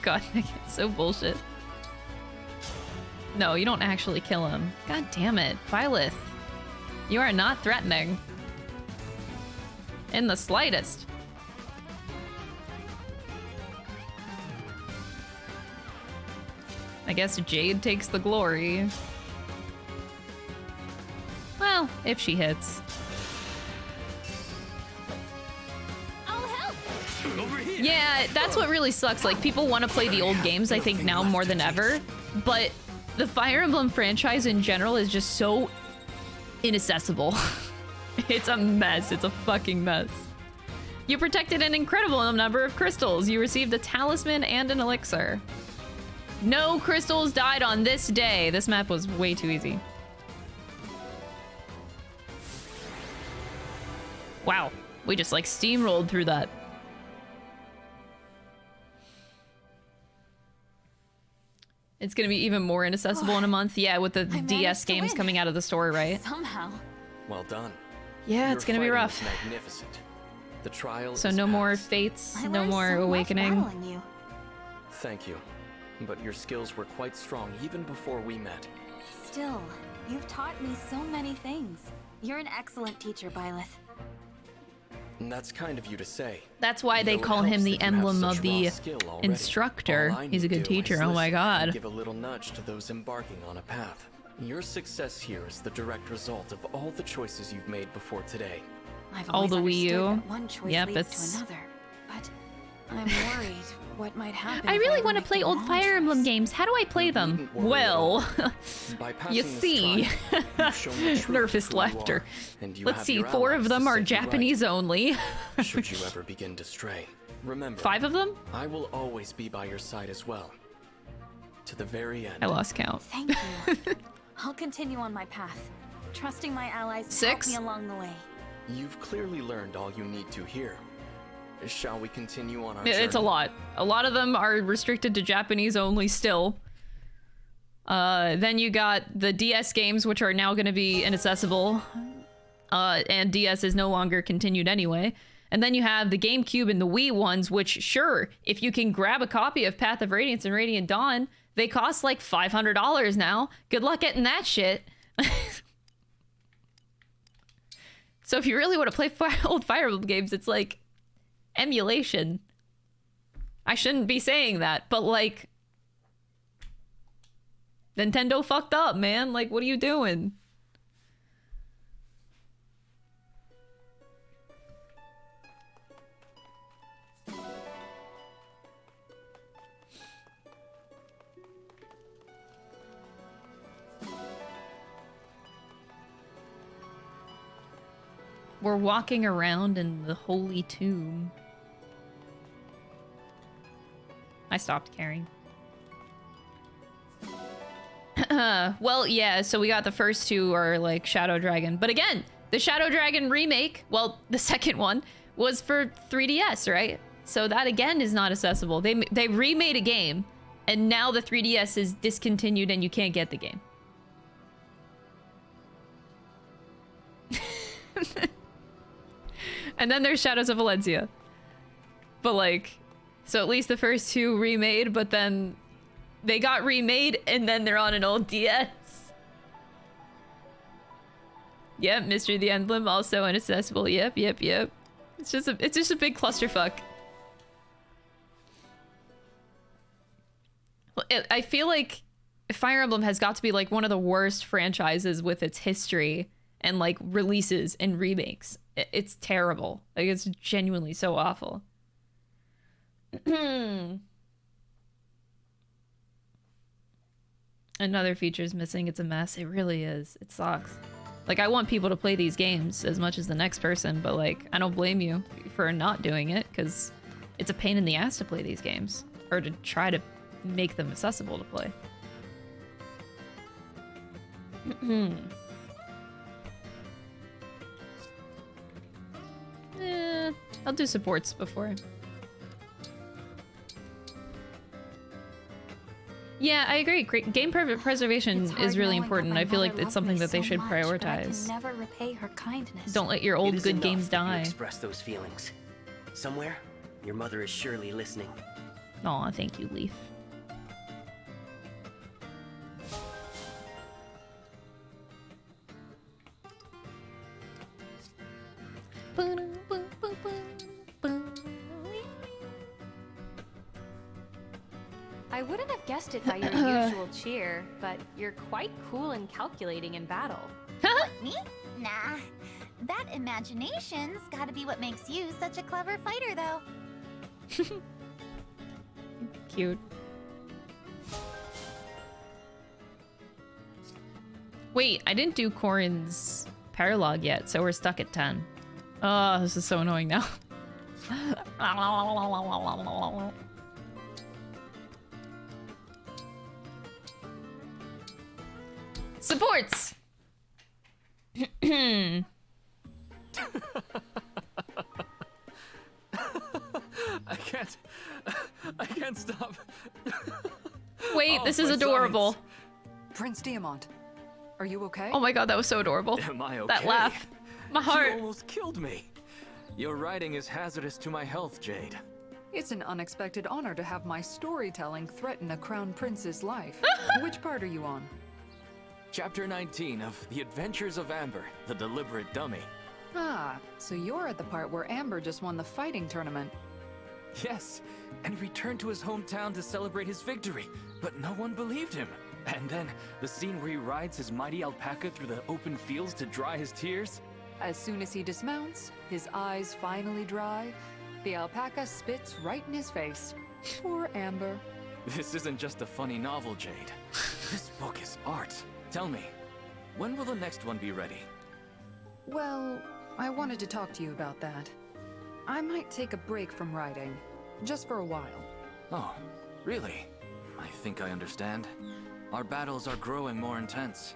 God, it's so bullshit. No, you don't actually kill him. God damn it, Byleth. You are not threatening. In the slightest. I guess Jade takes the glory. Well, if she hits. Yeah, that's what really sucks. Like, people want to play the old games, I think, now more than ever. But the Fire Emblem franchise in general is just so inaccessible. It's a mess. It's a fucking mess. You protected an incredible number of crystals. You received a talisman and an elixir. No crystals died on this day. This map was way too easy. Wow. We just, like, steamrolled through that. It's gonna be even more inaccessible in a month. Yeah, with the DS games coming out of the store, right? Somehow. Well done. Yeah, it's gonna be Your rough. fighting was magnificent. The trial So is no more past. fates, I no learned more so much awakening. battling you. Thank you. But your skills were quite strong even before we met. Still, you've taught me so many things. You're an excellent teacher, Byleth. And that's kind of you to say. That's why they Though it call him helps the that you have emblem such of the raw skill already. instructor. All I He's a need good to do is teacher. Oh my listen and god. give a little nudge to those embarking on a path. Your success here is the direct result of all the choices you've made before today. I've All always the Wii understood U. that one choice Yep, leads it's- to another, but I'm worried what might happen. I if really ever want to make play the old wrong Fire Emblem games. How do I play them? Well, By passing you this see, trial, you've shown the truth nervous of who you laughter. are, and you Let's have see, your 4 of allies them to are set you right. Japanese only. Should you ever begin to stray, remember. 5 of them? I will always be by your side as well. To the very end. I lost count. Thank you. I'll continue on my path, trusting my allies to help 6? me along the way. You've clearly learned all you need to here. Shall we continue on our It's a journey? lot. A lot of them are restricted to Japanese only still. Then you got the DS games, which are now going to be inaccessible. And DS is no longer continued anyway. And then you have the GameCube and the Wii ones, which, sure, if you can grab a copy of Path of Radiance and Radiant Dawn, they cost like $500 now. Good luck getting that shit. So if you really want to play old Fire Emblem games, it's like emulation. I shouldn't be saying that, but like, Nintendo fucked up, man. Like, what are you doing? We're walking around in the Holy Tomb. I stopped caring. Well, yeah, so we got the first 2 are like Shadow Dragon. But again, the Shadow Dragon remake, well, the second one, was for 3DS, right? So that again is not accessible. They remade a game, and now the 3DS is discontinued and you can't get the game. And then there's Shadows of Valencia. But like, so at least the first two remade, but then they got remade and then they're on an old DS. Yep, Mystery of the Emblem, also inaccessible. Yep. It's just a big clusterfuck. I feel like Fire Emblem has got to be like one of the worst franchises with its history and like releases and remakes. It's terrible. Like, it's genuinely so awful. Another feature's missing. It's a mess. It really is. It sucks. Like, I want people to play these games as much as the next person, but like, I don't blame you for not doing it, because it's a pain in the ass to play these games, or to try to make them accessible to play. I'll do supports before. Yeah, I agree. Game preservation is really important. I feel like it's something that they should prioritize. I can never repay her kindness. Don't let your old good games die. Express those feelings. Somewhere, your mother is surely listening. Aw, thank you, Leaf. I wouldn't have guessed it by your usual cheer, but you're quite cool and calculating in battle. Me? Nah. That imagination's gotta be what makes you such a clever fighter, though. Cute. Wait, I didn't do Corin's Paralogue yet, so we're stuck at 10. Oh, this is so annoying now. Supports! I can't stop. Wait, this is adorable. Prince Diamant, are you okay? Oh my god, that was so adorable. Am I okay? That laugh. My heart. You almost killed me. Your writing is hazardous to my health, Jade. It's an unexpected honor to have my storytelling threaten a crown prince's life. Which part are you on? Chapter 19 of The Adventures of Amber, the Deliberate Dummy. Ah, so you're at the part where Amber just won the fighting tournament. Yes, and he returned to his hometown to celebrate his victory, but no one believed him. And then, the scene where he rides his mighty alpaca through the open fields to dry his tears. As soon as he dismounts, his eyes finally dry, the alpaca spits right in his face. Poor Amber. This isn't just a funny novel, Jade. This book is art. Tell me, when will the next one be ready? Well, I wanted to talk to you about that. I might take a break from writing, just for a while. Oh, really? I think I understand. Our battles are growing more intense.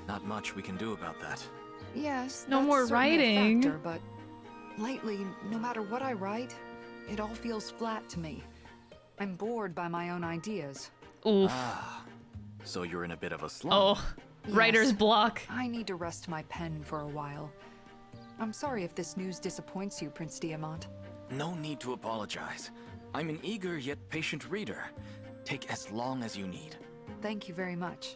Not much we can do about that. Yes, no that's more certainly writing. A factor, but lately, no matter what I write, it all feels flat to me. I'm bored by my own ideas. Oof. Ah, so you're in a bit of a slump. Oh, writer's block. I need to rest my pen for a while. I'm sorry if this news disappoints you, Prince Diamant. No need to apologize. I'm an eager yet patient reader. Take as long as you need. Thank you very much.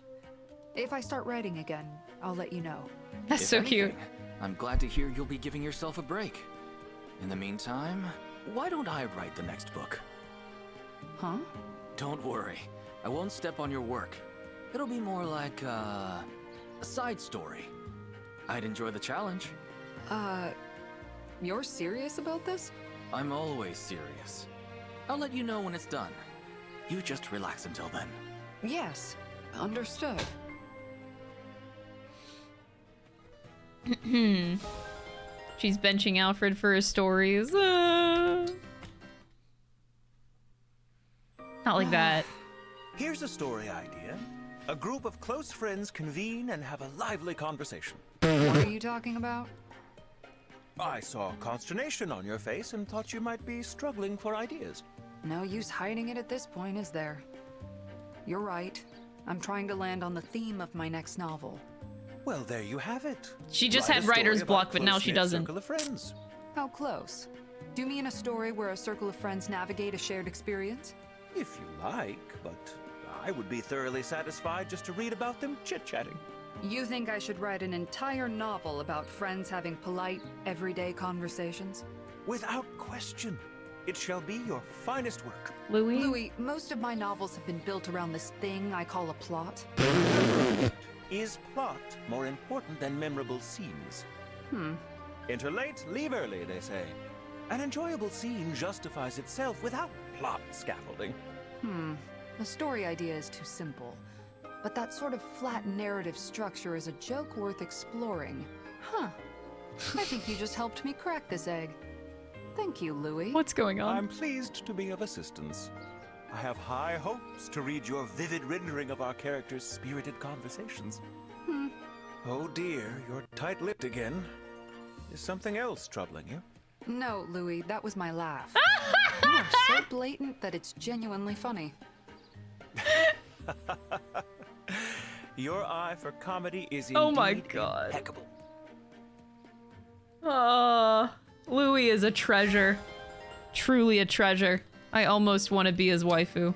If I start writing again, I'll let you know. That's If so anything, cute. I'm glad to hear you'll be giving yourself a break. In the meantime, why don't I write the next book? Huh? Don't worry. I won't step on your work. It'll be more like, a side story. I'd enjoy the challenge. You're serious about this? I'm always serious. I'll let you know when it's done. You just relax until then. Yes, understood. She's benching Alfred for his stories. Not like that. Here's a story idea. A group of close friends convene and have a lively conversation. What are you talking about? I saw consternation on your face and thought you might be struggling for ideas. No use hiding it at this point, is there? You're right. I'm trying to land on the theme of my next novel. Well, there you have it. She just Write had a story writer's about block, a but now she close-knit doesn't. Circle of friends. How close? Do you mean a story where a circle of friends navigate a shared experience? If you like, but I would be thoroughly satisfied just to read about them chit-chatting. You think I should write an entire novel about friends having polite, everyday conversations? Without question. It shall be your finest work. Louis? Louis, most of my novels have been built around this thing I call a plot. Is plot more important than memorable scenes? Enter late, leave early, they say. An enjoyable scene justifies itself without plot scaffolding. The story idea is too simple. But that sort of flat narrative structure is a joke worth exploring. Huh. I think you just helped me crack this egg. Thank you, Louis. What's going on? I'm pleased to be of assistance. I have high hopes to read your vivid rendering of our characters' spirited conversations. Oh dear, you're tight-lipped again. Is something else troubling you? No, Louis, that was my laugh. You are so blatant that it's genuinely funny. Your eye for comedy is Oh my indeed God. impeccable. Louis is a treasure. Truly a treasure. I almost want to be his waifu.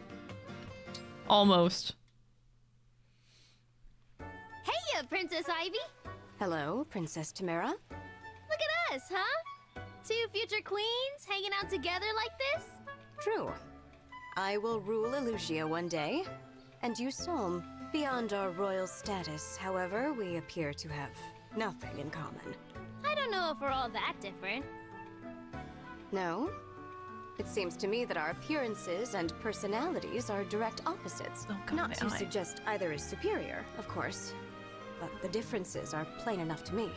Almost. Hey, Princess Ivy! Hello, Princess Tamara. Look at us, huh? Two future queens hanging out together like this? True. I will rule Elusia one day, and you Solm. Beyond our royal status, however, we appear to have nothing in common. I don't know if we're all that different. No? It seems to me that our appearances and personalities are direct opposites. Not to suggest either is superior, of course, but the differences are plain enough to me.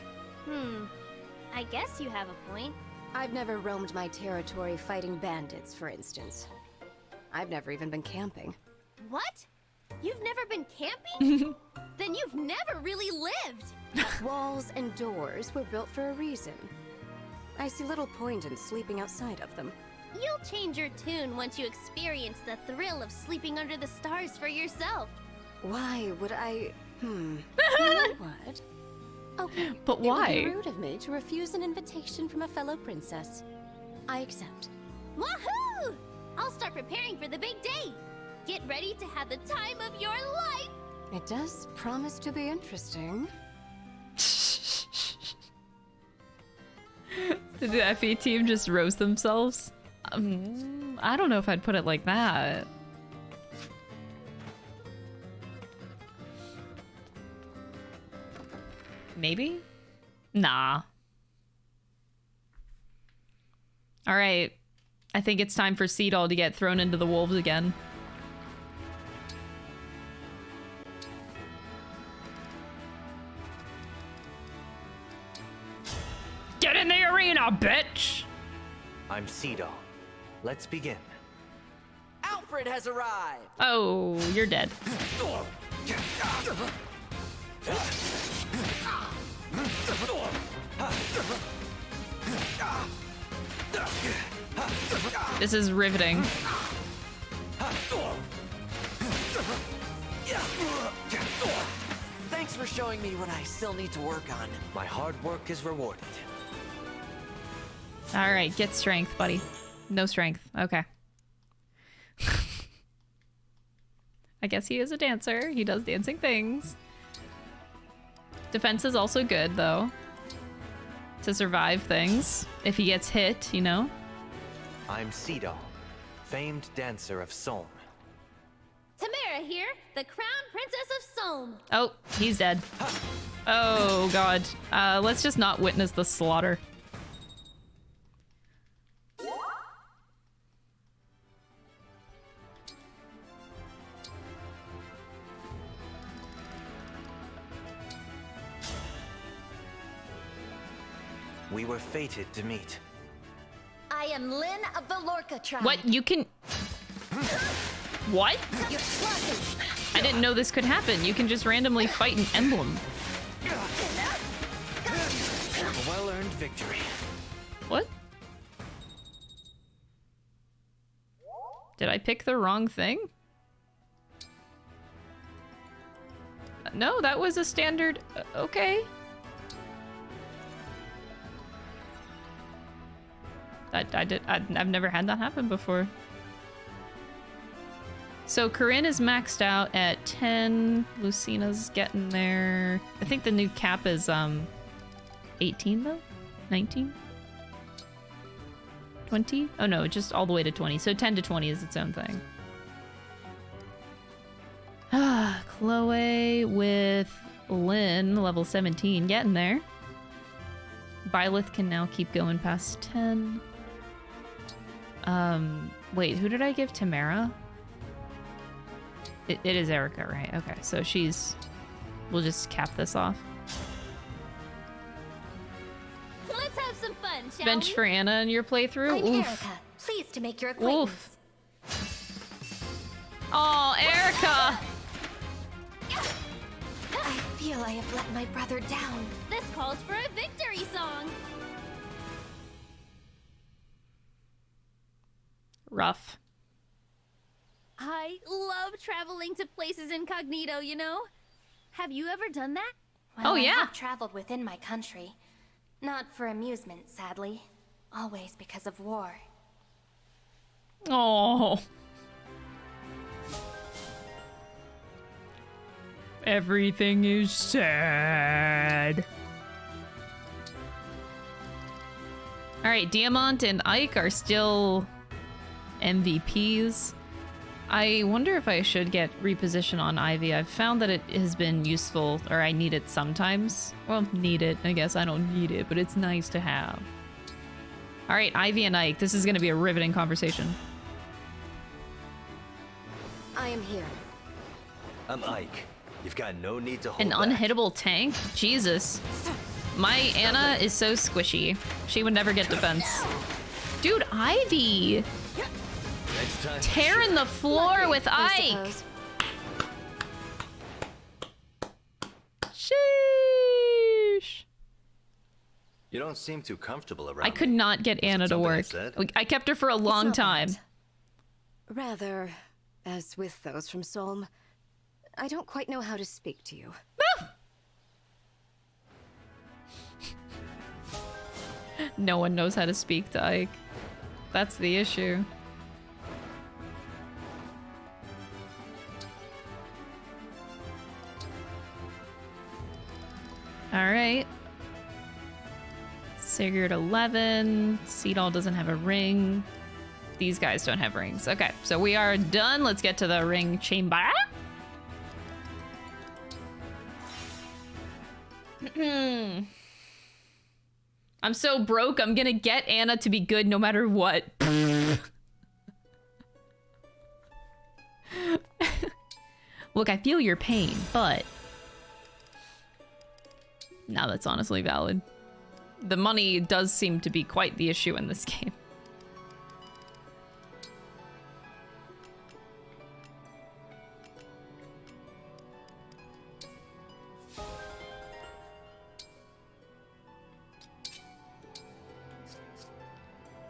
I guess you have a point. I've never roamed my territory fighting bandits, for instance. I've never even been camping. What? You've never been camping? Then you've never really lived! Walls and doors were built for a reason. I see little point in sleeping outside of them. You'll change your tune once you experience the thrill of sleeping under the stars for yourself. Why would I... You know what? Okay, but why? It would be rude of me to refuse an invitation from a fellow princess. I accept. Woohoo! I'll start preparing for the big day. Get ready to have the time of your life! It does promise to be interesting. Did the FE team just roast themselves? I don't know if I'd put it like that. Maybe? Nah. Alright. I think it's time for Seadoll to get thrown into the wolves again. Get in the arena, bitch! I'm Seadoll. Let's begin. Alfred has arrived! Oh, you're dead. This is riveting. Thanks for showing me what I still need to work on. My hard work is rewarded. Alright, get strength, buddy. No strength. Okay. I guess he is a dancer. He does dancing things. Defense is also good, though. To survive things. If he gets hit, you know? I'm Seadoll, famed dancer of Solm. Tamara here, the crown princess of Solm. Oh, he's dead. Oh, God. Let's just not witness the slaughter. We were fated to meet. I am Lynn of the Lorca tribe. What? You can... What? You're sluggish. I didn't know this could happen. You can just randomly fight an emblem. A well-earned victory. Did I pick the wrong thing? No, that was a standard... okay. I've never had that happen before. So Corinne is maxed out at 10. Lucina's getting there. I think the new cap is 18 though? 19? 20? Oh no, just all the way to 20. So 10 to 20 is its own thing. Ah, Chloe with Lynn, level 17, getting there. Byleth can now keep going past 10. Wait, who did I give Tamara? It is Erica, right? Okay, so she's... We'll just cap this off. Let's have some fun, shall Bench we? for Anna in your playthrough? I'm Oof. Erica. Pleased to make your acquaintance. Oh, Erica! I feel I have let my brother down. This calls for a victory song. Rough. I love traveling to places incognito, you know? Have you ever done that? Oh, yeah. I have traveled within my country. Not for amusement, sadly. Always because of war. Oh. Everything is sad. All right, Diamant and Ike are still MVPs. I wonder if I should get reposition on Ivy. I've found that it has been useful, or I need it sometimes. Well, need it. I guess I don't need it, but it's nice to have. All right, Ivy and Ike. This is going to be a riveting conversation. I am here. I'm Ike. You've got no need to hold An back. unhittable tank? Jesus. My Anna is so squishy. She would never get defense. Dude, Ivy! Next time, Tearing the floor with Ike! Sheesh. You don't seem too comfortable around I could not get Anna to something I work. said? I kept her for a long not time. that. Rather, as with those from Solm, I don't quite know how to speak to you. No one knows how to speak to Ike. That's the issue. Alright. Sigurd 11. Seedall doesn't have a ring. These guys don't have rings. Okay, so we are done. Let's get to the ring chamber. I'm so broke, I'm gonna get Anna to be good no matter what. Look, I feel your pain, but... No, that's honestly valid. The money does seem to be quite the issue in this game.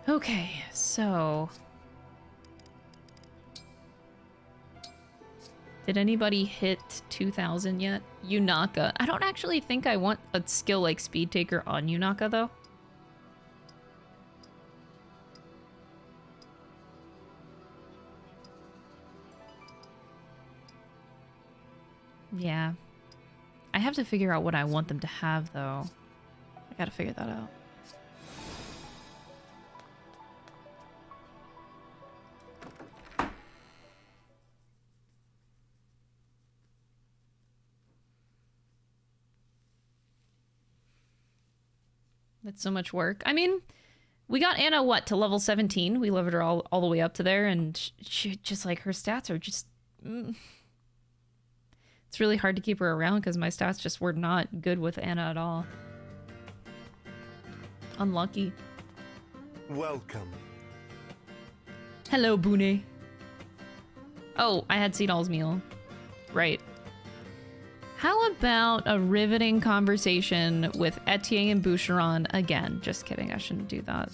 Okay, so... Did anybody hit 2,000 yet? Yunaka. I don't actually think I want a skill like Speed Taker on Yunaka, though. Yeah. I have to figure out what I want them to have, though. I gotta figure that out. That's so much work. I mean, we got Anna, what, to level 17? We leveled her all the way up to there, and she just, like, her stats are just... It's really hard to keep her around because my stats just were not good with Anna at all. Unlucky. Welcome. Hello, Boone. Oh, I had Seedall's meal. Right. How about a riveting conversation with Etienne and Boucheron again? Just kidding, I shouldn't do that.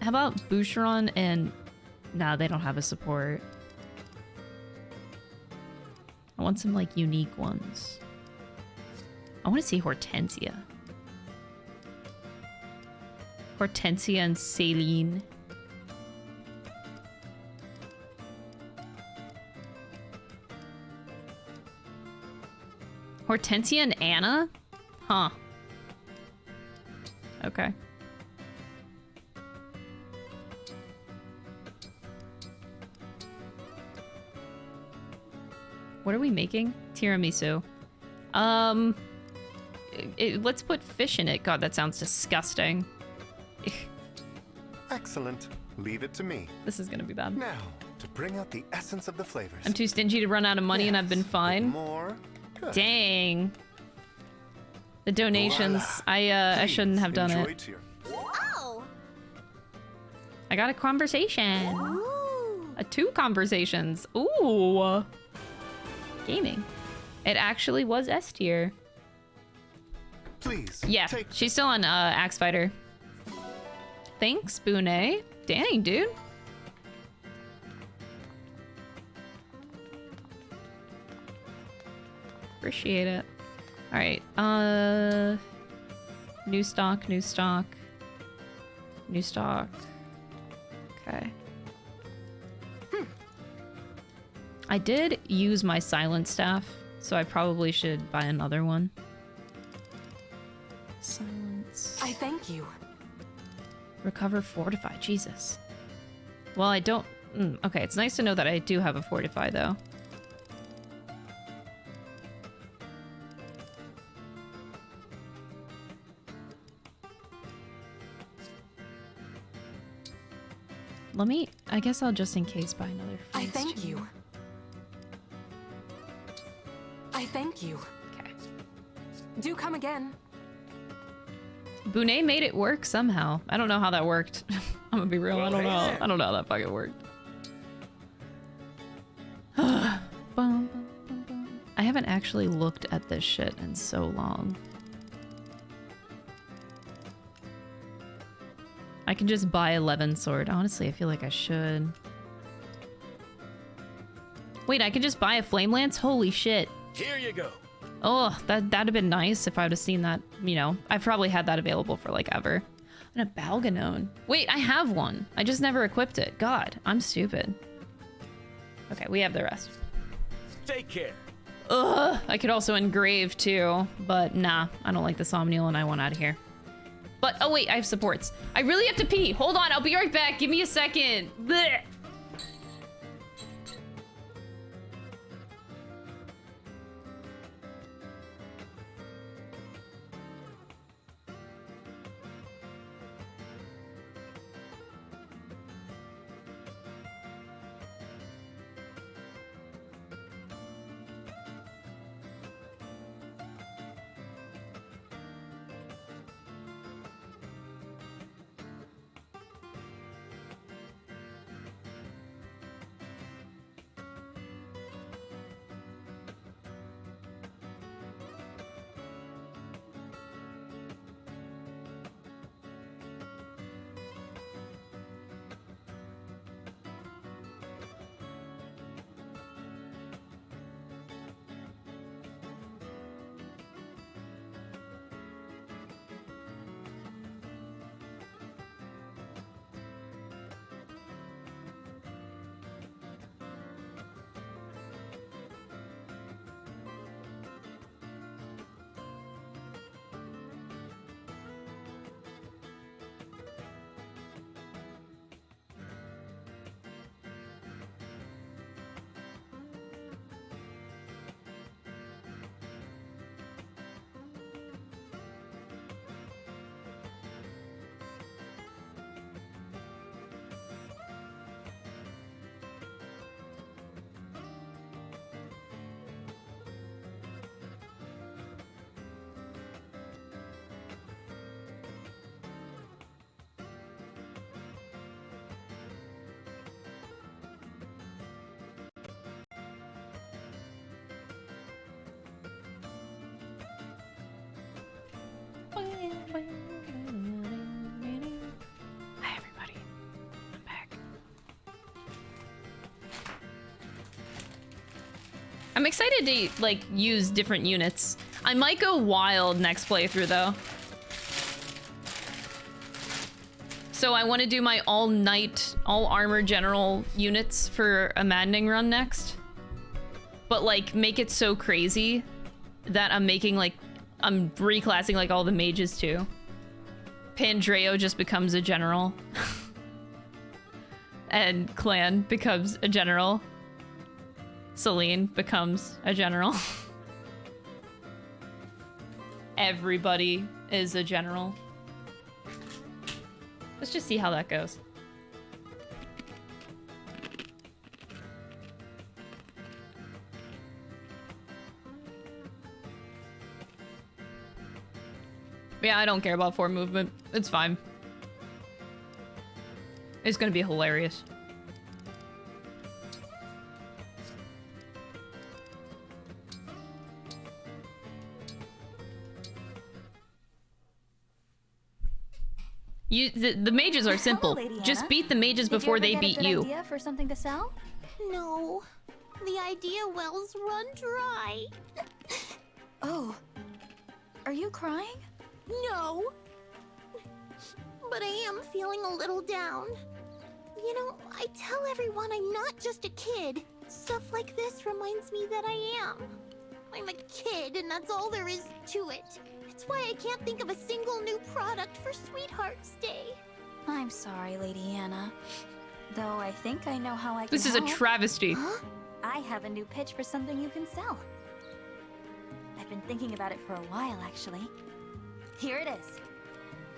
How about Boucheron and... Nah, they don't have a support. I want some, like, unique ones. I want to see Hortensia. Hortensia and Celine. Hortensia and Anna? Huh. Okay. What are we making? Tiramisu. Let's put fish in it. God, that sounds disgusting. Excellent. Leave it to me. This is gonna be bad. Now, to bring out the essence of the flavors. I'm too stingy to run out of money and I've been fine. More. Good. Dang. The donations. I shouldn't have done it. Oh! I got a conversation. Two conversations. Ooh. Gaming. It actually was S tier. Please. Yeah, she's still on Axe Fighter. Thanks, Boone. Dang, dude. Appreciate it. All right. New stock, new stock. New stock. Okay. I did use my silent staff, so I probably should buy another one. Silence. I thank you. Recover fortify. Jesus. Well, I don't... okay, it's nice to know that I do have a fortify, though. Let me... I guess I'll just in case buy another I thank you. I thank you. Okay. Do come again. Boone made it work somehow. I don't know how that worked. I'm gonna be real. I don't know. I don't know how that fucking worked. I haven't actually looked at this shit in so long. I can just buy 11 sword. Honestly, I feel like I should. Wait, I can just buy a flame lance? Holy shit. Here you go. Oh, that'd have been nice if I would have seen that, you know. I've probably had that available for like ever. And a Balganone. Wait, I have one. I just never equipped it. God, I'm stupid. Okay, we have the rest. Take care. Ugh, I could also engrave too, but nah, I don't like the Somnial and I want out of here. But, oh wait, I have supports. I really have to pee. Hold on, I'll be right back. Give me a second. Blech. I'm excited to, like, use different units. I might go wild next playthrough, though. So I want to do my all-knight, all-armor general units for a maddening run next. But, like, make it so crazy that I'm making, like, I'm reclassing, like, all the mages, too. Pandreo just becomes a general. And Clan becomes a general. Celine becomes a general. Everybody is a general. Let's just see how that goes. Yeah, I don't care about forward movement. It's fine. It's gonna be hilarious. The mages are simple. Lady Just Anna. beat the mages before they beat you. Idea for something to sell? No, the idea wells run dry. Oh, are you crying? No, but I am feeling a little down. You know, I tell everyone I'm not just a kid. Stuff like this reminds me that I am. I'm a kid, and that's all there is to it. That's why I can't think of a single new product for Sweetheart's Day. I'm sorry, Lady Anna. Though I think I know how I can This is a help. travesty. Huh? I have a new pitch for something you can sell. I've been thinking about it for a while, actually. Here it is.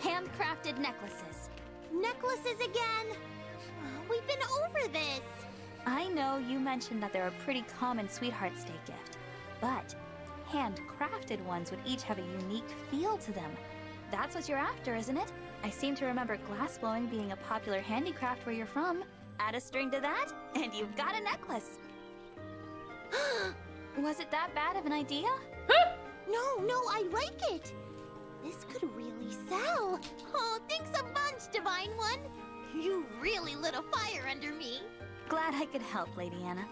Handcrafted necklaces. Necklaces again? We've been over this. I know you mentioned that they're a pretty common Sweetheart's Day gift, but handcrafted ones would each have a unique feel to them. That's what you're after, isn't it? I seem to remember glassblowing being a popular handicraft where you're from. Add a string to that, and you've got a necklace. Was it that bad of an idea? No, I like it. This could really sell. Oh, thanks a bunch, Divine One. You really lit a fire under me. Glad I could help, Lady Anna.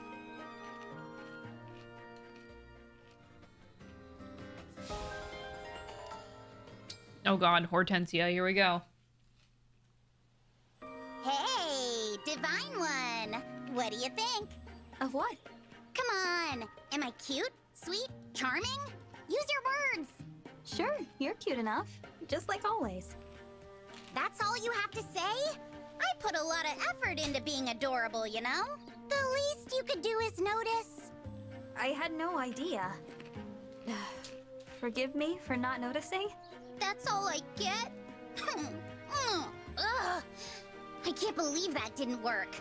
Oh god, Hortensia, here we go. Hey, Divine One. What do you think? Of what? Come on. Am I cute, sweet, charming? Use your words. Sure, you're cute enough. Just like always. That's all you have to say? I put a lot of effort into being adorable, you know? The least you could do is notice. I had no idea. Forgive me for not noticing? That's all I get? Ugh. I can't believe that didn't work.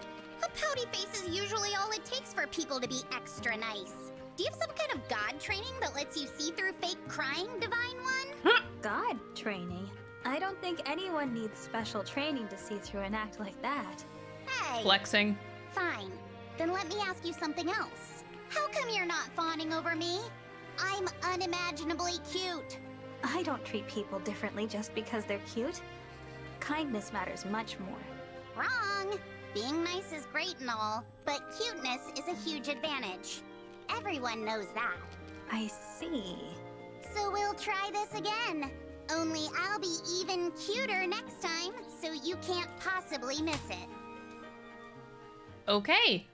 A pouty face is usually all it takes for people to be extra nice. Do you have some kind of god training that lets you see through fake crying, Divine One? God training? I don't think anyone needs special training to see through an act like that. Hey! Flexing. Fine. Then let me ask you something else. How come you're not fawning over me? I'm unimaginably cute. I don't treat people differently just because they're cute. Kindness matters much more. Wrong. Being nice is great and all, but cuteness is a huge advantage. Everyone knows that. I see. So we'll try this again. Only I'll be even cuter next time, so you can't possibly miss it. Okay.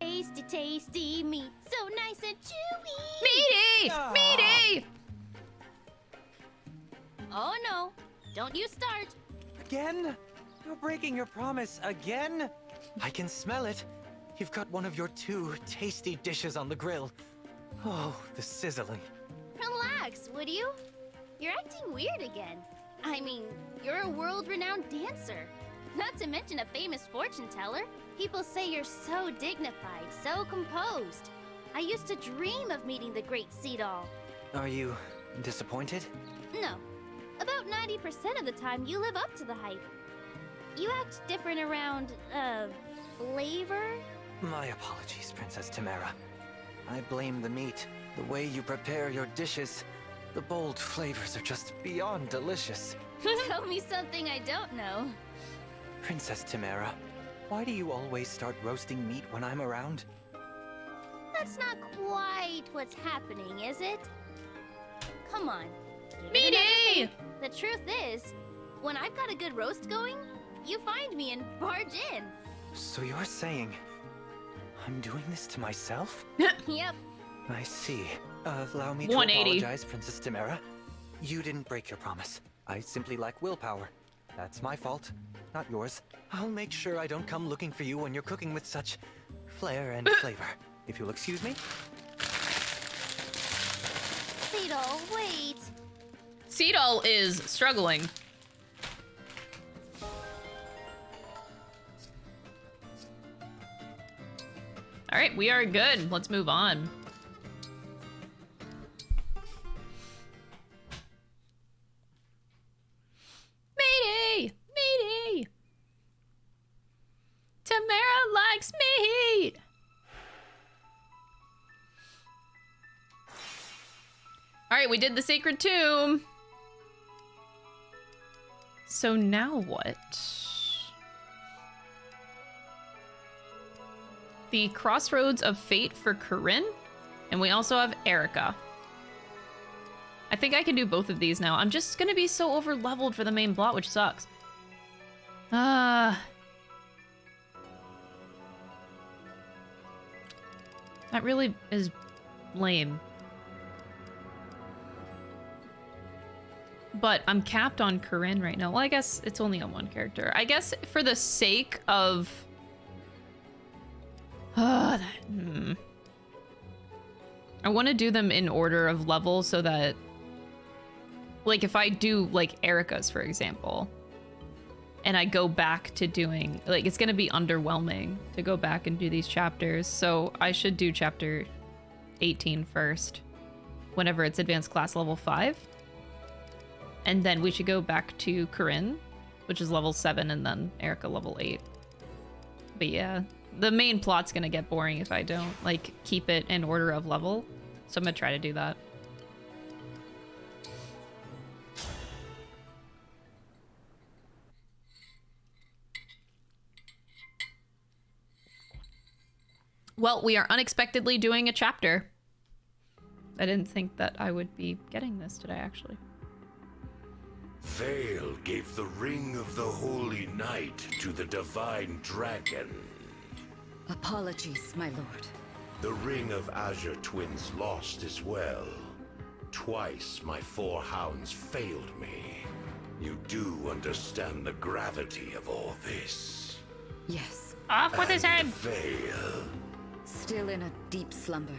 Tasty, tasty meat, so nice and chewy. Meaty! Meaty! Oh no, don't you start. Again? You're breaking your promise again? I can smell it. You've got one of your 2 tasty dishes on the grill. Oh, the sizzling. Relax, would you? You're acting weird again. I mean, you're a world-renowned dancer. Not to mention a famous fortune teller. People say you're so dignified, so composed. I used to dream of meeting the great Sea Doll. Are you disappointed? No. About 90% of the time, you live up to the hype. You act different around, flavor? My apologies, Princess Tamara. I blame the meat, the way you prepare your dishes. The bold flavors are just beyond delicious. Tell me something I don't know. Princess Timera, why do you always start roasting meat when I'm around? That's not quite what's happening, is it? Come on. give it Meaty! another think. The truth is, when I've got a good roast going, you find me and barge in. So you're saying I'm doing this to myself? Yep. I see. Allow me to 180. apologize, Princess Timera. You didn't break your promise. I simply lack willpower. That's my fault, not yours. I'll make sure I don't come looking for you when you're cooking with such flair and flavor. If you'll excuse me. Beetle, wait. Seedall is struggling. All right, we are good. Let's move on. Meaty! Meaty! Tamara likes meat! All right, we did the sacred tomb. So now what? The Crossroads of Fate for Corinne, and we also have Erica. I think I can do both of these now. I'm just gonna be so over leveled for the main plot, which sucks. That really is lame. But I'm capped on Corinne right now. Well, I guess it's only on one character. I guess for the sake of... I want to do them in order of level so that... Like, if I do, like, Erica's, for example, and I go back to doing... Like, it's going to be underwhelming to go back and do these chapters. So I should do chapter 18 first, whenever it's advanced class level 5. And then we should go back to Corinne, which is level 7, and then Erica level 8. But yeah, the main plot's gonna get boring if I don't, like, keep it in order of level. So I'm gonna try to do that. Well, we are unexpectedly doing a chapter. I didn't think that I would be getting this today, actually. Vale gave the Ring of the Holy Night to the Divine Dragon. Apologies, my lord. The Ring of Azure Twins lost as well. Twice my 4 hounds failed me. You do understand the gravity of all this. Yes. Off with his head! Vale. Still in a deep slumber.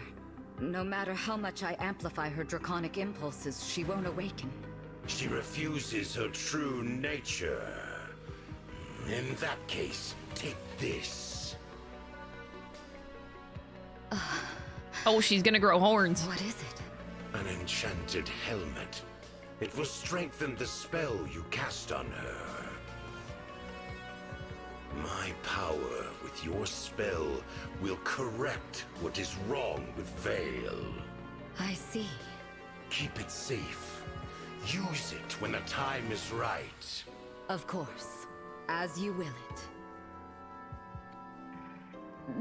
No matter how much I amplify her draconic impulses, she won't awaken. She refuses her true nature. In that case, take this. Oh, she's gonna grow horns. What is it? An enchanted helmet. It will strengthen the spell you cast on her. My power with your spell will correct what is wrong with Vale. I see. Keep it safe. Use it when the time is right. Of course. As you will it.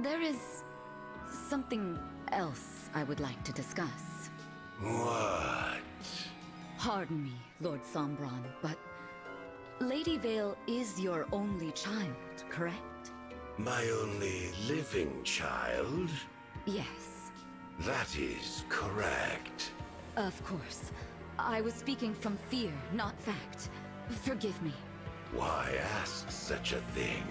There is something else I would like to discuss. What? Pardon me, Lord Sombron, but Lady Vale is your only child, correct? My only living child? Yes. That is correct. Of course. I was speaking from fear, not fact. Forgive me. Why ask such a thing?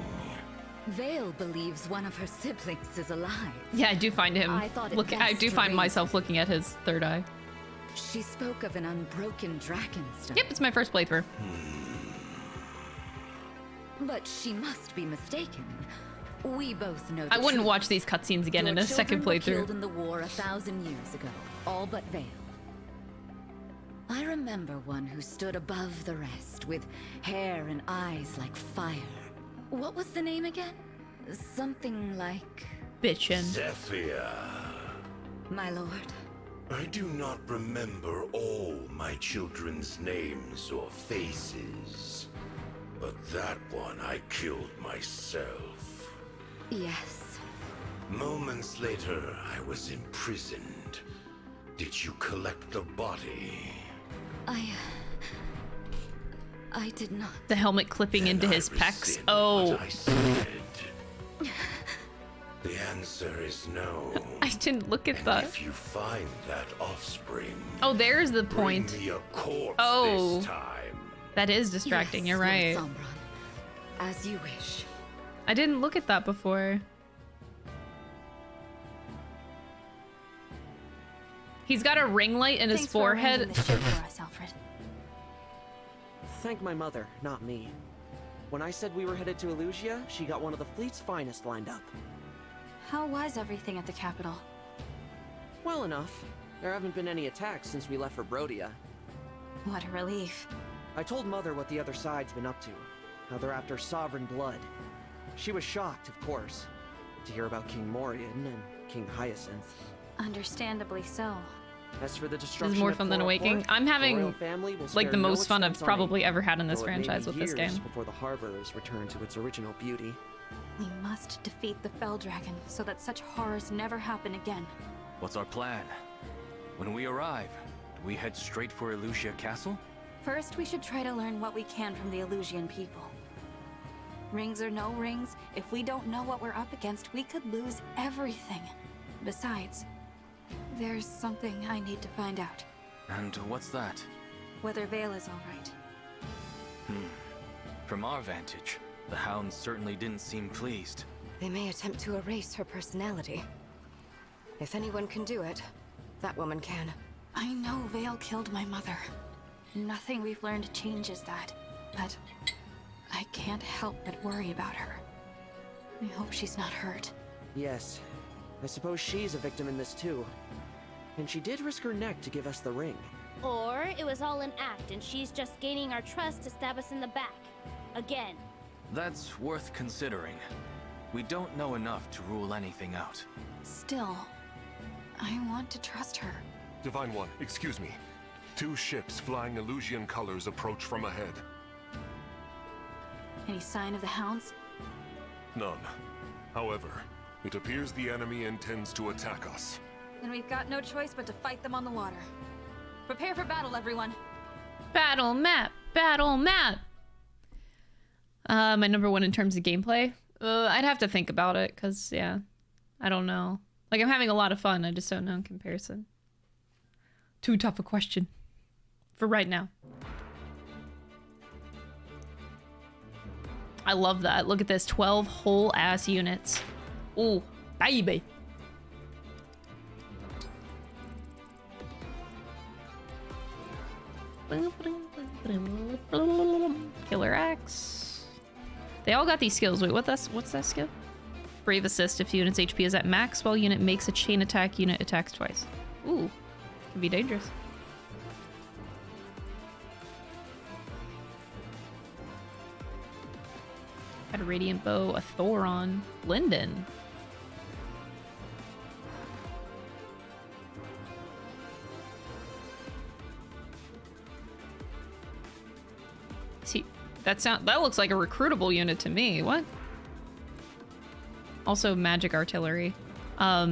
Vale believes one of her siblings is alive. Yeah, I do find him. I thought it I best do to find raise myself looking at his third eye. She spoke of an unbroken dragonstone. Yep, it's my first playthrough. But she must be mistaken. We both know. I wouldn't watch these cutscenes again in a second Your children were playthrough. killed in the war 1,000 years ago, all but Vale. I remember one who stood above the rest, with hair and eyes like fire. What was the name again? Something like... Bitchin'. Zephyr. My lord, I do not remember all my children's names or faces, but that one I killed myself. Yes. Moments later, I was imprisoned. Did you collect the body? I did not. The helmet clipping into his pecs. What Oh. I said. The answer is no. I didn't look at that. If you find that offspring, Oh, there's the point. bring me a corpse Oh. this time. That is distracting, you're right. Lord Sombron. As you wish. I didn't look at that before. He's got a ring light in his Thanks for arranging forehead. this ship for us, Alfred. Thank my mother, not me. When I said we were headed to Elusia, she got one of the fleet's finest lined up. How was everything at the capital? Well enough. There haven't been any attacks since we left for Brodia. What a relief. I told Mother what the other side's been up to. How they're after sovereign blood. She was shocked, of course, to hear about King Morian and King Hyacinth. Understandably so. As for the This destruction is more of fun than Flora Awakening. Port, I'm the having royal family will like spare the no most fun I've expense on probably me, ever had in this though it may be franchise with this years game. before the harbor is returned to its original beauty. We must defeat the Fell Dragon so that such horrors never happen again. What's our plan? When we arrive, do we head straight for Elusia Castle? First, we should try to learn what we can from the Elusian people. Rings or no rings, if we don't know what we're up against, we could lose everything. Besides, there's something I need to find out. And what's that? Whether Vale is all right. From our vantage, the hounds certainly didn't seem pleased. They may attempt to erase her personality. If anyone can do it, that woman can. I know Vale killed my mother. Nothing we've learned changes that, but I can't help but worry about her. I hope she's not hurt. Yes. I suppose she's a victim in this too. And she did risk her neck to give us the ring. Or it was all an act and she's just gaining our trust to stab us in the back. Again. That's worth considering. We don't know enough to rule anything out. Still, I want to trust her. Divine One, excuse me. 2 ships flying Elusian colors approach from ahead. Any sign of the hounds? None. However, it appears the enemy intends to attack us. Then we've got no choice but to fight them on the water. Prepare for battle, everyone. Battle map, battle map. My number 1 in terms of gameplay. I'd have to think about it, cause yeah, I don't know. Like I'm having a lot of fun. I just don't know in comparison. Too tough a question for right now. I love that. Look at this, 12 whole ass units. Ooh, baby. Killer Axe. They all got these skills. Wait, what's that skill? Brave Assist if unit's HP is at max while unit makes a chain attack, unit attacks twice. Ooh, can be dangerous. Got a Radiant Bow, a Thoron, Linden. See, that looks like a recruitable unit to me. What? Also magic artillery. I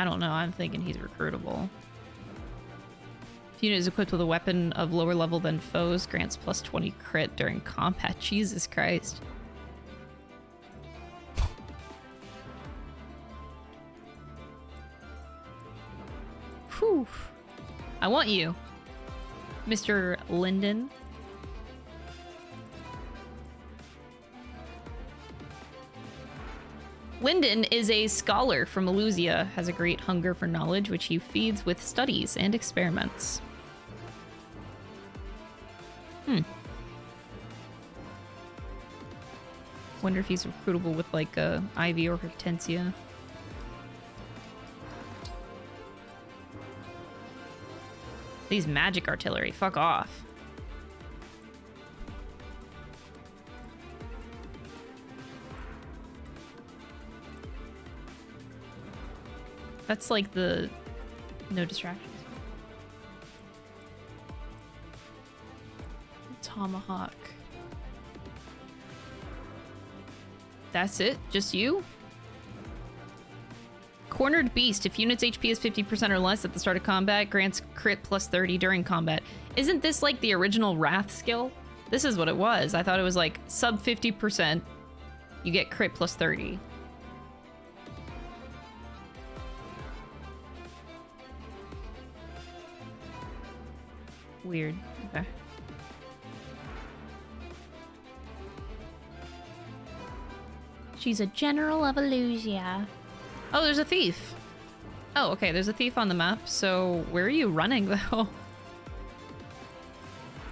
don't know. I'm thinking he's recruitable. If unit is equipped with a weapon of lower level than foes, grants plus 20 crit during combat. Jesus Christ. Whew. I want you, Mr. Linden. Linden is a scholar from Elusia, has a great hunger for knowledge, which he feeds with studies and experiments. Wonder if he's recruitable with like Ivy or Hortensia. These magic artillery, fuck off. That's like the no distractions. Tomahawk. That's it? Just you? Cornered Beast. If unit's HP is 50% or less at the start of combat, grants crit plus 30 during combat. Isn't this like the original Wrath skill? This is what it was. I thought it was like sub 50%. You get crit plus 30. Weird. Okay. She's a general of Illusia. Oh, there's a thief. Oh, okay, there's a thief on the map. So where are you running, though?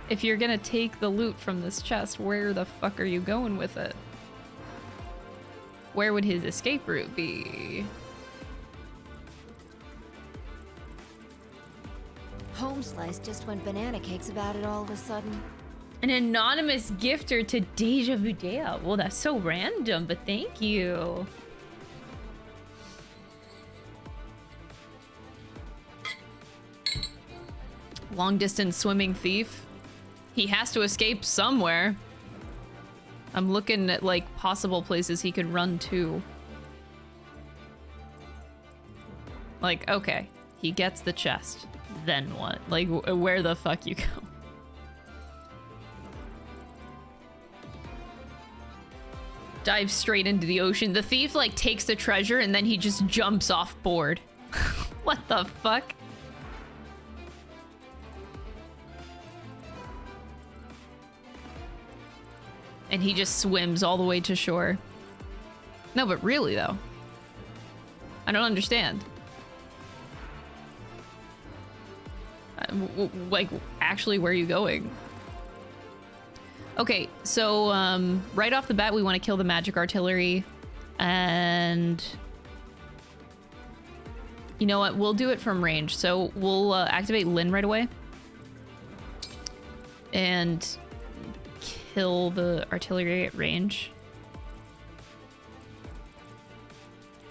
If you're gonna take the loot from this chest, where the fuck are you going with it? Where would his escape route be? Homeslice just went banana cakes about it all of a sudden. An anonymous gifter to Deja Vu Dea. Well, that's so random, but thank you. Long distance swimming thief. He has to escape somewhere. I'm looking at like possible places he could run to. Like, okay, he gets the chest. Then what? Like, where the fuck you go? Dive straight into the ocean. The thief like takes the treasure and then he just jumps off board. What the fuck? And he just swims all the way to shore. No, but really though. I don't understand. Like, actually, where are you going? Okay, so right off the bat, we want to kill the magic artillery. And you know what? We'll do it from range. So we'll activate Lyn right away. And kill the artillery at range.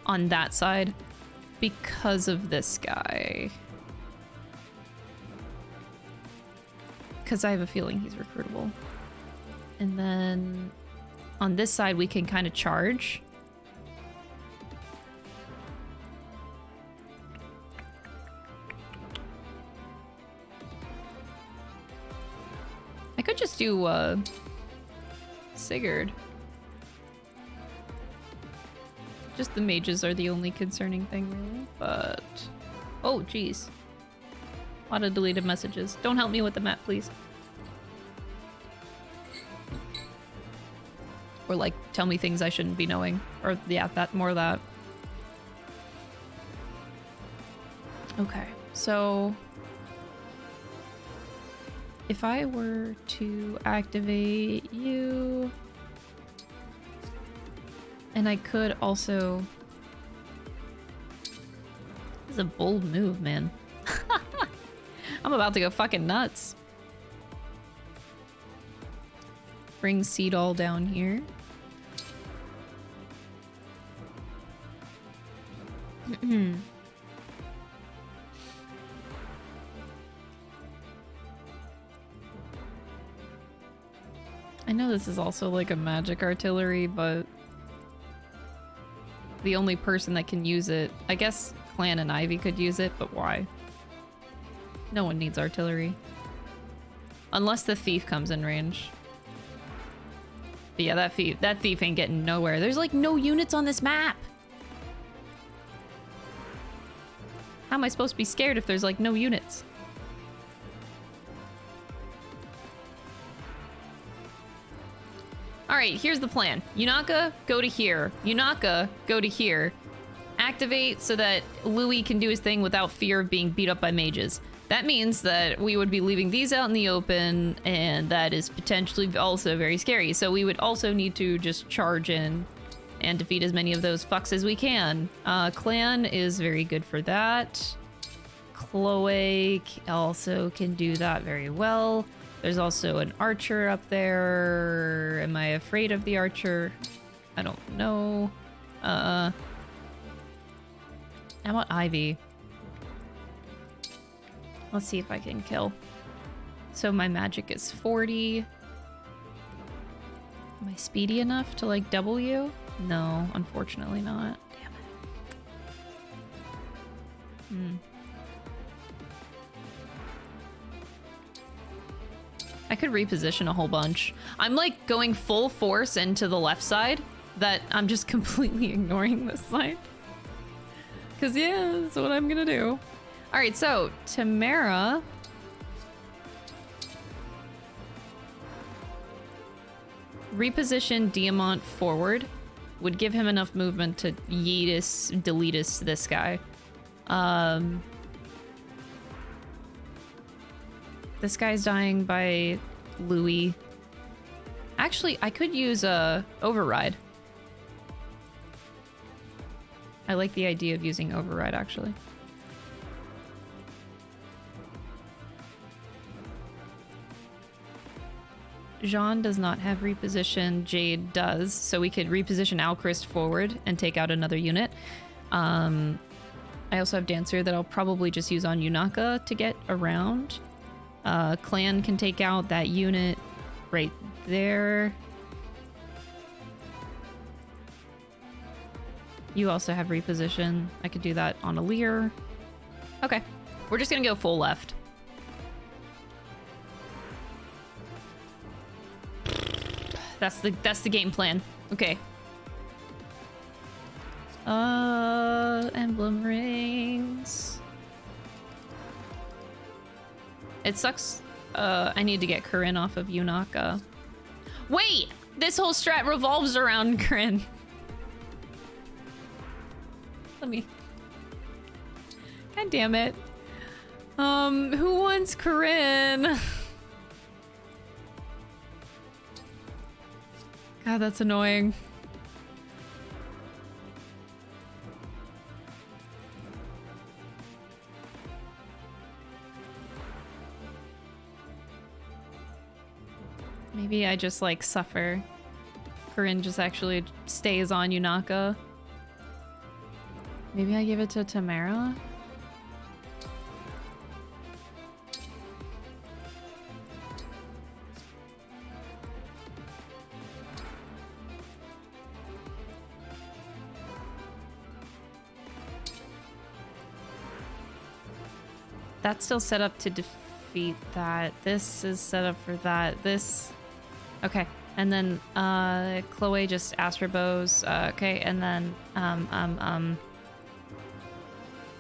On that side. Because of this guy. Because I have a feeling he's recruitable. And then on this side, we can kind of charge. I could just do Sigurd. Just the mages are the only concerning thing, really. But oh, geez. A lot of deleted messages. Don't help me with the map, please. Or like, tell me things I shouldn't be knowing. Or yeah, that, more of that. Okay, so if I were to activate you, and I could also, this is a bold move, man. I'm about to go fucking nuts. Bring Seed all down here. I know this is also like a magic artillery, but the only person that can use it, I guess Clan and Ivy could use it, but why? No one needs artillery. Unless the thief comes in range. But yeah, that thief ain't getting nowhere. There's like no units on this map. How am I supposed to be scared if there's like no units? Alright, here's the plan. Yunaka, go to here. Yunaka, go to here. Activate so that Louis can do his thing without fear of being beat up by mages. That means that we would be leaving these out in the open, and that is potentially also very scary. So we would also need to just charge in and defeat as many of those fucks as we can. Clan is very good for that. Chloe also can do that very well. There's also an archer up there. Am I afraid of the archer? I don't know. How about Ivy? Let's see if I can kill. So my magic is 40. Am I speedy enough to like double you? No, unfortunately not. Damn it. I could reposition a whole bunch. I'm like going full force into the left side that I'm just completely ignoring this side. Cause yeah, that's what I'm gonna do. All right, so Tamara. Reposition Diamant forward would give him enough movement to yeetus, deletus this guy. This guy's dying by Louis. Actually, I could use a override. I like the idea of using override, actually. Jean does not have reposition, Jade does, so we could reposition Alchrist forward and take out another unit. I also have Dancer that I'll probably just use on Yunaka to get around. Clan can take out that unit right there. You also have reposition. I could do that on Alir. Okay, we're just gonna go full left. That's the game plan. Okay. Emblem rings. It sucks. I need to get Corinne off of Yunaka. Wait! This whole strat revolves around Corinne. Let me... God damn it. Who wants Corinne? God, that's annoying. Maybe I just like suffer. Corinne just actually stays on Yunaka. Maybe I give it to Tamara? That's still set up to defeat that. This is set up for that. This... Okay. And then, Chloe just Astro Bows. Okay, and then,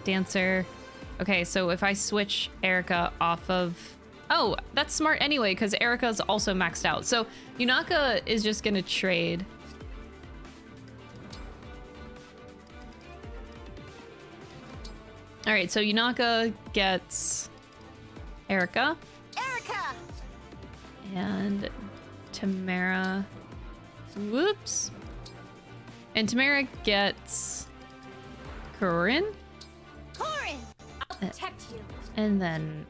Dancer. Okay, so if I switch Erica off of... Oh, that's smart anyway, because Erica's also maxed out. So, Yunaka is just gonna trade. Alright, so Yunaka gets Erica. Erica! And Tamara. Whoops. And Tamara gets Corinne. Corin! I'll protect you. And then,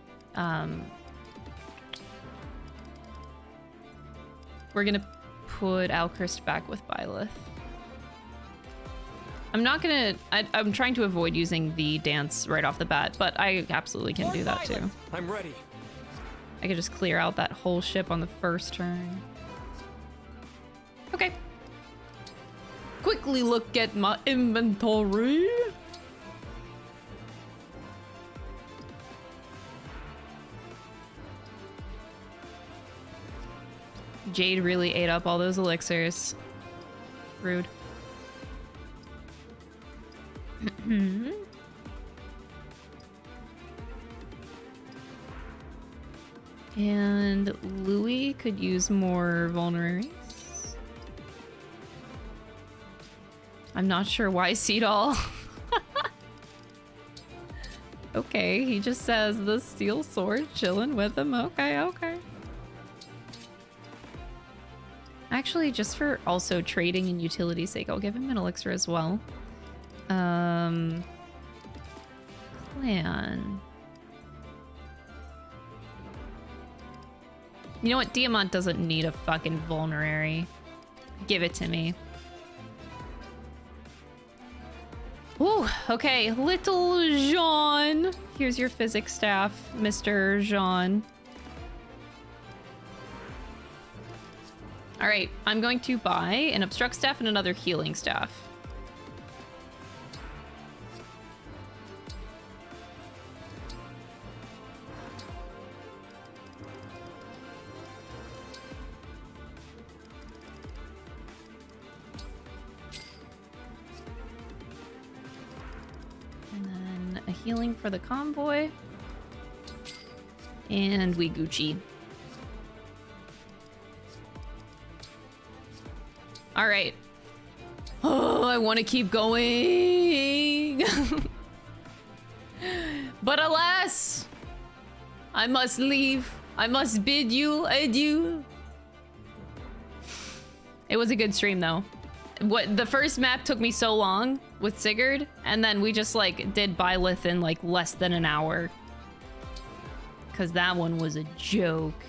we're gonna put Alchrist back with Byleth. I'm not gonna... I'm trying to avoid using the dance right off the bat, but I absolutely can do that too. I'm ready. I could just clear out that whole ship on the first turn. Okay. Quickly look at my inventory. Jade really ate up all those elixirs. Rude. And Louis could use more vulneraries. I'm not sure why Seedall. Okay, he just says the steel sword chilling with him. Okay, okay. Actually, just for also trading and utility sake, I'll give him an elixir as well. Clan. You know what? Diamant doesn't need a fucking vulnerary. Give it to me. Ooh, Okay, little Jean. Here's your physics staff, Mr. Jean. All right, I'm going to buy an obstruct staff and another healing staff. And then a healing for the convoy. And we Gucci. All right. Oh, I want to keep going. But alas, I must leave. I must bid you adieu. It was a good stream though. The first map took me so long with Sigurd, and then we just like did Byleth in like less than an hour. 'Cause that one was a joke.